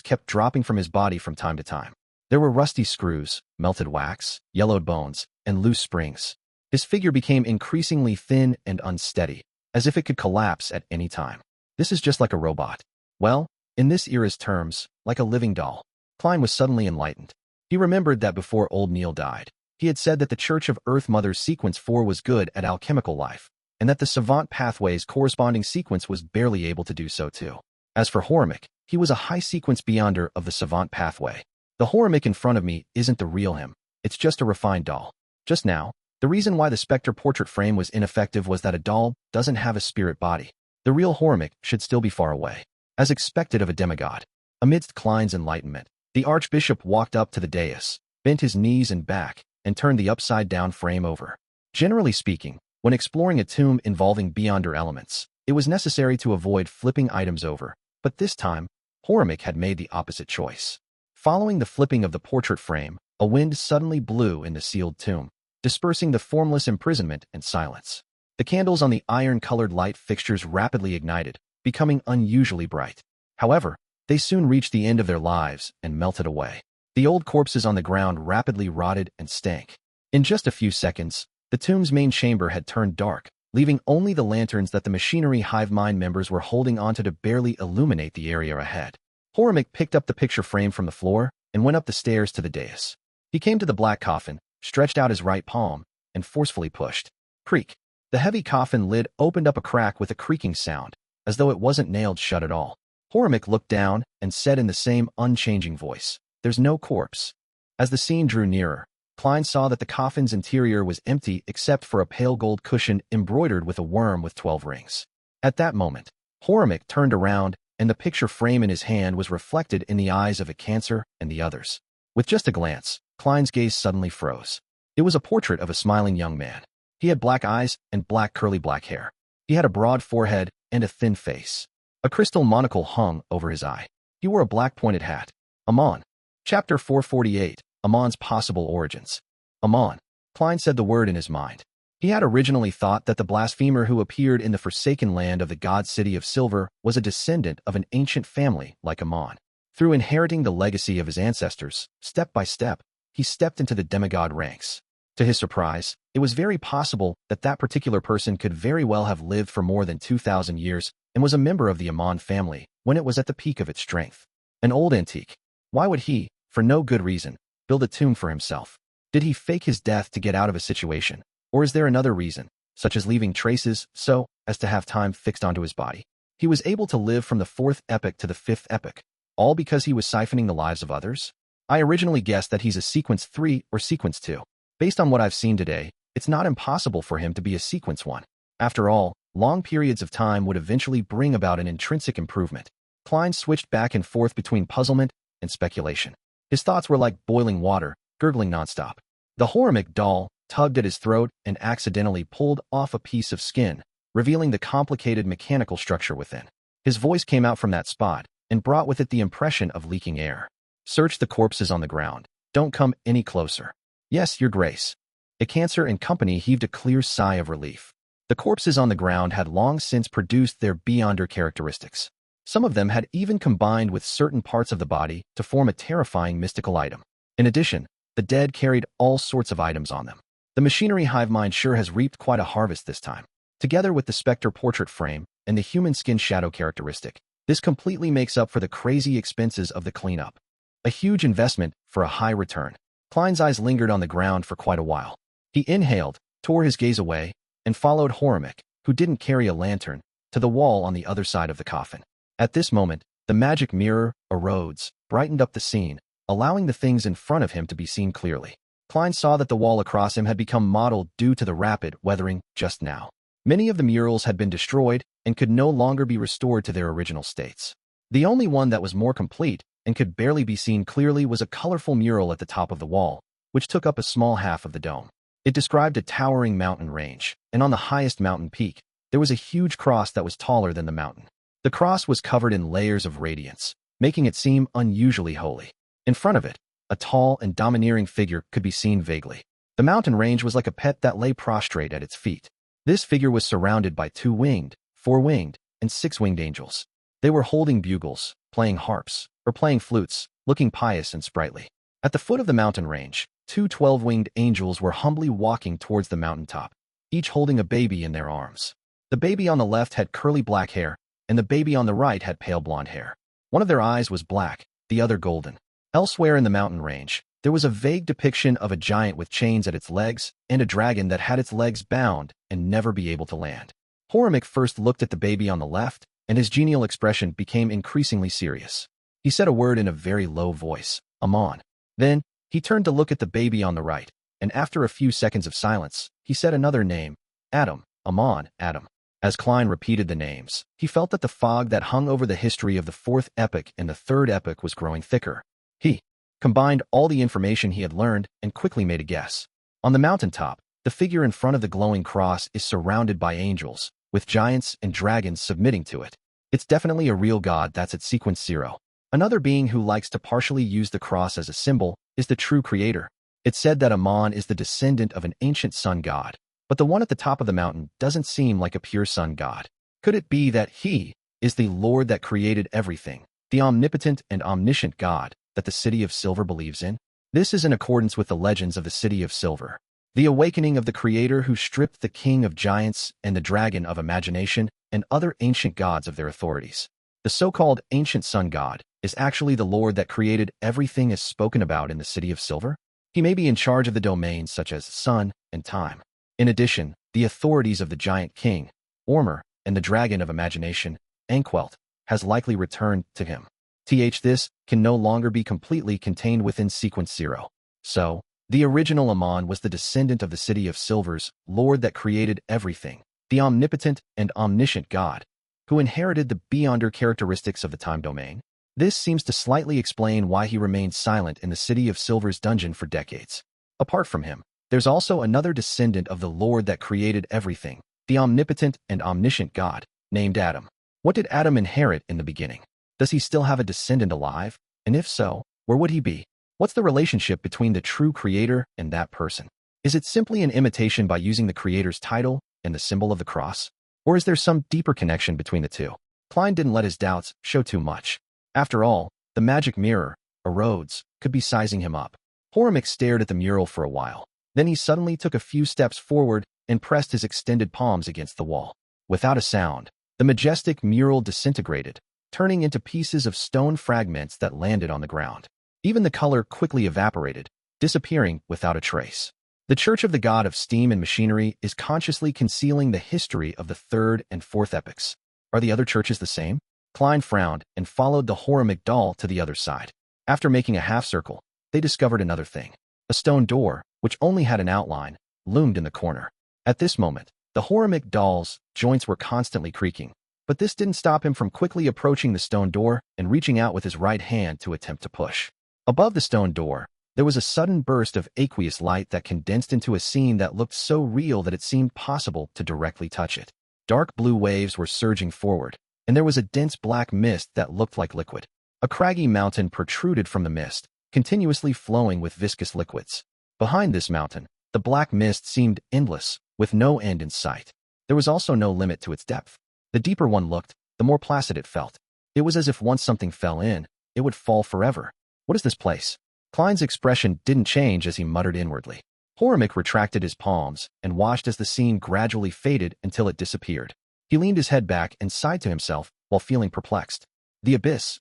kept dropping from his body from time to time. There were rusty screws, melted wax, yellowed bones, and loose springs. His figure became increasingly thin and unsteady, as if it could collapse at any time. This is just like a robot. Well, in this era's terms, like a living doll. Klein was suddenly enlightened. He remembered that before old Neil died, he had said that the Church of Earth Mother's sequence 4 was good at alchemical life, and that the savant pathway's corresponding sequence was barely able to do so too. As for Hivemind, he was a high-sequence beyonder of the savant pathway. The Hivemind in front of me isn't the real him. It's just a refined doll. Just now, the reason why the Spectre portrait frame was ineffective was that a doll doesn't have a spirit body. The real Hivemind should still be far away, as expected of a demigod. Amidst Klein's enlightenment, the Archbishop walked up to the dais, bent his knees and back, and turned the upside-down frame over. Generally speaking, when exploring a tomb involving Beyonder elements, it was necessary to avoid flipping items over, but this time, Hivemind had made the opposite choice. Following the flipping of the portrait frame, a wind suddenly blew in the sealed tomb, dispersing the formless imprisonment and silence. The candles on the iron-colored light fixtures rapidly ignited, becoming unusually bright. However, they soon reached the end of their lives and melted away. The old corpses on the ground rapidly rotted and stank. In just a few seconds, the tomb's main chamber had turned dark, leaving only the lanterns that the machinery Hivemind members were holding onto to barely illuminate the area ahead. Hivemind picked up the picture frame from the floor and went up the stairs to the dais. He came to the black coffin, stretched out his right palm, and forcefully pushed. Creak. The heavy coffin lid opened up a crack with a creaking sound, as though it wasn't nailed shut at all. Hivemind looked down and said in the same unchanging voice, "There's no corpse." As the scene drew nearer, Klein saw that the coffin's interior was empty except for a pale gold cushion embroidered with a worm with 12 rings. At that moment, Hivemind turned around, and the picture frame in his hand was reflected in the eyes of a Cancer and the others. With just a glance, Klein's gaze suddenly froze. It was a portrait of a smiling young man. He had black eyes and black curly black hair. He had a broad forehead and a thin face. A crystal monocle hung over his eye. He wore a black pointed hat. Amon. Chapter 448, Amon's Possible Origins. Amon. Klein said the word in his mind. He had originally thought that the blasphemer who appeared in the forsaken land of the god city of silver was a descendant of an ancient family like Amon. Through inheriting the legacy of his ancestors, step by step, he stepped into the demigod ranks. To his surprise, it was very possible that that particular person could very well have lived for more than 2,000 years and was a member of the Amon family when it was at the peak of its strength. An old antique. Why would he, for no good reason, build a tomb for himself? Did he fake his death to get out of a situation? Or is there another reason, such as leaving traces so as to have time fixed onto his body? He was able to live from the 4th epoch to the 5th epoch, all because he was siphoning the lives of others? I originally guessed that he's a sequence 3 or sequence 2. Based on what I've seen today, it's not impossible for him to be a sequence 1. After all, long periods of time would eventually bring about an intrinsic improvement. Klein switched back and forth between puzzlement and speculation. His thoughts were like boiling water, gurgling nonstop. The Hivemind doll tugged at his throat, and accidentally pulled off a piece of skin, revealing the complicated mechanical structure within. His voice came out from that spot and brought with it the impression of leaking air. "Search the corpses on the ground. Don't come any closer." "Yes, Your Grace." A cancer and company heaved a clear sigh of relief. The corpses on the ground had long since produced their beyonder characteristics. Some of them had even combined with certain parts of the body to form a terrifying mystical item. In addition, the dead carried all sorts of items on them. The machinery Hivemind sure has reaped quite a harvest this time. Together with the specter portrait frame and the human skin shadow characteristic, this completely makes up for the crazy expenses of the cleanup. A huge investment for a high return. Klein's eyes lingered on the ground for quite a while. He inhaled, tore his gaze away, and followed Hivemind, who didn't carry a lantern, to the wall on the other side of the coffin. At this moment, the magic mirror, arose, brightened up the scene, allowing the things in front of him to be seen clearly. Klein saw that the wall across him had become mottled due to the rapid weathering just now. Many of the murals had been destroyed and could no longer be restored to their original states. The only one that was more complete and could barely be seen clearly was a colorful mural at the top of the wall, which took up a small half of the dome. It described a towering mountain range, and on the highest mountain peak, there was a huge cross that was taller than the mountain. The cross was covered in layers of radiance, making it seem unusually holy. In front of it, a tall and domineering figure could be seen vaguely. The mountain range was like a pet that lay prostrate at its feet. This figure was surrounded by 2-winged, 4-winged, and 6-winged angels. They were holding bugles, playing harps, or playing flutes, looking pious and sprightly. At the foot of the mountain range, 2 12-winged angels were humbly walking towards the mountaintop, each holding a baby in their arms. The baby on the left had curly black hair, and the baby on the right had pale blonde hair. One of their eyes was black, the other golden. Elsewhere in the mountain range, there was a vague depiction of a giant with chains at its legs and a dragon that had its legs bound and never be able to land. Hivemind first looked at the baby on the left, and his genial expression became increasingly serious. He said a word in a very low voice, "Amon." Then, he turned to look at the baby on the right, and after a few seconds of silence, he said another name, "Adam, Amon, Adam." As Klein repeated the names, he felt that the fog that hung over the history of the 4th epoch and the 3rd epoch was growing thicker. He combined all the information he had learned and quickly made a guess. On the mountaintop, the figure in front of the glowing cross is surrounded by angels, with giants and dragons submitting to it. It's definitely a real god that's at sequence 0. Another being who likes to partially use the cross as a symbol is the true creator. It's said that Amon is the descendant of an ancient sun god, but the one at the top of the mountain doesn't seem like a pure sun god. Could it be that he is the Lord that created everything, the omnipotent and omniscient God that the City of Silver believes in? This is in accordance with the legends of the City of Silver, the awakening of the creator who stripped the king of giants and the dragon of imagination and other ancient gods of their authorities. The so-called ancient sun god is actually the Lord that created everything as spoken about in the City of Silver. He may be in charge of the domains such as sun and time. In addition, the authorities of the giant king, Ormer, and the dragon of imagination, Anquelt, has likely returned to him. This can no longer be completely contained within sequence 0. So, the original Amon was the descendant of the City of Silver's Lord that created everything, the omnipotent and omniscient God, who inherited the beyonder characteristics of the time domain. This seems to slightly explain why he remained silent in the City of Silver's dungeon for decades. Apart from him, there's also another descendant of the Lord that created everything, the omnipotent and omniscient God, named Adam. What did Adam inherit in the beginning? Does he still have a descendant alive? And if so, where would he be? What's the relationship between the true creator and that person? Is it simply an imitation by using the creator's title and the symbol of the cross? Or is there some deeper connection between the two? Klein didn't let his doubts show too much. After all, the magic mirror, arose, could be sizing him up. Hivemind stared at the mural for a while. Then he suddenly took a few steps forward and pressed his extended palms against the wall. Without a sound, the majestic mural disintegrated, turning into pieces of stone fragments that landed on the ground. Even the color quickly evaporated, disappearing without a trace. The Church of the God of Steam and Machinery is consciously concealing the history of the 3rd and 4th epochs. Are the other churches the same? Klein frowned and followed the Hivemind doll to the other side. After making a half circle, they discovered another thing. A stone door, which only had an outline, loomed in the corner. At this moment, the Hivemind doll's joints were constantly creaking, but this didn't stop him from quickly approaching the stone door and reaching out with his right hand to attempt to push. Above the stone door, There was a sudden burst of aqueous light that condensed into a scene that looked so real that it seemed possible to directly touch it. Dark blue waves were surging forward, and there was a dense black mist that looked like liquid. A craggy mountain protruded from the mist, continuously flowing with viscous liquids. Behind this mountain, the black mist seemed endless, with no end in sight. There was also no limit to its depth. The deeper one looked, the more placid it felt. It was as if once something fell in, it would fall forever. What is this place? Klein's expression didn't change as he muttered inwardly. Hivemind retracted his palms and watched as the scene gradually faded until it disappeared. He leaned his head back and sighed to himself while feeling perplexed. The abyss?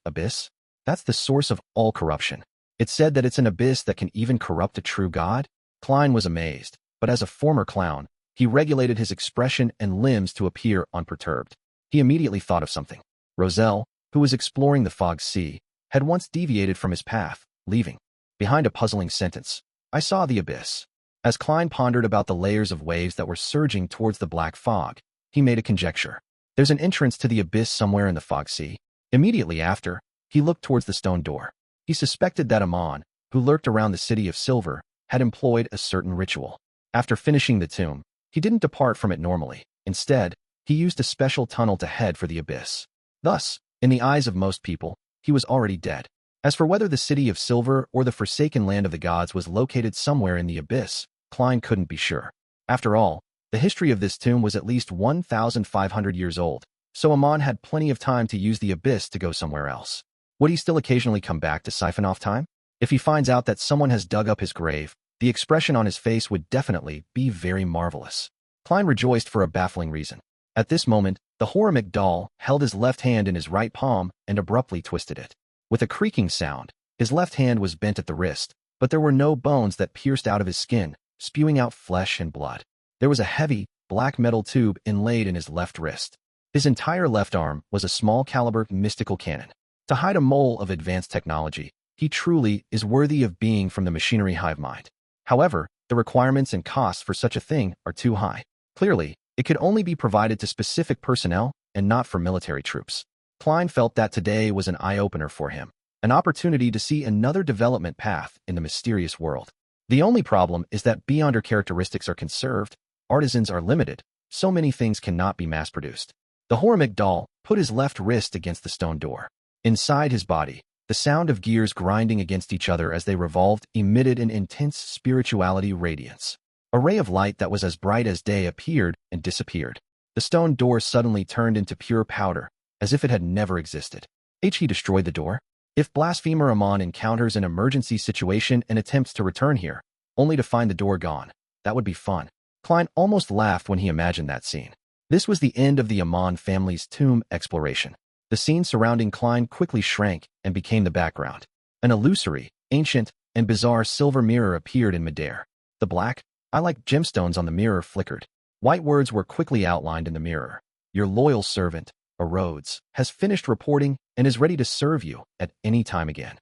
That's the source of all corruption. It's said that it's an abyss that can even corrupt a true god? Klein was amazed, but as a former clown, he regulated his expression and limbs to appear unperturbed. He immediately thought of something. Roselle, who was exploring the fog sea, had once deviated from his path, leaving behind a puzzling sentence. I saw the abyss. As Klein pondered about the layers of waves that were surging towards the black fog, he made a conjecture. There's an entrance to the abyss somewhere in the fog sea. Immediately after, he looked towards the stone door. He suspected that Amon, who lurked around the city of Silver, had employed a certain ritual. After finishing the tomb, he didn't depart from it normally. Instead, he used a special tunnel to head for the abyss. Thus, in the eyes of most people, he was already dead. As for whether the city of Silver or the forsaken land of the gods was located somewhere in the abyss, Klein couldn't be sure. After all, the history of this tomb was at least 1,500 years old, so Amon had plenty of time to use the abyss to go somewhere else. Would he still occasionally come back to siphon off time? If he finds out that someone has dug up his grave, the expression on his face would definitely be very marvelous. Klein rejoiced for a baffling reason. At this moment, the Hivemind doll held his left hand in his right palm and abruptly twisted it. With a creaking sound, his left hand was bent at the wrist, but there were no bones that pierced out of his skin, spewing out flesh and blood. There was a heavy, black metal tube inlaid in his left wrist. His entire left arm was a small-caliber mystical cannon. To hide a mole of advanced technology, he truly is worthy of being from the machinery Hivemind. However, the requirements and costs for such a thing are too high. Clearly, it could only be provided to specific personnel and not for military troops. Klein felt that today was an eye-opener for him, an opportunity to see another development path in the mysterious world. The only problem is that beyond her characteristics are conserved, artisans are limited, so many things cannot be mass-produced. The Hivemind doll put his left wrist against the stone door. Inside his body, the sound of gears grinding against each other as they revolved emitted an intense spirituality radiance. A ray of light that was as bright as day appeared and disappeared. The stone door suddenly turned into pure powder, as if it had never existed. He destroyed the door? If blasphemer Amon encounters an emergency situation and attempts to return here, only to find the door gone, that would be fun. Klein almost laughed when he imagined that scene. This was the end of the Amon family's tomb exploration. The scene surrounding Klein quickly shrank and became the background. An illusory, ancient, and bizarre silver mirror appeared in midair. The black, I like gemstones on the mirror flickered. White words were quickly outlined in the mirror. Your loyal servant, Rhodes, has finished reporting and is ready to serve you at any time again.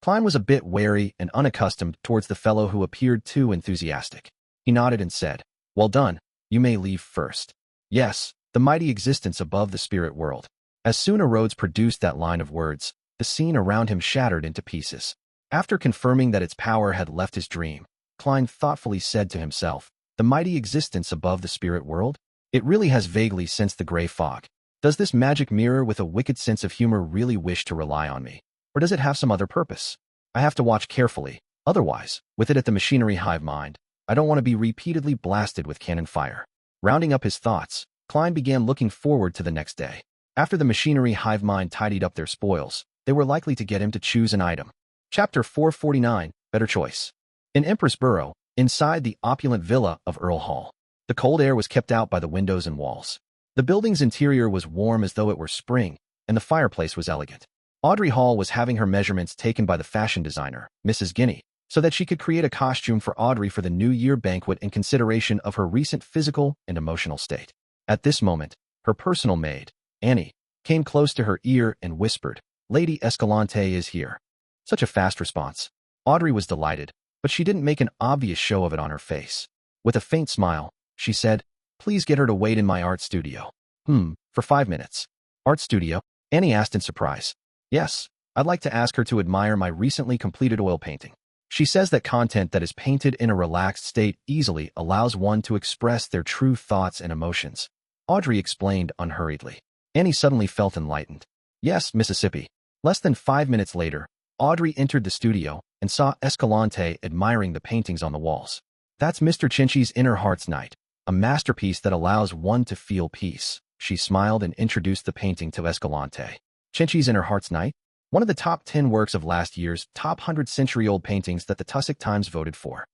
Klein was a bit wary and unaccustomed towards the fellow who appeared too enthusiastic. He nodded and said, Well done, you may leave first. Yes, the mighty existence above the spirit world. As soon as Rhodes produced that line of words, the scene around him shattered into pieces. After confirming that its power had left his dream, Klein thoughtfully said to himself, The mighty existence above the spirit world? It really has vaguely sensed the gray fog. Does this magic mirror with a wicked sense of humor really wish to rely on me? Or does it have some other purpose? I have to watch carefully, otherwise, with it at the machinery Hivemind, I don't want to be repeatedly blasted with cannon fire. Rounding up his thoughts, Klein began looking forward to the next day. After the machinery Hivemind tidied up their spoils, they were likely to get him to choose an item. Chapter 449, Better Choice. In Empress Borough, inside the opulent villa of Earl Hall, the cold air was kept out by the windows and walls. The building's interior was warm as though it were spring, and the fireplace was elegant. Audrey Hall was having her measurements taken by the fashion designer, Mrs. Guinea, so that she could create a costume for Audrey for the New Year banquet in consideration of her recent physical and emotional state. At this moment, her personal maid, Annie, came close to her ear and whispered, Lady Escalante is here. Such a fast response. Audrey was delighted, but she didn't make an obvious show of it on her face. With a faint smile, she said, Please get her to wait in my art studio. For 5 minutes. Art studio? Annie asked in surprise. Yes, I'd like to ask her to admire my recently completed oil painting. She says that content that is painted in a relaxed state easily allows one to express their true thoughts and emotions. Audrey explained unhurriedly. Annie suddenly felt enlightened. Yes, Mississippi. Less than 5 minutes later, Audrey entered the studio and saw Escalante admiring the paintings on the walls. That's Mr. Chinchi's Inner Heart's Night, a masterpiece that allows one to feel peace. She smiled and introduced the painting to Escalante. Chinchi's Inner Heart's Night? One of the top 10 works of last year's top 100-century-old paintings that the Tussock Times voted for.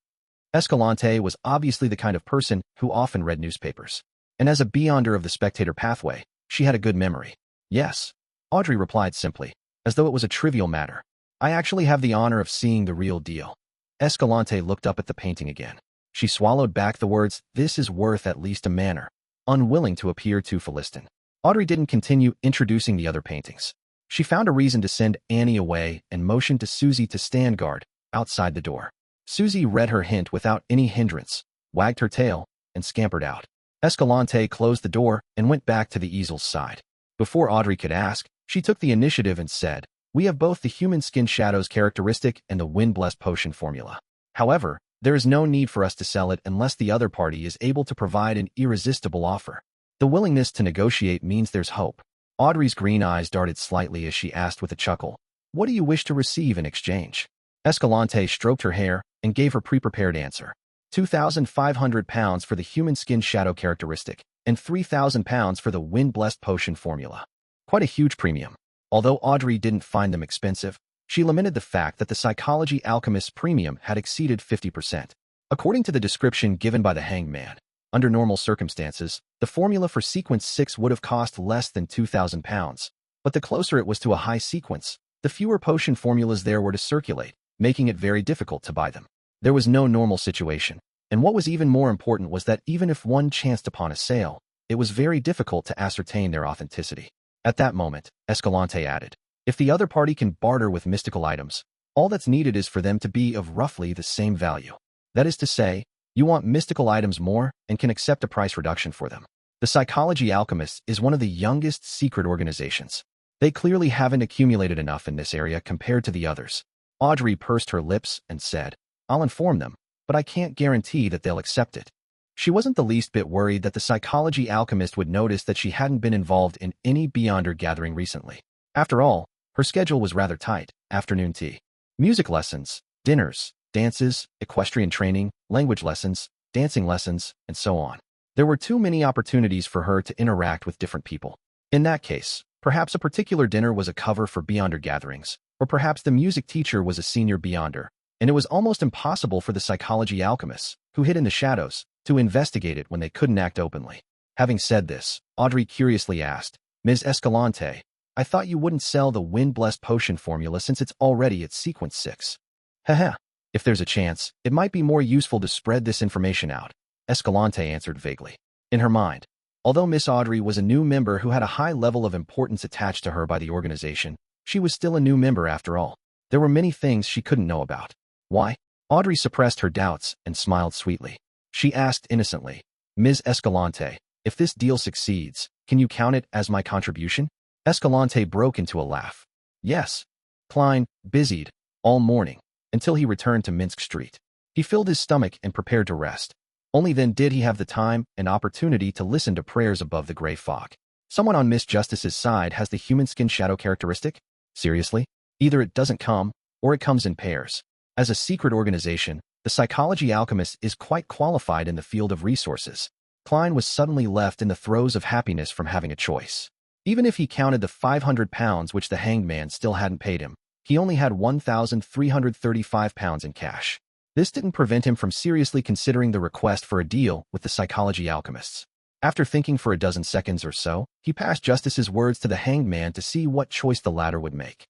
Escalante was obviously the kind of person who often read newspapers. And as a beyonder of the spectator pathway, she had a good memory. Yes, Audrey replied simply, as though it was a trivial matter. I actually have the honor of seeing the real deal. Escalante looked up at the painting again. She swallowed back the words, this is worth at least a manner, unwilling to appear too Philistine. Audrey didn't continue introducing the other paintings. She found a reason to send Annie away and motioned to Susie to stand guard outside the door. Susie read her hint without any hindrance, wagged her tail, and scampered out. Escalante closed the door and went back to the easel's side. Before Audrey could ask, she took the initiative and said, we have both the human skin shadows characteristic and the wind-blessed potion formula. However, there is no need for us to sell it unless the other party is able to provide an irresistible offer. The willingness to negotiate means there's hope. Audrey's green eyes darted slightly as she asked with a chuckle, what do you wish to receive in exchange? Escalante stroked her hair and gave her pre-prepared answer. £2,500 for the human skin shadow characteristic and £3,000 for the wind-blessed potion formula. Quite a huge premium. Although Audrey didn't find them expensive, she lamented the fact that the Psychology Alchemist's premium had exceeded 50%. According to the description given by the hangman, under normal circumstances, the formula for sequence 6 would have cost less than £2,000, but the closer it was to a high sequence, the fewer potion formulas there were to circulate, making it very difficult to buy them. There was no normal situation, and what was even more important was that even if one chanced upon a sale, it was very difficult to ascertain their authenticity. At that moment, Escalante added, if the other party can barter with mystical items, all that's needed is for them to be of roughly the same value. That is to say, you want mystical items more and can accept a price reduction for them. The Psychology Alchemists is one of the youngest secret organizations. They clearly haven't accumulated enough in this area compared to the others. Audrey pursed her lips and said, I'll inform them, but I can't guarantee that they'll accept it. She wasn't the least bit worried that the Psychology Alchemist would notice that she hadn't been involved in any Beyonder gathering recently. After all, her schedule was rather tight: afternoon tea, music lessons, dinners, dances, equestrian training, language lessons, dancing lessons, and so on. There were too many opportunities for her to interact with different people. In that case, perhaps a particular dinner was a cover for Beyonder gatherings, or perhaps the music teacher was a senior Beyonder, and it was almost impossible for the Psychology Alchemists, who hid in the shadows, to investigate it when they couldn't act openly. Having said this, Audrey curiously asked, Ms. Escalante, I thought you wouldn't sell the wind-blessed potion formula since it's already at sequence 6. Haha. If there's a chance, it might be more useful to spread this information out, Escalante answered vaguely. In her mind, although Miss Audrey was a new member who had a high level of importance attached to her by the organization, she was still a new member after all. There were many things she couldn't know about. Why? Audrey suppressed her doubts and smiled sweetly. She asked innocently, Ms. Escalante, if this deal succeeds, can you count it as my contribution? Escalante broke into a laugh. Yes. Klein, busied, all morning, until he returned to Minsk Street. He filled his stomach and prepared to rest. Only then did he have the time and opportunity to listen to prayers above the gray fog. Someone on Miss Justice's side has the human skin shadow characteristic? Seriously? Either it doesn't come, or it comes in pairs. As a secret organization, the Psychology Alchemist is quite qualified in the field of resources. Klein was suddenly left in the throes of happiness from having a choice. Even if he counted the £500 which the hanged man still hadn't paid him, he only had £1,335 in cash. This didn't prevent him from seriously considering the request for a deal with the Psychology Alchemists. After thinking for a dozen seconds or so, he passed Justice's words to the hanged man to see what choice the latter would make.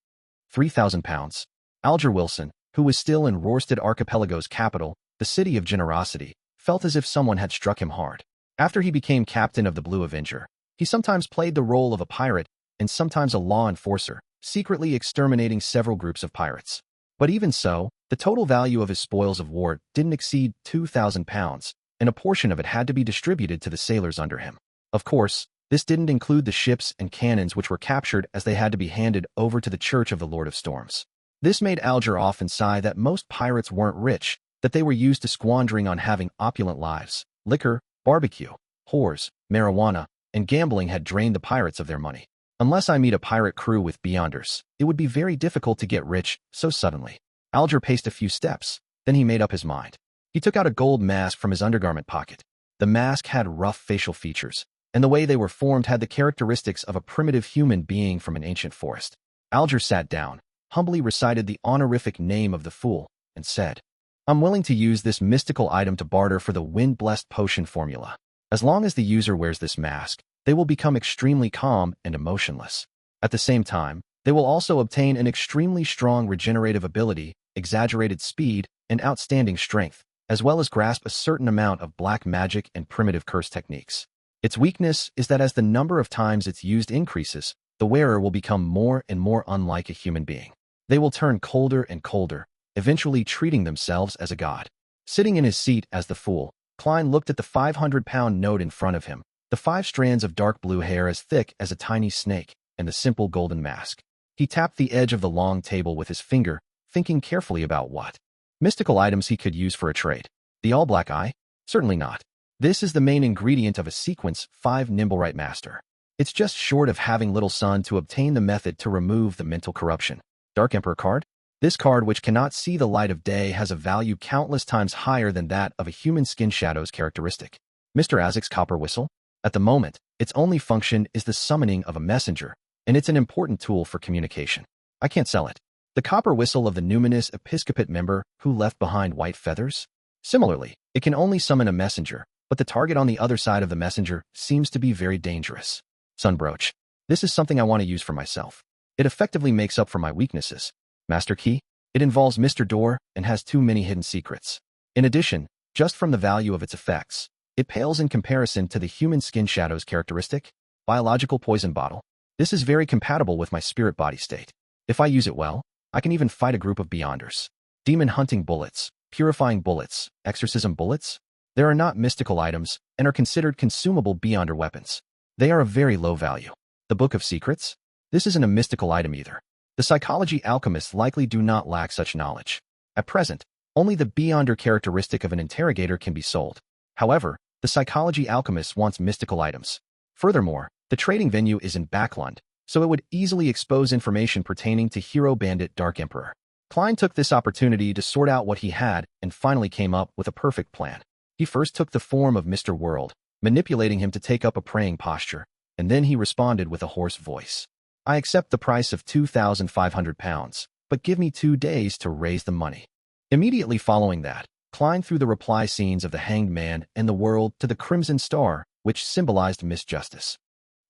£3,000. Alger Wilson, who was still in Rorstad Archipelago's capital, the city of generosity, felt as if someone had struck him hard. After he became captain of the Blue Avenger, he sometimes played the role of a pirate and sometimes a law enforcer, secretly exterminating several groups of pirates. But even so, the total value of his spoils of war didn't exceed £2,000, and a portion of it had to be distributed to the sailors under him. Of course, this didn't include the ships and cannons which were captured, as they had to be handed over to the Church of the Lord of Storms. This made Alger often sigh that most pirates weren't rich, that they were used to squandering on having opulent lives. Liquor, barbecue, whores, marijuana, and gambling had drained the pirates of their money. Unless I meet a pirate crew with beyonders, it would be very difficult to get rich so suddenly. Alger paced a few steps, then he made up his mind. He took out a gold mask from his undergarment pocket. The mask had rough facial features, and the way they were formed had the characteristics of a primitive human being from an ancient forest. Alger sat down, humbly recited the honorific name of the fool, and said, "I'm willing to use this mystical item to barter for the wind-blessed potion formula. As long as the user wears this mask, they will become extremely calm and emotionless. At the same time, they will also obtain an extremely strong regenerative ability, exaggerated speed, and outstanding strength, as well as grasp a certain amount of black magic and primitive curse techniques. Its weakness is that as the number of times it's used increases, the wearer will become more and more unlike a human being. They will turn colder and colder, eventually treating themselves as a god." Sitting in his seat as the fool, Klein looked at the 500-pound note in front of him, the 5 strands of dark blue hair as thick as a tiny snake, and the simple golden mask. He tapped the edge of the long table with his finger, thinking carefully about what mystical items he could use for a trade. The all-black eye? Certainly not. This is the main ingredient of a sequence 5 Nimblewright Master. It's just short of having Little Sun to obtain the method to remove the mental corruption. Dark Emperor card? This card, which cannot see the light of day, has a value countless times higher than that of a human skin shadow's characteristic. Mr. Azek's copper whistle? At the moment, its only function is the summoning of a messenger, and it's an important tool for communication. I can't sell it. The copper whistle of the numinous episcopate member who left behind white feathers? Similarly, it can only summon a messenger, but the target on the other side of the messenger seems to be very dangerous. Sunbrooch. This is something I want to use for myself. It effectively makes up for my weaknesses. Master Key? It involves Mr. Door and has too many hidden secrets. In addition, just from the value of its effects, it pales in comparison to the human skin shadow's characteristic. Biological poison bottle. This is very compatible with my spirit body state. If I use it well, I can even fight a group of beyonders. Demon hunting bullets, purifying bullets, exorcism bullets. There are not mystical items and are considered consumable beyonder weapons. They are of very low value. The Book of Secrets? This isn't a mystical item either. The psychology alchemists likely do not lack such knowledge. At present, only the beyonder characteristic of an interrogator can be sold. However, the psychology alchemist wants mystical items. Furthermore, the trading venue is in Backlund, so it would easily expose information pertaining to Hero Bandit Dark Emperor. Klein took this opportunity to sort out what he had and finally came up with a perfect plan. He first took the form of Mr. World, manipulating him to take up a praying posture, and then he responded with a hoarse voice. "I accept the price of 2,500 pounds, but give me 2 days to raise the money." Immediately following that, Klein threw the reply scenes of the Hanged Man and the World to the Crimson Star, which symbolized Miss Justice.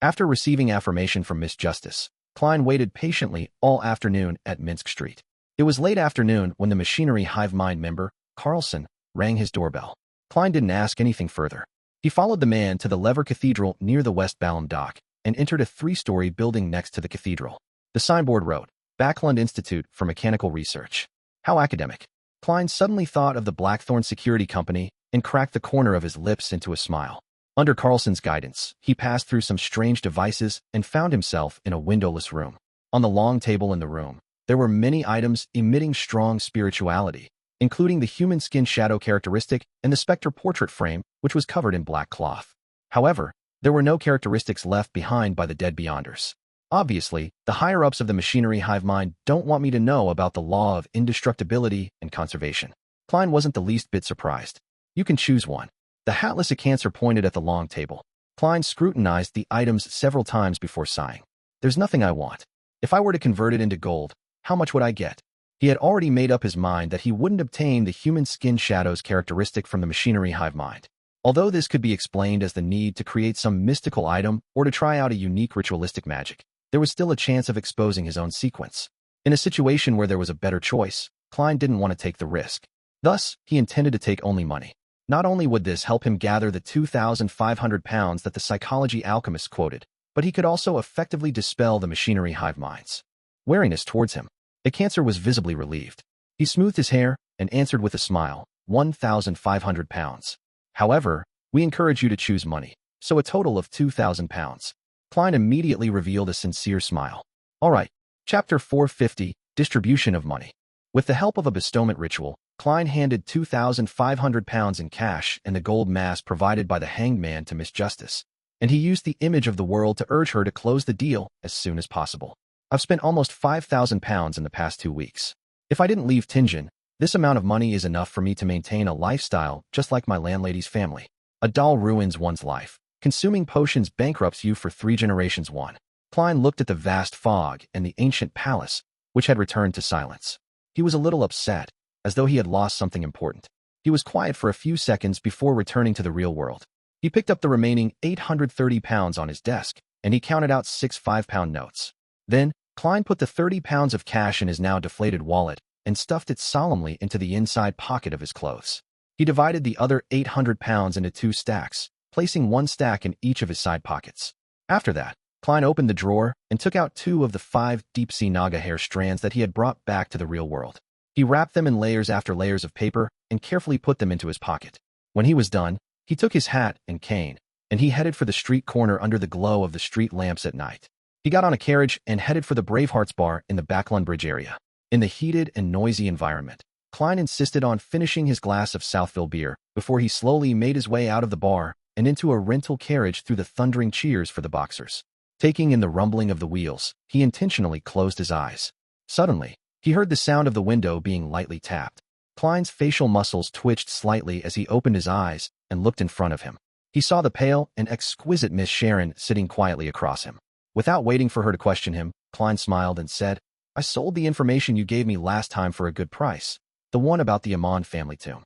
After receiving affirmation from Miss Justice, Klein waited patiently all afternoon at Minsk Street. It was late afternoon when the Machinery Hivemind member, Carlson, rang his doorbell. Klein didn't ask anything further. He followed the man to the Lever Cathedral near the West Balham Dock and entered a 3-story building next to the cathedral. The signboard wrote, Backlund Institute for Mechanical Research. How academic. Klein suddenly thought of the Blackthorn Security Company and cracked the corner of his lips into a smile. Under Carlson's guidance, he passed through some strange devices and found himself in a windowless room. On the long table in the room, there were many items emitting strong spirituality, including the human skin shadow characteristic and the specter portrait frame, which was covered in black cloth. However, there were no characteristics left behind by the dead beyonders. Obviously, the higher-ups of the Machinery Hivemind don't want me to know about the law of indestructibility and conservation. Klein wasn't the least bit surprised. You can choose one. The hatless Acancer pointed at the long table. Klein scrutinized the items several times before sighing. There's nothing I want. If I were to convert it into gold, how much would I get? He had already made up his mind that he wouldn't obtain the human skin shadows characteristic from the Machinery Hivemind. Although this could be explained as the need to create some mystical item or to try out a unique ritualistic magic, there was still a chance of exposing his own sequence. In a situation where there was a better choice, Klein didn't want to take the risk. Thus, he intended to take only money. Not only would this help him gather the 2,500 pounds that the psychology alchemist quoted, but he could also effectively dispel the Machinery Hivemind's wariness towards him. Acancer was visibly relieved. He smoothed his hair and answered with a smile, 1,500 pounds. However, we encourage you to choose money, so a total of 2,000 pounds. Klein immediately revealed a sincere smile. All right. Chapter 450, Distribution of money. With the help of a bestowment ritual, Klein handed £2,500 in cash and the gold mask provided by the hanged man to Miss Justice, and he used the image of the world to urge her to close the deal as soon as possible. I've spent almost £5,000 in the past 2 weeks. If I didn't leave Tianjin, this amount of money is enough for me to maintain a lifestyle just like my landlady's family. A doll ruins one's life. Consuming potions bankrupts you for 3 generations. 1. Klein looked at the vast fog and the ancient palace, which had returned to silence. He was a little upset, as though he had lost something important. He was quiet for a few seconds before returning to the real world. He picked up the remaining £830 on his desk, and he counted out 6 £5 notes. Then, Klein put the £30 of cash in his now deflated wallet and stuffed it solemnly into the inside pocket of his clothes. He divided the other £800 into 2 stacks, placing 1 stack in each of his side pockets. After that, Klein opened the drawer and took out 2 of the 5 deep-sea naga hair strands that he had brought back to the real world. He wrapped them in layers after layers of paper and carefully put them into his pocket. When he was done, he took his hat and cane, and he headed for the street corner under the glow of the street lamps at night. He got on a carriage and headed for the Bravehearts bar in the Backlund Bridge area. In the heated and noisy environment, Klein insisted on finishing his glass of Southville beer before he slowly made his way out of the bar and into a rental carriage through the thundering cheers for the boxers. Taking in the rumbling of the wheels, he intentionally closed his eyes. Suddenly, he heard the sound of the window being lightly tapped. Klein's facial muscles twitched slightly as he opened his eyes and looked in front of him. He saw the pale and exquisite Miss Sharon sitting quietly across him. Without waiting for her to question him, Klein smiled and said, "I sold the information you gave me last time for a good price, the one about the Amon family tomb."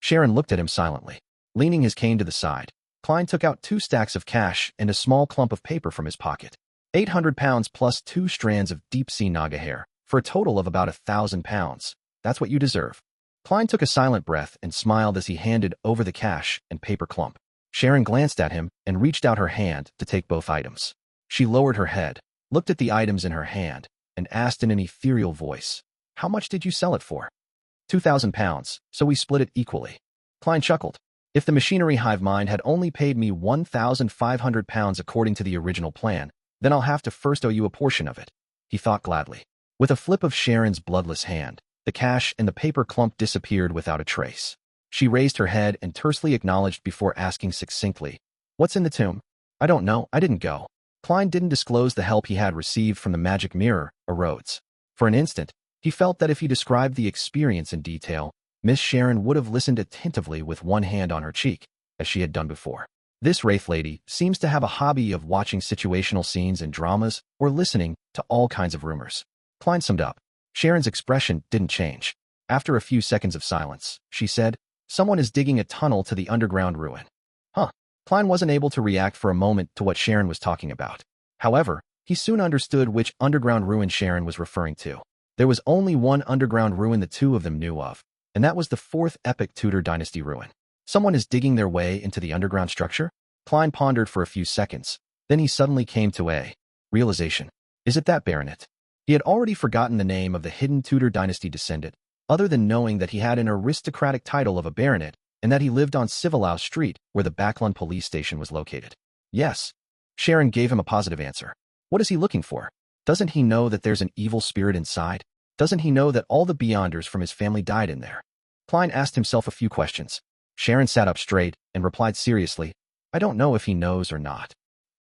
Sharon looked at him silently. Leaning his cane to the side, Klein took out 2 stacks of cash and a small clump of paper from his pocket. £800 plus 2 strands of deep-sea naga hair, for a total of about £1,000. That's what you deserve. Klein took a silent breath and smiled as he handed over the cash and paper clump. Sharon glanced at him and reached out her hand to take both items. She lowered her head, looked at the items in her hand, and asked in an ethereal voice, "How much did you sell it for?" £2,000, so we split it equally. Klein chuckled. If the machinery Hivemind had only paid me £1,500 according to the original plan, then I'll have to first owe you a portion of it, he thought gladly. With a flip of Sharon's bloodless hand, the cash and the paper clump disappeared without a trace. She raised her head and tersely acknowledged before asking succinctly, "What's in the tomb?" "I don't know, I didn't go." Klein didn't disclose the help he had received from the magic mirror or Rhodes. For an instant, he felt that if he described the experience in detail, Miss Sharon would have listened attentively with one hand on her cheek, as she had done before. This Wraith lady seems to have a hobby of watching situational scenes in dramas or listening to all kinds of rumors. Klein summed up. Sharon's expression didn't change. After a few seconds of silence, she said, "Someone is digging a tunnel to the underground ruin." Huh. Klein wasn't able to react for a moment to what Sharon was talking about. However, he soon understood which underground ruin Sharon was referring to. There was only one underground ruin the two of them knew of, and that was the 4th epic Tudor dynasty ruin. Someone is digging their way into the underground structure? Klein pondered for a few seconds. Then he suddenly came to a realization. Is it that baronet? He had already forgotten the name of the hidden Tudor dynasty descendant, other than knowing that he had an aristocratic title of a baronet and that he lived on Civilau Street, where the Backlund police station was located. Yes. Sharon gave him a positive answer. What is he looking for? Doesn't he know that there's an evil spirit inside? Doesn't he know that all the Beyonders from his family died in there? Klein asked himself a few questions. Sharon sat up straight and replied seriously, "I don't know if he knows or not."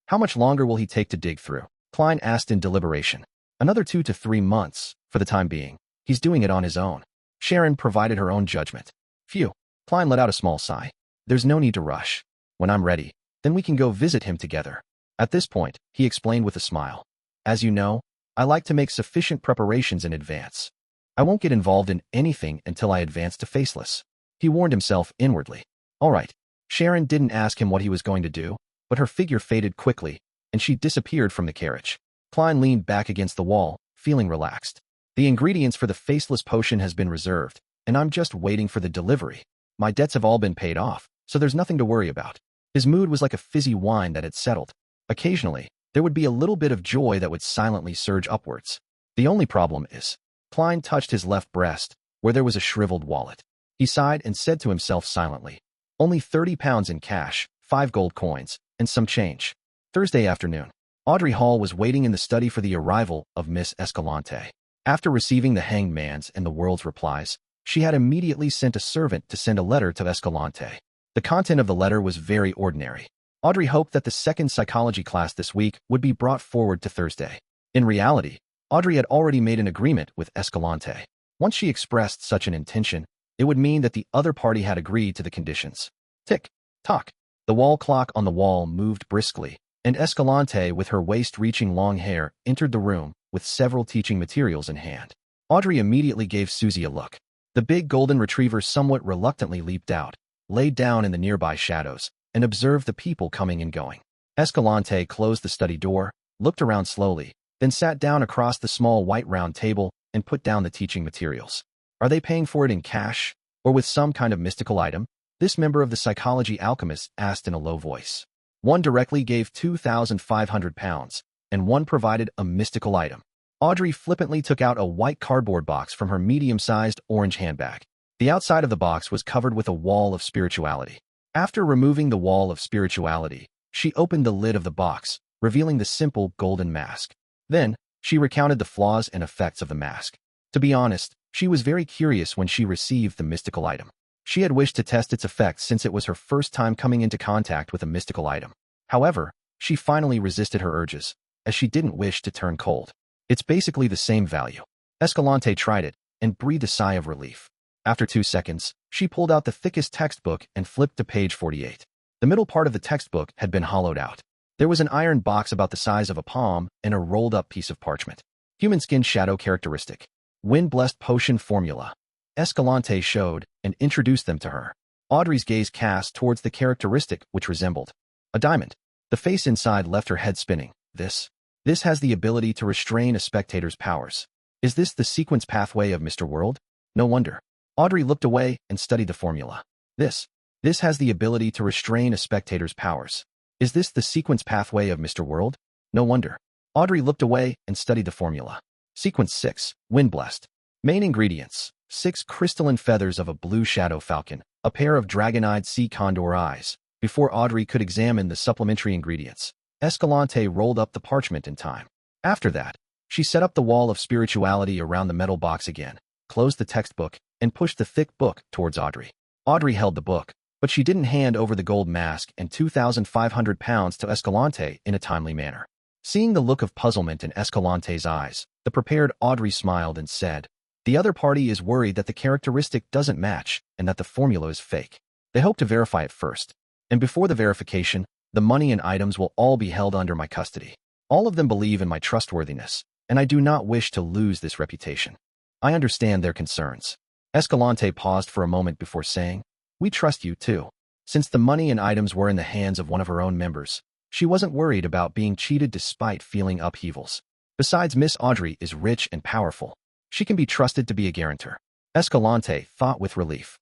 "How much longer will he take to dig through?" Klein asked in deliberation. "Another 2 to 3 months, for the time being. He's doing it on his own." Sharon provided her own judgment. Phew. Klein let out a small sigh. "There's no need to rush. When I'm ready, then we can go visit him together." At this point, he explained with a smile. "As you know, I like to make sufficient preparations in advance. I won't get involved in anything until I advance to Faceless." He warned himself inwardly. All right. Sharon didn't ask him what he was going to do, but her figure faded quickly, and she disappeared from the carriage. Klein leaned back against the wall, feeling relaxed. The ingredients for the Faceless potion has been reserved, and I'm just waiting for the delivery. My debts have all been paid off, so there's nothing to worry about. His mood was like a fizzy wine that had settled. Occasionally, there would be a little bit of joy that would silently surge upwards. The only problem is, Klein touched his left breast, where there was a shriveled wallet. He sighed and said to himself silently, "Only £30 in cash, 5 gold coins, and some change." Thursday afternoon. Audrey Hall was waiting in the study for the arrival of Miss Escalante. After receiving the Hanged Man's and the World's replies, she had immediately sent a servant to send a letter to Escalante. The content of the letter was very ordinary. Audrey hoped that the second psychology class this week would be brought forward to Thursday. In reality, Audrey had already made an agreement with Escalante. Once she expressed such an intention, it would mean that the other party had agreed to the conditions. Tick, tock. The wall clock on the wall moved briskly, and Escalante, with her waist-reaching long hair, entered the room with several teaching materials in hand. Audrey immediately gave Susie a look. The big golden retriever somewhat reluctantly leaped out, laid down in the nearby shadows, and observed the people coming and going. Escalante closed the study door, looked around slowly, then sat down across the small white round table and put down the teaching materials. Are they paying for it in cash, or with some kind of mystical item? This member of the psychology alchemists asked in a low voice. One directly gave £2,500, and one provided a mystical item. Audrey flippantly took out a white cardboard box from her medium-sized orange handbag. The outside of the box was covered with a wall of spirituality. After removing the wall of spirituality, she opened the lid of the box, revealing the simple golden mask. Then, she recounted the flaws and effects of the mask. To be honest, she was very curious when she received the mystical item. She had wished to test its effects since it was her first time coming into contact with a mystical item. However, she finally resisted her urges, as she didn't wish to turn cold. It's basically the same value. Escalante tried it, and breathed a sigh of relief. After 2 seconds, she pulled out the thickest textbook and flipped to page 48. The middle part of the textbook had been hollowed out. There was an iron box about the size of a palm and a rolled-up piece of parchment. Human skin shadow characteristic. Wind-blessed potion formula. Escalante showed and introduced them to her. Audrey's gaze cast towards the characteristic which resembled a diamond. The face inside left her head spinning. This has the ability to restrain a spectator's powers. Is this the sequence pathway of Mr. World? No wonder. Audrey looked away and studied the formula. This has the ability to restrain a spectator's powers. Is this the sequence pathway of Mr. World? No wonder. Audrey looked away and studied the formula. Sequence 6, Wind-blessed. Main ingredients: 6 crystalline feathers of a blue shadow falcon, a pair of dragon-eyed sea condor eyes. Before Audrey could examine the supplementary ingredients, Escalante rolled up the parchment in time. After that, she set up the wall of spirituality around the metal box again, closed the textbook, and pushed the thick book towards Audrey. Audrey held the book, but she didn't hand over the gold mask and £2,500 to Escalante in a timely manner. Seeing the look of puzzlement in Escalante's eyes, the prepared Audrey smiled and said, "The other party is worried that the characteristic doesn't match and that the formula is fake. They hope to verify it first. And before the verification, the money and items will all be held under my custody. All of them believe in my trustworthiness, and I do not wish to lose this reputation. I understand their concerns." Escalante paused for a moment before saying, "We trust you too." Since the money and items were in the hands of one of her own members, she wasn't worried about being cheated despite feeling upheavals. Besides, Miss Audrey is rich and powerful. She can be trusted to be a guarantor. Escalante thought with relief.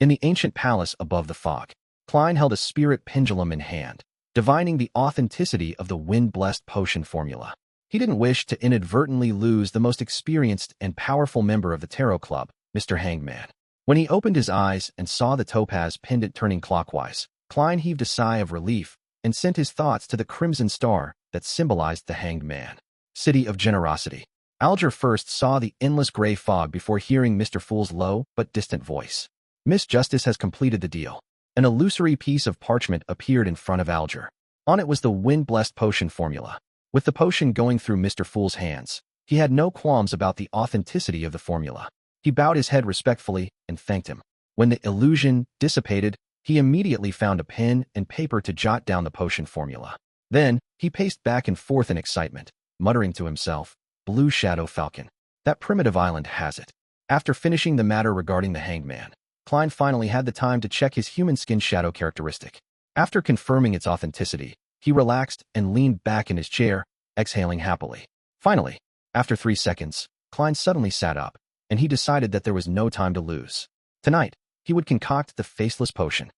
In the ancient palace above the fog, Klein held a spirit pendulum in hand, divining the authenticity of the wind-blessed potion formula. He didn't wish to inadvertently lose the most experienced and powerful member of the Tarot Club, Mr. Hangman. When he opened his eyes and saw the topaz pendant turning clockwise, Klein heaved a sigh of relief and sent his thoughts to the crimson star that symbolized the Hanged Man. City of Generosity. Alger first saw the endless gray fog before hearing Mr. Fool's low but distant voice. Miss Justice has completed the deal. An illusory piece of parchment appeared in front of Alger. On it was the wind-blessed potion formula. With the potion going through Mr. Fool's hands, he had no qualms about the authenticity of the formula. He bowed his head respectfully and thanked him. When the illusion dissipated, he immediately found a pen and paper to jot down the potion formula. Then, he paced back and forth in excitement, muttering to himself, "Blue Shadow Falcon. That primitive island has it." After finishing the matter regarding the Hanged Man, Klein finally had the time to check his human skin shadow characteristic. After confirming its authenticity, he relaxed and leaned back in his chair, exhaling happily. Finally, after 3 seconds, Klein suddenly sat up, and he decided that there was no time to lose. Tonight, he would concoct the faceless potion.